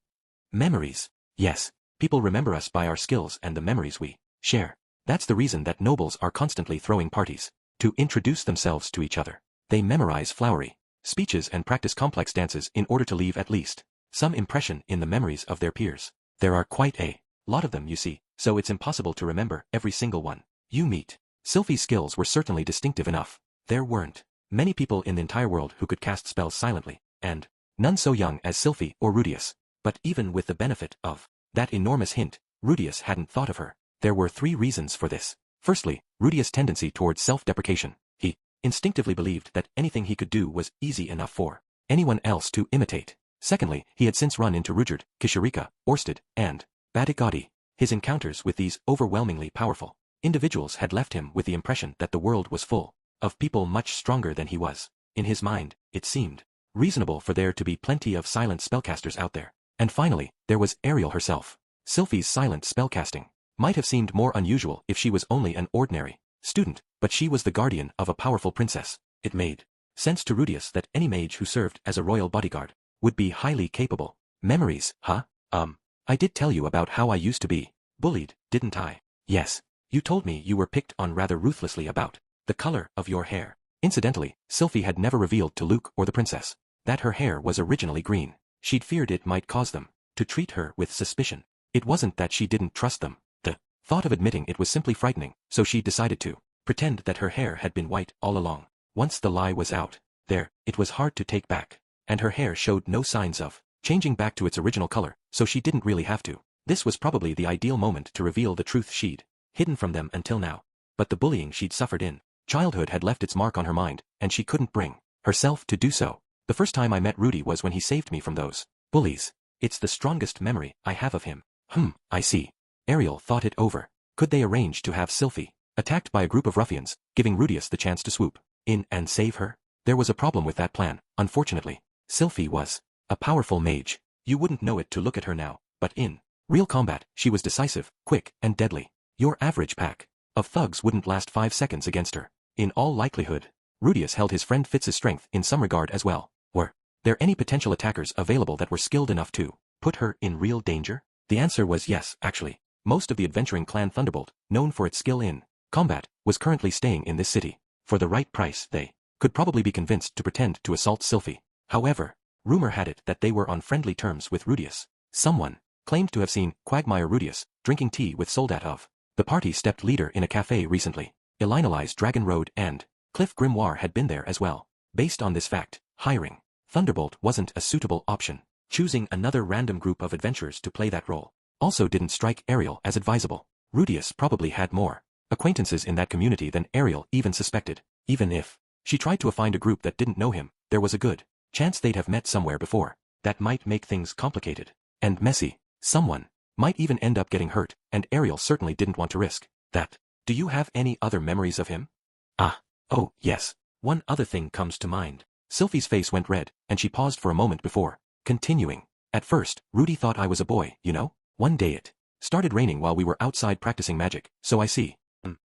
Memories? Yes. People remember us by our skills and the memories we share. That's the reason that nobles are constantly throwing parties to introduce themselves to each other. They memorize flowery speeches and practice complex dances in order to leave at least some impression in the memories of their peers. There are quite a lot of them, you see, so it's impossible to remember every single one you meet. Sylphie's skills were certainly distinctive enough. There weren't many people in the entire world who could cast spells silently, and none so young as Sylphie or Rudius. But even with the benefit of that enormous hint, Rudius hadn't thought of her. There were 3 reasons for this. Firstly, Rudius' tendency towards self-deprecation. He instinctively believed that anything he could do was easy enough for anyone else to imitate. Secondly, he had since run into Rudyard, Kishirika, Orsted, and Badigadi. His encounters with these overwhelmingly powerful individuals had left him with the impression that the world was full of people much stronger than he was. In his mind, it seemed reasonable for there to be plenty of silent spellcasters out there. And finally, there was Ariel herself. Sylphie's silent spellcasting might have seemed more unusual if she was only an ordinary student, but she was the guardian of a powerful princess. It made sense to Rudius that any mage who served as a royal bodyguard would be highly capable. Memories, huh? I did tell you about how I used to be bullied, didn't I? Yes. You told me you were picked on rather ruthlessly about the color of your hair. Incidentally, Sylphie had never revealed to Luke or the princess that her hair was originally green. She'd feared it might cause them to treat her with suspicion. It wasn't that she didn't trust them. The thought of admitting it was simply frightening, so she decided to pretend that her hair had been white all along. Once the lie was out there, it was hard to take back, and her hair showed no signs of changing back to its original color, so she didn't really have to. This was probably the ideal moment to reveal the truth she'd hidden from them until now. But the bullying she'd suffered in childhood had left its mark on her mind, and she couldn't bring herself to do so. The first time I met Rudy was when he saved me from those bullies. It's the strongest memory I have of him. I see. Ariel thought it over. Could they arrange to have Sylphie attacked by a group of ruffians, giving Rudius the chance to swoop in and save her? There was a problem with that plan, unfortunately. Sylphie was a powerful mage. You wouldn't know it to look at her now, but in real combat, she was decisive, quick, and deadly. Your average pack of thugs wouldn't last 5 seconds against her. In all likelihood, Rudius held his friend Fitz's strength in some regard as well. Were there any potential attackers available that were skilled enough to put her in real danger? The answer was yes, actually. Most of the adventuring clan Thunderbolt, known for its skill in combat, was currently staying in this city. For the right price, they could probably be convinced to pretend to assault Sylphie. However, rumor had it that they were on friendly terms with Rudius. Someone claimed to have seen Quagmire Rudius drinking tea with Soldat of the party stepped leader in a cafe recently. Elinali's Dragon Road and Cliff Grimoire had been there as well. Based on this fact, hiring Thunderbolt wasn't a suitable option. Choosing another random group of adventurers to play that role also didn't strike Ariel as advisable. Rudius probably had more acquaintances in that community than Ariel even suspected. Even if she tried to find a group that didn't know him, there was a good chance they'd have met somewhere before. That might make things complicated and messy. Someone might even end up getting hurt, and Ariel certainly didn't want to risk that. Do you have any other memories of him? Oh, yes. One other thing comes to mind. Sylphie's face went red, and she paused for a moment before continuing. At first, Rudy thought I was a boy, you know? One day it started raining while we were outside practicing magic, so I see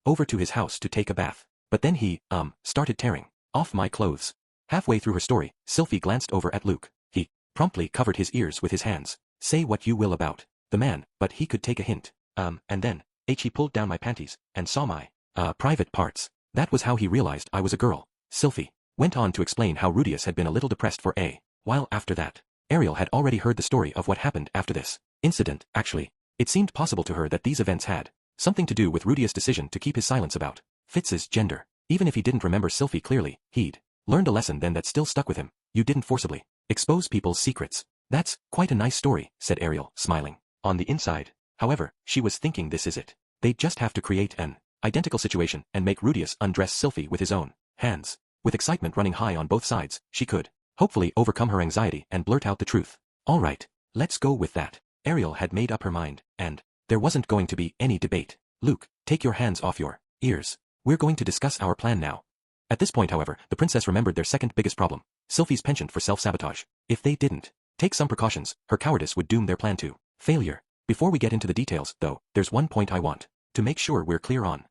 over to his house to take a bath. But then he started tearing off my clothes. Halfway through her story, Sylphie glanced over at Luke. He promptly covered his ears with his hands. Say what you will about the man, but he could take a hint. And then he pulled down my panties and saw my private parts. That was how he realized I was a girl. Sylphie went on to explain how Rudius had been a little depressed for a while after that. Ariel had already heard the story of what happened after this incident. Actually, it seemed possible to her that these events had something to do with Rudius' decision to keep his silence about Fitz's gender. Even if he didn't remember Sylphie clearly, he'd learned a lesson then that still stuck with him. You didn't forcibly expose people's secrets. That's quite a nice story, said Ariel, smiling. On the inside, however, she was thinking this is it. They'd just have to create an identical situation and make Rudius undress Sylphie with his own hands. With excitement running high on both sides, she could hopefully overcome her anxiety and blurt out the truth. All right, let's go with that. Ariel had made up her mind, and there wasn't going to be any debate. Luke, take your hands off your ears. We're going to discuss our plan now. At this point, however, the princess remembered their second biggest problem, Sylphie's penchant for self-sabotage. If they didn't take some precautions, her cowardice would doom their plan to failure. Before we get into the details, though, there's one point I want to make sure we're clear on.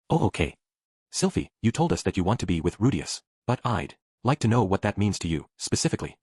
Oh, okay. Sylphie, you told us that you want to be with Rudius, but I'd like to know what that means to you, specifically.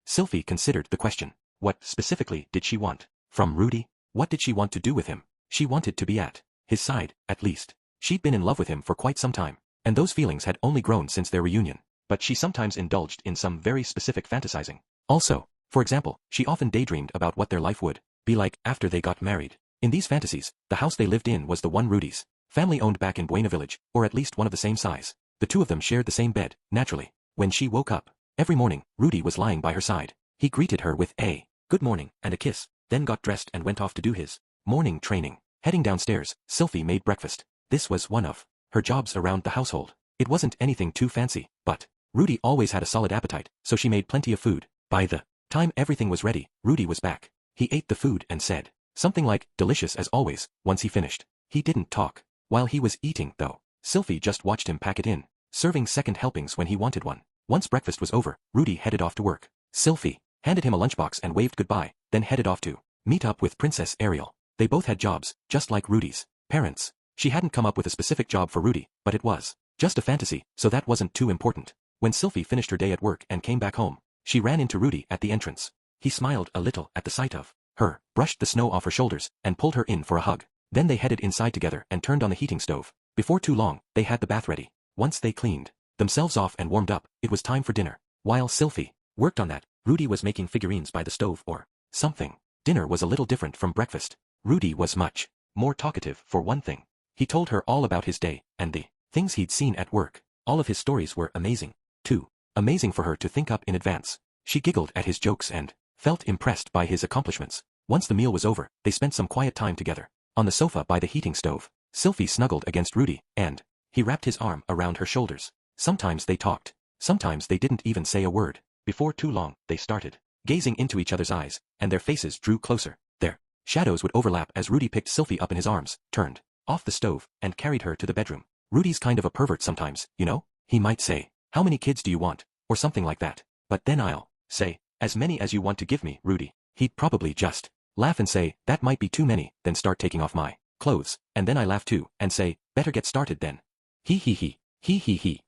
Sylphie considered the question. What specifically did she want from Rudy? What did she want to do with him? She wanted to be at his side, at least. She'd been in love with him for quite some time, and those feelings had only grown since their reunion. But she sometimes indulged in some very specific fantasizing. Also, for example, she often daydreamed about what their life would be like after they got married. In these fantasies, the house they lived in was the one Rudy's family owned back in Buena Village, or at least one of the same size. The two of them shared the same bed, naturally. When she woke up every morning, Rudy was lying by her side. He greeted her with a good morning and a kiss, then got dressed and went off to do his morning training. Heading downstairs, Sylphie made breakfast. This was one of her jobs around the household. It wasn't anything too fancy, but Rudy always had a solid appetite, so she made plenty of food. By the time everything was ready, Rudy was back. He ate the food and said something like, delicious as always, once he finished. He didn't talk while he was eating, though. Sylphie just watched him pack it in, serving second helpings when he wanted one. Once breakfast was over, Rudy headed off to work. Sylphie handed him a lunchbox and waved goodbye, then headed off to meet up with Princess Ariel. They both had jobs, just like Rudy's parents. She hadn't come up with a specific job for Rudy, but it was just a fantasy, so that wasn't too important. When Sylvie finished her day at work and came back home, she ran into Rudy at the entrance. He smiled a little at the sight of her, brushed the snow off her shoulders, and pulled her in for a hug. Then they headed inside together and turned on the heating stove. Before too long, they had the bath ready. Once they cleaned themselves off and warmed up, it was time for dinner. While Sylvie worked on that, Rudy was making figurines by the stove or something. Dinner was a little different from breakfast. Rudy was much more talkative, for one thing. He told her all about his day and the things he'd seen at work. All of his stories were amazing. Too amazing for her to think up in advance. She giggled at his jokes and felt impressed by his accomplishments. Once the meal was over, they spent some quiet time together. On the sofa by the heating stove, Sylvie snuggled against Rudy, and he wrapped his arm around her shoulders. Sometimes they talked. Sometimes they didn't even say a word. Before too long, they started gazing into each other's eyes, and their faces drew closer. Their shadows would overlap as Rudy picked Sylvie up in his arms, turned off the stove, and carried her to the bedroom. Rudy's kind of a pervert sometimes, you know? He might say, "How many kids do you want?" or something like that. But then I'll say, "As many as you want to give me, Rudy." He'd probably just laugh and say, "That might be too many," then start taking off my clothes, and then I laugh too, and say, "Better get started then." He. He.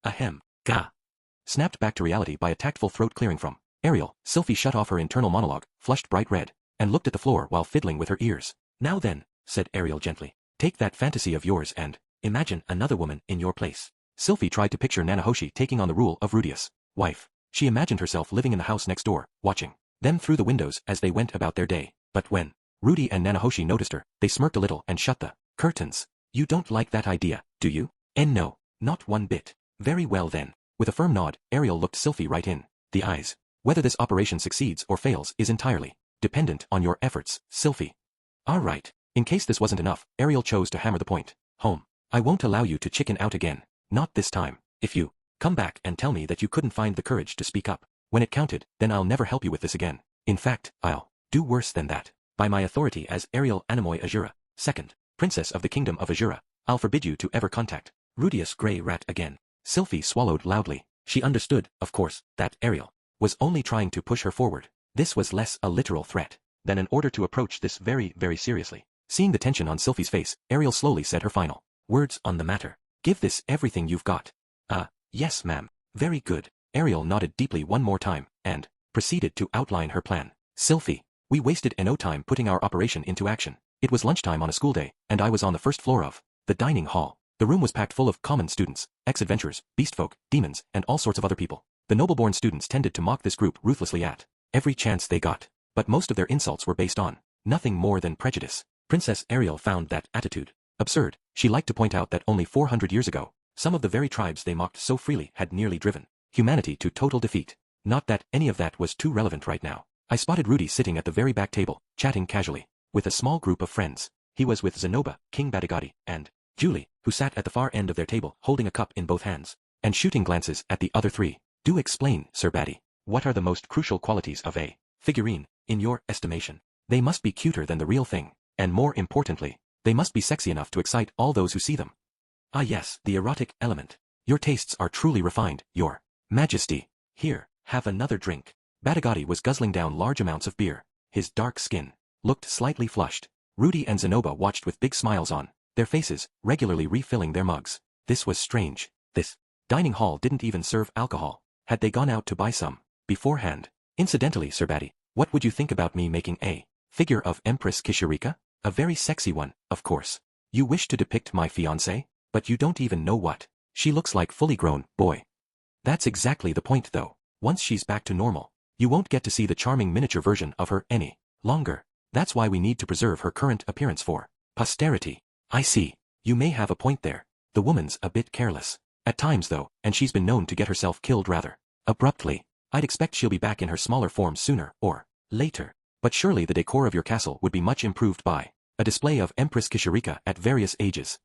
Ahem. Gah. Snapped back to reality by a tactful throat clearing from Ariel, Sylvie shut off her internal monologue, flushed bright red, and looked at the floor while fiddling with her ears. "Now then," said Ariel gently, "take that fantasy of yours and imagine another woman in your place." Sylvie tried to picture Nanahoshi taking on the role of Rudius' wife. She imagined herself living in the house next door, watching them through the windows as they went about their day. But when Rudy and Nanahoshi noticed her, they smirked a little and shut the curtains. "You don't like that idea, do you?" "And no, not one bit." "Very well then." With a firm nod, Ariel looked Sylvie right in the eyes. "Whether this operation succeeds or fails is entirely dependent on your efforts, Sylvie." "All right." In case this wasn't enough, Ariel chose to hammer the point home. "I won't allow you to chicken out again. Not this time. If you come back and tell me that you couldn't find the courage to speak up when it counted, then I'll never help you with this again. In fact, I'll do worse than that. By my authority as Ariel Anemoi Azura, second Princess of the Kingdom of Azura, I'll forbid you to ever contact Rudius Grey Rat again." Sylvie swallowed loudly. She understood, of course, that Ariel was only trying to push her forward. This was less a literal threat than an order to approach this very, very seriously. Seeing the tension on Sylvie's face, Ariel slowly said her final words on the matter. "Give this everything you've got." Yes ma'am." "Very good." Ariel nodded deeply one more time, and proceeded to outline her plan. "Sylvie, we wasted no time putting our operation into action. It was lunchtime on a school day, and I was on the first floor of the dining hall. The room was packed full of common students, ex-adventurers, beastfolk, demons, and all sorts of other people. The noble-born students tended to mock this group ruthlessly at every chance they got, but most of their insults were based on nothing more than prejudice. Princess Ariel found that attitude absurd. She liked to point out that only 400 years ago, some of the very tribes they mocked so freely had nearly driven humanity to total defeat. Not that any of that was too relevant right now. I spotted Rudy sitting at the very back table, chatting casually with a small group of friends. He was with Zenoba, King Badagati, and Julie, who sat at the far end of their table holding a cup in both hands, and shooting glances at the other three. "Do explain, Sir Batty. What are the most crucial qualities of a figurine, in your estimation?" "They must be cuter than the real thing, and more importantly, they must be sexy enough to excite all those who see them." "Ah yes, the erotic element. Your tastes are truly refined, Your Majesty. Here, have another drink." Badagati was guzzling down large amounts of beer. His dark skin looked slightly flushed. Rudy and Zenoba watched with big smiles on their faces, regularly refilling their mugs. This was strange. This dining hall didn't even serve alcohol. Had they gone out to buy some beforehand? "Incidentally, Sir Batty, what would you think about me making a figure of Empress Kishirika? A very sexy one, of course. You wish to depict my fiancée? But you don't even know what she looks like fully grown, boy." "That's exactly the point though. Once she's back to normal, you won't get to see the charming miniature version of her any longer. That's why we need to preserve her current appearance for posterity." "I see. You may have a point there. The woman's a bit careless at times though, and she's been known to get herself killed rather abruptly. I'd expect she'll be back in her smaller form sooner or later. But surely the decor of your castle would be much improved by a display of Empress Kishirika at various ages."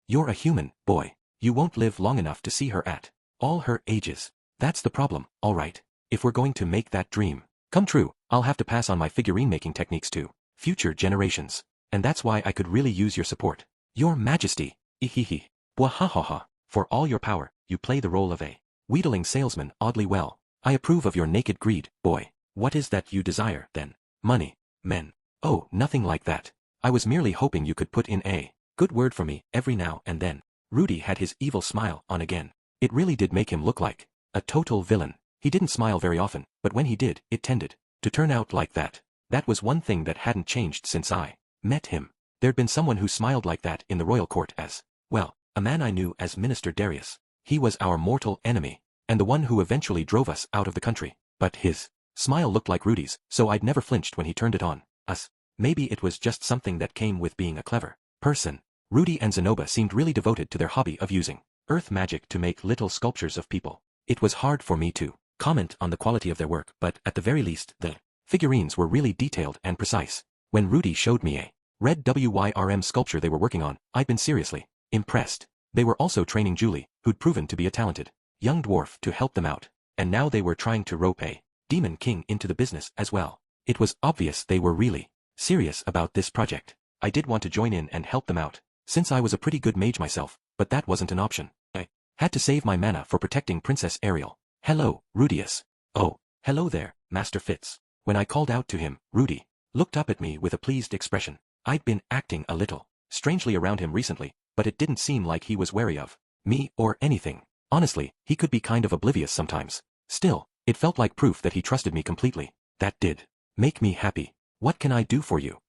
"You're a human, boy. You won't live long enough to see her at all her ages. That's the problem, all right. If we're going to make that dream come true, I'll have to pass on my figurine making techniques to future generations. And that's why I could really use your support. Your Majesty." "Ihihi. Bwahahaha. For all your power, you play the role of a wheedling salesman oddly well. I approve of your naked greed, boy. What is that you desire, then? Money? Men? Oh, nothing like that. I was merely hoping you could put in a good word for me every now and then. Rudy had his evil smile on again. It really did make him look like a total villain. He didn't smile very often, but when he did, it tended to turn out like that. That was one thing that hadn't changed since I met him. There'd been someone who smiled like that in the royal court as well. A man I knew as Minister Darius. He was our mortal enemy, and the one who eventually drove us out of the country. But his smile looked like Rudy's, so I'd never flinched when he turned it on us. Maybe it was just something that came with being a clever person. Rudy and Zenoba seemed really devoted to their hobby of using earth magic to make little sculptures of people. It was hard for me to comment on the quality of their work, but at the very least, the figurines were really detailed and precise. When Rudy showed me a red WYRM sculpture they were working on, I'd been seriously impressed. They were also training Julie, who'd proven to be a talented young dwarf, to help them out, and now they were trying to rope a demon king into the business as well. It was obvious they were really serious about this project. I did want to join in and help them out, since I was a pretty good mage myself, but that wasn't an option. I had to save my mana for protecting Princess Ariel. Hello, Rudius. Oh, hello there, Master Fitz. When I called out to him, Rudy looked up at me with a pleased expression. I'd been acting a little strangely around him recently, but it didn't seem like he was wary of me or anything. Honestly, he could be kind of oblivious sometimes. Still, it felt like proof that he trusted me completely. That did make me happy. What can I do for you?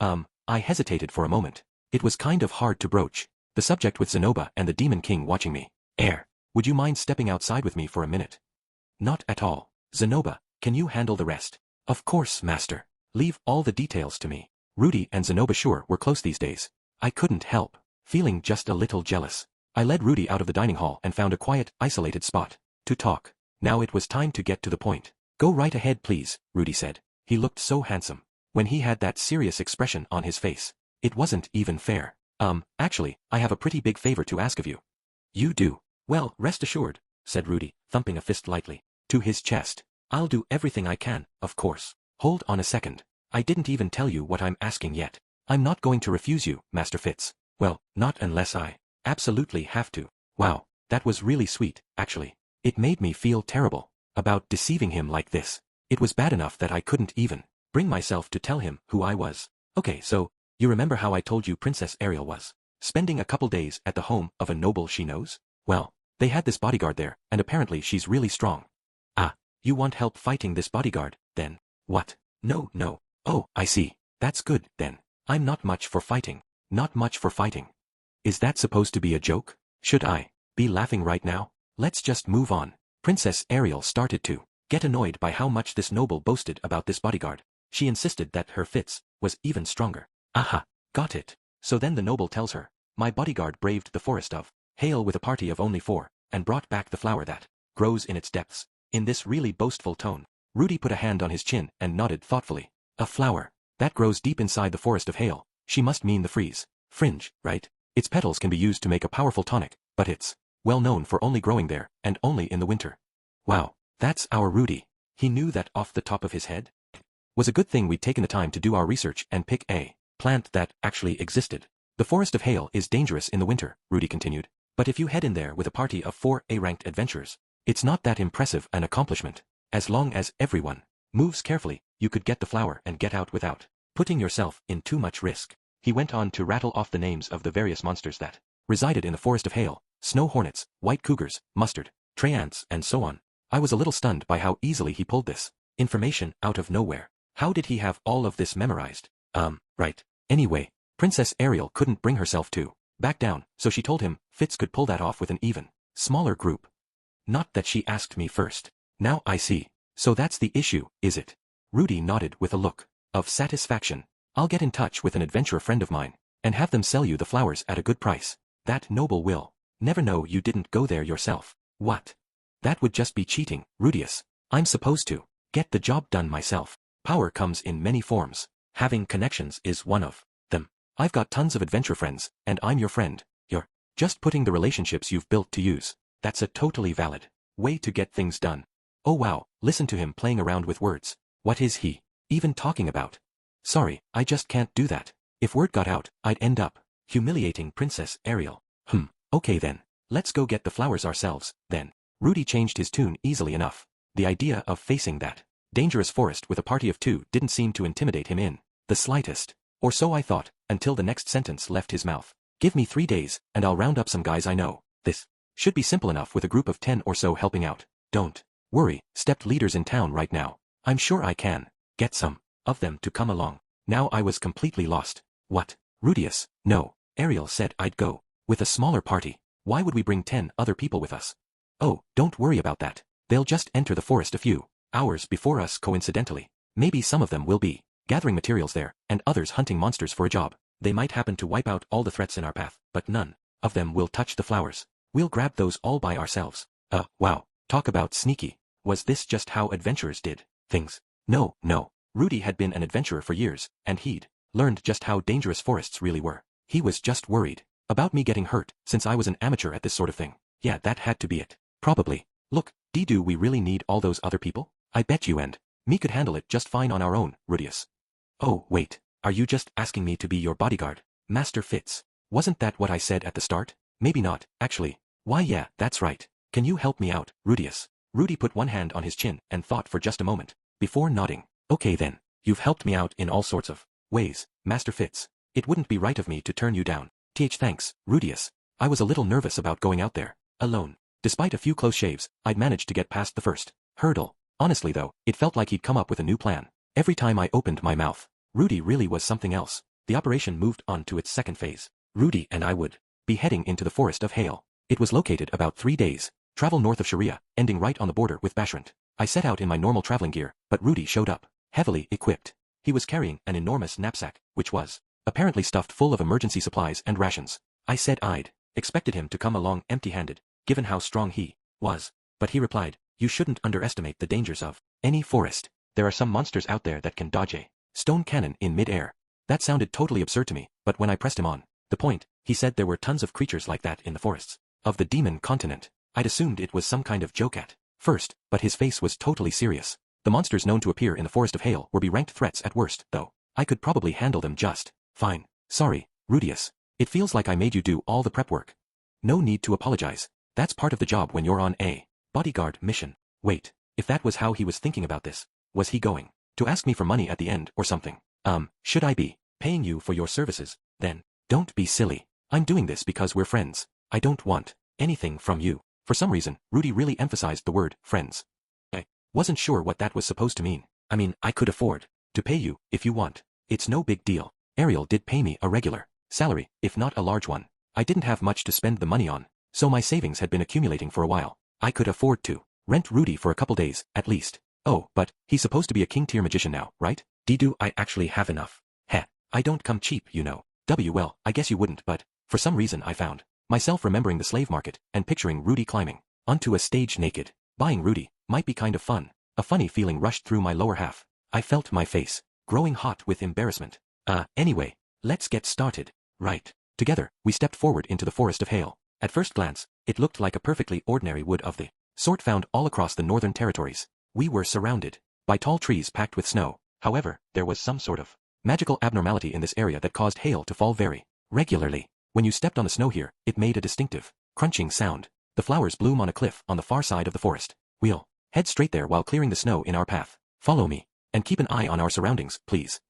I hesitated for a moment. It was kind of hard to broach the subject with Zenoba and the Demon King watching me. Would you mind stepping outside with me for a minute? Not at all. Zenoba, can you handle the rest? Of course, Master. Leave all the details to me. Rudy and Zenoba sure were close these days. I couldn't help feeling just a little jealous. I led Rudy out of the dining hall and found a quiet, isolated spot to talk. Now it was time to get to the point. Go right ahead please, Rudy said. He looked so handsome when he had that serious expression on his face. It wasn't even fair. Actually, I have a pretty big favor to ask of you. You do? Well, rest assured, said Rudy, thumping a fist lightly to his chest. I'll do everything I can, of course. Hold on a second. I didn't even tell you what I'm asking yet. I'm not going to refuse you, Master Fitz. Well, not unless I absolutely have to. Wow, that was really sweet, actually. It made me feel terrible about deceiving him like this. It was bad enough that I couldn't even bring myself to tell him who I was. Okay, so, you remember how I told you Princess Ariel was spending a couple days at the home of a noble she knows? Well, they had this bodyguard there, and apparently she's really strong. Ah, you want help fighting this bodyguard, then? What? No. Oh, I see. That's good, then. I'm not much for fighting. Not much for fighting. Is that supposed to be a joke? Should I be laughing right now? Let's just move on. Princess Ariel started to get annoyed by how much this noble boasted about this bodyguard. She insisted that her Fitz was even stronger. Aha, got it. So then the noble tells her, my bodyguard braved the forest of hail with a party of only 4, and brought back the flower that grows in its depths. In this really boastful tone, Rudy put a hand on his chin and nodded thoughtfully. A flower that grows deep inside the forest of hail. She must mean the freeze fringe, right? Its petals can be used to make a powerful tonic, but it's well known for only growing there, and only in the winter. Wow, that's our Rudy. He knew that off the top of his head? Was a good thing we'd taken the time to do our research and pick a plant that actually existed. The forest of hail is dangerous in the winter, Rudy continued, but if you head in there with a party of 4 A-ranked adventurers, it's not that impressive an accomplishment. As long as everyone moves carefully, you could get the flower and get out without putting yourself in too much risk. He went on to rattle off the names of the various monsters that resided in the forest of hail: snow hornets, white cougars, mustard, tree ants, and so on. I was a little stunned by how easily he pulled this information out of nowhere. How did he have all of this memorized? Right. Anyway, Princess Ariel couldn't bring herself to back down, so she told him Fitz could pull that off with an even smaller group. Not that she asked me first. Now I see. So that's the issue, is it? Rudy nodded with a look of satisfaction. I'll get in touch with an adventurer friend of mine, and have them sell you the flowers at a good price. That noble will never know you didn't go there yourself. What? That would just be cheating, Rudius. I'm supposed to get the job done myself. Power comes in many forms. Having connections is one of them. I've got tons of adventure friends, and I'm your friend. You're just putting the relationships you've built to use. That's a totally valid way to get things done. Oh wow, listen to him playing around with words. What is he even talking about? Sorry, I just can't do that. If word got out, I'd end up humiliating Princess Ariel. Okay then. Let's go get the flowers ourselves, then. Rudy changed his tune easily enough. The idea of facing that dangerous forest with a party of 2 didn't seem to intimidate him in the slightest. Or so I thought, until the next sentence left his mouth. Give me 3 days, and I'll round up some guys I know. This should be simple enough with a group of 10 or so helping out. Don't worry, stepped leaders in town right now. I'm sure I can get some of them to come along. Now I was completely lost. What? Rudius? No. Ariel said I'd go with a smaller party. Why would we bring 10 other people with us? Oh, don't worry about that. They'll just enter the forest a few hours before us coincidentally. Maybe some of them will be gathering materials there, and others hunting monsters for a job. They might happen to wipe out all the threats in our path, but none of them will touch the flowers. We'll grab those all by ourselves. Wow. Talk about sneaky. Was this just how adventurers did things? No. Rudy had been an adventurer for years, and he'd learned just how dangerous forests really were. He was just worried about me getting hurt, since I was an amateur at this sort of thing. Yeah, that had to be it. Probably. Look, do we really need all those other people? I bet you and me could handle it just fine on our own, Rudius. Oh, wait. Are you just asking me to be your bodyguard, Master Fitz? Wasn't that what I said at the start? Maybe not, actually. Why yeah, that's right. Can you help me out, Rudius? Rudy put one hand on his chin and thought for just a moment, before nodding. Okay then, you've helped me out in all sorts of ways, Master Fitz. It wouldn't be right of me to turn you down. Thanks, Rudius. I was a little nervous about going out there alone. Despite a few close shaves, I'd managed to get past the first hurdle. Honestly though, it felt like he'd come up with a new plan. Every time I opened my mouth, Rudy really was something else. The operation moved on to its second phase. Rudy and I would be heading into the Forest of Hail. It was located about 3 days. Travel north of Sharia, ending right on the border with Bashrant. I set out in my normal traveling gear, but Rudy showed up, heavily equipped. He was carrying an enormous knapsack, which was apparently stuffed full of emergency supplies and rations. I said I'd expected him to come along empty-handed, given how strong he was. But he replied, you shouldn't underestimate the dangers of any forest. There are some monsters out there that can dodge a stone cannon in mid-air. That sounded totally absurd to me, but when I pressed him on the point, he said there were tons of creatures like that in the forests of the demon continent. I'd assumed it was some kind of joke at first, but his face was totally serious. The monsters known to appear in the Forest of Hail were be-ranked threats at worst, though. I could probably handle them just fine. Sorry, Rudius. It feels like I made you do all the prep work. No need to apologize. That's part of the job when you're on a bodyguard mission. Wait, if that was how he was thinking about this, was he going to ask me for money at the end or something? Should I be paying you for your services, then? Don't be silly. I'm doing this because we're friends. I don't want anything from you. For some reason, Rudy really emphasized the word friends. I wasn't sure what that was supposed to mean. I mean, I could afford to pay you if you want. It's no big deal. Ariel did pay me a regular salary, if not a large one. I didn't have much to spend the money on, so my savings had been accumulating for a while. I could afford to rent Rudy for a couple days, at least. Oh, but he's supposed to be a king-tier magician now, right? Do I actually have enough? Heh, I don't come cheap, you know. Well, I guess you wouldn't, but for some reason I found myself remembering the slave market and picturing Rudy climbing onto a stage naked. Buying Rudy might be kind of fun. A funny feeling rushed through my lower half. I felt my face growing hot with embarrassment. Anyway, let's get started. Right. Together, we stepped forward into the Forest of Hail. At first glance, it looked like a perfectly ordinary wood of the sort found all across the northern territories. We were surrounded by tall trees packed with snow. However, there was some sort of magical abnormality in this area that caused hail to fall very regularly. When you stepped on the snow here, it made a distinctive crunching sound. The flowers bloom on a cliff on the far side of the forest. We'll head straight there while clearing the snow in our path. Follow me, and keep an eye on our surroundings, please.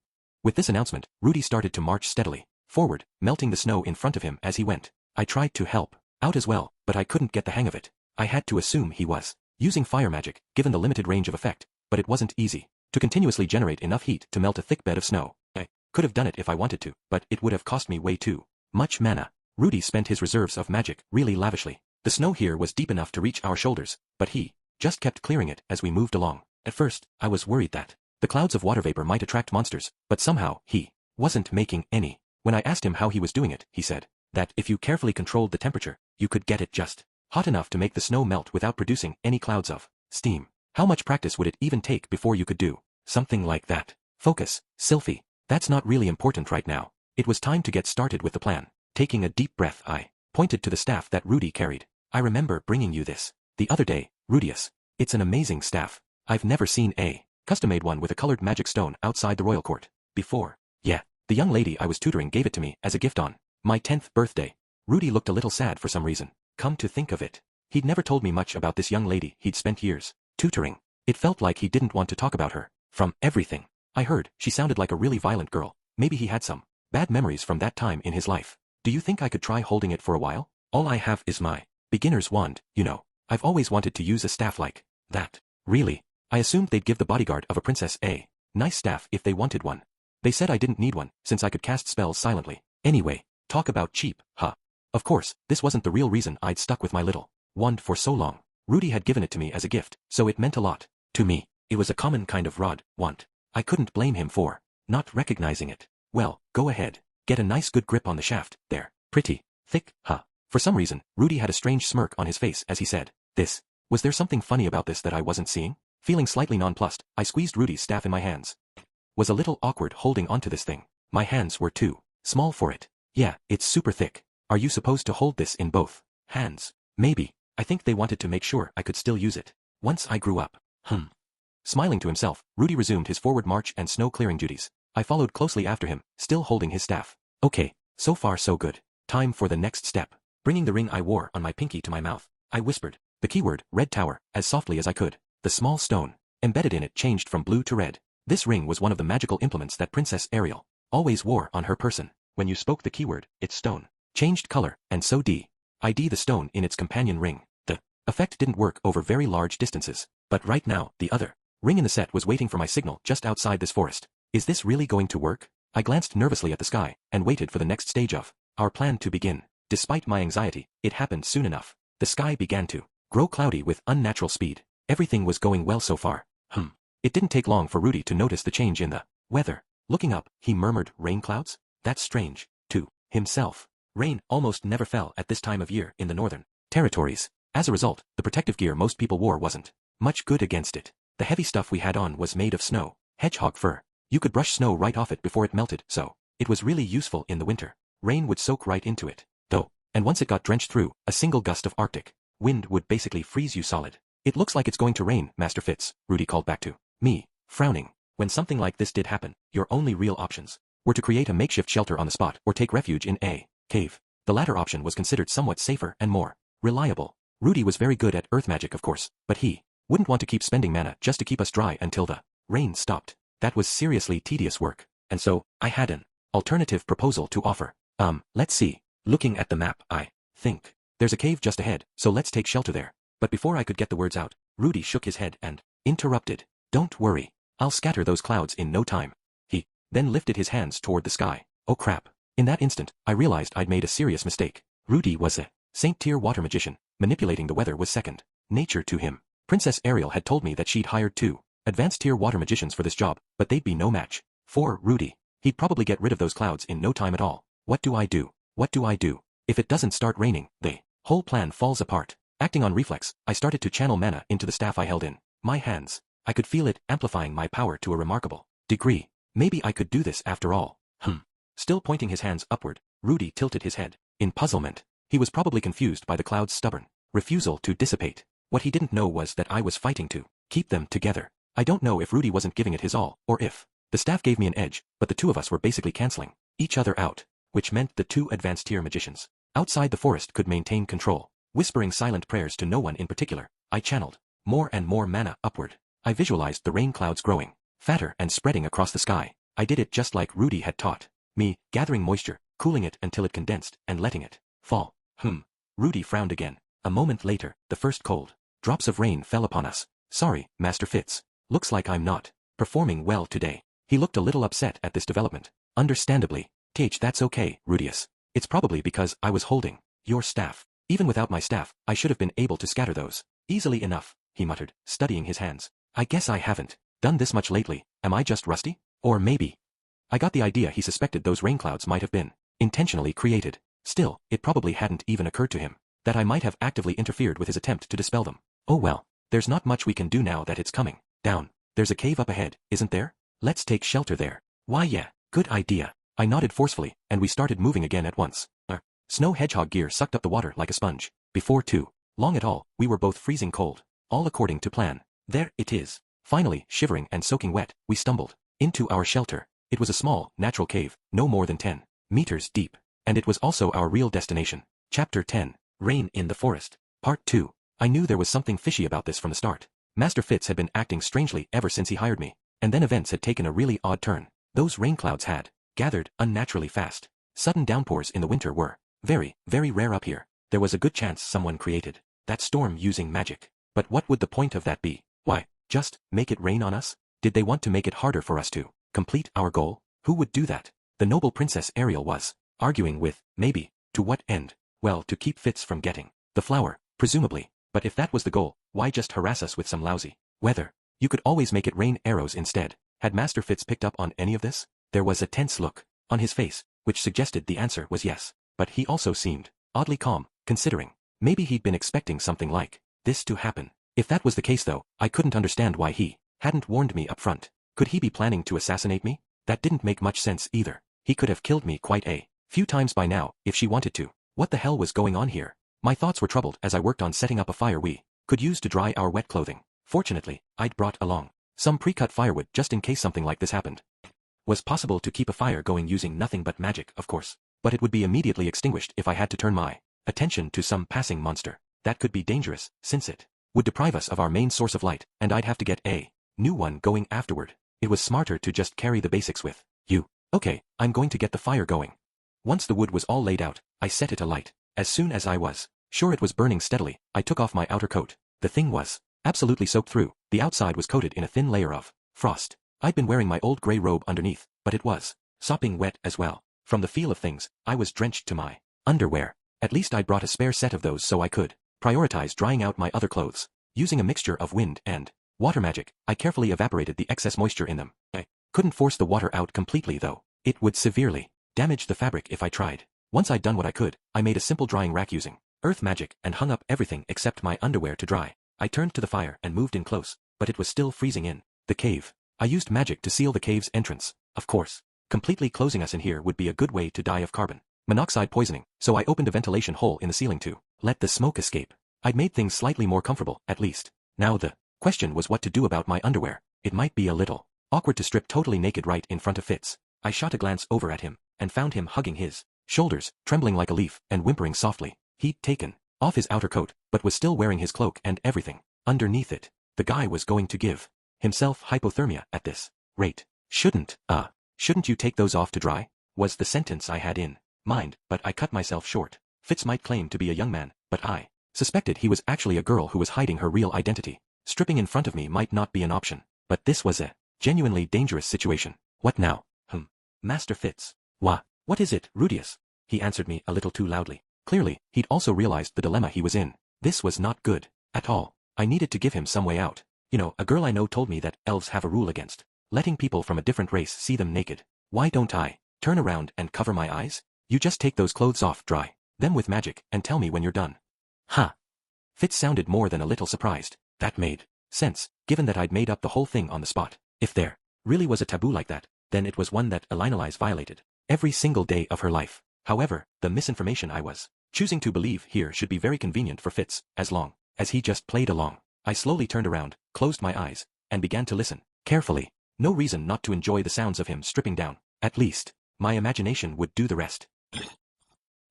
With this announcement, Rudy started to march steadily forward, melting the snow in front of him as he went. I tried to help out as well, but I couldn't get the hang of it. I had to assume he was using fire magic, given the limited range of effect, but it wasn't easy to continuously generate enough heat to melt a thick bed of snow. I could have done it if I wanted to, but it would have cost me way too much mana. Rudy spent his reserves of magic really lavishly. The snow here was deep enough to reach our shoulders, but he just kept clearing it as we moved along. At first, I was worried that the clouds of water vapor might attract monsters, but somehow he wasn't making any. When I asked him how he was doing it, he said that if you carefully controlled the temperature, you could get it just hot enough to make the snow melt without producing any clouds of steam. How much practice would it even take before you could do something like that? Focus, Sylphie. That's not really important right now. It was time to get started with the plan. Taking a deep breath, I pointed to the staff that Rudy carried. I remember bringing you this the other day, Rudius. It's an amazing staff. I've never seen a custom-made one with a colored magic stone outside the royal court before. Yeah, the young lady I was tutoring gave it to me as a gift on my 10th birthday. Rudy looked a little sad for some reason. Come to think of it, he'd never told me much about this young lady he'd spent years tutoring. It felt like he didn't want to talk about her. From everything I heard, she sounded like a really violent girl. Maybe he had some Bad memories from that time in his life. Do you think I could try holding it for a while? All I have is my beginner's wand, you know. I've always wanted to use a staff like that. Really? I assumed they'd give the bodyguard of a princess a nice staff if they wanted one. They said I didn't need one, since I could cast spells silently. Anyway, talk about cheap, huh? Of course, this wasn't the real reason I'd stuck with my little wand for so long. Rudy had given it to me as a gift, so it meant a lot to me. It was a common kind of rod, wand. I couldn't blame him for not recognizing it. Well, go ahead. Get a nice good grip on the shaft, there. Pretty thick, huh? For some reason, Rudy had a strange smirk on his face as he said this. Was there something funny about this that I wasn't seeing? Feeling slightly nonplussed, I squeezed Rudy's staff in my hands. Was a little awkward holding onto this thing. My hands were too small for it. Yeah, it's super thick. Are you supposed to hold this in both hands? Maybe. I think they wanted to make sure I could still use it once I grew up. Smiling to himself, Rudy resumed his forward march and snow-clearing duties. I followed closely after him, still holding his staff. Okay, so far so good. Time for the next step. Bringing the ring I wore on my pinky to my mouth, I whispered the keyword, Red Tower, as softly as I could. The small stone embedded in it changed from blue to red. This ring was one of the magical implements that Princess Ariel always wore on her person. When you spoke the keyword, its stone changed color, and so ID the stone in its companion ring. The effect didn't work over very large distances, but right now, the other ring in the set was waiting for my signal just outside this forest. Is this really going to work? I glanced nervously at the sky, and waited for the next stage of our plan to begin. Despite my anxiety, it happened soon enough. The sky began to grow cloudy with unnatural speed. Everything was going well so far. It didn't take long for Rudy to notice the change in the weather. Looking up, he murmured, rain clouds? That's strange. To himself. Rain almost never fell at this time of year in the northern territories. As a result, the protective gear most people wore wasn't much good against it. The heavy stuff we had on was made of snow, hedgehog fur. You could brush snow right off it before it melted, so it was really useful in the winter. Rain would soak right into it, though, and once it got drenched through, a single gust of Arctic wind would basically freeze you solid. It looks like it's going to rain, Master Fitz, Rudy called back to me, frowning. When something like this did happen, your only real options were to create a makeshift shelter on the spot or take refuge in a cave. The latter option was considered somewhat safer and more reliable. Rudy was very good at earth magic, of course, but he wouldn't want to keep spending mana just to keep us dry until the rain stopped. That was seriously tedious work, and so I had an alternative proposal to offer. Let's see. Looking at the map, I think there's a cave just ahead, so let's take shelter there. But before I could get the words out, Rudy shook his head and interrupted. Don't worry. I'll scatter those clouds in no time. He then lifted his hands toward the sky. Oh crap. In that instant, I realized I'd made a serious mistake. Rudy was a Saint-tier water magician. Manipulating the weather was second nature to him. Princess Ariel had told me that she'd hired 2 advanced-tier water magicians for this job, but they'd be no match for Rudy. He'd probably get rid of those clouds in no time at all. What do I do? What do I do? If it doesn't start raining, the whole plan falls apart. Acting on reflex, I started to channel mana into the staff I held in my hands. I could feel it amplifying my power to a remarkable degree. Maybe I could do this after all. Still pointing his hands upward, Rudy tilted his head in puzzlement. He was probably confused by the cloud's stubborn refusal to dissipate. What he didn't know was that I was fighting to keep them together. I don't know if Rudy wasn't giving it his all, or if the staff gave me an edge, but the two of us were basically canceling each other out, which meant the 2 advanced-tier magicians outside the forest could maintain control. Whispering silent prayers to no one in particular, I channeled more and more mana upward. I visualized the rain clouds growing fatter and spreading across the sky. I did it just like Rudy had taught me, gathering moisture, cooling it until it condensed, and letting it fall. Rudy frowned again. A moment later, the first cold drops of rain fell upon us. Sorry, Master Fitz. Looks like I'm not performing well today. He looked a little upset at this development. Understandably. That's okay, Rudius. It's probably because I was holding your staff. Even without my staff, I should have been able to scatter those easily enough, he muttered, studying his hands. I guess I haven't done this much lately. Am I just rusty? Or maybe I got the idea he suspected those rain clouds might have been intentionally created. Still, it probably hadn't even occurred to him that I might have actively interfered with his attempt to dispel them. Oh well, there's not much we can do now that it's coming down. There's a cave up ahead, isn't there? Let's take shelter there. Why yeah, good idea. I nodded forcefully, and we started moving again at once. Our snow hedgehog gear sucked up the water like a sponge. Before too long at all, we were both freezing cold. All according to plan. There it is. Finally, shivering and soaking wet, we stumbled into our shelter. It was a small, natural cave, no more than 10 meters deep. And it was also our real destination. Chapter 10. Rain in the Forest. Part 2. I knew there was something fishy about this from the start. Master Fitz had been acting strangely ever since he hired me, and then events had taken a really odd turn. Those rain clouds had gathered unnaturally fast. Sudden downpours in the winter were very, very rare up here. There was a good chance someone created that storm using magic. But what would the point of that be? Why, just make it rain on us? Did they want to make it harder for us to complete our goal? Who would do that? The noble Princess Ariel was arguing with, maybe, to what end? Well, to keep Fitz from getting the flower, presumably. But if that was the goal, why just harass us with some lousy weather? You could always make it rain arrows instead. Had Master Fitz picked up on any of this? There was a tense look on his face, which suggested the answer was yes. But he also seemed oddly calm, considering. Maybe he'd been expecting something like this to happen. If that was the case though, I couldn't understand why he hadn't warned me up front. Could he be planning to assassinate me? That didn't make much sense either. He could have killed me quite a few times by now, if she wanted to. What the hell was going on here? My thoughts were troubled as I worked on setting up a fire we could use to dry our wet clothing. Fortunately, I'd brought along some pre-cut firewood just in case something like this happened. Was possible to keep a fire going using nothing but magic, of course. But it would be immediately extinguished if I had to turn my attention to some passing monster. That could be dangerous, since it would deprive us of our main source of light, and I'd have to get a new one going afterward. It was smarter to just carry the basics with you. Okay, I'm going to get the fire going. Once the wood was all laid out, I set it alight. As soon as I was sure it was burning steadily, I took off my outer coat. The thing was absolutely soaked through. The outside was coated in a thin layer of frost. I'd been wearing my old gray robe underneath, but it was sopping wet as well. From the feel of things, I was drenched to my underwear. At least I'd brought a spare set of those so I could prioritize drying out my other clothes. Using a mixture of wind and water magic, I carefully evaporated the excess moisture in them. I couldn't force the water out completely though. It would severely damage the fabric if I tried. Once I'd done what I could, I made a simple drying rack using earth magic and hung up everything except my underwear to dry. I turned to the fire and moved in close, but it was still freezing in the cave. I used magic to seal the cave's entrance. Of course, completely closing us in here would be a good way to die of carbon monoxide poisoning, so I opened a ventilation hole in the ceiling to let the smoke escape. I'd made things slightly more comfortable, at least. Now the question was what to do about my underwear. It might be a little awkward to strip totally naked right in front of Fitz. I shot a glance over at him, and found him hugging his shoulders, trembling like a leaf, and whimpering softly. He'd taken off his outer coat, but was still wearing his cloak and everything underneath it. The guy was going to give himself hypothermia at this rate. Shouldn't you take those off to dry? Was the sentence I had in mind, but I cut myself short. Fitz might claim to be a young man, but I suspected he was actually a girl who was hiding her real identity. Stripping in front of me might not be an option, but this was a genuinely dangerous situation. What now? Master Fitz. What is it, Rudius? He answered me a little too loudly. Clearly, he'd also realized the dilemma he was in. This was not good at all. I needed to give him some way out. You know, a girl I know told me that elves have a rule against letting people from a different race see them naked. Why don't I turn around and cover my eyes? You just take those clothes off, dry them with magic, and tell me when you're done. Fitz sounded more than a little surprised. That made sense, given that I'd made up the whole thing on the spot. If there really was a taboo like that, then it was one that Elinalize violated every single day of her life. However, the misinformation I was choosing to believe here should be very convenient for Fitz, as long as he just played along. I slowly turned around, closed my eyes, and began to listen carefully. No reason not to enjoy the sounds of him stripping down. At least, my imagination would do the rest.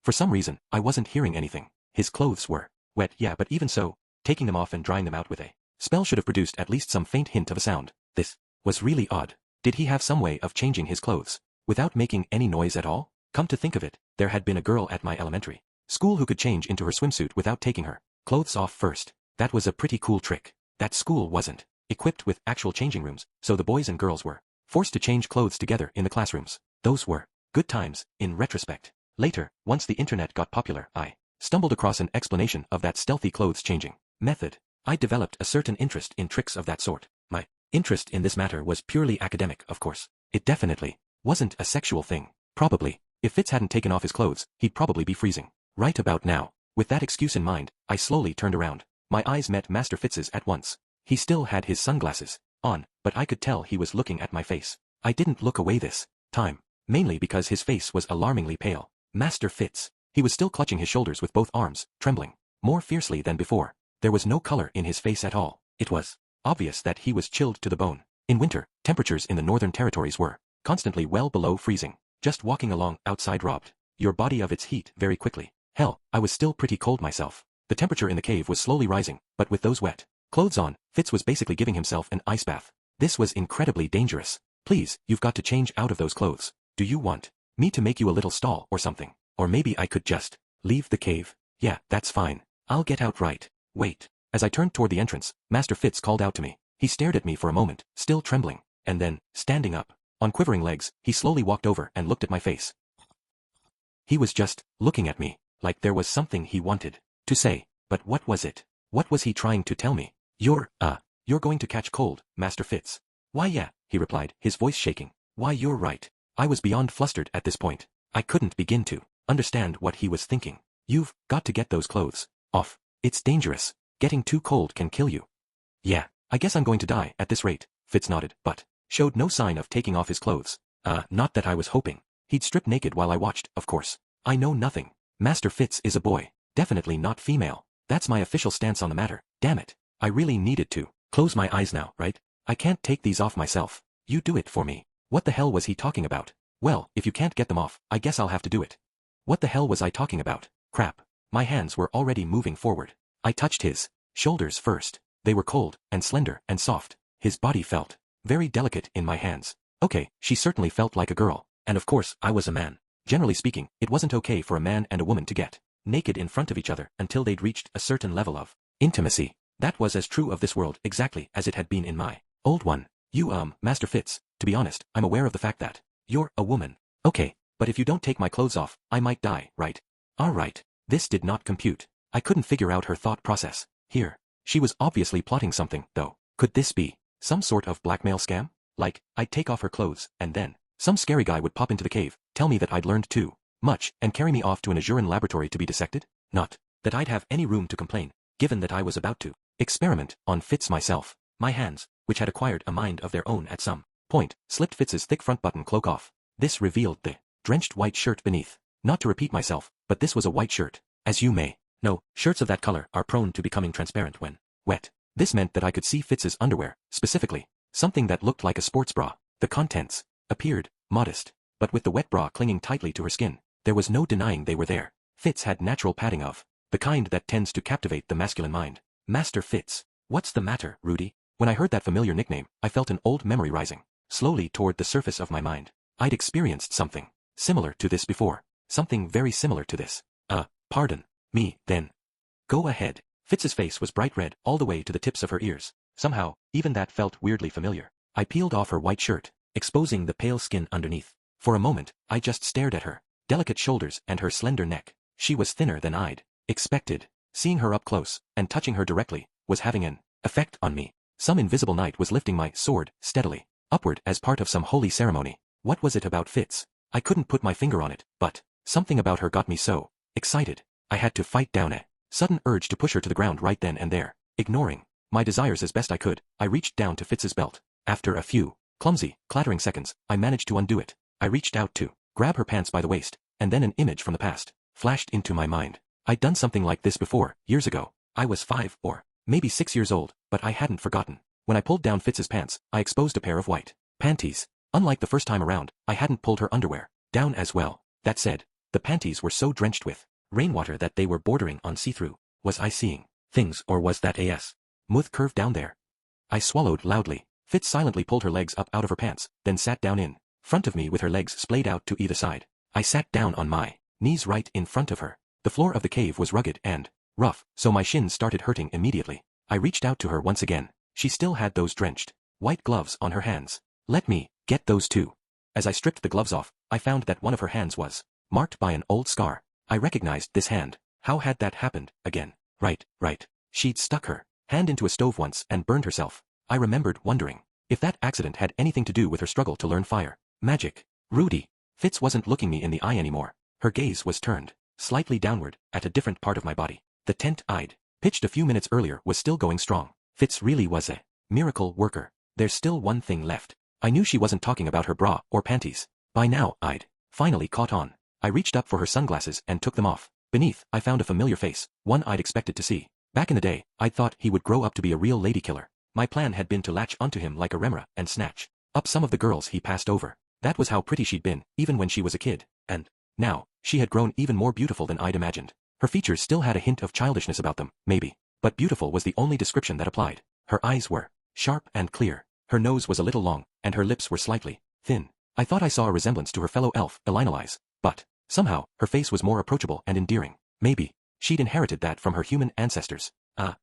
For some reason, I wasn't hearing anything. His clothes were wet, yeah, but even so, taking them off and drying them out with a spell should have produced at least some faint hint of a sound. This was really odd. Did he have some way of changing his clothes without making any noise at all? Come to think of it, there had been a girl at my elementary school who could change into her swimsuit without taking her clothes off first. That was a pretty cool trick. That school wasn't equipped with actual changing rooms, so the boys and girls were forced to change clothes together in the classrooms. Those were good times, in retrospect. Later, once the internet got popular, I stumbled across an explanation of that stealthy clothes changing method. I developed a certain interest in tricks of that sort. My interest in this matter was purely academic, of course. It definitely wasn't a sexual thing. Probably, if Fitz hadn't taken off his clothes, he'd probably be freezing right about now. With that excuse in mind, I slowly turned around. My eyes met Master Fitz's at once. He still had his sunglasses on, but I could tell he was looking at my face. I didn't look away this time, mainly because his face was alarmingly pale. Master Fitz. He was still clutching his shoulders with both arms, trembling more fiercely than before. There was no color in his face at all. It was obvious that he was chilled to the bone. In winter, temperatures in the northern territories were constantly well below freezing. Just walking along outside robbed your body of its heat very quickly. Hell, I was still pretty cold myself. The temperature in the cave was slowly rising, but with those wet clothes on, Fitz was basically giving himself an ice bath. This was incredibly dangerous. Please, you've got to change out of those clothes. Do you want me to make you a little stall or something? Or maybe I could just leave the cave? Yeah, that's fine. I'll get out right. Wait. As I turned toward the entrance, Master Fitz called out to me. He stared at me for a moment, still trembling, and then, standing up, on quivering legs, he slowly walked over and looked at my face. He was just looking at me, like there was something he wanted to say, but what was it? What was he trying to tell me? You're going to catch cold, Master Fitz. Why yeah, he replied, his voice shaking. Why you're right. I was beyond flustered at this point. I couldn't begin to understand what he was thinking. You've got to get those clothes off. It's dangerous. Getting too cold can kill you. Yeah, I guess I'm going to die at this rate, Fitz nodded, but showed no sign of taking off his clothes. Not that I was hoping. He'd strip naked while I watched, of course. I know nothing. Master Fitz is a boy. Definitely not female. That's my official stance on the matter. Damn it. I really needed to close my eyes now, right? I can't take these off myself. You do it for me. What the hell was he talking about? Well, if you can't get them off, I guess I'll have to do it. What the hell was I talking about? Crap. My hands were already moving forward. I touched his shoulders first. They were cold, and slender, and soft. His body felt very delicate in my hands. Okay, she certainly felt like a girl. And of course, I was a man. Generally speaking, it wasn't okay for a man and a woman to get naked in front of each other until they'd reached a certain level of intimacy. That was as true of this world exactly as it had been in my old one. You, Master Fitz, to be honest, I'm aware of the fact that you're a woman. Okay, but if you don't take my clothes off, I might die, right? Alright. This did not compute. I couldn't figure out her thought process. Here. She was obviously plotting something, though. Could this be some sort of blackmail scam? Like, I'd take off her clothes, and then some scary guy would pop into the cave, tell me that I'd learned too much, and carry me off to an Azuran laboratory to be dissected? Not that I'd have any room to complain, given that I was about to experiment on Fitz myself. My hands, which had acquired a mind of their own at some point, slipped Fitz's thick front button cloak off. This revealed the drenched white shirt beneath. Not to repeat myself, but this was a white shirt. As you may know, shirts of that color are prone to becoming transparent when wet. This meant that I could see Fitz's underwear, specifically, something that looked like a sports bra. The contents appeared modest, but with the wet bra clinging tightly to her skin, there was no denying they were there. Fitz had natural padding of the kind that tends to captivate the masculine mind. Master Fitz. What's the matter, Rudy? When I heard that familiar nickname, I felt an old memory rising slowly toward the surface of my mind. I'd experienced something similar to this before. Something very similar to this. Pardon me, then. Go ahead. Fitz's face was bright red all the way to the tips of her ears. Somehow, even that felt weirdly familiar. I peeled off her white shirt, exposing the pale skin underneath. For a moment, I just stared at her delicate shoulders and her slender neck. She was thinner than I'd expected. Seeing her up close, and touching her directly, was having an effect on me. Some invisible knight was lifting my sword steadily upward as part of some holy ceremony. What was it about Fitz? I couldn't put my finger on it, but something about her got me so excited. I had to fight down a sudden urge to push her to the ground right then and there. Ignoring my desires as best I could, I reached down to Fitz's belt. After a few clumsy, clattering seconds, I managed to undo it. I reached out to grab her pants by the waist, and then an image from the past flashed into my mind. I'd done something like this before, years ago. I was 5 or maybe 6 years old, but I hadn't forgotten. When I pulled down Fitz's pants, I exposed a pair of white panties. Unlike the first time around, I hadn't pulled her underwear down as well. That said, the panties were so drenched with rainwater that they were bordering on see-through. Was I seeing things, or was that a smooth curve down there? I swallowed loudly. Fitz silently pulled her legs up out of her pants, then sat down in front of me with her legs splayed out to either side. I sat down on my knees right in front of her. The floor of the cave was rugged and rough, so my shins started hurting immediately. I reached out to her once again. She still had those drenched white gloves on her hands. Let me get those too. As I stripped the gloves off, I found that one of her hands was marked by an old scar. I recognized this hand. How had that happened again? Right. She'd stuck her hand into a stove once and burned herself. I remembered wondering if that accident had anything to do with her struggle to learn fire magic. Rudy. Fitz wasn't looking me in the eye anymore. Her gaze was turned slightly downward at a different part of my body. The tent I'd pitched a few minutes earlier was still going strong. Fitz really was a miracle worker. There's still one thing left. I knew she wasn't talking about her bra or panties. By now, I'd finally caught on. I reached up for her sunglasses and took them off. Beneath, I found a familiar face, one I'd expected to see. Back in the day, I'd thought he would grow up to be a real lady killer. My plan had been to latch onto him like a remora and snatch up some of the girls he passed over. That was how pretty she'd been, even when she was a kid. And now, she had grown even more beautiful than I'd imagined. Her features still had a hint of childishness about them, maybe. But beautiful was the only description that applied. Her eyes were sharp and clear. Her nose was a little long, and her lips were slightly thin. I thought I saw a resemblance to her fellow elf, Elinalize, but somehow, her face was more approachable and endearing. Maybe she'd inherited that from her human ancestors.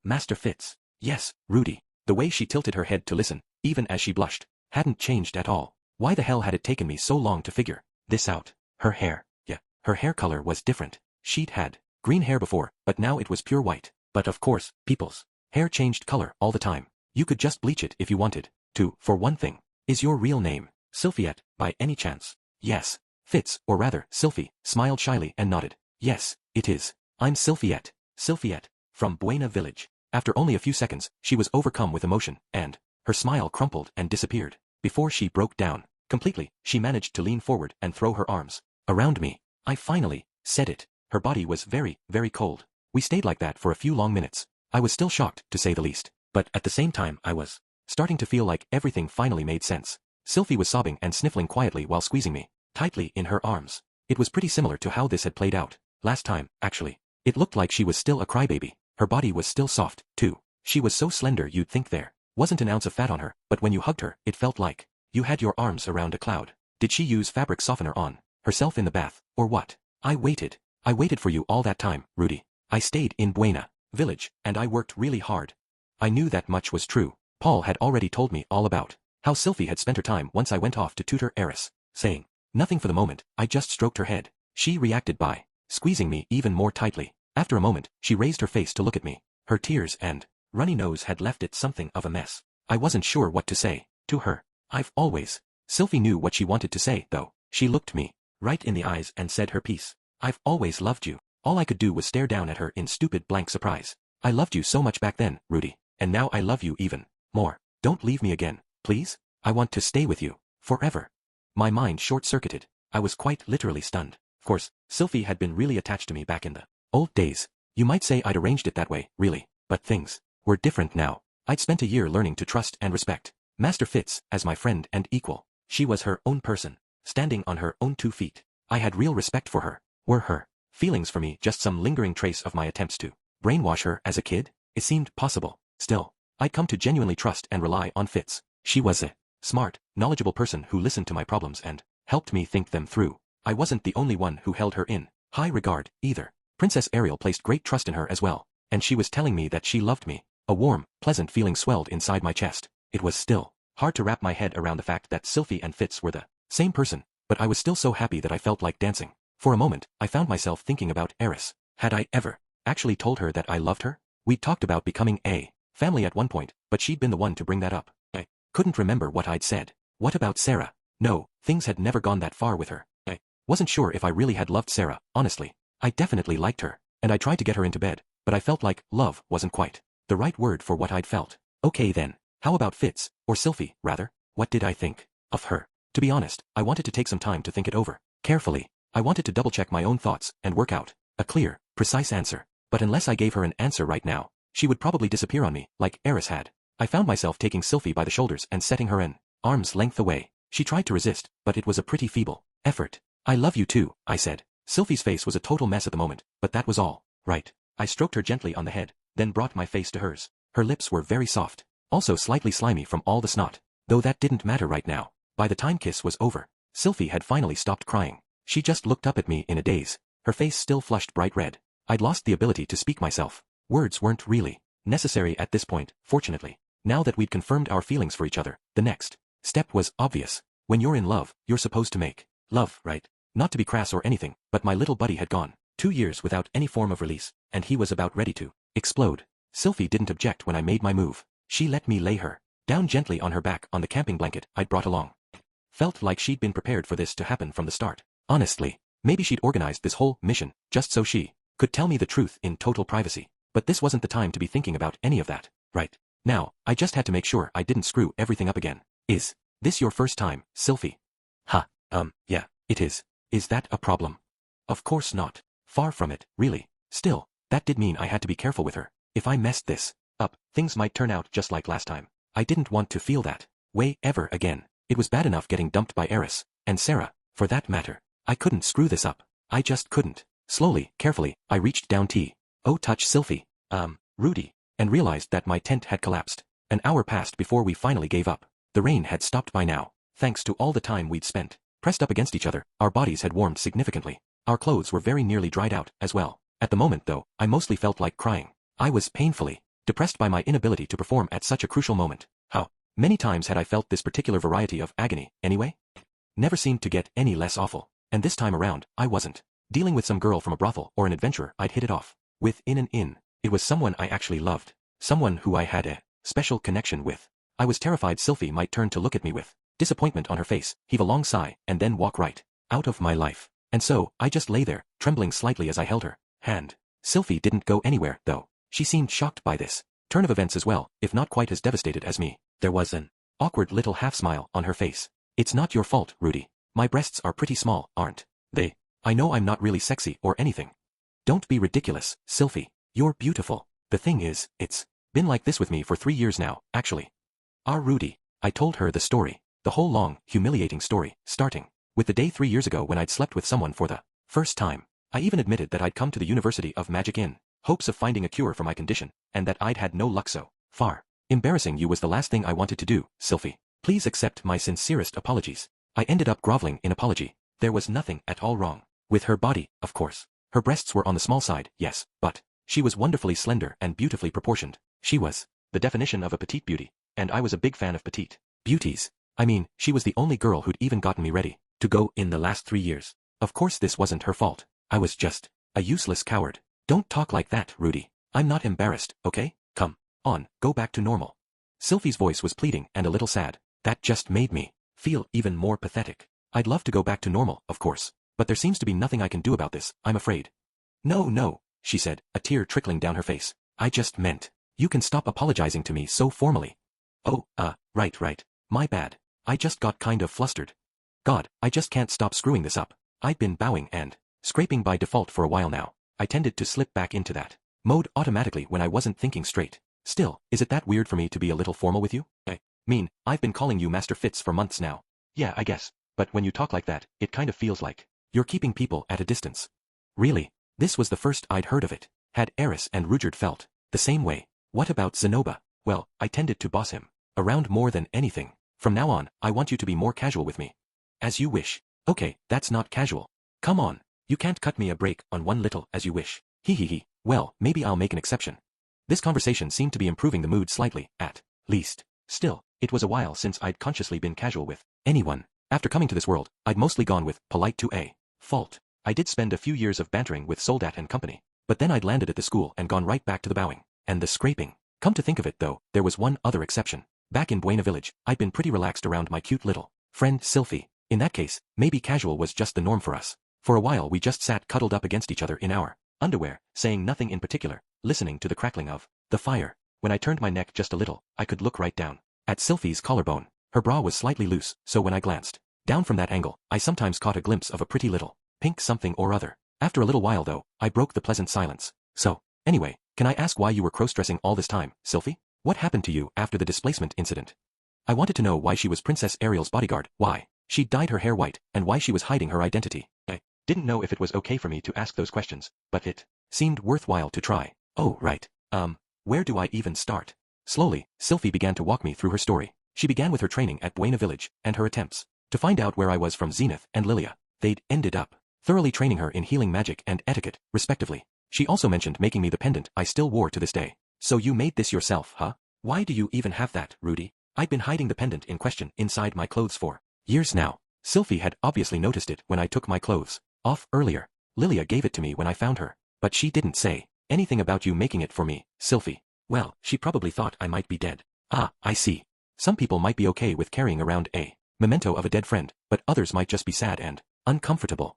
Master Fitz. Yes, Rudy. The way she tilted her head to listen, even as she blushed, hadn't changed at all. Why the hell had it taken me so long to figure this out? Her hair. Yeah, her hair color was different. She'd had green hair before, but now it was pure white. But of course, people's hair changed color all the time. You could just bleach it if you wanted to, for one thing. Is your real name Sylphiette, by any chance? Yes. Fitz, or rather, Sylphie, smiled shyly and nodded. Yes, it is. I'm Sylphiette. Sylphiette, from Buena Village. After only a few seconds, she was overcome with emotion, and her smile crumpled and disappeared. Before she broke down completely, she managed to lean forward and throw her arms around me. I finally said it. Her body was very, very cold. We stayed like that for a few long minutes. I was still shocked, to say the least. But at the same time I was starting to feel like everything finally made sense. Sylphie was sobbing and sniffling quietly while squeezing me tightly in her arms. It was pretty similar to how this had played out last time, actually. It looked like she was still a crybaby. Her body was still soft, too. She was so slender you'd think there wasn't an ounce of fat on her, but when you hugged her, it felt like you had your arms around a cloud. Did she use fabric softener on herself in the bath, or what? I waited for you all that time, Rudy. I stayed in Buena Village, and I worked really hard. I knew that much was true. Paul had already told me all about how Sylphie had spent her time once I went off to tutor Eris, saying nothing for the moment. I just stroked her head. She reacted by squeezing me even more tightly. After a moment, she raised her face to look at me. Her tears and runny nose had left it something of a mess. I wasn't sure what to say to her. Sylphie knew what she wanted to say, though. She looked me right in the eyes and said her piece. I've always loved you. All I could do was stare down at her in stupid blank surprise. I loved you so much back then, Rudy, and now I love you even more. Don't leave me again, please. I want to stay with you forever. My mind short-circuited. I was quite literally stunned. Of course, Sylphie had been really attached to me back in the old days. You might say I'd arranged it that way, really, but things were different now. I'd spent a year learning to trust and respect Master Fitz as my friend and equal. She was her own person, standing on her own 2 feet. I had real respect for her. Were her feelings for me just some lingering trace of my attempts to brainwash her as a kid? It seemed possible. Still, I'd come to genuinely trust and rely on Fitz. She was a smart, knowledgeable person who listened to my problems and helped me think them through. I wasn't the only one who held her in high regard, either. Princess Ariel placed great trust in her as well, and she was telling me that she loved me. A warm, pleasant feeling swelled inside my chest. It was still hard to wrap my head around the fact that Sylphie and Fitz were the same person, but I was still so happy that I felt like dancing. For a moment, I found myself thinking about Eris. Had I ever actually told her that I loved her? We'd talked about becoming a family at one point, but she'd been the one to bring that up. I couldn't remember what I'd said. What about Sarah? No, things had never gone that far with her. I wasn't sure if I really had loved Sarah, honestly. I definitely liked her, and I tried to get her into bed, but I felt like love wasn't quite the right word for what I'd felt. Okay then, how about Fitz, or Sylphie, rather? What did I think of her? To be honest, I wanted to take some time to think it over carefully. I wanted to double-check my own thoughts and work out a clear, precise answer. But unless I gave her an answer right now, she would probably disappear on me, like Eris had. I found myself taking Sylphie by the shoulders and setting her an arm's length away. She tried to resist, but it was a pretty feeble effort. I love you too, I said. Sylphie's face was a total mess at the moment, but that was all right. I stroked her gently on the head, then brought my face to hers. Her lips were very soft, also slightly slimy from all the snot, though that didn't matter right now. By the time kiss was over, Sylphie had finally stopped crying. She just looked up at me in a daze, her face still flushed bright red. I'd lost the ability to speak myself. Words weren't really necessary at this point, fortunately. Now that we'd confirmed our feelings for each other, the next step was obvious. When you're in love, you're supposed to make love, right? Not to be crass or anything, but my little buddy had gone 2 years without any form of release, and he was about ready to explode. Sylphie didn't object when I made my move. She let me lay her down gently on her back on the camping blanket I'd brought along. Felt like she'd been prepared for this to happen from the start. Honestly, maybe she'd organized this whole mission just so she could tell me the truth in total privacy. But this wasn't the time to be thinking about any of that. Right now, I just had to make sure I didn't screw everything up again. Is this your first time, Sylphie? Yeah, it is. Is that a problem? Of course not. Far from it, really. Still, that did mean I had to be careful with her. If I messed this up, things might turn out just like last time. I didn't want to feel that way ever again. It was bad enough getting dumped by Eris, and Sarah, for that matter. I couldn't screw this up. I just couldn't. Slowly, carefully, I reached down touch Sylphie, Rudy, and realized that my tent had collapsed. An hour passed before we finally gave up. The rain had stopped by now, thanks to all the time we'd spent Pressed up against each other, our bodies had warmed significantly. Our clothes were very nearly dried out, as well. At the moment, though, I mostly felt like crying. I was painfully depressed by my inability to perform at such a crucial moment. How many times had I felt this particular variety of agony, anyway? Never seemed to get any less awful. And this time around, I wasn't dealing with some girl from a brothel or an adventurer I'd hit it off with in. It was someone I actually loved. Someone who I had a special connection with. I was terrified Sylphie might turn to look at me with disappointment on her face, heave a long sigh, and then walk right out of my life. And so, I just lay there, trembling slightly as I held her hand. Sylphie didn't go anywhere, though. She seemed shocked by this turn of events as well, if not quite as devastated as me. There was an awkward little half-smile on her face. It's not your fault, Rudy. My breasts are pretty small, aren't they? I know I'm not really sexy or anything. Don't be ridiculous, Sylphie. You're beautiful. The thing is, it's been like this with me for 3 years now, actually. Rudy. I told her the story. The whole long, humiliating story, starting with the day 3 years ago when I'd slept with someone for the first time. I even admitted that I'd come to the University of Magic in hopes of finding a cure for my condition, and that I'd had no luck so far. Embarrassing you was the last thing I wanted to do, Sylphie. Please accept my sincerest apologies. I ended up groveling in apology. There was nothing at all wrong with her body, of course. Her breasts were on the small side, yes, but she was wonderfully slender and beautifully proportioned. She was the definition of a petite beauty, and I was a big fan of petite beauties. I mean, she was the only girl who'd even gotten me ready to go in the last 3 years. Of course this wasn't her fault. I was just a useless coward. Don't talk like that, Rudy. I'm not embarrassed, okay? Come on, go back to normal. Sylphie's voice was pleading and a little sad. That just made me feel even more pathetic. I'd love to go back to normal, of course, but there seems to be nothing I can do about this, I'm afraid. No, she said, a tear trickling down her face. I just meant, you can stop apologizing to me so formally. Oh, right. My bad. I just got kind of flustered. God, I just can't stop screwing this up. I'd been bowing and scraping by default for a while now. I tended to slip back into that mode automatically when I wasn't thinking straight. Still, is it that weird for me to be a little formal with you? I mean, I've been calling you Master Fitz for months now. Yeah, I guess. But when you talk like that, it kind of feels like you're keeping people at a distance. Really? This was the first I'd heard of it. Had Eris and Rudyard felt the same way? What about Zenoba? Well, I tended to boss him around more than anything. From now on, I want you to be more casual with me. As you wish. Okay, that's not casual. Come on. You can't cut me a break on one little as you wish. He. Well, maybe I'll make an exception. This conversation seemed to be improving the mood slightly, at least. Still, it was a while since I'd consciously been casual with anyone. After coming to this world, I'd mostly gone with polite to a fault. I did spend a few years of bantering with Soldat and company, but then I'd landed at the school and gone right back to the bowing and the scraping. Come to think of it though, there was one other exception. Back in Buena Village, I'd been pretty relaxed around my cute little friend Sylphie. In that case, maybe casual was just the norm for us. For a while we just sat cuddled up against each other in our underwear, saying nothing in particular, listening to the crackling of the fire. When I turned my neck just a little, I could look right down at Sylphie's collarbone. Her bra was slightly loose, so when I glanced down from that angle, I sometimes caught a glimpse of a pretty little pink something or other. After a little while though, I broke the pleasant silence. So, anyway, can I ask why you were cross-dressing all this time, Sylphie? What happened to you after the displacement incident? I wanted to know why she was Princess Ariel's bodyguard, why she'd dyed her hair white, and why she was hiding her identity. I didn't know if it was okay for me to ask those questions, but it seemed worthwhile to try. Oh, right. Where do I even start? Slowly, Sylphie began to walk me through her story. She began with her training at Buena Village, and her attempts to find out where I was from Zenith and Lilia. They'd ended up thoroughly training her in healing magic and etiquette, respectively. She also mentioned making me the pendant I still wore to this day. So you made this yourself, huh? Why do you even have that, Rudy? I'd been hiding the pendant in question inside my clothes for years now. Sylphie had obviously noticed it when I took my clothes off earlier. Lilia gave it to me when I found her, but she didn't say anything about you making it for me, Sylphie. Well, she probably thought I might be dead. Ah, I see. Some people might be okay with carrying around a memento of a dead friend, but others might just be sad and uncomfortable.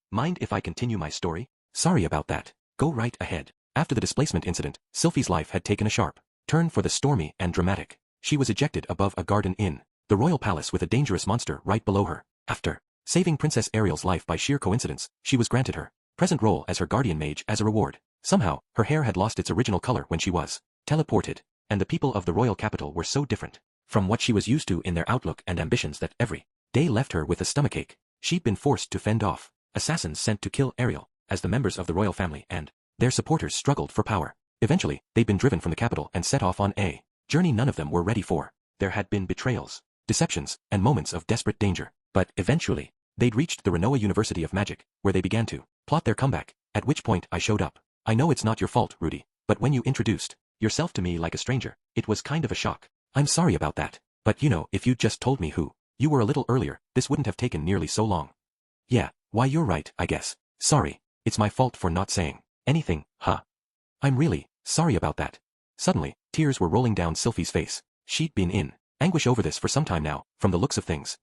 Mind if I continue my story? Sorry about that. Go right ahead. After the displacement incident, Sylphie's life had taken a sharp turn for the stormy and dramatic. She was ejected above a garden in the royal palace with a dangerous monster right below her. After saving Princess Ariel's life by sheer coincidence, she was granted her present role as her guardian mage as a reward. Somehow, her hair had lost its original color when she was teleported, and the people of the royal capital were so different from what she was used to in their outlook and ambitions that every day left her with a stomachache. She'd been forced to fend off assassins sent to kill Ariel, as the members of the royal family and their supporters struggled for power. Eventually, they'd been driven from the capital and set off on a journey none of them were ready for. There had been betrayals, deceptions, and moments of desperate danger. But eventually, They'd reached the Renoa University of Magic, where they began to plot their comeback, at which point I showed up. I know it's not your fault, Rudy, but when you introduced yourself to me like a stranger, it was kind of a shock. I'm sorry about that. But you know, if you'd just told me who you were a little earlier, this wouldn't have taken nearly so long. Yeah, why you're right, I guess. Sorry, it's my fault for not saying anything, huh? I'm really sorry about that. Suddenly, tears were rolling down Sylphie's face. She'd been in anguish over this for some time now, from the looks of things.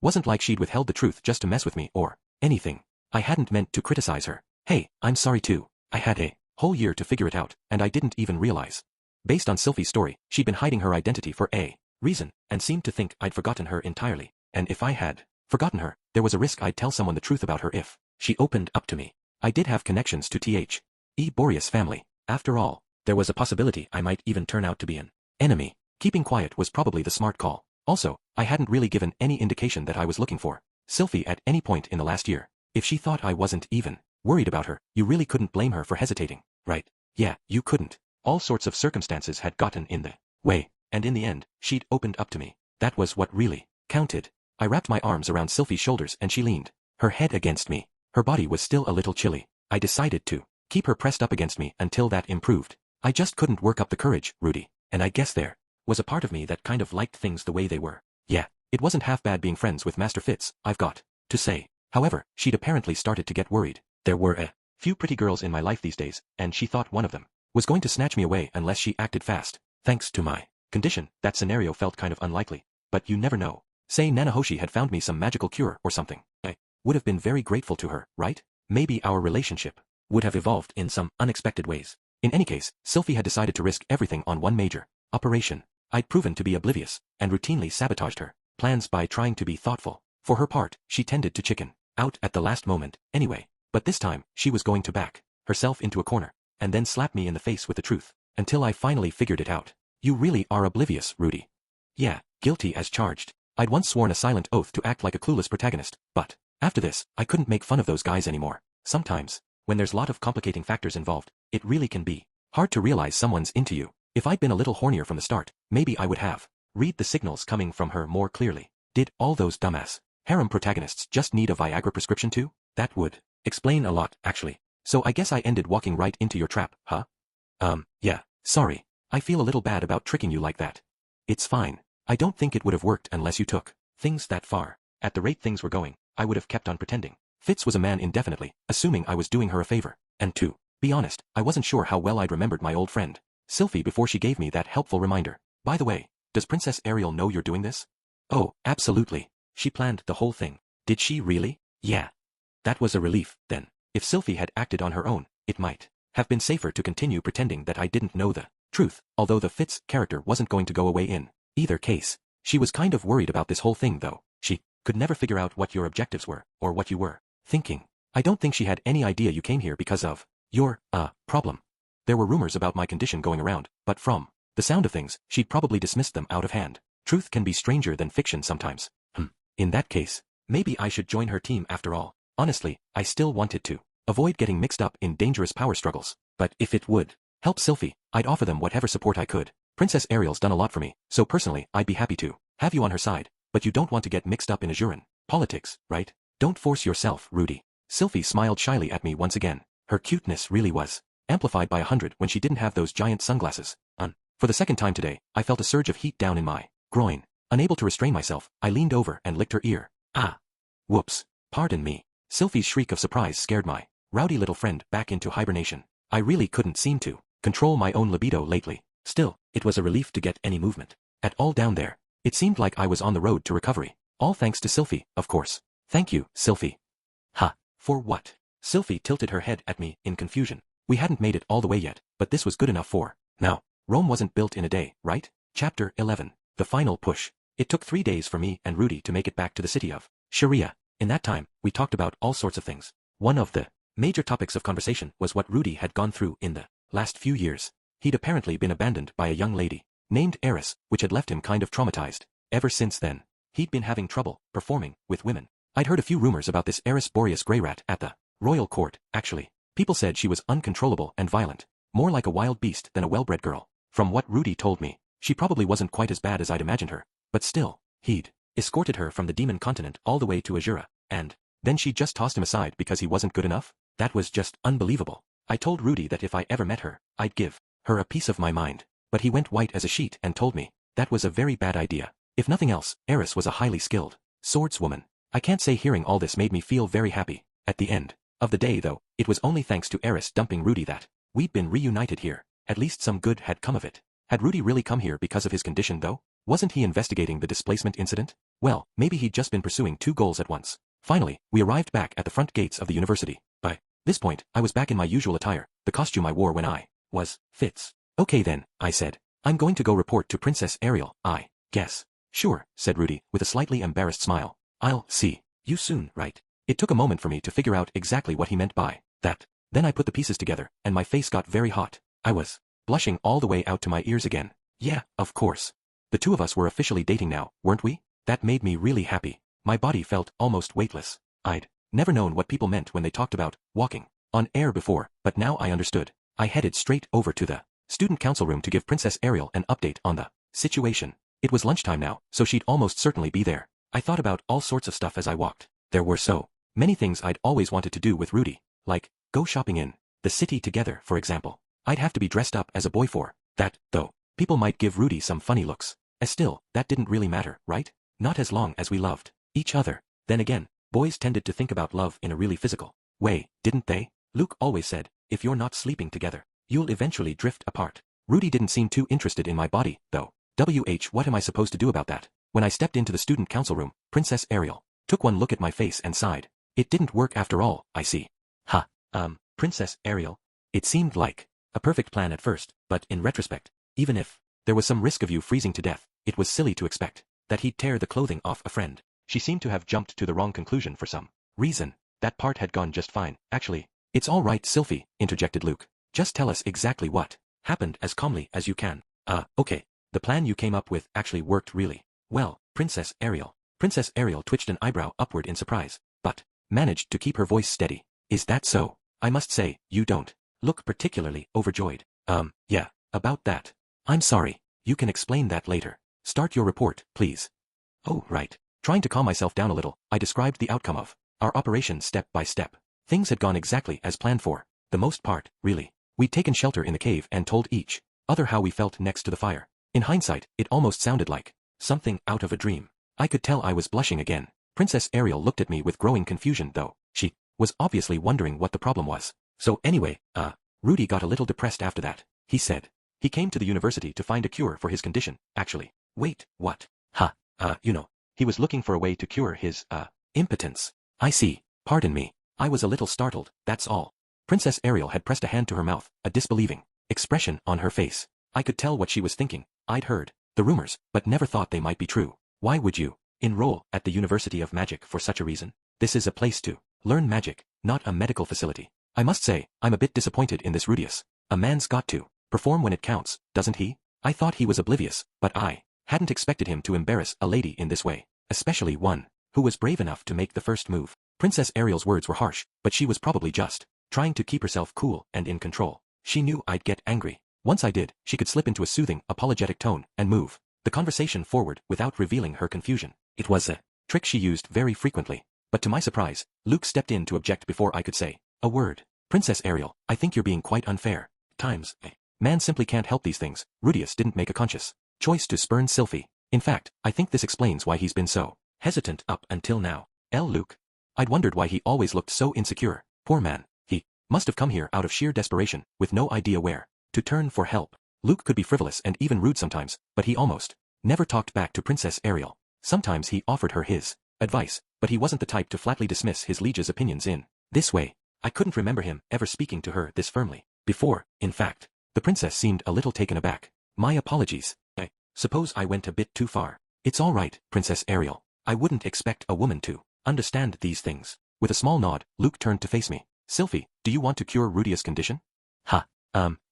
Wasn't like she'd withheld the truth just to mess with me or anything. I hadn't meant to criticize her. Hey, I'm sorry too. I had a whole year to figure it out, and I didn't even realize. Based on Sylphie's story, she'd been hiding her identity for a reason, and seemed to think I'd forgotten her entirely. And if I had forgotten her, there was a risk I'd tell someone the truth about her if she opened up to me. I did have connections to T.H.E. Boreas' family. After all, there was a possibility I might even turn out to be an enemy. Keeping quiet was probably the smart call. Also, I hadn't really given any indication that I was looking for Sylphie at any point in the last year. If she thought I wasn't even worried about her, you really couldn't blame her for hesitating, right? Yeah, you couldn't. All sorts of circumstances had gotten in the way, and in the end, she'd opened up to me. That was what really counted. I wrapped my arms around Sylphie's shoulders and she leaned her head against me. Her body was still a little chilly. I decided to keep her pressed up against me until that improved. I just couldn't work up the courage, Rudy, and I guess there was a part of me that kind of liked things the way they were. Yeah, it wasn't half bad being friends with Master Fitz, I've got to say. However, she'd apparently started to get worried. There were a few pretty girls in my life these days, and she thought one of them was going to snatch me away unless she acted fast. Thanks to my condition, that scenario felt kind of unlikely. But you never know. Say Nanahoshi had found me some magical cure or something. I would have been very grateful to her, right? Maybe our relationship would have evolved in some unexpected ways. In any case, Sylphie had decided to risk everything on one major operation. I'd proven to be oblivious, and routinely sabotaged her plans by trying to be thoughtful. For her part, she tended to chicken out at the last moment, anyway. But this time, she was going to back herself into a corner, and then slap me in the face with the truth, until I finally figured it out. You really are oblivious, Rudy. Yeah, guilty as charged. I'd once sworn a silent oath to act like a clueless protagonist, but after this, I couldn't make fun of those guys anymore. Sometimes, when there's a lot of complicating factors involved, it really can be hard to realize someone's into you. If I'd been a little hornier from the start, maybe I would have read the signals coming from her more clearly. Did all those dumbass harem protagonists just need a Viagra prescription too? That would explain a lot, actually. So I guess I ended walking right into your trap, huh? Yeah, sorry. I feel a little bad about tricking you like that. It's fine. I don't think it would have worked unless you took things that far. At the rate things were going, I would have kept on pretending. Fitz was a man indefinitely, assuming I was doing her a favor. And to be honest, I wasn't sure how well I'd remembered my old friend Sylphie before she gave me that helpful reminder. By the way, does Princess Ariel know you're doing this? Oh, absolutely. She planned the whole thing. Did she really? Yeah. That was a relief, then. If Sylphie had acted on her own, it might have been safer to continue pretending that I didn't know the truth, although the Fitz character wasn't going to go away in either case. She was kind of worried about this whole thing though. She could never figure out what your objectives were, or what you were thinking. I don't think she had any idea you came here because of your, problem. There were rumors about my condition going around, but from the sound of things, she'd probably dismissed them out of hand. Truth can be stranger than fiction sometimes. In that case, maybe I should join her team after all. Honestly, I still wanted to avoid getting mixed up in dangerous power struggles, but if it would help Sylphie, I'd offer them whatever support I could. Princess Ariel's done a lot for me, so personally, I'd be happy to have you on her side, but you don't want to get mixed up in Azuran politics, right? Don't force yourself, Rudy. Sylphie smiled shyly at me once again. Her cuteness really was amplified by 100 when she didn't have those giant sunglasses on. For the second time today, I felt a surge of heat down in my groin. Unable to restrain myself, I leaned over and licked her ear. Ah. Whoops. Pardon me. Sylphie's shriek of surprise scared my rowdy little friend back into hibernation. I really couldn't seem to control my own libido lately. Still, it was a relief to get any movement at all down there. It seemed like I was on the road to recovery. All thanks to Sylphie, of course. Thank you, Sylphie. Ha. For what? Sylphie tilted her head at me in confusion. We hadn't made it all the way yet, but this was good enough for now. Rome wasn't built in a day, right? Chapter 11. The final push. It took 3 days for me and Rudy to make it back to the city of Sharia. In that time, we talked about all sorts of things. One of the major topics of conversation was what Rudy had gone through in the last few years. He'd apparently been abandoned by a young lady named Eris, which had left him kind of traumatized. Ever since then, he'd been having trouble performing with women. I'd heard a few rumors about this Eris Boreas grey rat at the royal court, actually. People said she was uncontrollable and violent, more like a wild beast than a well-bred girl. From what Rudy told me, she probably wasn't quite as bad as I'd imagined her, but still, he'd escorted her from the demon continent all the way to Azura, And then she just tossed him aside because he wasn't good enough? That was just unbelievable. I told Rudy that if I ever met her, I'd give her a piece of my mind. But he went white as a sheet and told me that was a very bad idea. If nothing else, Eris was a highly skilled swordswoman. I can't say hearing all this made me feel very happy. At the end of the day though, it was only thanks to Eris dumping Rudy that we'd been reunited here. At least some good had come of it. Had Rudy really come here because of his condition though? Wasn't he investigating the displacement incident? Well, maybe he'd just been pursuing two goals at once. Finally, we arrived back at the front gates of the university. By this point, I was back in my usual attire, the costume I wore when I was Fitz. Okay then, I said. I'm going to go report to Princess Ariel, I guess. Sure, said Rudy, with a slightly embarrassed smile. I'll see you soon, right? It took a moment for me to figure out exactly what he meant by that. Then I put the pieces together, and my face got very hot. I was blushing all the way out to my ears again. Yeah, of course. The two of us were officially dating now, weren't we? That made me really happy. My body felt almost weightless. I'd never known what people meant when they talked about walking on air before, but now I understood. I headed straight over to the student council room to give Princess Ariel an update on the situation. It was lunchtime now, so she'd almost certainly be there. I thought about all sorts of stuff as I walked. There were so many things I'd always wanted to do with Rudy, like go shopping in the city together, for example. I'd have to be dressed up as a boy for that, though. People might give Rudy some funny looks. Still, that didn't really matter, right? Not as long as we loved each other. Then again, boys tended to think about love in a really physical way, didn't they? Luke always said, if you're not sleeping together, you'll eventually drift apart. Rudy didn't seem too interested in my body, though. What am I supposed to do about that? When I stepped into the student council room, Princess Ariel took one look at my face and sighed. It didn't work after all, I see. Princess Ariel. It seemed like a perfect plan at first, but in retrospect, even if there was some risk of you freezing to death, it was silly to expect that he'd tear the clothing off a friend. She seemed to have jumped to the wrong conclusion for some reason. That part had gone just fine, actually. It's all right, Sylphie, interjected Luke. Just tell us exactly what happened as calmly as you can. Okay. The plan you came up with actually worked really well, Princess Ariel. Princess Ariel twitched an eyebrow upward in surprise, but managed to keep her voice steady. Is that so? I must say, you don't look particularly overjoyed. Yeah, about that. I'm sorry. You can explain that later. Start your report, please. Oh, right. Trying to calm myself down a little, I described the outcome of our operation step by step. Things had gone exactly as planned for the most part, really. We'd taken shelter in the cave and told each other how we felt next to the fire. In hindsight, it almost sounded like something out of a dream. I could tell I was blushing again. Princess Ariel looked at me with growing confusion though. She was obviously wondering what the problem was. So anyway, Rudy got a little depressed after that. He said he came to the university to find a cure for his condition, actually. Wait, what? He was looking for a way to cure his, impotence. I see. Pardon me. I was a little startled, that's all. Princess Ariel had pressed a hand to her mouth, a disbelieving expression on her face. I could tell what she was thinking. I'd heard the rumors, but never thought they might be true. Why would you enroll at the University of Magic for such a reason? This is a place to learn magic, not a medical facility. I must say, I'm a bit disappointed in this Rudius. A man's got to perform when it counts, doesn't he? I thought he was oblivious, but I hadn't expected him to embarrass a lady in this way, especially one who was brave enough to make the first move. Princess Ariel's words were harsh, but she was probably just trying to keep herself cool and in control. She knew I'd get angry. Once I did, she could slip into a soothing, apologetic tone and move the conversation forward without revealing her confusion. It was a trick she used very frequently. But to my surprise, Luke stepped in to object before I could say a word. Princess Ariel, I think you're being quite unfair. Times, man simply can't help these things. Rudius didn't make a conscious choice to spurn Sylphie. In fact, I think this explains why he's been so hesitant up until now. Luke. I'd wondered why he always looked so insecure. Poor man. He must have come here out of sheer desperation, with no idea where to turn for help. Luke could be frivolous and even rude sometimes, but he almost never talked back to Princess Ariel. Sometimes he offered her his advice, but he wasn't the type to flatly dismiss his liege's opinions in this way. I couldn't remember him ever speaking to her this firmly before. In fact, the princess seemed a little taken aback. My apologies. I suppose I went a bit too far. It's all right, Princess Ariel. I wouldn't expect a woman to understand these things. With a small nod, Luke turned to face me. Sylphie, do you want to cure Rudius' condition?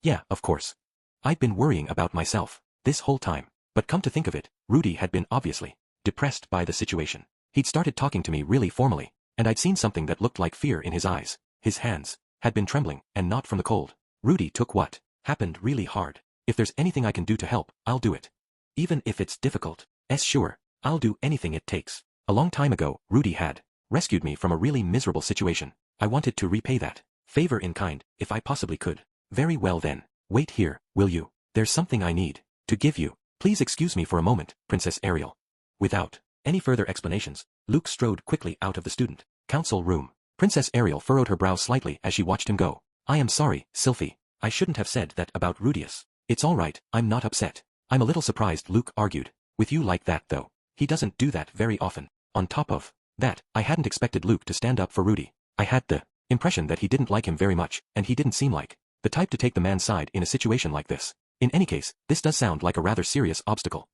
Yeah, of course. I'd been worrying about myself this whole time, but come to think of it, Rudy had been obviously depressed by the situation. He'd started talking to me really formally, and I'd seen something that looked like fear in his eyes. His hands had been trembling, and not from the cold. Rudy took what happened really hard. If there's anything I can do to help, I'll do it. Even if it's difficult. Sure, I'll do anything it takes. A long time ago, Rudy had rescued me from a really miserable situation. I wanted to repay that favor in kind, if I possibly could. Very well then. Wait here, will you? There's something I need to give you. Please excuse me for a moment, Princess Ariel. Without any further explanations, Luke strode quickly out of the student council room. Princess Ariel furrowed her brow slightly as she watched him go. I am sorry, Sylphie. I shouldn't have said that about Rudius. It's all right, I'm not upset. I'm a little surprised, Luke argued. With you like that though. He doesn't do that very often. On top of that, I hadn't expected Luke to stand up for Rudy. I had the impression that he didn't like him very much, and he didn't seem like the type to take the man's side in a situation like this. In any case, this does sound like a rather serious obstacle.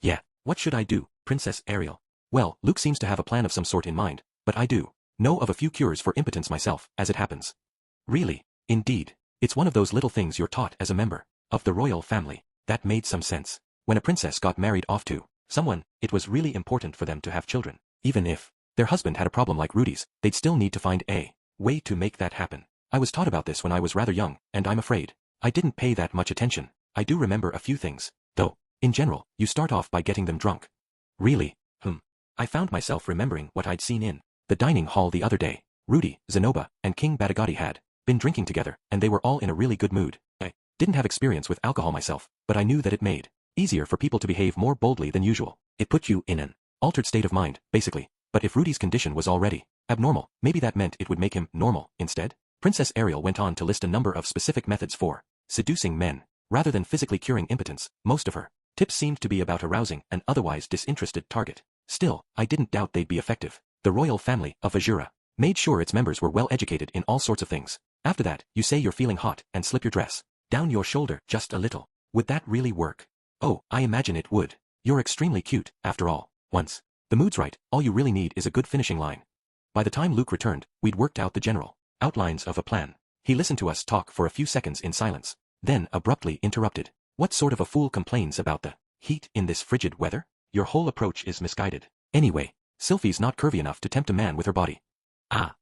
Yeah, what should I do, Princess Ariel? Well, Luke seems to have a plan of some sort in mind, but I do know of a few cures for impotence myself, as it happens. Really? Indeed. It's one of those little things you're taught as a member of the royal family. That made some sense. When a princess got married off to someone, it was really important for them to have children. Even if their husband had a problem like Rudy's, they'd still need to find a way to make that happen. I was taught about this when I was rather young, and I'm afraid I didn't pay that much attention. I do remember a few things, though. In general, you start off by getting them drunk. Really? I found myself remembering what I'd seen in the dining hall the other day. Rudy, Zenoba, and King Batagati had been drinking together, and they were all in a really good mood. I didn't have experience with alcohol myself, but I knew that it made easier for people to behave more boldly than usual. It put you in an altered state of mind, basically. But if Rudy's condition was already abnormal, maybe that meant it would make him normal instead? Princess Ariel went on to list a number of specific methods for seducing men. Rather than physically curing impotence, most of her tips seemed to be about arousing an otherwise disinterested target. Still, I didn't doubt they'd be effective. The royal family of Azura made sure its members were well educated in all sorts of things. After that, you say you're feeling hot and slip your dress down your shoulder just a little. Would that really work? Oh, I imagine it would. You're extremely cute, after all. Once the mood's right, all you really need is a good finishing line. By the time Luke returned, we'd worked out the general outlines of a plan. He listened to us talk for a few seconds in silence, then abruptly interrupted. What sort of a fool complains about the heat in this frigid weather? Your whole approach is misguided. Anyway, Sylphie's not curvy enough to tempt a man with her body. Ah.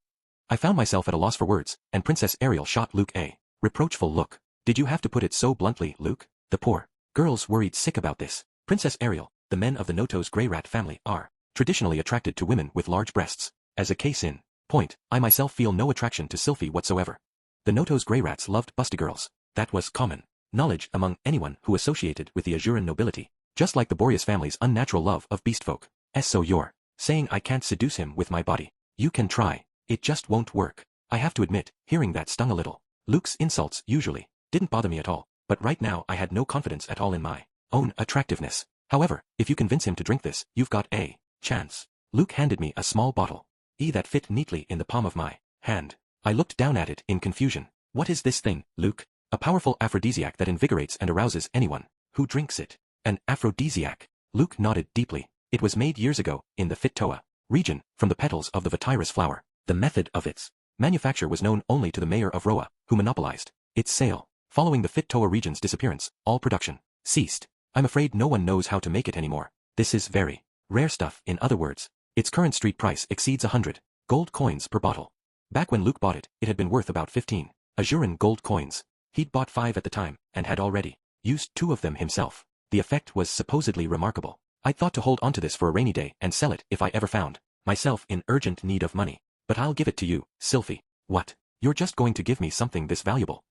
I found myself at a loss for words, and Princess Ariel shot Luke a reproachful look. Did you have to put it so bluntly, Luke? The poor girls worried sick about this. Princess Ariel, the men of the Noto's grey rat family are traditionally attracted to women with large breasts. As a case in point, I myself feel no attraction to Sylphie whatsoever. The Noto's grey rats loved busty girls. That was common knowledge among anyone who associated with the Azuran nobility, just like the Boreas family's unnatural love of beastfolk. So you're saying I can't seduce him with my body? You can try. It just won't work. I have to admit, hearing that stung a little. Luke's insults usually didn't bother me at all, but right now I had no confidence at all in my own attractiveness. However, if you convince him to drink this, you've got a chance. Luke handed me a small bottle that fit neatly in the palm of my hand. I looked down at it in confusion. What is this thing, Luke? A powerful aphrodisiac that invigorates and arouses anyone who drinks it. An aphrodisiac. Luke nodded deeply. It was made years ago, in the Fit-Toa region, from the petals of the Vatyrus flower. The method of its manufacture was known only to the mayor of Roa, who monopolized its sale. Following the Fit-Toa region's disappearance, all production ceased. I'm afraid no one knows how to make it anymore. This is very rare stuff, in other words. Its current street price exceeds 100 gold coins per bottle. Back when Luke bought it, it had been worth about 15 Azuran gold coins. He'd bought 5 at the time, and had already used 2 of them himself. The effect was supposedly remarkable. I'd thought to hold onto this for a rainy day and sell it if I ever found myself in urgent need of money. But I'll give it to you, Sylphie. What? You're just going to give me something this valuable?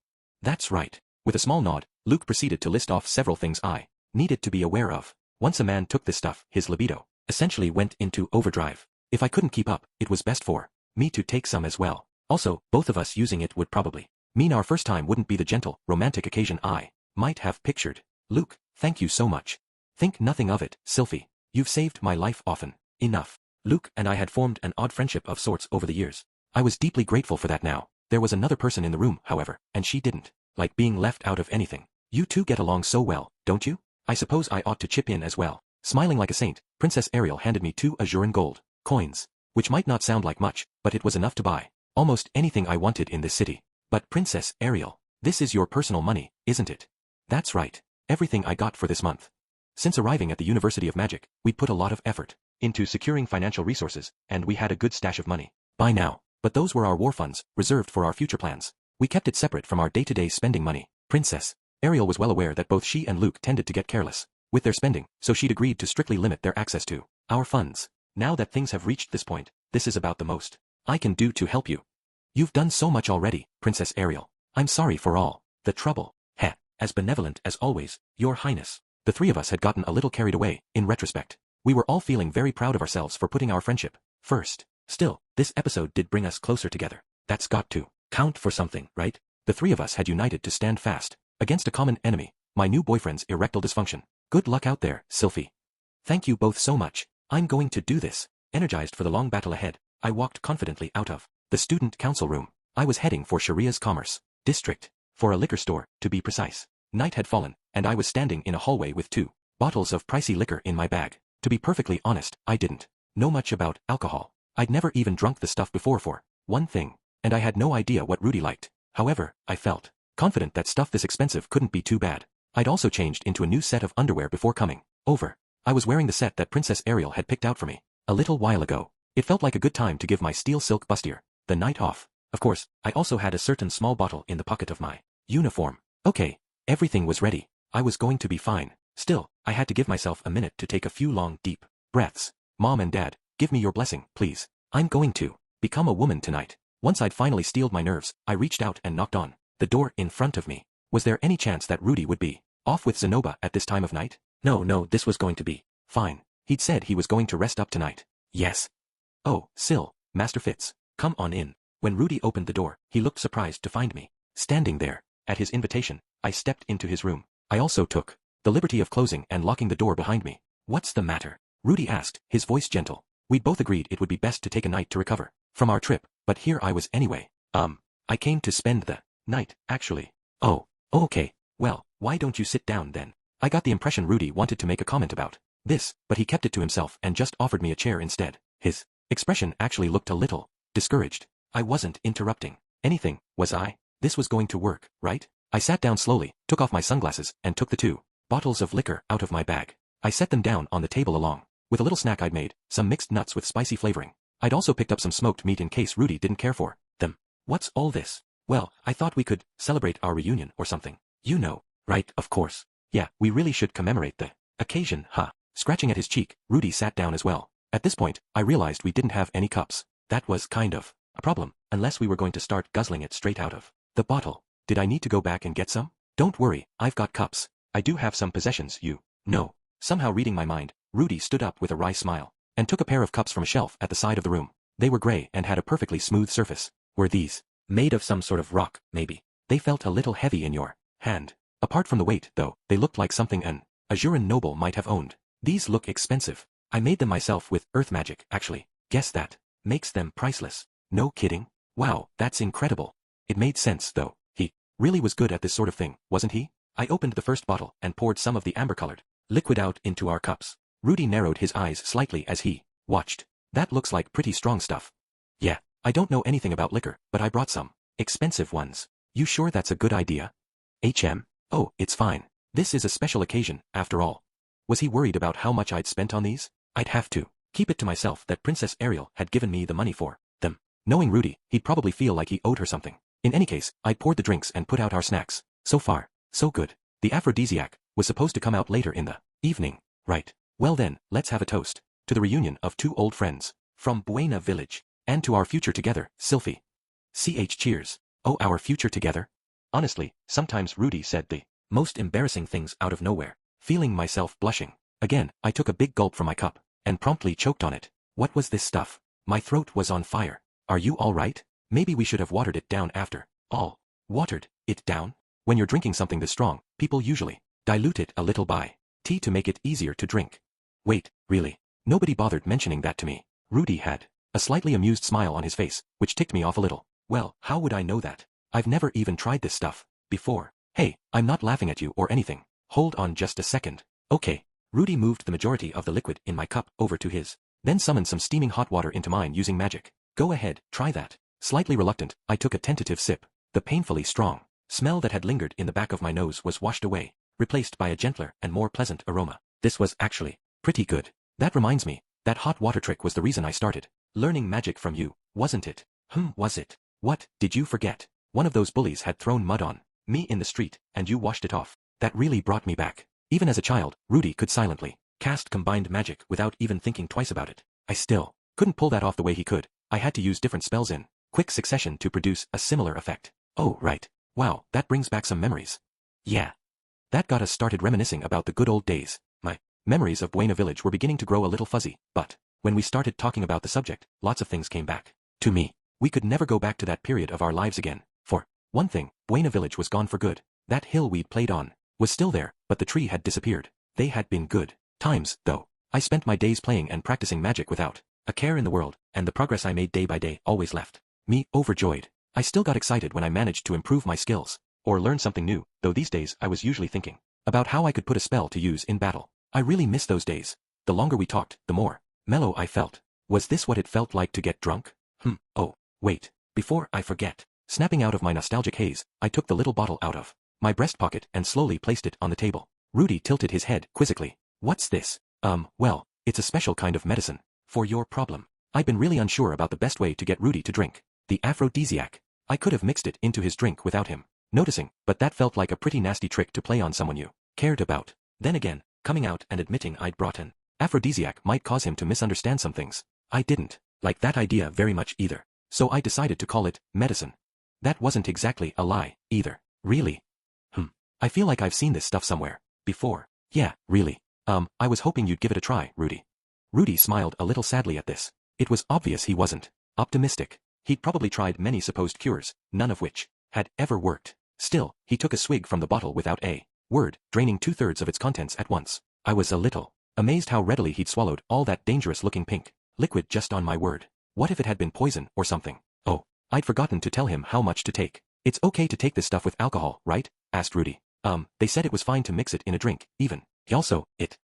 That's right. With a small nod, Luke proceeded to list off several things I needed to be aware of. Once a man took this stuff, his libido essentially went into overdrive. If I couldn't keep up, it was best for me to take some as well. Also, both of us using it would probably mean our first time wouldn't be the gentle, romantic occasion I might have pictured. Luke, thank you so much. Think nothing of it, Sylphie. You've saved my life often enough. Luke and I had formed an odd friendship of sorts over the years. I was deeply grateful for that now. There was another person in the room, however, and she didn't like being left out of anything. You two get along so well, don't you? I suppose I ought to chip in as well. Smiling like a saint, Princess Ariel handed me 2 Azuran gold coins, which might not sound like much, but it was enough to buy almost anything I wanted in this city. But Princess Ariel, this is your personal money, isn't it? That's right. Everything I got for this month. Since arriving at the University of Magic, we'd put a lot of effort into securing financial resources, and we had a good stash of money by now. But those were our war funds, reserved for our future plans. We kept it separate from our day-to-day spending money. Princess Ariel was well aware that both she and Luke tended to get careless with their spending, so she'd agreed to strictly limit their access to our funds. Now that things have reached this point, this is about the most I can do to help you. You've done so much already, Princess Ariel. I'm sorry for all the trouble. Heh, as benevolent as always, Your Highness. The three of us had gotten a little carried away, in retrospect. We were all feeling very proud of ourselves for putting our friendship first. Still, this episode did bring us closer together. That's got to count for something, right? The three of us had united to stand fast against a common enemy, my new boyfriend's erectile dysfunction. Good luck out there, Sylphie. Thank you both so much. I'm going to do this. Energized for the long battle ahead, I walked confidently out of the student council room. I was heading for Sharia's commerce district, for a liquor store, to be precise. Night had fallen, and I was standing in a hallway with 2 bottles of pricey liquor in my bag. To be perfectly honest, I didn't know much about alcohol. I'd never even drunk the stuff before for one thing, and I had no idea what Rudy liked. However, I felt confident that stuff this expensive couldn't be too bad. I'd also changed into a new set of underwear before coming over. I was wearing the set that Princess Ariel had picked out for me a little while ago. It felt like a good time to give my steel silk bustier the night off. Of course, I also had a certain small bottle in the pocket of my uniform. Okay, everything was ready. I was going to be fine. Still, I had to give myself a minute to take a few long, deep breaths. Mom and Dad, give me your blessing, please. I'm going to become a woman tonight. Once I'd finally steeled my nerves, I reached out and knocked on the door in front of me. Was there any chance that Rudy would be off with Zenoba at this time of night? No, this was going to be fine. He'd said he was going to rest up tonight. Yes. Oh, Sil, Master Fitz, come on in. When Rudy opened the door, he looked surprised to find me standing there. At his invitation, I stepped into his room. I also took the liberty of closing and locking the door behind me. What's the matter? Rudy asked, his voice gentle. We'd both agreed it would be best to take a night to recover from our trip, but here I was anyway. I came to spend the night, actually. Oh, okay. Well, why don't you sit down then? I got the impression Rudy wanted to make a comment about this, but he kept it to himself and just offered me a chair instead. His expression actually looked a little discouraged. I wasn't interrupting anything, was I? This was going to work, right? I sat down slowly, took off my sunglasses, and took the 2 bottles of liquor out of my bag. I set them down on the table along with a little snack I'd made, some mixed nuts with spicy flavoring. I'd also picked up some smoked meat in case Rudy didn't care for them. What's all this? Well, I thought we could celebrate our reunion or something. You know, right, of course. Yeah, we really should commemorate the occasion, huh? Scratching at his cheek, Rudy sat down as well. At this point, I realized we didn't have any cups. That was kind of a problem, unless we were going to start guzzling it straight out of the bottle. Did I need to go back and get some? Don't worry, I've got cups. I do have some possessions, you know. Somehow reading my mind, Rudy stood up with a wry smile and took a pair of cups from a shelf at the side of the room. They were gray and had a perfectly smooth surface. Were these made of some sort of rock, maybe? They felt a little heavy in your hand. Apart from the weight, though, they looked like something an Azuran noble might have owned. These look expensive. I made them myself with earth magic, actually. Guess that makes them priceless. No kidding? Wow, that's incredible. It made sense, though. He really was good at this sort of thing, wasn't he? I opened the first bottle and poured some of the amber-colored liquid out into our cups. Rudy narrowed his eyes slightly as he watched. That looks like pretty strong stuff. Yeah, I don't know anything about liquor, but I brought some expensive ones. You sure that's a good idea? Oh, it's fine. This is a special occasion, after all. Was he worried about how much I'd spent on these? I'd have to keep it to myself that Princess Ariel had given me the money for them. Knowing Rudy, he'd probably feel like he owed her something. In any case, I poured the drinks and put out our snacks. So far, so good. The aphrodisiac was supposed to come out later in the evening, right? Well then, let's have a toast to the reunion of 2 old friends from Buena Village, and to our future together, Sylphie. Cheers. Oh, our future together? Honestly, sometimes Rudy said the most embarrassing things out of nowhere. Feeling myself blushing again, I took a big gulp from my cup and promptly choked on it. What was this stuff? My throat was on fire. Are you all right? Maybe we should have watered it down after all. Watered it down? When you're drinking something this strong, people usually dilute it a little by tea to make it easier to drink. Wait, really? Nobody bothered mentioning that to me. Rudy had a slightly amused smile on his face, which ticked me off a little. Well, how would I know that? I've never even tried this stuff before. Hey, I'm not laughing at you or anything. Hold on just a second. Okay. Rudy moved the majority of the liquid in my cup over to his, then summoned some steaming hot water into mine using magic. Go ahead, try that. Slightly reluctant, I took a tentative sip. The painfully strong smell that had lingered in the back of my nose was washed away, replaced by a gentler and more pleasant aroma. This was actually pretty good. That reminds me, that hot water trick was the reason I started learning magic from you, wasn't it? Was it? What, did you forget? One of those bullies had thrown mud on me in the street, and you washed it off. That really brought me back. Even as a child, Rudy could silently cast combined magic without even thinking twice about it. I still couldn't pull that off the way he could. I had to use different spells in quick succession to produce a similar effect. Oh, right. Wow, that brings back some memories. Yeah. That got us started reminiscing about the good old days. My memories of Buena Village were beginning to grow a little fuzzy, but when we started talking about the subject, lots of things came back to me. We could never go back to that period of our lives again. For one thing, Buena Village was gone for good. That hill we'd played on was still there, but the tree had disappeared. They had been good times, though. I spent my days playing and practicing magic without a care in the world, and the progress I made day by day always left me overjoyed. I still got excited when I managed to improve my skills, or learn something new, though these days I was usually thinking about how I could put a spell to use in battle. I really miss those days. The longer we talked, the more mellow I felt. Was this what it felt like to get drunk? Oh, wait. Before I forget. Snapping out of my nostalgic haze, I took the little bottle out of my breast pocket and slowly placed it on the table. Rudy tilted his head quizzically. What's this? Well, it's a special kind of medicine for your problem. I've been really unsure about the best way to get Rudy to drink the aphrodisiac. I could have mixed it into his drink without him noticing, but that felt like a pretty nasty trick to play on someone you cared about. Then again, coming out and admitting I'd brought an aphrodisiac might cause him to misunderstand some things. I didn't like that idea very much either, so I decided to call it medicine. That wasn't exactly a lie, either. Really? I feel like I've seen this stuff somewhere before. Yeah, really. I was hoping you'd give it a try, Rudy. Rudy smiled a little sadly at this. It was obvious he wasn't optimistic. He'd probably tried many supposed cures, none of which had ever worked. Still, he took a swig from the bottle without a word, draining 2/3 of its contents at once. I was a little amazed how readily he'd swallowed all that dangerous-looking pink liquid just on my word. What if it had been poison or something? Oh, I'd forgotten to tell him how much to take. It's okay to take this stuff with alcohol, right? Asked Rudy. They said it was fine to mix it in a drink, even. It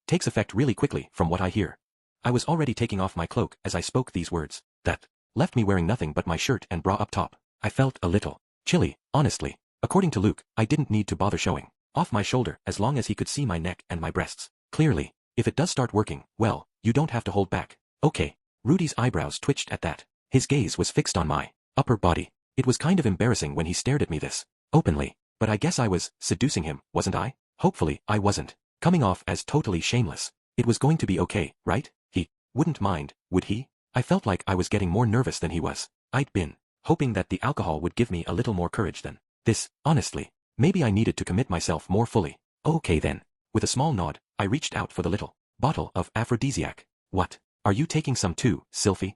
takes effect really quickly from what I hear. I was already taking off my cloak as I spoke these words. That left me wearing nothing but my shirt and bra up top. I felt a little chilly, honestly. According to Luke, I didn't need to bother showing off my shoulder as long as he could see my neck and my breasts. Clearly, if it does start working, well, you don't have to hold back. Okay. Rudy's eyebrows twitched at that. His gaze was fixed on my upper body. It was kind of embarrassing when he stared at me this openly, but I guess I was seducing him, wasn't I? Hopefully, I wasn't coming off as totally shameless. It was going to be okay, right? He wouldn't mind, would he? I felt like I was getting more nervous than he was. I'd been hoping that the alcohol would give me a little more courage than this. Honestly, maybe I needed to commit myself more fully. Okay then. With a small nod, I reached out for the little bottle of aphrodisiac. What? Are you taking some too, Sylphie?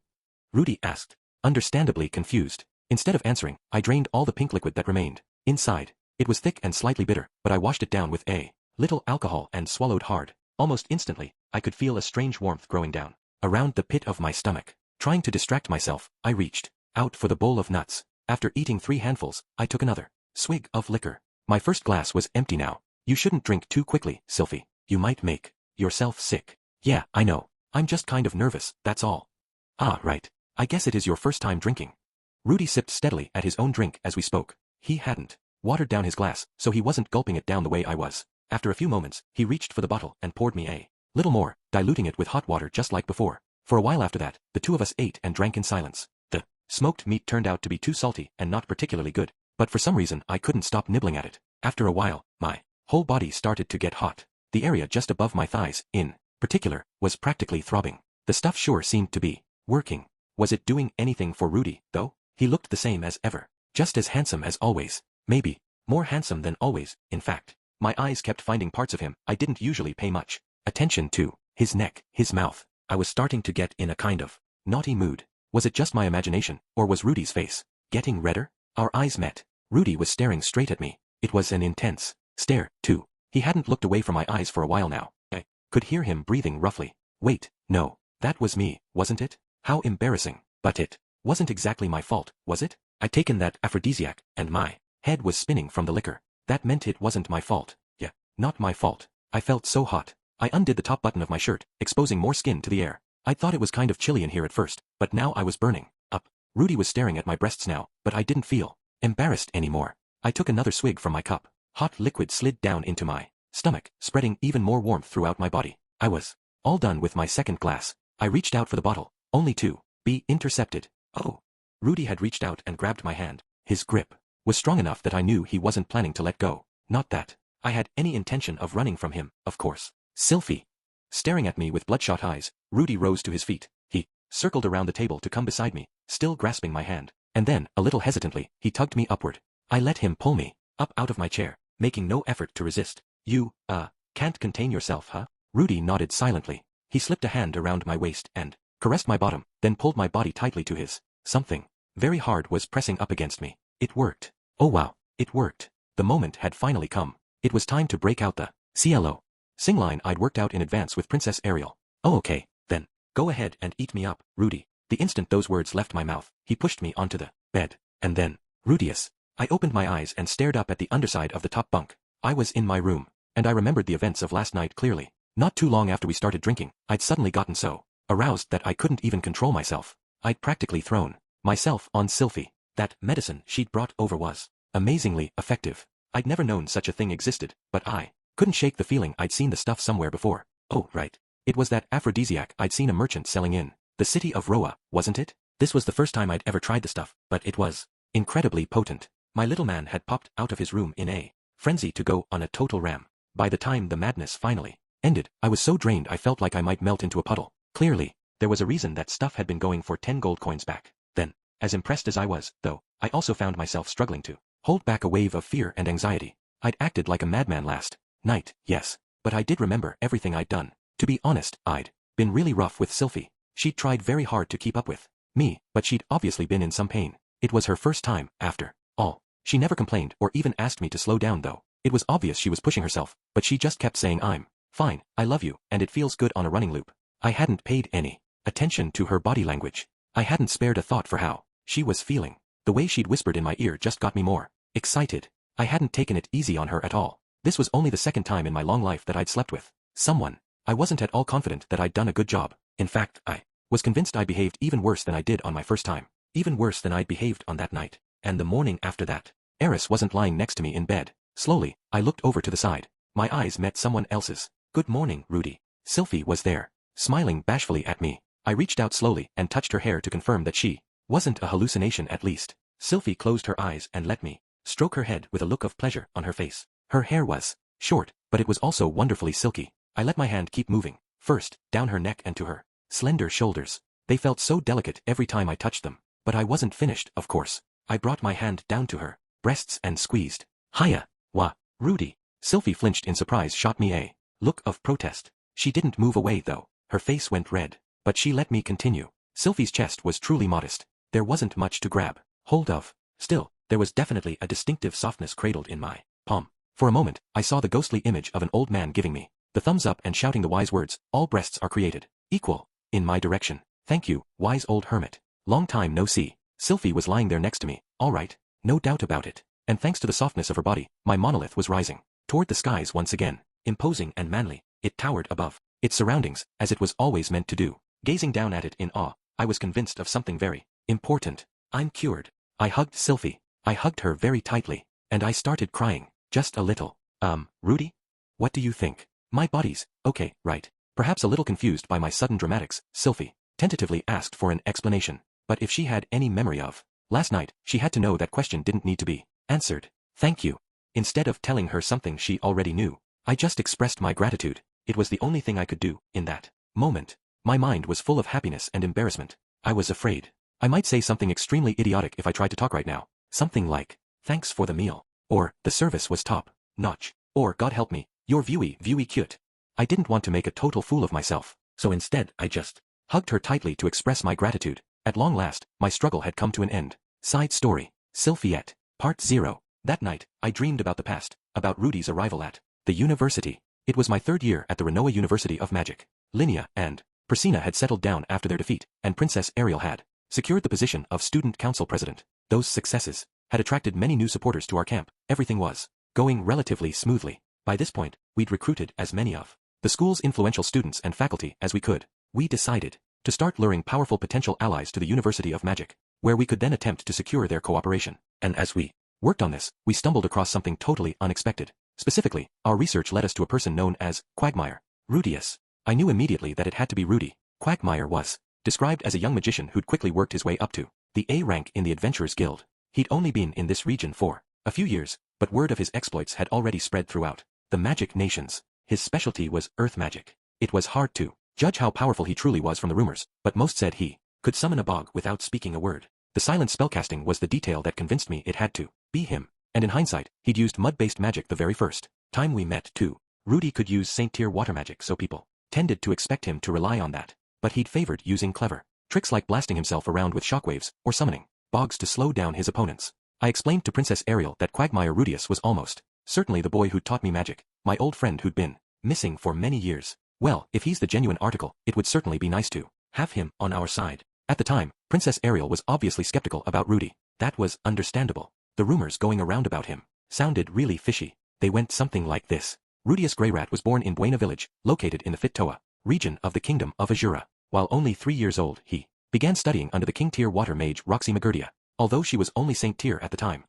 Rudy asked, understandably confused. Instead of answering, I drained all the pink liquid that remained inside. It was thick and slightly bitter, but I washed it down with a little alcohol and swallowed hard. Almost instantly, I could feel a strange warmth growing down around the pit of my stomach. Trying to distract myself, I reached out for the bowl of nuts. After eating 3 handfuls, I took another swig of liquor. My first glass was empty now. You shouldn't drink too quickly, Sylphie. You might make yourself sick. Yeah, I know. I'm just kind of nervous, that's all. Ah, right. I guess it is your first time drinking. Rudy sipped steadily at his own drink as we spoke. He hadn't watered down his glass, so he wasn't gulping it down the way I was. After a few moments, he reached for the bottle and poured me a little more, diluting it with hot water just like before. For a while after that, the two of us ate and drank in silence. The smoked meat turned out to be too salty and not particularly good, but for some reason I couldn't stop nibbling at it. After a while, my whole body started to get hot. The area just above my thighs, in particular, was practically throbbing. The stuff sure seemed to be working. Was it doing anything for Rudy, though? He looked the same as ever. Just as handsome as always. Maybe more handsome than always, in fact. My eyes kept finding parts of him I didn't usually pay much attention to. His neck, his mouth. I was starting to get in a kind of naughty mood. Was it just my imagination, or was Rudy's face getting redder? Our eyes met. Rudy was staring straight at me. It was an intense stare, too. He hadn't looked away from my eyes for a while now. I could hear him breathing roughly. Wait, no, that was me, wasn't it? How embarrassing. But it wasn't exactly my fault, was it? I'd taken that aphrodisiac, and my head was spinning from the liquor. That meant it wasn't my fault. Yeah, not my fault. I felt so hot. I undid the top button of my shirt, exposing more skin to the air. I thought it was kind of chilly in here at first, but now I was burning up. Rudy was staring at my breasts now, but I didn't feel embarrassed anymore. I took another swig from my cup. Hot liquid slid down into my stomach, spreading even more warmth throughout my body. I was all done with my second glass. I reached out for the bottle, only to be intercepted. Oh. Rudy had reached out and grabbed my hand. His grip was strong enough that I knew he wasn't planning to let go. Not that I had any intention of running from him, of course. Sylphie. Staring at me with bloodshot eyes, Rudy rose to his feet. He circled around the table to come beside me, still grasping my hand. And then, a little hesitantly, he tugged me upward. I let him pull me up out of my chair, making no effort to resist. You, can't contain yourself, huh? Rudy nodded silently. He slipped a hand around my waist and caressed my bottom, then pulled my body tightly to his. Something very hard was pressing up against me. It worked. Oh wow, it worked. The moment had finally come. It was time to break out the CLO sing line I'd worked out in advance with Princess Ariel. Oh okay, then, go ahead and eat me up, Rudy. The instant those words left my mouth, he pushed me onto the bed. And then, Rudius. I opened my eyes and stared up at the underside of the top bunk. I was in my room, and I remembered the events of last night clearly. Not too long after we started drinking, I'd suddenly gotten so aroused that I couldn't even control myself. I'd practically thrown myself on Sylphie. That medicine she'd brought over was amazingly effective. I'd never known such a thing existed, but I couldn't shake the feeling I'd seen the stuff somewhere before. Oh, right. It was that aphrodisiac I'd seen a merchant selling in the city of Roa, wasn't it? This was the first time I'd ever tried the stuff, but it was incredibly potent. My little man had popped out of his room in a frenzy to go on a total ram. By the time the madness finally ended, I was so drained I felt like I might melt into a puddle. Clearly, there was a reason that stuff had been going for 10 gold coins back then. As impressed as I was, though, I also found myself struggling to hold back a wave of fear and anxiety. I'd acted like a madman last night, yes, but I did remember everything I'd done. To be honest, I'd been really rough with Sylphie. She'd tried very hard to keep up with me, but she'd obviously been in some pain. It was her first time, after all. She never complained or even asked me to slow down though. It was obvious she was pushing herself, but she just kept saying I'm fine, I love you, and it feels good on a running loop. I hadn't paid any attention to her body language. I hadn't spared a thought for how she was feeling. The way she'd whispered in my ear just got me more excited. I hadn't taken it easy on her at all. This was only the second time in my long life that I'd slept with someone. I wasn't at all confident that I'd done a good job. In fact, I was convinced I behaved even worse than I did on my first time. Even worse than I'd behaved on that night. And the morning after that. Eris wasn't lying next to me in bed. Slowly, I looked over to the side. My eyes met someone else's. Good morning, Rudy. Sylphie was there, smiling bashfully at me. I reached out slowly and touched her hair to confirm that she wasn't a hallucination at least. Sylphie closed her eyes and let me stroke her head with a look of pleasure on her face. Her hair was short, but it was also wonderfully silky. I let my hand keep moving, first, down her neck and to her slender shoulders. They felt so delicate every time I touched them. But I wasn't finished, of course. I brought my hand down to her breasts and squeezed. Hiya. Wah. Rudy. Sylphie flinched in surprise, shot me a look of protest. She didn't move away though. Her face went red. But she let me continue. Sylphie's chest was truly modest. There wasn't much to grab hold of. Still, there was definitely a distinctive softness cradled in my palm. For a moment, I saw the ghostly image of an old man giving me the thumbs up and shouting the wise words, all breasts are created equal, in my direction. Thank you, wise old hermit. Long time no see. Sylphie was lying there next to me, all right, no doubt about it. And thanks to the softness of her body, my monolith was rising toward the skies once again. Imposing and manly, it towered above its surroundings, as it was always meant to do. Gazing down at it in awe, I was convinced of something very important. I'm cured. I hugged Sylphie. I hugged her very tightly, and I started crying, just a little. Rudy? What do you think? My body's okay, right? Perhaps a little confused by my sudden dramatics, Sylphie tentatively asked for an explanation. But if she had any memory of last night, she had to know that question didn't need to be answered. Thank you. Instead of telling her something she already knew, I just expressed my gratitude. It was the only thing I could do in that moment. My mind was full of happiness and embarrassment. I was afraid I might say something extremely idiotic if I tried to talk right now. Something like, thanks for the meal. Or, the service was top notch. Or, God help me, you're viewy cute. I didn't want to make a total fool of myself, so instead I just hugged her tightly to express my gratitude. At long last, my struggle had come to an end. Side story. Sylphiette. Part 0. That night, I dreamed about the past, about Rudy's arrival at the university. It was my third year at the Renoa University of Magic. Linnea and Persina had settled down after their defeat, and Princess Ariel had secured the position of student council president. Those successes had attracted many new supporters to our camp. Everything was going relatively smoothly. By this point, we'd recruited as many of the school's influential students and faculty as we could. We decided to start luring powerful potential allies to the University of Magic, where we could then attempt to secure their cooperation. And as we worked on this, we stumbled across something totally unexpected. Specifically, our research led us to a person known as Quagmire. Rudius. I knew immediately that it had to be Rudy. Quagmire was described as a young magician who'd quickly worked his way up to the A rank in the Adventurers Guild. He'd only been in this region for a few years, but word of his exploits had already spread throughout the magic nations. His specialty was earth magic. It was hard to judge how powerful he truly was from the rumors, but most said he could summon a bog without speaking a word. The silent spellcasting was the detail that convinced me it had to be him, and in hindsight, he'd used mud-based magic the very first time we met too. Rudy could use Saint-tier water magic, so people tended to expect him to rely on that, but he'd favored using clever tricks like blasting himself around with shockwaves or summoning bogs to slow down his opponents. I explained to Princess Ariel that Quagmire Rudius was almost certainly the boy who'd taught me magic, my old friend who'd been missing for many years. Well, if he's the genuine article, it would certainly be nice to have him on our side. At the time, Princess Ariel was obviously skeptical about Rudy. That was understandable. The rumors going around about him sounded really fishy. They went something like this. Rudius Greyrat was born in Buena Village, located in the Fit-Toa region of the Kingdom of Azura. While only 3 years old, he began studying under the King-tier water mage Roxy Magurdia, although she was only Saint-tier at the time.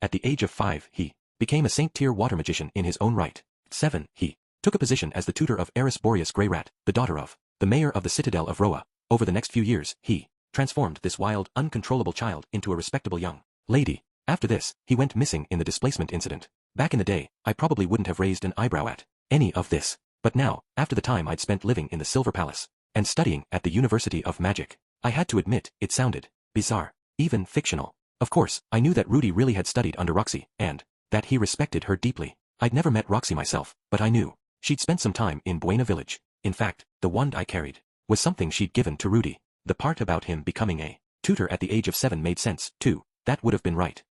At the age of 5, he became a Saint-tier water magician in his own right. 7. He took a position as the tutor of Eris Boreas Greyrat, the daughter of the mayor of the citadel of Roa. Over the next few years, he transformed this wild, uncontrollable child into a respectable young lady. After this, he went missing in the displacement incident. Back in the day, I probably wouldn't have raised an eyebrow at any of this. But now, after the time I'd spent living in the Silver Palace and studying at the University of Magic, I had to admit, it sounded bizarre, even fictional. Of course, I knew that Rudy really had studied under Roxy, and that he respected her deeply. I'd never met Roxy myself, but I knew she'd spent some time in Buena Village. In fact, the wand I carried was something she'd given to Rudy. The part about him becoming a tutor at the age of 7 made sense, too. That would have been right.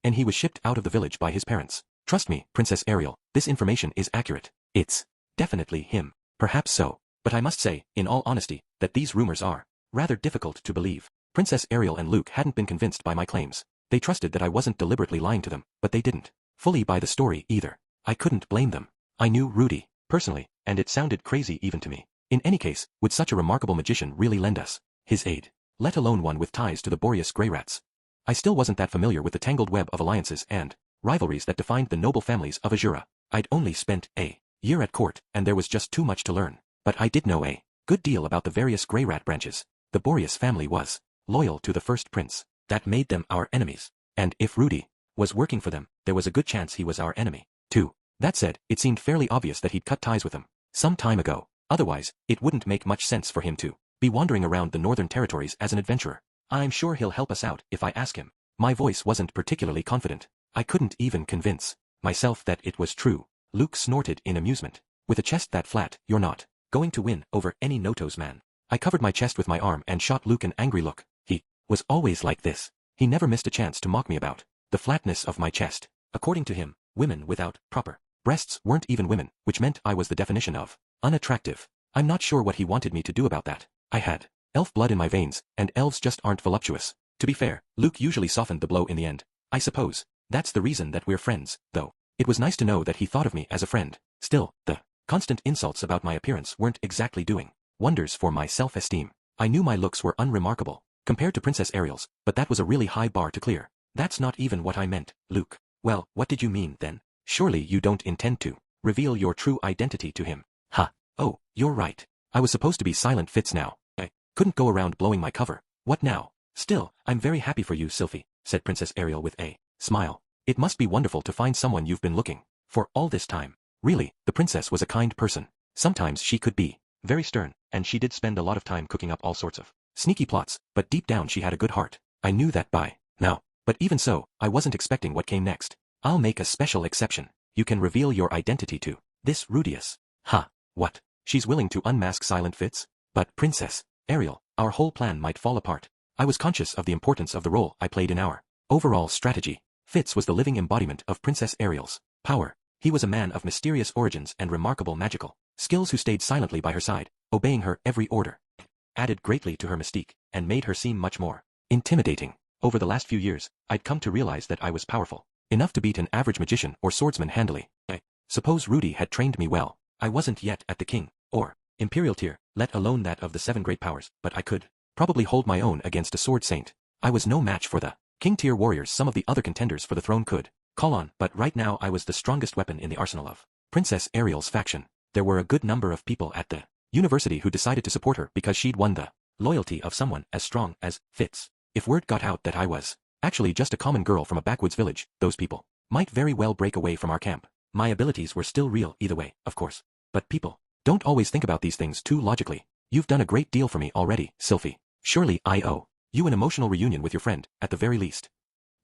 And he was shipped out of the village by his parents. Trust me, Princess Ariel, this information is accurate. It's definitely him. Perhaps so, but I must say, in all honesty, that these rumors are rather difficult to believe. Princess Ariel and Luke hadn't been convinced by my claims. They trusted that I wasn't deliberately lying to them, but they didn't fully buy the story either. I couldn't blame them. I knew Rudy personally, and it sounded crazy even to me. In any case, would such a remarkable magician really lend us his aid, let alone one with ties to the Boreas Greyrats? I still wasn't that familiar with the tangled web of alliances and rivalries that defined the noble families of Azura. I'd only spent a year at court, and there was just too much to learn. But I did know a good deal about the various Greyrat branches. The Boreas family was loyal to the first prince. That made them our enemies. And if Rudy was working for them, there was a good chance he was our enemy, too. That said, it seemed fairly obvious that he'd cut ties with them some time ago. Otherwise, it wouldn't make much sense for him to be wandering around the northern territories as an adventurer. I'm sure he'll help us out if I ask him. My voice wasn't particularly confident. I couldn't even convince myself that it was true. Luke snorted in amusement. With a chest that flat, you're not going to win over any Notos man. I covered my chest with my arm and shot Luke an angry look. He was always like this. He never missed a chance to mock me about the flatness of my chest. According to him, women without proper breasts weren't even women, which meant I was the definition of unattractive. I'm not sure what he wanted me to do about that. I had elf blood in my veins, and elves just aren't voluptuous. To be fair, Luke usually softened the blow in the end. I suppose that's the reason that we're friends, though. It was nice to know that he thought of me as a friend. Still, the constant insults about my appearance weren't exactly doing wonders for my self-esteem. I knew my looks were unremarkable compared to Princess Ariel's, but that was a really high bar to clear. That's not even what I meant, Luke. Well, what did you mean then? Surely you don't intend to reveal your true identity to him. Ha. Oh, you're right. I was supposed to be Silent Fitz now. I couldn't go around blowing my cover. What now? Still, I'm very happy for you, Sylphie, said Princess Ariel with a smile. It must be wonderful to find someone you've been looking for all this time. Really, the princess was a kind person. Sometimes she could be very stern, and she did spend a lot of time cooking up all sorts of sneaky plots, but deep down she had a good heart. I knew that by now. But even so, I wasn't expecting what came next. I'll make a special exception. You can reveal your identity to this Rudius. Ha. What? She's willing to unmask Silent Fitz? But Princess Ariel, our whole plan might fall apart. I was conscious of the importance of the role I played in our overall strategy. Fitz was the living embodiment of Princess Ariel's power. He was a man of mysterious origins and remarkable magical skills who stayed silently by her side, obeying her every order. Added greatly to her mystique, and made her seem much more intimidating. Over the last few years, I'd come to realize that I was powerful enough to beat an average magician or swordsman handily. I suppose Rudy had trained me well. I wasn't yet at the king or imperial tier, let alone that of the 7 great powers, but I could probably hold my own against a sword saint. I was no match for the king tier warriors some of the other contenders for the throne could call on, but right now I was the strongest weapon in the arsenal of Princess Ariel's faction. There were a good number of people at the university who decided to support her because she'd won the loyalty of someone as strong as Fitz. If word got out that I was actually just a common girl from a backwoods village, those people might very well break away from our camp. My abilities were still real either way, of course. But people Don't always think about these things too logically. You've done a great deal for me already, Sylphie. Surely I owe you an emotional reunion with your friend, at the very least.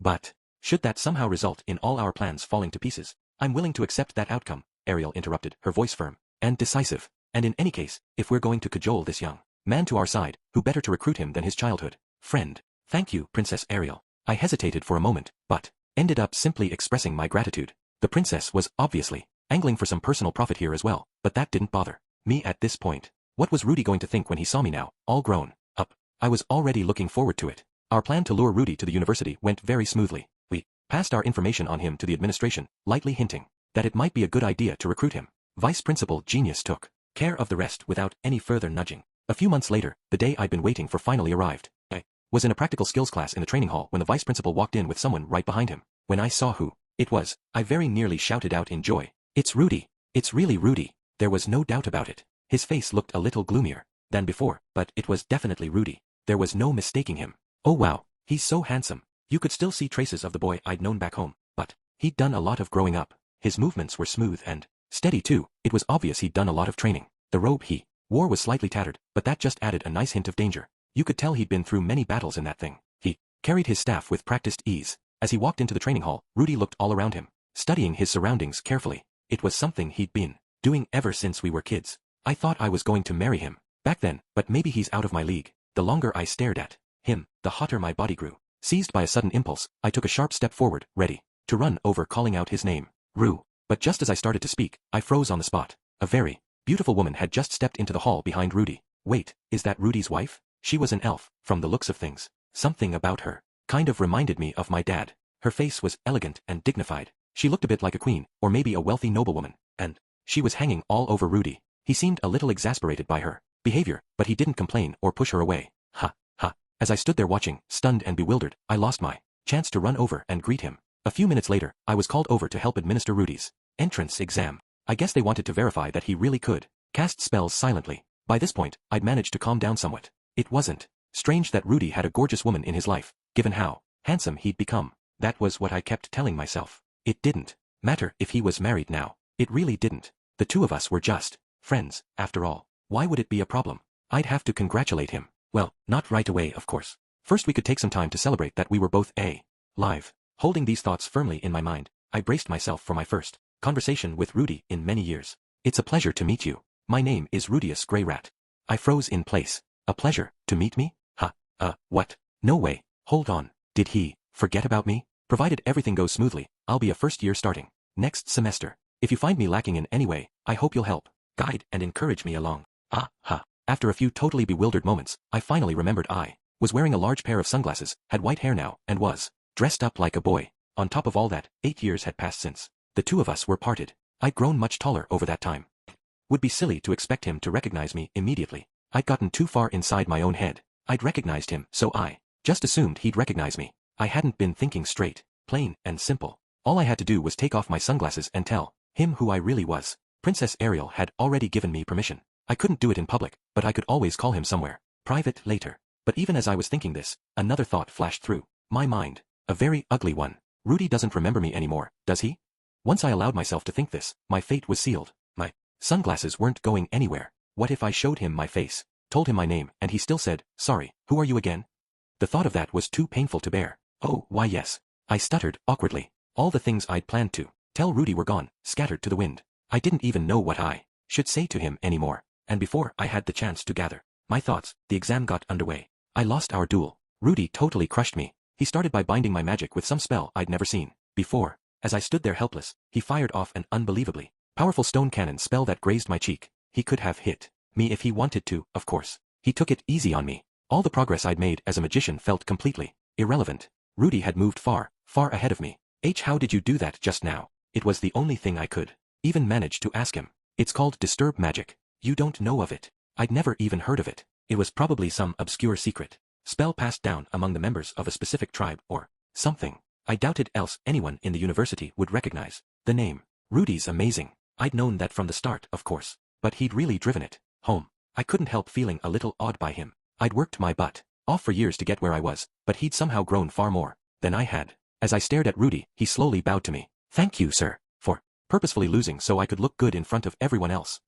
But, should that somehow result in all our plans falling to pieces, I'm willing to accept that outcome, Ariel interrupted, her voice firm and decisive. And in any case, if we're going to cajole this young man to our side, who better to recruit him than his childhood friend? Thank you, Princess Ariel. I hesitated for a moment, but ended up simply expressing my gratitude. The princess was obviously angling for some personal profit here as well, but that didn't bother me at this point. What was Rudy going to think when he saw me now, all grown up? I was already looking forward to it. Our plan to lure Rudy to the university went very smoothly. We passed our information on him to the administration, lightly hinting that it might be a good idea to recruit him. Vice Principal Genius took care of the rest without any further nudging. A few months later, the day I'd been waiting for finally arrived. I was in a practical skills class in the training hall when the vice principal walked in with someone right behind him. When I saw who it was, I very nearly shouted out in joy. It's Rudy. It's really Rudy. There was no doubt about it. His face looked a little gloomier than before, but it was definitely Rudy. There was no mistaking him. Oh wow, he's so handsome. You could still see traces of the boy I'd known back home, but he'd done a lot of growing up. His movements were smooth and steady too. It was obvious he'd done a lot of training. The robe he wore was slightly tattered, but that just added a nice hint of danger. You could tell he'd been through many battles in that thing. He carried his staff with practiced ease. As he walked into the training hall, Rudy looked all around him, studying his surroundings carefully. It was something he'd been doing ever since we were kids. I thought I was going to marry him back then, but maybe he's out of my league. The longer I stared at him, the hotter my body grew. Seized by a sudden impulse, I took a sharp step forward, ready to run over, calling out his name, Ru. But just as I started to speak, I froze on the spot. A very beautiful woman had just stepped into the hall behind Rudy. Wait, is that Rudy's wife? She was an elf, from the looks of things. Something about her kind of reminded me of my dad. Her face was elegant and dignified. She looked a bit like a queen, or maybe a wealthy noblewoman, and she was hanging all over Rudy. He seemed a little exasperated by her behavior, but he didn't complain or push her away. Ha, ha. As I stood there watching, stunned and bewildered, I lost my chance to run over and greet him. A few minutes later, I was called over to help administer Rudy's entrance exam. I guess they wanted to verify that he really could cast spells silently. By this point, I'd managed to calm down somewhat. It wasn't strange that Rudy had a gorgeous woman in his life, given how handsome he'd become. That was what I kept telling myself. It didn't matter if he was married now. It really didn't. The two of us were just friends, after all. Why would it be a problem? I'd have to congratulate him. Well, not right away, of course. First we could take some time to celebrate that we were both alive. Holding these thoughts firmly in my mind, I braced myself for my first conversation with Rudy in many years. It's a pleasure to meet you. My name is Rudius Grey Rat. I froze in place. A pleasure to meet me? What? No way. Hold on. Did he forget about me? Provided everything goes smoothly, I'll be a first year starting next semester. If you find me lacking in any way, I hope you'll help guide and encourage me along. After a few totally bewildered moments, I finally remembered I was wearing a large pair of sunglasses, had white hair now, and was dressed up like a boy. On top of all that, 8 years had passed since the two of us were parted. I'd grown much taller over that time. Would be silly to expect him to recognize me immediately. I'd gotten too far inside my own head. I'd recognized him, so I just assumed he'd recognize me. I hadn't been thinking straight. Plain and simple. All I had to do was take off my sunglasses and tell him who I really was. Princess Ariel had already given me permission. I couldn't do it in public, but I could always call him somewhere private later. But even as I was thinking this, another thought flashed through my mind. A very ugly one. Rudy doesn't remember me anymore, does he? Once I allowed myself to think this, my fate was sealed. My sunglasses weren't going anywhere. What if I showed him my face, told him my name, and he still said, "Sorry, who are you again?" The thought of that was too painful to bear. Oh, why yes. I stuttered, awkwardly. All the things I'd planned to tell Rudy were gone, scattered to the wind. I didn't even know what I should say to him anymore. And before I had the chance to gather my thoughts, the exam got underway. I lost our duel. Rudy totally crushed me. He started by binding my magic with some spell I'd never seen before. As I stood there helpless, he fired off an unbelievably powerful stone cannon spell that grazed my cheek. He could have hit me if he wanted to, of course. He took it easy on me. All the progress I'd made as a magician felt completely irrelevant. Rudy had moved far, far ahead of me. How did you do that just now? It was the only thing I could even manage to ask him. It's called disturb magic. You don't know of it. I'd never even heard of it. It was probably some obscure secret spell passed down among the members of a specific tribe or something. I doubted else anyone in the university would recognize the name. Rudy's amazing. I'd known that from the start, of course, but he'd really driven it home. I couldn't help feeling a little awed by him. I'd worked my butt off for years to get where I was, but he'd somehow grown far more than I had. As I stared at Rudy, he slowly bowed to me. "Thank you, sir, for purposefully losing so I could look good in front of everyone else."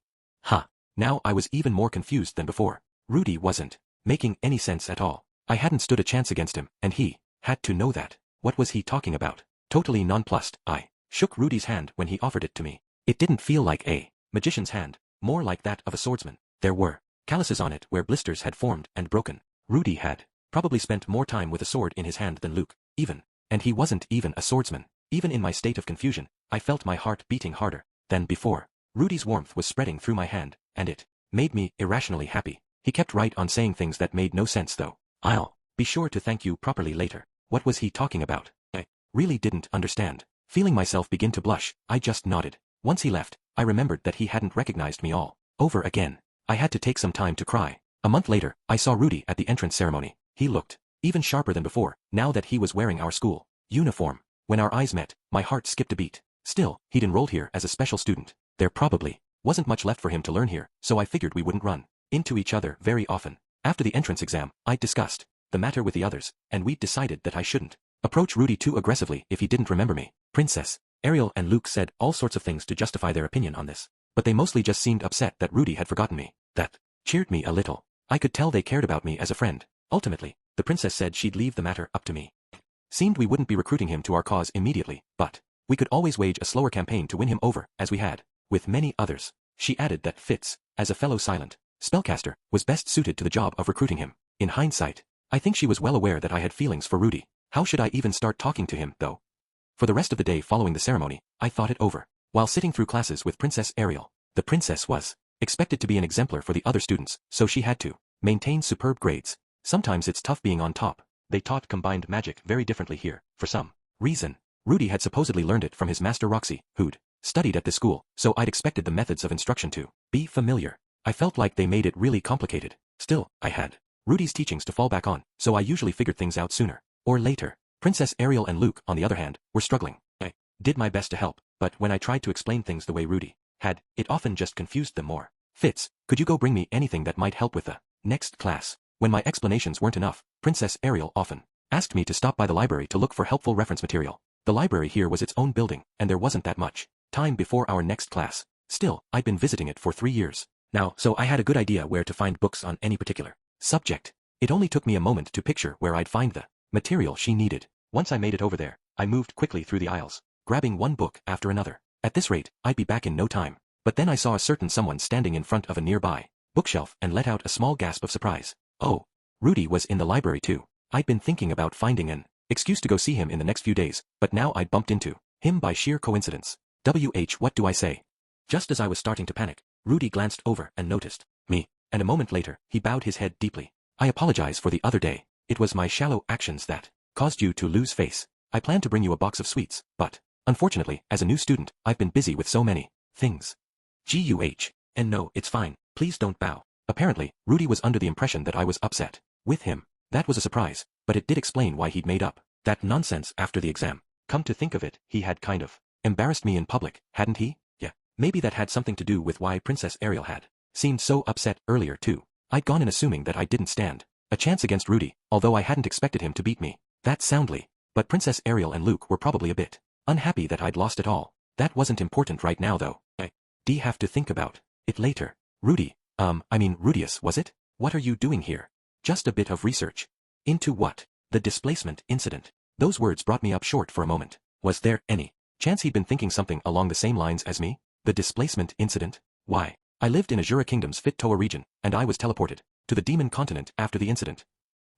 Now I was even more confused than before. Rudy wasn't making any sense at all. I hadn't stood a chance against him, and he had to know that. What was he talking about? Totally nonplussed, I shook Rudy's hand when he offered it to me. It didn't feel like a magician's hand, more like that of a swordsman. There were calluses on it where blisters had formed and broken. Rudy had probably spent more time with a sword in his hand than Luke, even. And he wasn't even a swordsman. Even in my state of confusion, I felt my heart beating harder than before. Rudy's warmth was spreading through my hand, and it made me irrationally happy. He kept right on saying things that made no sense though. I'll be sure to thank you properly later. What was he talking about? I really didn't understand. Feeling myself begin to blush, I just nodded. Once he left, I remembered that he hadn't recognized me all over again. I had to take some time to cry. A month later, I saw Rudy at the entrance ceremony. He looked even sharper than before, now that he was wearing our school uniform. When our eyes met, my heart skipped a beat. Still, he'd enrolled here as a special student. There probably wasn't much left for him to learn here, so I figured we wouldn't run into each other very often. After the entrance exam, I discussed the matter with the others, and we'd decided that I shouldn't approach Rudy too aggressively if he didn't remember me. Princess Ariel and Luke said all sorts of things to justify their opinion on this, but they mostly just seemed upset that Rudy had forgotten me. That cheered me a little. I could tell they cared about me as a friend. Ultimately, the princess said she'd leave the matter up to me. Seemed we wouldn't be recruiting him to our cause immediately, but we could always wage a slower campaign to win him over, as we had with many others. She added that Fitz, as a fellow silent spellcaster, was best suited to the job of recruiting him. In hindsight, I think she was well aware that I had feelings for Rudy. How should I even start talking to him, though? For the rest of the day following the ceremony, I thought it over. While sitting through classes with Princess Ariel, the princess was expected to be an exemplar for the other students, so she had to maintain superb grades. Sometimes it's tough being on top. They taught combined magic very differently here, for some reason. Rudy had supposedly learned it from his master Roxy, who'd studied at this school, so I'd expected the methods of instruction to be familiar. I felt like they made it really complicated. Still, I had Rudy's teachings to fall back on, so I usually figured things out sooner or later. Princess Ariel and Luke, on the other hand, were struggling. I did my best to help, but when I tried to explain things the way Rudy had, it often just confused them more. Fitz, could you go bring me anything that might help with the next class? When my explanations weren't enough, Princess Ariel often asked me to stop by the library to look for helpful reference material. The library here was its own building, and there wasn't that much time before our next class. Still, I'd been visiting it for 3 years now, so I had a good idea where to find books on any particular subject. It only took me a moment to picture where I'd find the material she needed. Once I made it over there, I moved quickly through the aisles, grabbing one book after another. At this rate, I'd be back in no time. But then I saw a certain someone standing in front of a nearby bookshelf and let out a small gasp of surprise. Oh, Rudy was in the library too. I'd been thinking about finding an excuse to go see him in the next few days, but now I'd bumped into him by sheer coincidence. What do I say? Just as I was starting to panic, Rudy glanced over and noticed me, and a moment later, he bowed his head deeply. I apologize for the other day. It was my shallow actions that caused you to lose face. I planned to bring you a box of sweets, but unfortunately, as a new student, I've been busy with so many things. And no, it's fine. Please don't bow. Apparently, Rudy was under the impression that I was upset with him. That was a surprise, but it did explain why he'd made up that nonsense after the exam. Come to think of it, he had kind of embarrassed me in public, hadn't he? Yeah, maybe that had something to do with why Princess Ariel had seemed so upset earlier too. I'd gone in assuming that I didn't stand a chance against Rudy, although I hadn't expected him to beat me that soundly. But Princess Ariel and Luke were probably a bit unhappy that I'd lost it all. That wasn't important right now though. I'd have to think about it later. Rudy, Rudius, was it? What are you doing here? Just a bit of research. Into what? The displacement incident. Those words brought me up short for a moment. Was there any chance he'd been thinking something along the same lines as me? The displacement incident? Why? I lived in Azura Kingdom's Fit-Toa region, and I was teleported to the Demon Continent after the incident.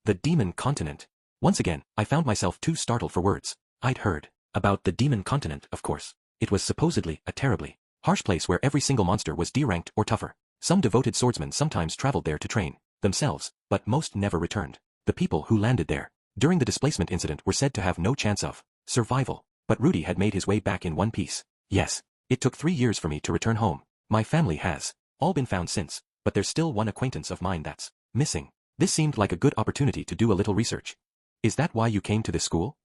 The Demon Continent? Once again, I found myself too startled for words. I'd heard about the Demon Continent, of course. It was supposedly a terribly harsh place where every single monster was D-ranked or tougher. Some devoted swordsmen sometimes traveled there to train themselves, but most never returned. The people who landed there during the displacement incident were said to have no chance of survival, but Rudy had made his way back in one piece. Yes, it took 3 years for me to return home. My family has all been found since, but there's still one acquaintance of mine that's missing. This seemed like a good opportunity to do a little research. Is that why you came to this school?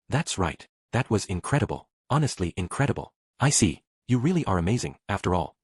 That's right. That was incredible. Honestly incredible. I see. You really are amazing, after all.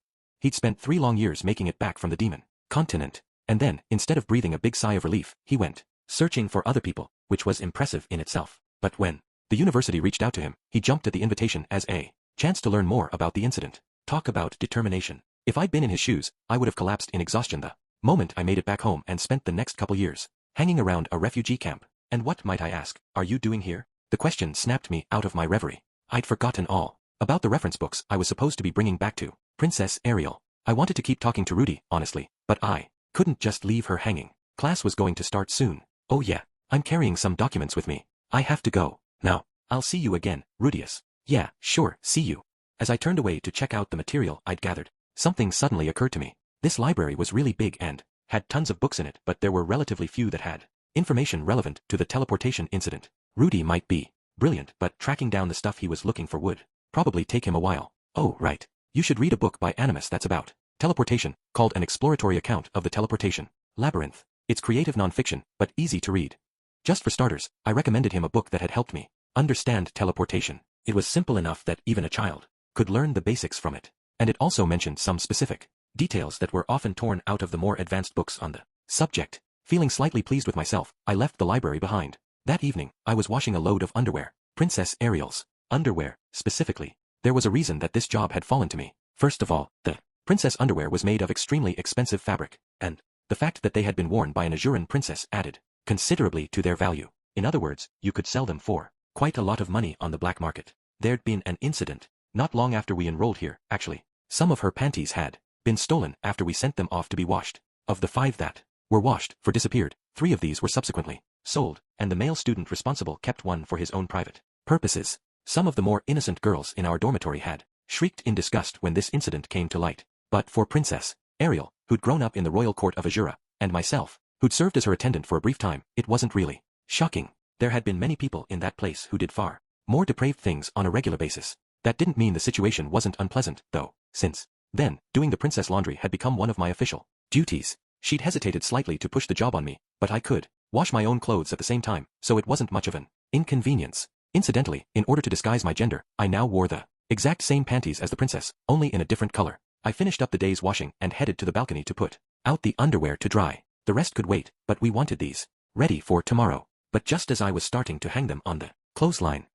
He'd spent 3 long years making it back from the Demon Continent, and then, instead of breathing a big sigh of relief, he went searching for other people, which was impressive in itself. But when the university reached out to him, he jumped at the invitation as a chance to learn more about the incident. Talk about determination. If I'd been in his shoes, I would have collapsed in exhaustion the moment I made it back home and spent the next couple years hanging around a refugee camp. And what, might I ask, are you doing here? The question snapped me out of my reverie. I'd forgotten all about the reference books I was supposed to be bringing back to Princess Ariel. I wanted to keep talking to Rudy, honestly, but I couldn't just leave her hanging. Class was going to start soon. Oh yeah, I'm carrying some documents with me. I have to go. Now, I'll see you again, Rudius. Yeah, sure, see you. As I turned away to check out the material I'd gathered, something suddenly occurred to me. This library was really big and had tons of books in it, but there were relatively few that had information relevant to the teleportation incident. Rudy might be brilliant, but tracking down the stuff he was looking for would probably take him a while. Oh, right. You should read a book by Animus that's about teleportation, called An Exploratory Account of the Teleportation Labyrinth. It's creative nonfiction, but easy to read. Just for starters, I recommended him a book that had helped me understand teleportation. It was simple enough that even a child could learn the basics from it. And it also mentioned some specific details that were often torn out of the more advanced books on the subject. Feeling slightly pleased with myself, I left the library behind. That evening, I was washing a load of underwear. Princess Ariel's underwear, specifically. There was a reason that this job had fallen to me. First of all, the princess underwear was made of extremely expensive fabric, and the fact that they had been worn by an Azuran princess added considerably to their value. In other words, you could sell them for quite a lot of money on the black market. There'd been an incident not long after we enrolled here, actually. Some of her panties had been stolen after we sent them off to be washed. Of the 5 that were washed for disappeared, 3 of these were subsequently sold, and the male student responsible kept one for his own private purposes. Some of the more innocent girls in our dormitory had shrieked in disgust when this incident came to light. But for Princess Ariel, who'd grown up in the royal court of Azura, and myself, who'd served as her attendant for a brief time, it wasn't really shocking. There had been many people in that place who did far more depraved things on a regular basis. That didn't mean the situation wasn't unpleasant, though, since then, doing the princess laundry had become one of my official duties. She'd hesitated slightly to push the job on me, but I could wash my own clothes at the same time, so it wasn't much of an inconvenience. Incidentally, in order to disguise my gender, I now wore the exact same panties as the princess, only in a different color. I finished up the day's washing and headed to the balcony to put out the underwear to dry. The rest could wait, but we wanted these ready for tomorrow. But just as I was starting to hang them on the clothesline,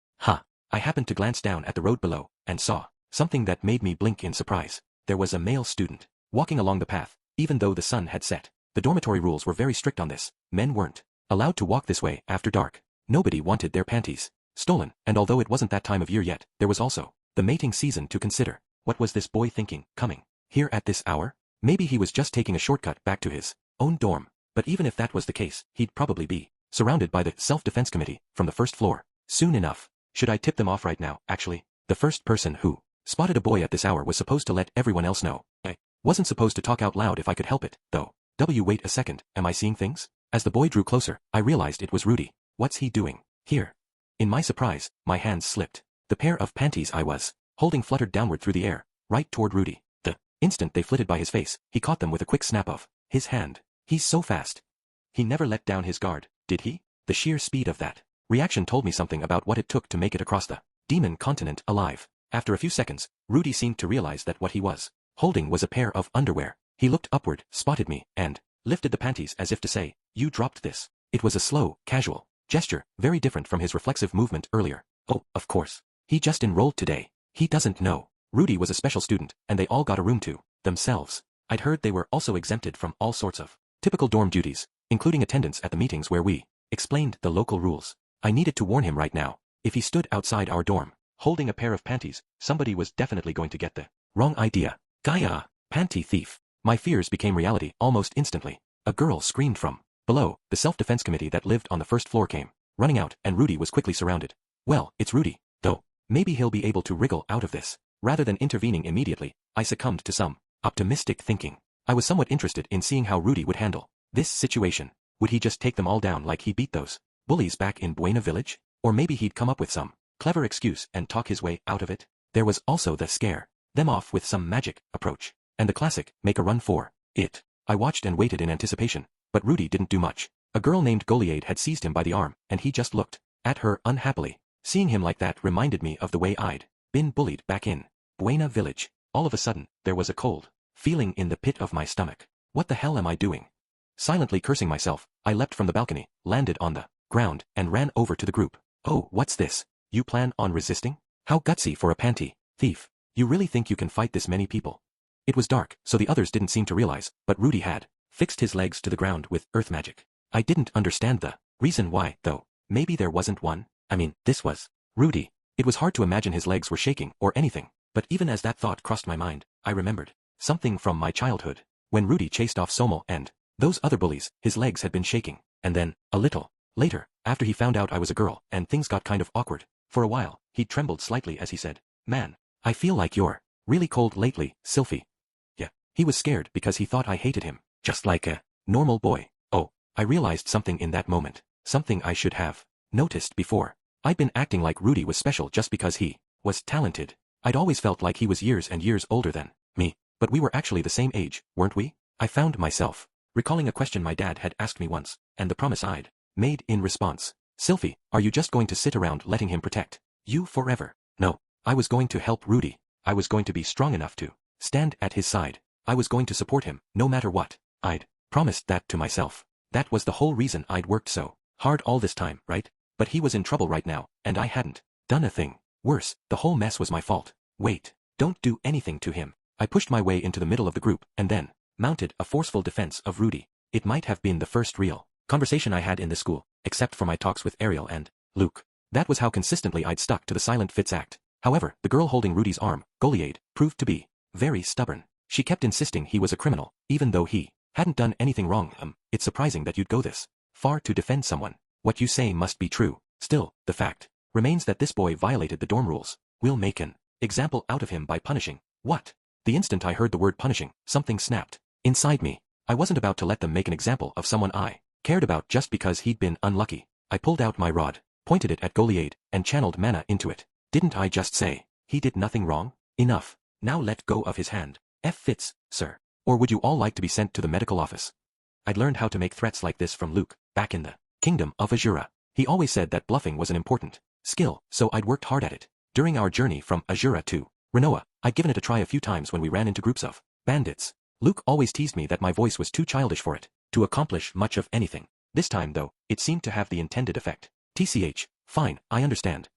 I happened to glance down at the road below and saw something that made me blink in surprise. There was a male student walking along the path, even though the sun had set. The dormitory rules were very strict on this. Men weren't allowed to walk this way after dark. Nobody wanted their panties stolen, and although it wasn't that time of year yet, there was also the mating season to consider. What was this boy thinking, coming here at this hour? Maybe he was just taking a shortcut back to his own dorm, but even if that was the case, he'd probably be surrounded by the self-defense committee from the first floor soon enough. Should I tip them off right now? Actually, the first person who spotted a boy at this hour was supposed to let everyone else know. I wasn't supposed to talk out loud if I could help it, though. Wait a second, am I seeing things? As the boy drew closer, I realized it was Rudy. What's he doing here? In my surprise, my hands slipped. The pair of panties I was holding fluttered downward through the air, right toward Rudy. The instant they flitted by his face, he caught them with a quick snap of his hand. He's so fast. He never let down his guard, did he? The sheer speed of that reaction told me something about what it took to make it across the demon continent alive. After a few seconds, Rudy seemed to realize that what he was holding was a pair of underwear. He looked upward, spotted me, and lifted the panties as if to say, "You dropped this." It was a slow, casual gesture, very different from his reflexive movement earlier. Oh, of course. He just enrolled today. He doesn't know. Rudy was a special student, and they all got a room to themselves. I'd heard they were also exempted from all sorts of typical dorm duties, including attendance at the meetings where we explained the local rules. I needed to warn him right now. If he stood outside our dorm, holding a pair of panties, somebody was definitely going to get the wrong idea. Gaia, panty thief. My fears became reality almost instantly. A girl screamed from below. The self-defense committee that lived on the first floor came running out, and Rudy was quickly surrounded. Well, it's Rudy, though. Maybe he'll be able to wriggle out of this. Rather than intervening immediately, I succumbed to some optimistic thinking. I was somewhat interested in seeing how Rudy would handle this situation. Would he just take them all down like he beat those bullies back in Buena Village? Or maybe he'd come up with some clever excuse and talk his way out of it? There was also the scare them off with some magic approach, and the classic make a run for it. I watched and waited in anticipation, but Rudy didn't do much. A girl named Goliath had seized him by the arm, and he just looked at her unhappily. Seeing him like that reminded me of the way I'd been bullied back in Buena Village. All of a sudden, there was a cold feeling in the pit of my stomach. What the hell am I doing? Silently cursing myself, I leapt from the balcony, landed on the ground, and ran over to the group. Oh, what's this? You plan on resisting? How gutsy for a panty thief. You really think you can fight this many people? It was dark, so the others didn't seem to realize, but Rudy had fixed his legs to the ground with earth magic. I didn't understand the reason why, though. Maybe there wasn't one. I mean, this was Rudy. It was hard to imagine his legs were shaking or anything, but even as that thought crossed my mind, I remembered something from my childhood. When Rudy chased off Somo and those other bullies, his legs had been shaking, and then, a little later, after he found out I was a girl and things got kind of awkward, for a while, he trembled slightly as he said, "Man, I feel like you're really cold lately, Sylphie." Yeah, he was scared because he thought I hated him, just like a normal boy. Oh, I realized something in that moment, something I should have noticed before. I'd been acting like Rudy was special just because he was talented. I'd always felt like he was years and years older than me, but we were actually the same age, weren't we? I found myself recalling a question my dad had asked me once, and the promise I'd made in response. "Sylphie, are you just going to sit around letting him protect you forever?" No, I was going to help Rudy. I was going to be strong enough to stand at his side. I was going to support him, no matter what. I'd promised that to myself. That was the whole reason I'd worked so hard all this time, right? But he was in trouble right now, and I hadn't done a thing. Worse, the whole mess was my fault. Wait, don't do anything to him. I pushed my way into the middle of the group, and then mounted a forceful defense of Rudy. It might have been the first real conversation I had in this school, except for my talks with Ariel and Luke. That was how consistently I'd stuck to the silent fits act. However, the girl holding Rudy's arm, Goliath, proved to be very stubborn. She kept insisting he was a criminal, even though he hadn't done anything wrong. It's surprising that you'd go this far to defend someone. What you say must be true. Still, the fact remains that this boy violated the dorm rules. We'll make an example out of him by punishing. What? The instant I heard the word punishing, something snapped inside me. I wasn't about to let them make an example of someone I cared about just because he'd been unlucky. I pulled out my rod, pointed it at Goliath, and channeled mana into it. Didn't I just say he did nothing wrong? Enough. Now let go of his hand. F fits, sir. Or would you all like to be sent to the medical office? I'd learned how to make threats like this from Luke, back in the kingdom of Azura. He always said that bluffing was an important skill, so I'd worked hard at it. During our journey from Azura to Renoa, I'd given it a try a few times when we ran into groups of bandits. Luke always teased me that my voice was too childish for it to accomplish much of anything. This time, though, it seemed to have the intended effect. TCH, fine, I understand.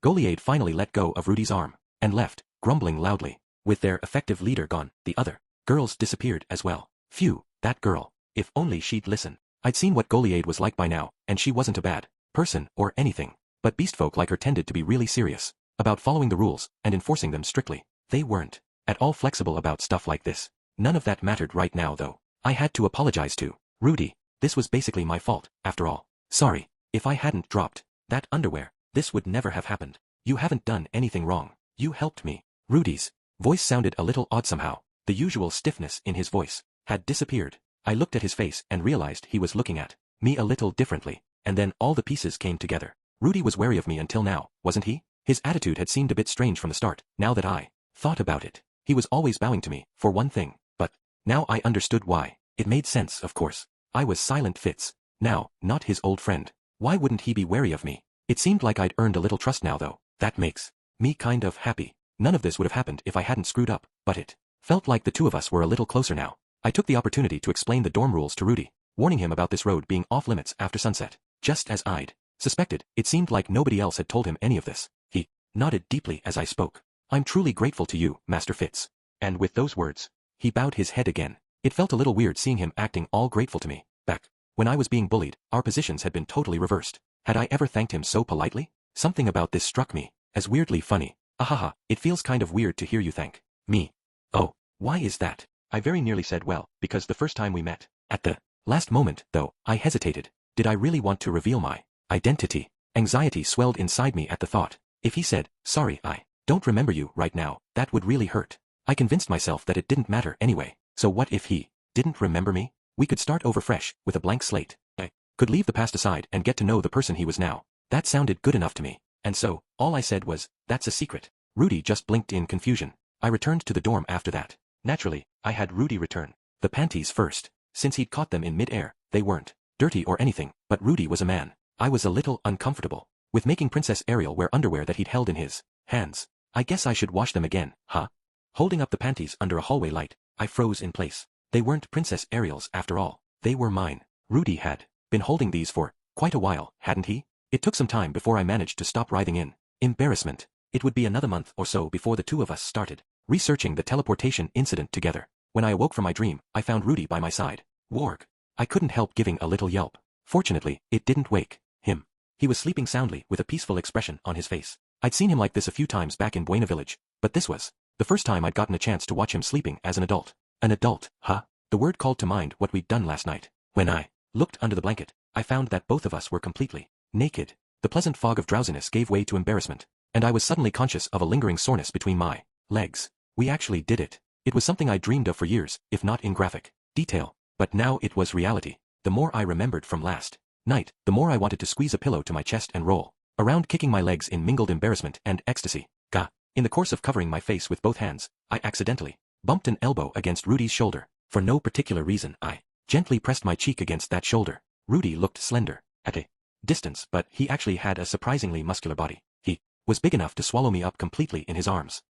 Goliath finally let go of Rudy's arm and left, grumbling loudly. With their effective leader gone, the other girls disappeared as well. Phew, that girl. If only she'd listen. I'd seen what Goliath was like by now, and she wasn't a bad person or anything. But beastfolk like her tended to be really serious about following the rules and enforcing them strictly. They weren't at all flexible about stuff like this. None of that mattered right now, though. I had to apologize to Rudy. This was basically my fault, after all. Sorry. If I hadn't dropped that underwear, this would never have happened. You haven't done anything wrong. You helped me. Rudy's voice sounded a little odd somehow. The usual stiffness in his voice had disappeared. I looked at his face and realized he was looking at me a little differently, and then all the pieces came together. Rudy was wary of me until now, wasn't he? His attitude had seemed a bit strange from the start. Now that I thought about it, he was always bowing to me, for one thing, but now I understood why. It made sense, of course. I was Silent Fitz. Now, not his old friend. Why wouldn't he be wary of me? It seemed like I'd earned a little trust now, though. That makes me kind of happy. None of this would have happened if I hadn't screwed up, but it felt like the two of us were a little closer now. I took the opportunity to explain the dorm rules to Rudy, warning him about this road being off limits after sunset. Just as I'd suspected, it seemed like nobody else had told him any of this. He nodded deeply as I spoke. "I'm truly grateful to you, Master Fitz." And with those words, he bowed his head again. It felt a little weird seeing him acting all grateful to me. Back when I was being bullied, our positions had been totally reversed. Had I ever thanked him so politely? Something about this struck me as weirdly funny. Ahaha, it feels kind of weird to hear you thank me. Oh, why is that? I very nearly said well, because the first time we met. At the last moment, though, I hesitated. Did I really want to reveal my identity? Anxiety swelled inside me at the thought. If he said, "Sorry, I don't remember you right now," that would really hurt. I convinced myself that it didn't matter anyway. So what if he didn't remember me? We could start over fresh, with a blank slate. I could leave the past aside and get to know the person he was now. That sounded good enough to me. And so, all I said was, "That's a secret." Rudy just blinked in confusion. I returned to the dorm after that. Naturally, I had Rudy return the panties first. Since he'd caught them in mid-air, they weren't dirty or anything, but Rudy was a man. I was a little uncomfortable with making Princess Ariel wear underwear that he'd held in his hands. I guess I should wash them again, huh? Holding up the panties under a hallway light, I froze in place. They weren't Princess Ariel's after all. They were mine. Rudy had been holding these for quite a while, hadn't he? It took some time before I managed to stop writhing in embarrassment. It would be another month or so before the two of us started researching the teleportation incident together. When I awoke from my dream, I found Rudy by my side. Warg. I couldn't help giving a little yelp. Fortunately, it didn't wake him. He was sleeping soundly with a peaceful expression on his face. I'd seen him like this a few times back in Buena Village, but this was the first time I'd gotten a chance to watch him sleeping as an adult. An adult, huh? The word called to mind what we'd done last night. When I looked under the blanket, I found that both of us were completely naked. The pleasant fog of drowsiness gave way to embarrassment, and I was suddenly conscious of a lingering soreness between my legs. We actually did it. It was something I dreamed of for years, if not in graphic detail, but now it was reality. The more I remembered from last night, the more I wanted to squeeze a pillow to my chest and roll around kicking my legs in mingled embarrassment and ecstasy. Gah! In the course of covering my face with both hands, I accidentally bumped an elbow against Rudy's shoulder. For no particular reason, I gently pressed my cheek against that shoulder. Rudy looked slender at a distance, but he actually had a surprisingly muscular body. He was big enough to swallow me up completely in his arms.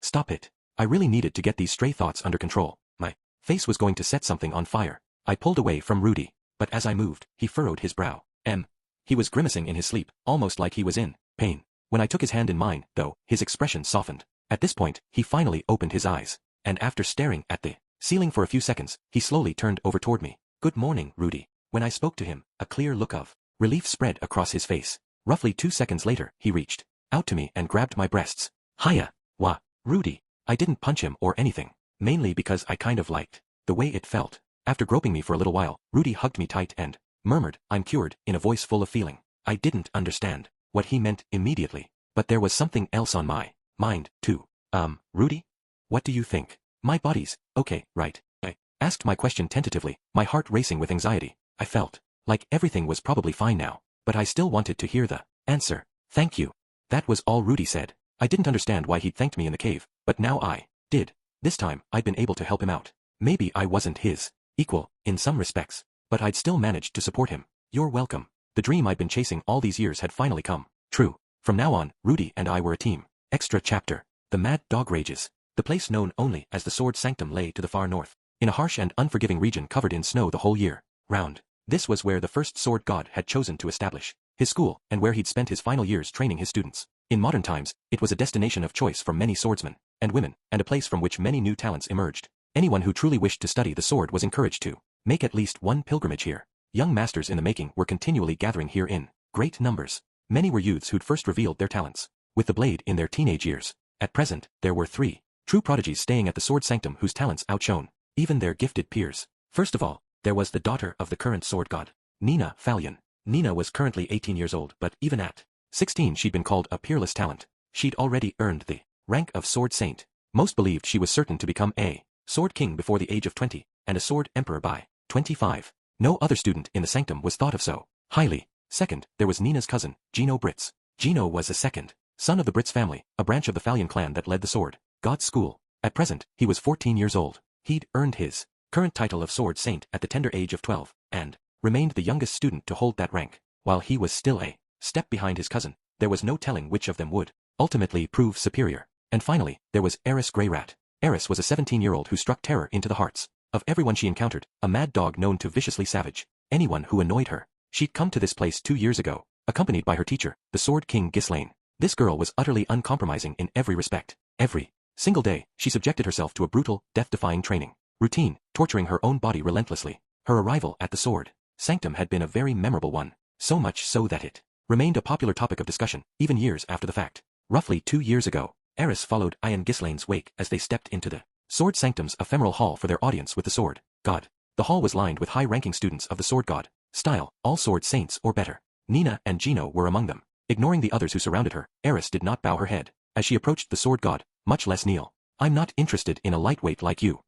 Stop it. I really needed to get these stray thoughts under control. My face was going to set something on fire. I pulled away from Rudy, but as I moved, he furrowed his brow. He was grimacing in his sleep, almost like he was in pain. When I took his hand in mine, though, his expression softened. At this point, he finally opened his eyes, and after staring at the ceiling for a few seconds, he slowly turned over toward me. Good morning, Rudy. When I spoke to him, a clear look of relief spread across his face. Roughly 2 seconds later, he reached out to me and grabbed my breasts. Hiya. Wah. Rudy. I didn't punch him or anything, mainly because I kind of liked the way it felt. After groping me for a little while, Rudy hugged me tight and murmured, I'm cured, in a voice full of feeling. I didn't understand what he meant immediately, but there was something else on my mind, too. Rudy? What do you think? My body's okay, right? I asked my question tentatively, my heart racing with anxiety. I felt like everything was probably fine now, but I still wanted to hear the answer. Thank you. That was all Rudy said. I didn't understand why he'd thanked me in the cave, but now I did. This time, I'd been able to help him out. Maybe I wasn't his equal, in some respects, but I'd still managed to support him. You're welcome. The dream I'd been chasing all these years had finally come true. From now on, Rudy and I were a team. Extra chapter. The Mad Dog Rages. The place known only as the Sword Sanctum lay to the far north, in a harsh and unforgiving region covered in snow the whole year round. This was where the first sword god had chosen to establish his school, and where he'd spent his final years training his students. In modern times, it was a destination of choice for many swordsmen and women, and a place from which many new talents emerged. Anyone who truly wished to study the sword was encouraged to make at least one pilgrimage here. Young masters in the making were continually gathering here in great numbers. Many were youths who'd first revealed their talents with the blade in their teenage years. At present, there were 3 true prodigies staying at the Sword Sanctum whose talents outshone even their gifted peers. First of all, there was the daughter of the current sword god, Nina Fallion. Nina was currently 18 years old, but even at 16 she'd been called a peerless talent. She'd already earned the rank of Sword Saint. Most believed she was certain to become a Sword King before the age of 20, and a Sword Emperor by 25. No other student in the sanctum was thought of so highly. Second, there was Nina's cousin, Gino Britz. Gino was a second son of the Britz family, a branch of the Fallion clan that led the Sword God's School. At present, he was 14 years old. He'd earned his current title of Sword Saint at the tender age of 12, and remained the youngest student to hold that rank. While he was still a step behind his cousin, there was no telling which of them would ultimately prove superior. And finally, there was Eris Greyrat. Eris was a 17-year-old who struck terror into the hearts of everyone she encountered, a mad dog known to viciously savage anyone who annoyed her. She'd come to this place 2 years ago, accompanied by her teacher, the Sword King Ghislaine. This girl was utterly uncompromising in every respect. Every single day, she subjected herself to a brutal, death-defying training routine, torturing her own body relentlessly. Her arrival at the Sword Sanctum had been a very memorable one, so much so that it remained a popular topic of discussion, even years after the fact. Roughly 2 years ago, Eris followed Ian Ghislaine's wake as they stepped into the Sword Sanctum's ephemeral hall for their audience with the Sword God. The hall was lined with high-ranking students of the Sword God style, all Sword Saints or better. Nina and Gino were among them. Ignoring the others who surrounded her, Eris did not bow her head as she approached the Sword God, much less kneel. I'm not interested in a lightweight like you.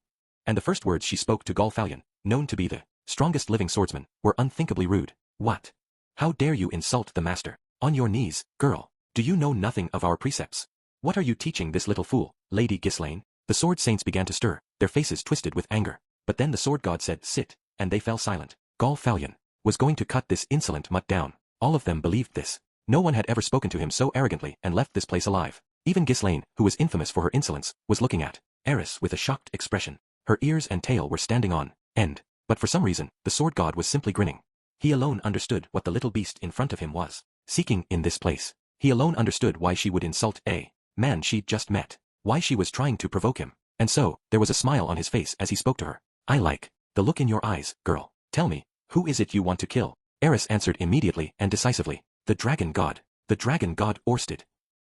And the first words she spoke to Gol Fallion, known to be the strongest living swordsman, were unthinkably rude. What? How dare you insult the master? On your knees, girl. Do you know nothing of our precepts? What are you teaching this little fool, Lady Ghislaine? The Sword Saints began to stir, their faces twisted with anger. But then the Sword God said, sit, and they fell silent. Gol Fallion was going to cut this insolent mutt down. All of them believed this. No one had ever spoken to him so arrogantly and left this place alive. Even Ghislaine, who was infamous for her insolence, was looking at Eris with a shocked expression. Her ears and tail were standing on end, but for some reason, the Sword God was simply grinning. He alone understood what the little beast in front of him was seeking in this place. He alone understood why she would insult a man she'd just met. why she was trying to provoke him. And so, there was a smile on his face as he spoke to her. I like the look in your eyes, girl. Tell me, who is it you want to kill? Eris answered immediately and decisively. The dragon god. The dragon god Orsted.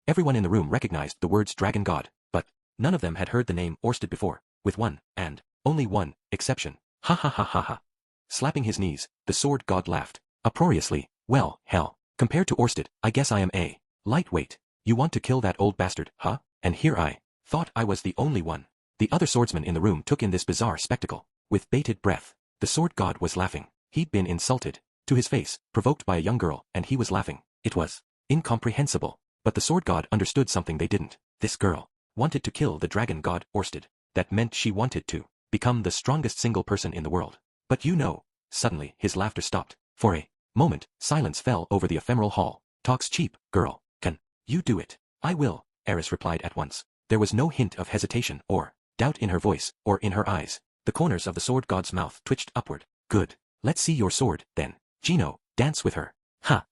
Everyone in the room recognized the words dragon god, but none of them had heard the name Orsted before, with one, and only one, exception. Ha ha ha ha ha. Slapping his knees, the sword god laughed, uproariously. Well, hell, compared to Orsted, I guess I am a lightweight. You want to kill that old bastard, huh? And here I thought I was the only one. The other swordsmen in the room took in this bizarre spectacle, with bated breath. The sword god was laughing. He'd been insulted, to his face, provoked by a young girl, and he was laughing. It was incomprehensible. But the sword god understood something they didn't. This girl wanted to kill the dragon god Orsted. That meant she wanted to become the strongest single person in the world. But you know, suddenly his laughter stopped. For a moment, silence fell over the ephemeral hall. Talk's cheap, girl. Can you do it? I will, Eris replied at once. There was no hint of hesitation or doubt in her voice or in her eyes. The corners of the sword god's mouth twitched upward. Good. Let's see your sword, then. Gino, dance with her. Ha!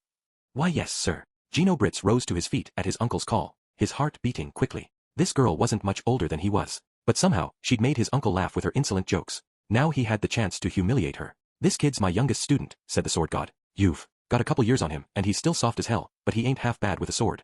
Why yes, sir. Gino Britz rose to his feet at his uncle's call, his heart beating quickly. This girl wasn't much older than he was, but somehow she'd made his uncle laugh with her insolent jokes. Now he had the chance to humiliate her. This kid's my youngest student, said the sword god. You've got a couple years on him, and he's still soft as hell, but he ain't half bad with a sword.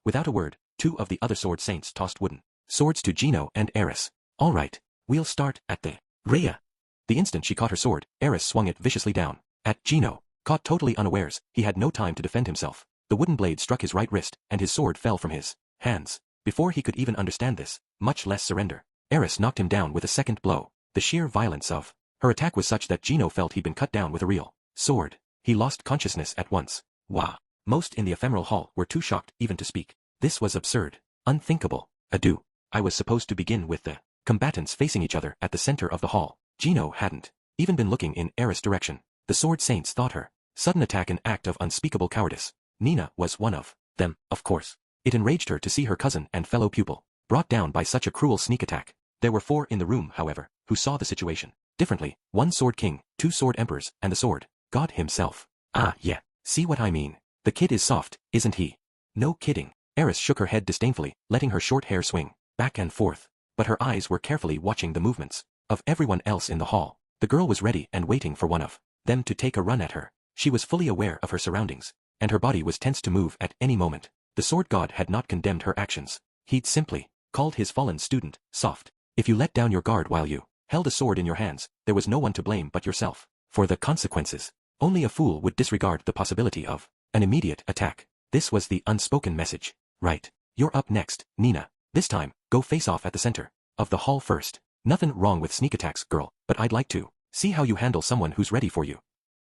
Without a word, two of the other sword saints tossed wooden swords to Gino and Eris. All right, we'll start at the Rhea. The instant she caught her sword, Eris swung it viciously down at Gino. Caught totally unawares, he had no time to defend himself. The wooden blade struck his right wrist, and his sword fell from his hands. Before he could even understand this, much less surrender, Eris knocked him down with a second blow. The sheer violence of her attack was such that Gino felt he'd been cut down with a real sword. He lost consciousness at once. Wah! Most in the ephemeral hall were too shocked even to speak. This was absurd. Unthinkable. Adieu. I was supposed to begin with the combatants facing each other at the center of the hall. Gino hadn't even been looking in Eris' direction. The sword saints thought her sudden attack an act of unspeakable cowardice. Nina was one of them, of course. It enraged her to see her cousin and fellow pupil brought down by such a cruel sneak attack. There were 4 in the room, however, who saw the situation differently. 1 sword king, 2 sword emperors, and the sword god himself. Ah, yeah, see what I mean? The kid is soft, isn't he? No kidding. Eris shook her head disdainfully, letting her short hair swing back and forth. But her eyes were carefully watching the movements of everyone else in the hall. The girl was ready and waiting for one of them to take a run at her. She was fully aware of her surroundings, and her body was tense to move at any moment. The sword god had not condemned her actions. He'd simply called his fallen student soft. If you let down your guard while you held a sword in your hands, there was no one to blame but yourself for the consequences. Only a fool would disregard the possibility of an immediate attack. This was the unspoken message. Right. You're up next, Nina. This time, go face off at the center of the hall first. Nothing wrong with sneak attacks, girl, but I'd like to see how you handle someone who's ready for you.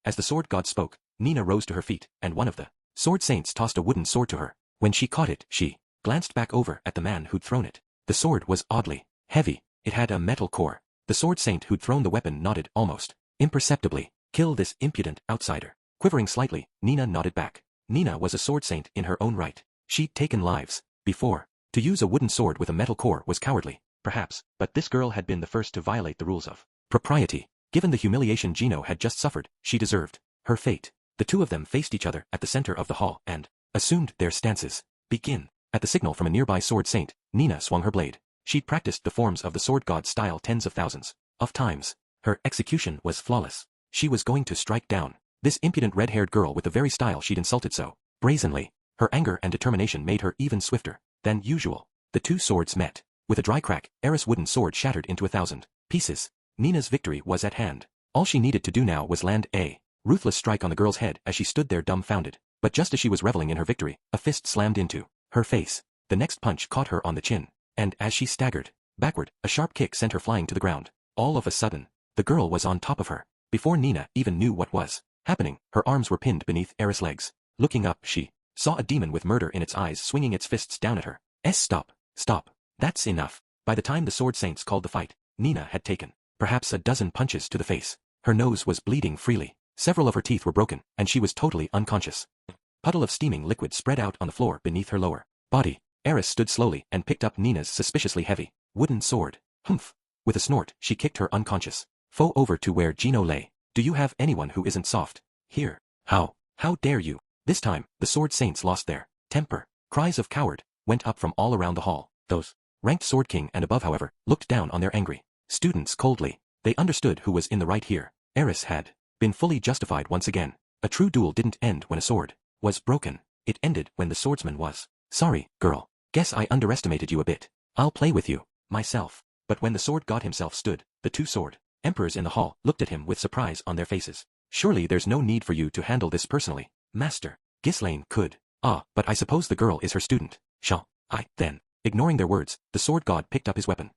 As the sword god spoke, Nina rose to her feet, and one of the sword saints tossed a wooden sword to her. When she caught it, she glanced back over at the man who'd thrown it. The sword was oddly heavy. It had a metal core. The sword saint who'd thrown the weapon nodded almost imperceptibly. Kill this impudent outsider. Quivering slightly, Nina nodded back. Nina was a sword saint in her own right. She'd taken lives before. To use a wooden sword with a metal core was cowardly, perhaps, but this girl had been the first to violate the rules of propriety. Given the humiliation Gino had just suffered, she deserved her fate. The two of them faced each other at the center of the hall and assumed their stances. Begin. At the signal from a nearby sword saint, Nina swung her blade. She'd practiced the forms of the sword god style tens of thousands of times. Her execution was flawless. She was going to strike down this impudent red-haired girl with the very style she'd insulted so brazenly. Her anger and determination made her even swifter than usual. The two swords met. With a dry crack, Eris' wooden sword shattered into 1,000 pieces. Nina's victory was at hand. All she needed to do now was land a ruthless strike on the girl's head as she stood there dumbfounded. But just as she was reveling in her victory, a fist slammed into her face. The next punch caught her on the chin, and as she staggered backward, a sharp kick sent her flying to the ground. All of a sudden, the girl was on top of her. Before Nina even knew what was happening, her arms were pinned beneath Eris' legs. Looking up, she saw a demon with murder in its eyes swinging its fists down at her. Stop. Stop. That's enough. By the time the sword saints called the fight, Nina had taken perhaps a dozen punches to the face. Her nose was bleeding freely. Several of her teeth were broken, and she was totally unconscious. Puddle of steaming liquid spread out on the floor beneath her lower body. Eris stood slowly and picked up Nina's suspiciously heavy wooden sword. Humph. With a snort, she kicked her unconscious foe over to where Gino lay. Do you have anyone who isn't soft? Here. How dare you? This time, the sword saints lost their temper. Cries of coward went up from all around the hall. Those Ranked Sword King and above, however, looked down on their angry students coldly. They understood who was in the right here. Eris had been fully justified once again. A true duel didn't end when a sword was broken. It ended when the swordsman was sorry, girl. Guess I underestimated you a bit. I'll play with you myself. But when the sword god himself stood, the two sword emperors in the hall looked at him with surprise on their faces. Surely there's no need for you to handle this personally, master. Ghislaine could. Ah, but I suppose the girl is her student. Shall I, then? Ignoring their words, the sword god picked up his weapon.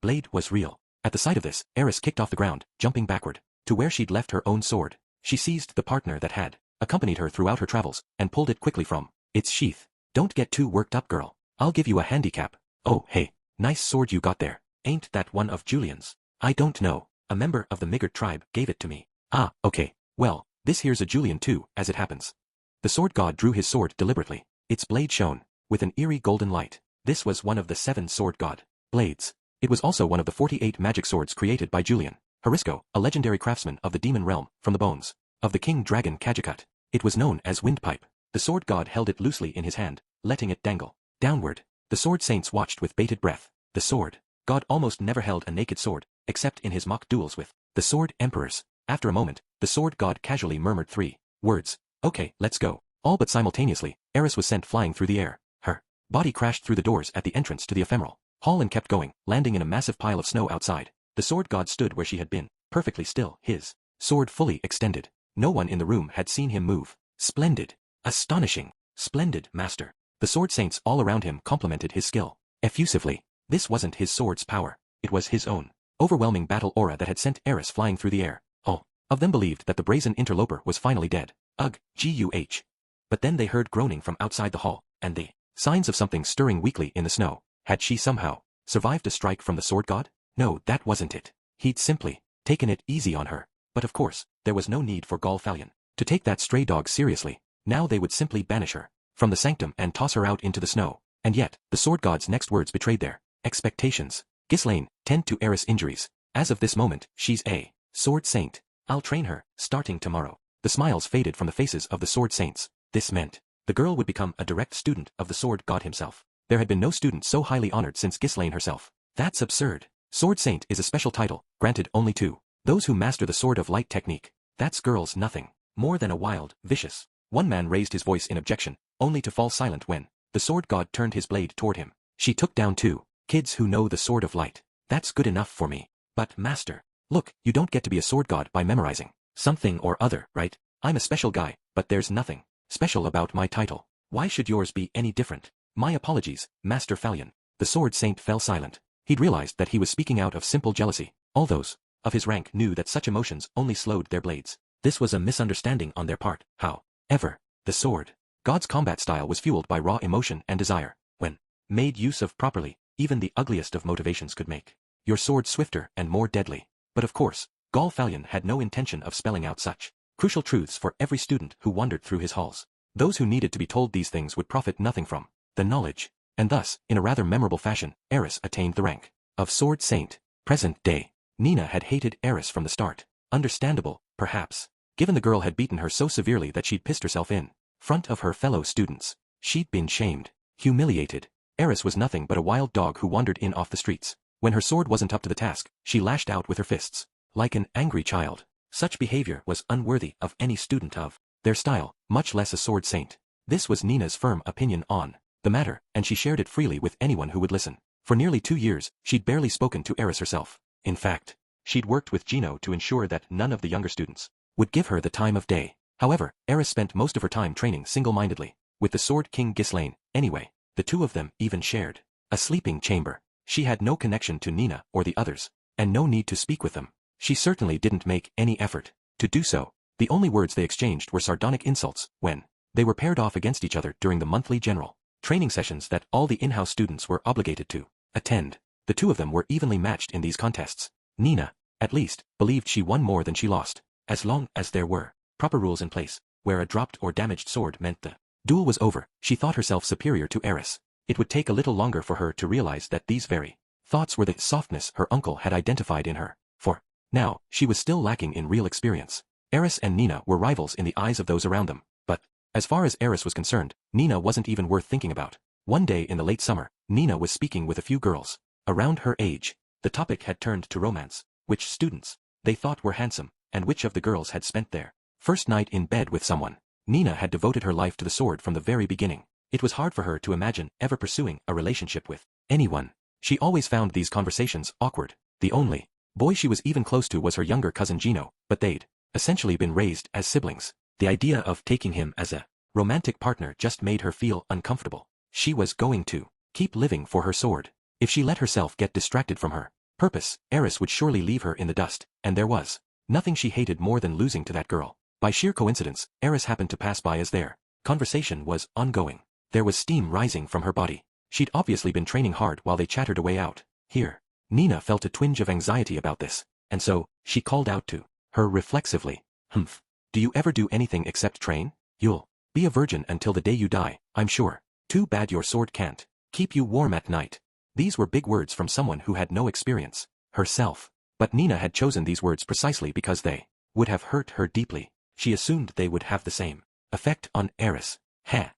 Blade was real. At the sight of this, Eris kicked off the ground, jumping backward to where she'd left her own sword. She seized the partner that had accompanied her throughout her travels, and pulled it quickly from its sheath. Don't get too worked up, girl. I'll give you a handicap. Oh, hey, nice sword you got there. Ain't that one of Julian's? I don't know. A member of the Migert tribe gave it to me. Ah, okay. Well, this here's a Julian too, as it happens. The sword god drew his sword deliberately. Its blade shone with an eerie golden light. This was one of the 7 sword god blades. It was also one of the 48 magic swords created by Julian Harisco, a legendary craftsman of the demon realm, from the bones of the king dragon Kajikut. It was known as Windpipe. The sword god held it loosely in his hand, letting it dangle downward. The sword saints watched with bated breath. The sword god almost never held a naked sword, except in his mock duels with the sword emperors. After a moment, the sword god casually murmured 3 words. Okay, let's go. All but simultaneously, Eris was sent flying through the air. Her body crashed through the doors at the entrance to the ephemeral hall and kept going, landing in a massive pile of snow outside. The sword god stood where she had been, perfectly still, his sword fully extended. No one in the room had seen him move. Splendid. Astonishing. Splendid, master. The sword saints all around him complimented his skill effusively. This wasn't his sword's power. It was his own overwhelming battle aura that had sent Eris flying through the air. All of them believed that the brazen interloper was finally dead. Ugh, guh. But then they heard groaning from outside the hall, and the signs of something stirring weakly in the snow. Had she somehow survived a strike from the sword god? No, that wasn't it. He'd simply taken it easy on her. But of course, there was no need for Galfalion to take that stray dog seriously. Now they would simply banish her from the sanctum and toss her out into the snow. And yet, the sword god's next words betrayed their expectations. Ghislaine, tend to Eris' injuries. As of this moment, she's a sword saint. I'll train her, starting tomorrow. The smiles faded from the faces of the sword saints. This meant the girl would become a direct student of the sword god himself. There had been no student so highly honored since Ghislaine herself. That's absurd. Sword saint is a special title, granted only to those who master the sword of light technique. That's girls nothing more than a wild, vicious. One man raised his voice in objection, only to fall silent when the sword god turned his blade toward him. She took down 2 kids who know the sword of light. That's good enough for me. But master, look, you don't get to be a sword god by memorizing something or other, right? I'm a special guy, but there's nothing special about my title. Why should yours be any different? My apologies, Master Falion. The sword saint fell silent. He'd realized that he was speaking out of simple jealousy. All those of his rank knew that such emotions only slowed their blades. This was a misunderstanding on their part. However, the sword god's combat style was fueled by raw emotion and desire. When made use of properly, even the ugliest of motivations could make your sword swifter and more deadly. But of course, Galfalion had no intention of spelling out such crucial truths for every student who wandered through his halls. Those who needed to be told these things would profit nothing from the knowledge. And thus, in a rather memorable fashion, Eris attained the rank of sword saint. Present day. Nina had hated Eris from the start. Understandable, perhaps, given the girl had beaten her so severely that she'd pissed herself in front of her fellow students. She'd been shamed, humiliated. Eris was nothing but a wild dog who wandered in off the streets. When her sword wasn't up to the task, she lashed out with her fists, like an angry child. Such behavior was unworthy of any student of their style, much less a sword saint. This was Nina's firm opinion on the matter, and she shared it freely with anyone who would listen. For nearly 2 years, she'd barely spoken to Eris herself. In fact, she'd worked with Gino to ensure that none of the younger students would give her the time of day. However, Eris spent most of her time training single-mindedly with the Sword King Ghislaine. Anyway, the two of them even shared a sleeping chamber. She had no connection to Nina or the others, and no need to speak with them. She certainly didn't make any effort to do so. The only words they exchanged were sardonic insults when they were paired off against each other during the monthly general training sessions that all the in-house students were obligated to attend. The two of them were evenly matched in these contests. Nina, at least, believed she won more than she lost, as long as there were proper rules in place, where a dropped or damaged sword meant the duel was over. She thought herself superior to Eris. It would take a little longer for her to realize that these very thoughts were the softness her uncle had identified in her. For now, she was still lacking in real experience. Eris and Nina were rivals in the eyes of those around them, but as far as Eris was concerned, Nina wasn't even worth thinking about. One day in the late summer, Nina was speaking with a few girls around her age. The topic had turned to romance, which students they thought were handsome, and which of the girls had spent their first night in bed with someone. Nina had devoted her life to the sword from the very beginning. It was hard for her to imagine ever pursuing a relationship with anyone. She always found these conversations awkward. The only boy she was even close to was her younger cousin Gino, but they'd essentially been raised as siblings. The idea of taking him as a romantic partner just made her feel uncomfortable. She was going to keep living for her sword. If she let herself get distracted from her purpose, Eris would surely leave her in the dust, and there was nothing she hated more than losing to that girl. By sheer coincidence, Eris happened to pass by as their conversation was ongoing. There was steam rising from her body. She'd obviously been training hard while they chattered away out here. Nina felt a twinge of anxiety about this, and so, she called out to her reflexively, "Humph. Do you ever do anything except train? You'll be a virgin until the day you die, I'm sure. Too bad your sword can't keep you warm at night." These were big words from someone who had no experience herself. But Nina had chosen these words precisely because they would have hurt her deeply. She assumed they would have the same effect on Eris. Heh.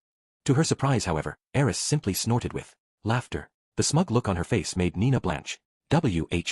To her surprise, however, Eris simply snorted with laughter. The smug look on her face made Nina blanch.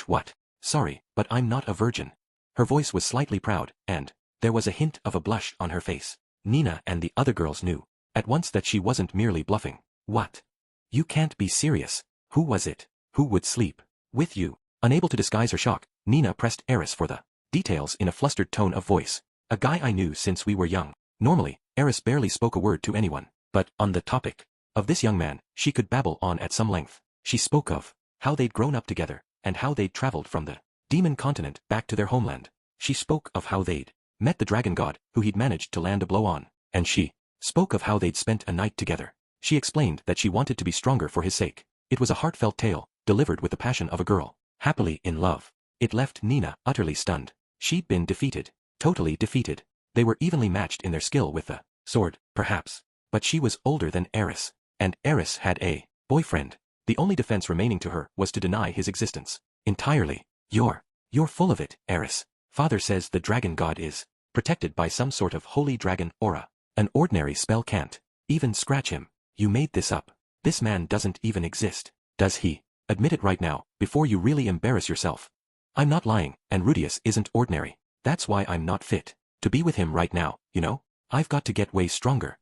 What? Sorry, but I'm not a virgin. Her voice was slightly proud, and there was a hint of a blush on her face. Nina and the other girls knew at once that she wasn't merely bluffing. What? You can't be serious. Who was it? Who would sleep with you? Unable to disguise her shock, Nina pressed Eris for the details in a flustered tone of voice. A guy I knew since we were young. Normally, Eris barely spoke a word to anyone, but on the topic of this young man, she could babble on at some length. She spoke of how they'd grown up together, and how they'd traveled from the demon continent back to their homeland. She spoke of how they'd met the dragon god, who he'd managed to land a blow on, and she spoke of how they'd spent a night together. She explained that she wanted to be stronger for his sake. It was a heartfelt tale, delivered with the passion of a girl happily in love. It left Nina utterly stunned. She'd been defeated. Totally defeated. They were evenly matched in their skill with the sword, perhaps. But she was older than Eris, and Eris had a boyfriend. The only defense remaining to her was to deny his existence entirely. You're full of it, Eris. Father says the dragon god is protected by some sort of holy dragon aura. An ordinary spell can't even scratch him. You made this up. This man doesn't even exist. Does he? Admit it right now, before you really embarrass yourself. I'm not lying, and Rudius isn't ordinary. That's why I'm not fit to be with him right now, you know? I've got to get way stronger.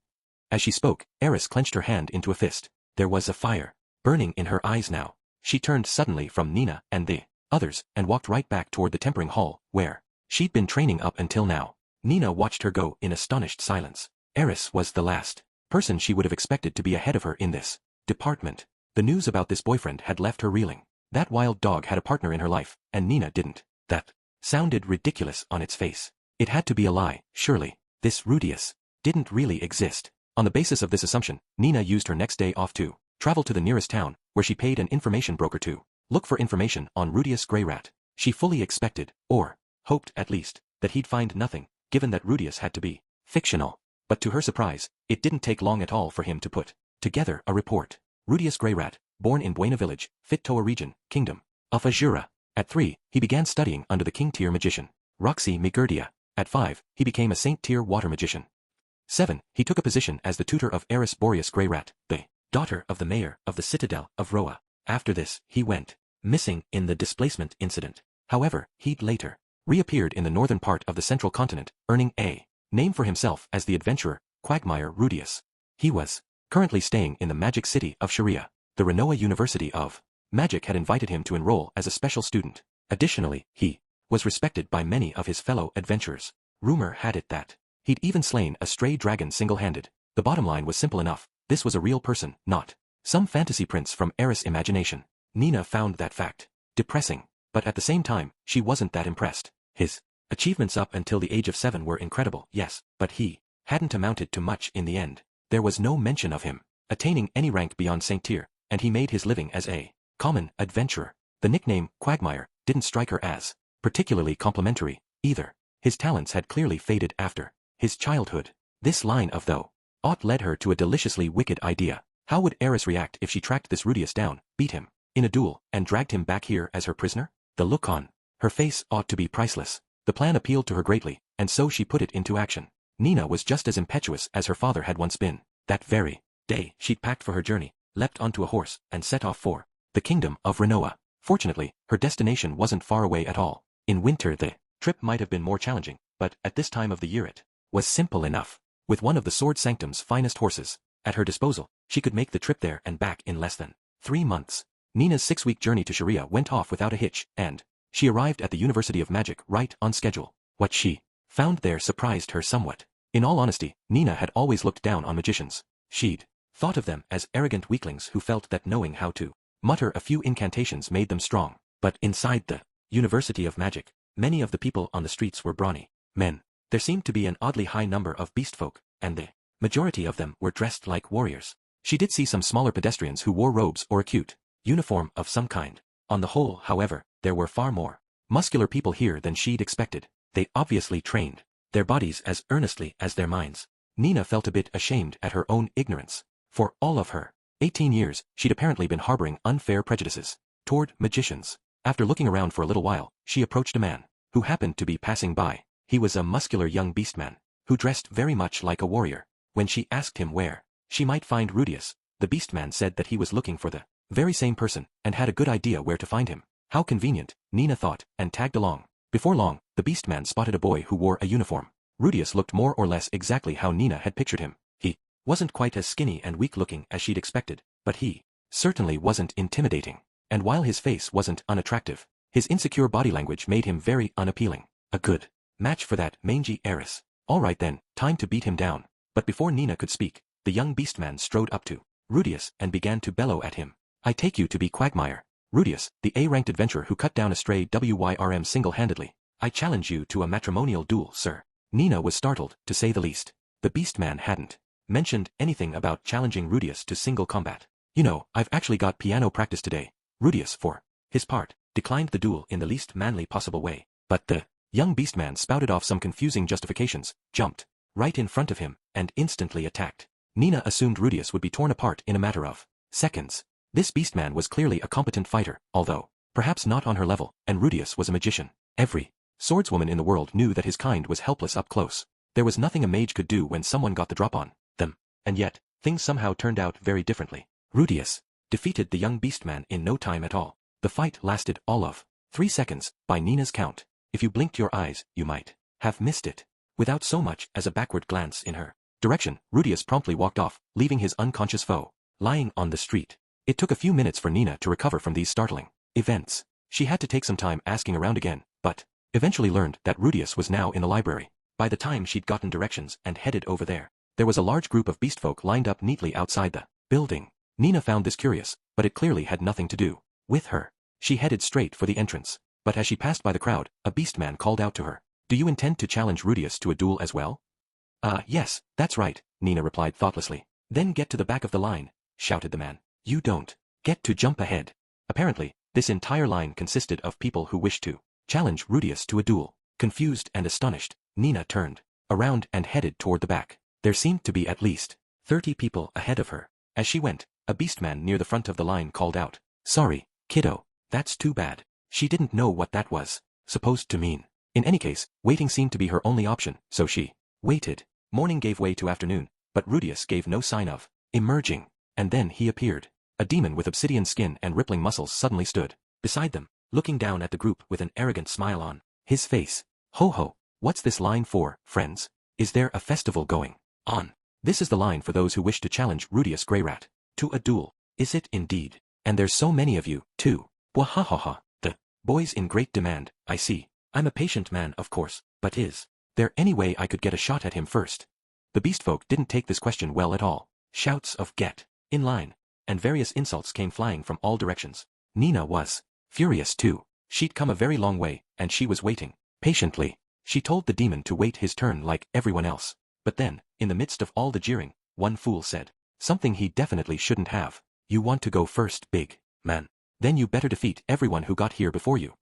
As she spoke, Eris clenched her hand into a fist. There was a fire burning in her eyes now. She turned suddenly from Nina and the others and walked right back toward the tempering hall, where she'd been training up until now. Nina watched her go in astonished silence. Eris was the last person she would have expected to be ahead of her in this department. The news about this boyfriend had left her reeling. That wild dog had a partner in her life, and Nina didn't. That sounded ridiculous on its face. It had to be a lie, surely. This Rudius didn't really exist. On the basis of this assumption, Nina used her next day off to travel to the nearest town, where she paid an information broker to look for information on Rudius Greyrat. She fully expected, or hoped at least, that he'd find nothing, given that Rudius had to be fictional. But to her surprise, it didn't take long at all for him to put together a report. Rudius Greyrat, born in Buena Village, Fit-Toa region, Kingdom of Azura. At 3, he began studying under the king-tier magician, Roxy Migurdia. At 5, he became a saint-tier water magician. 7, he took a position as the tutor of Eris Boreas Greyrat, the daughter of the mayor of the citadel of Roa. After this, he went missing in the displacement incident. However, he'd later reappeared in the northern part of the central continent, earning a name for himself as the adventurer, Quagmire Rudius. He was currently staying in the magic city of Sharia. The Renoa University of Magic had invited him to enroll as a special student. Additionally, he was respected by many of his fellow adventurers. Rumor had it that he'd even slain a stray dragon single-handed. The bottom line was simple enough. This was a real person, not some fantasy prince from Eris' imagination. Nina found that fact depressing, but at the same time, she wasn't that impressed. His achievements up until the age of 7 were incredible, yes, but he hadn't amounted to much in the end. There was no mention of him attaining any rank beyond Saint Tier, and he made his living as a common adventurer. The nickname, Quagmire, didn't strike her as particularly complimentary, either. His talents had clearly faded after his childhood. This line of thought led her to a deliciously wicked idea. How would Eris react if she tracked this Rudius down, beat him in a duel, and dragged him back here as her prisoner? The look on her face ought to be priceless. The plan appealed to her greatly, and so she put it into action. Nina was just as impetuous as her father had once been. That very day she'd packed for her journey, leapt onto a horse, and set off for the kingdom of Renoa. Fortunately, her destination wasn't far away at all. In winter the trip might have been more challenging, but at this time of the year it was simple enough. With one of the Sword Sanctum's finest horses at her disposal, she could make the trip there and back in less than 3 months. Nina's 6-week journey to Sharia went off without a hitch, and she arrived at the University of Magic right on schedule. What she found there surprised her somewhat. In all honesty, Nina had always looked down on magicians. She'd thought of them as arrogant weaklings who felt that knowing how to mutter a few incantations made them strong. But inside the University of Magic, many of the people on the streets were brawny men. There seemed to be an oddly high number of beast folk, and the majority of them were dressed like warriors. She did see some smaller pedestrians who wore robes or a cute uniform of some kind. On the whole, however, there were far more muscular people here than she'd expected. They obviously trained their bodies as earnestly as their minds. Nina felt a bit ashamed at her own ignorance. For all of her 18 years, she'd apparently been harboring unfair prejudices toward magicians. After looking around for a little while, she approached a man who happened to be passing by. He was a muscular young beastman who dressed very much like a warrior. When she asked him where she might find Rudius, the beastman said that he was looking for the very same person and had a good idea where to find him. How convenient, Nina thought, and tagged along. Before long, the beastman spotted a boy who wore a uniform. Rudius looked more or less exactly how Nina had pictured him. He wasn't quite as skinny and weak-looking as she'd expected, but he certainly wasn't intimidating. And while his face wasn't unattractive, his insecure body language made him very unappealing. A good match for that mangy heiress. All right then, time to beat him down. But before Nina could speak, the young beastman strode up to Rudius and began to bellow at him. I take you to be Quagmire. Rudius, the A-ranked adventurer who cut down a stray WYRM single-handedly. I challenge you to a matrimonial duel, sir. Nina was startled, to say the least. The beastman hadn't mentioned anything about challenging Rudius to single combat. You know, I've actually got piano practice today. Rudius, for his part, declined the duel in the least manly possible way. But the young beastman spouted off some confusing justifications, jumped right in front of him, and instantly attacked. Nina assumed Rudius would be torn apart in a matter of seconds. This beastman was clearly a competent fighter, although perhaps not on her level, and Rudius was a magician. Every swordswoman in the world knew that his kind was helpless up close. There was nothing a mage could do when someone got the drop on them. And yet, things somehow turned out very differently. Rudius defeated the young beastman in no time at all. The fight lasted all of 3 seconds, by Nina's count. If you blinked your eyes, you might have missed it. Without so much as a backward glance in her direction, Rudius promptly walked off, leaving his unconscious foe lying on the street. It took a few minutes for Nina to recover from these startling events. She had to take some time asking around again, but eventually learned that Rudius was now in the library. By the time she'd gotten directions and headed over there was a large group of beastfolk lined up neatly outside the building. Nina found this curious, but it clearly had nothing to do with her. She headed straight for the entrance, but as she passed by the crowd, a beastman called out to her. Do you intend to challenge Rudius to a duel as well? Yes, that's right, Nina replied thoughtlessly. Then get to the back of the line, shouted the man. You don't get to jump ahead. Apparently, this entire line consisted of people who wished to challenge Rudius to a duel. Confused and astonished, Nina turned around and headed toward the back. There seemed to be at least 30 people ahead of her. As she went, a beastman near the front of the line called out, Sorry, kiddo, that's too bad. She didn't know what that was supposed to mean. In any case, waiting seemed to be her only option, so she waited. Morning gave way to afternoon, but Rudius gave no sign of emerging. And then he appeared. A demon with obsidian skin and rippling muscles suddenly stood beside them, looking down at the group with an arrogant smile on his face. Ho ho, what's this line for, friends? Is there a festival going on? This is the line for those who wish to challenge Rudius Greyrat to a duel. Is it indeed? And there's so many of you, too. Bwahahaha, the boy's in great demand, I see. I'm a patient man, of course, but is there any way I could get a shot at him first? The beastfolk didn't take this question well at all. Shouts of get in line, and various insults came flying from all directions. Nina was furious too. She'd come a very long way, and she was waiting patiently. She told the demon to wait his turn like everyone else. But then, in the midst of all the jeering, one fool said something he definitely shouldn't have. You want to go first, big man? Then you better defeat everyone who got here before you.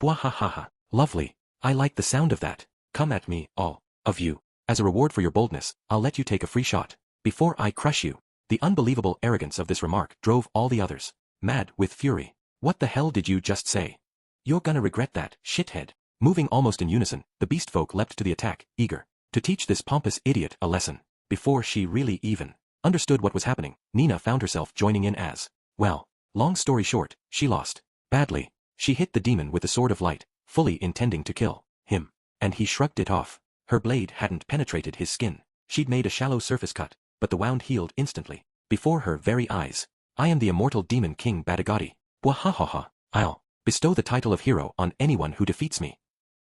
Bwahahaha, lovely. I like the sound of that. Come at me, all of you. As a reward for your boldness, I'll let you take a free shot before I crush you. The unbelievable arrogance of this remark drove all the others mad with fury. What the hell did you just say? You're gonna regret that, shithead. Moving almost in unison, the beastfolk leapt to the attack, eager to teach this pompous idiot a lesson before she really even understood what was happening, Nina found herself joining in as well. Long story short, she lost. Badly. She hit the demon with the sword of light, fully intending to kill him. And he shrugged it off. Her blade hadn't penetrated his skin. She'd made a shallow surface cut, but the wound healed instantly. Before her very eyes. I am the immortal demon king Badagati. Wahahaha. I'll bestow the title of hero on anyone who defeats me.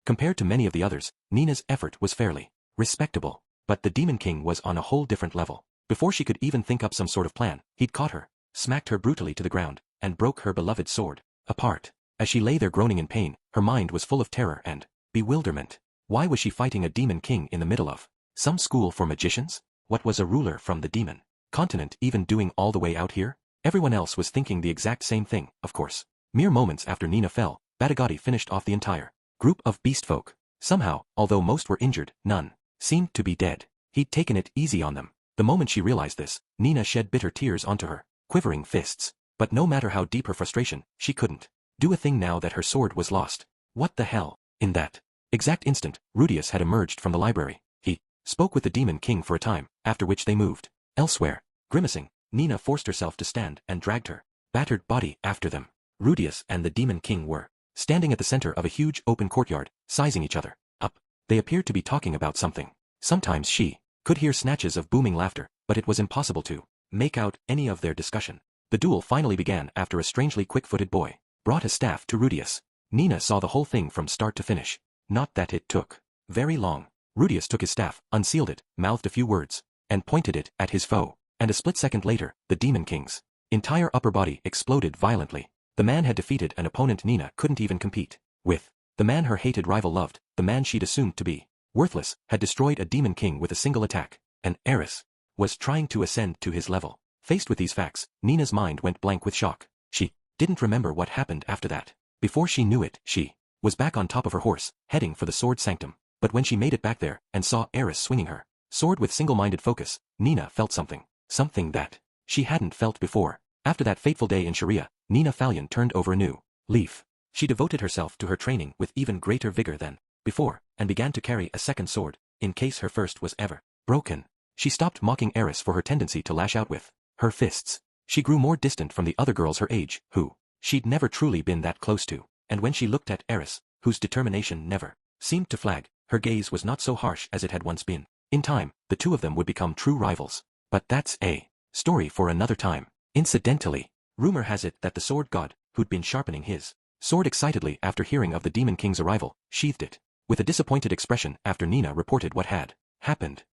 Compared to many of the others, Nina's effort was fairly respectable. But the demon king was on a whole different level. Before she could even think up some sort of plan, he'd caught her, smacked her brutally to the ground, and broke her beloved sword apart. As she lay there groaning in pain, her mind was full of terror and bewilderment. Why was she fighting a demon king in the middle of some school for magicians? What was a ruler from the demon continent even doing all the way out here? Everyone else was thinking the exact same thing, of course. Mere moments after Nina fell, Badagati finished off the entire group of beast folk. Somehow, although most were injured, none seemed to be dead. He'd taken it easy on them. The moment she realized this, Nina shed bitter tears onto her quivering fists. But no matter how deep her frustration, she couldn't do a thing now that her sword was lost. What the hell? In that exact instant, Rudius had emerged from the library. He spoke with the demon king for a time, after which they moved elsewhere. Grimacing, Nina forced herself to stand and dragged her battered body after them. Rudius and the demon king were standing at the center of a huge open courtyard, sizing each other up. They appeared to be talking about something. Sometimes she could hear snatches of booming laughter, but it was impossible to make out any of their discussion. The duel finally began after a strangely quick-footed boy brought a staff to Rudius. Nina saw the whole thing from start to finish. Not that it took very long. Rudius took his staff, unsealed it, mouthed a few words, and pointed it at his foe. And a split second later, the demon king's entire upper body exploded violently. The man had defeated an opponent Nina couldn't even compete with. The man her hated rival loved, the man she'd assumed to be worthless, had destroyed a demon king with a single attack. An heiress was trying to ascend to his level. Faced with these facts, Nina's mind went blank with shock. She didn't remember what happened after that. Before she knew it, she was back on top of her horse, heading for the sword sanctum. But when she made it back there, and saw Eris swinging her sword with single-minded focus, Nina felt something. Something that she hadn't felt before. After that fateful day in Sharia, Nina Fallion turned over a new leaf. She devoted herself to her training with even greater vigor than before, and began to carry a second sword, in case her first was ever broken. She stopped mocking Eris for her tendency to lash out with her fists. She grew more distant from the other girls her age, who she'd never truly been that close to, and when she looked at Eris, whose determination never seemed to flag, her gaze was not so harsh as it had once been. In time, the two of them would become true rivals. But that's a story for another time. Incidentally, rumor has it that the sword god, who'd been sharpening his sword excitedly after hearing of the demon king's arrival, sheathed it with a disappointed expression after Nina reported what had happened.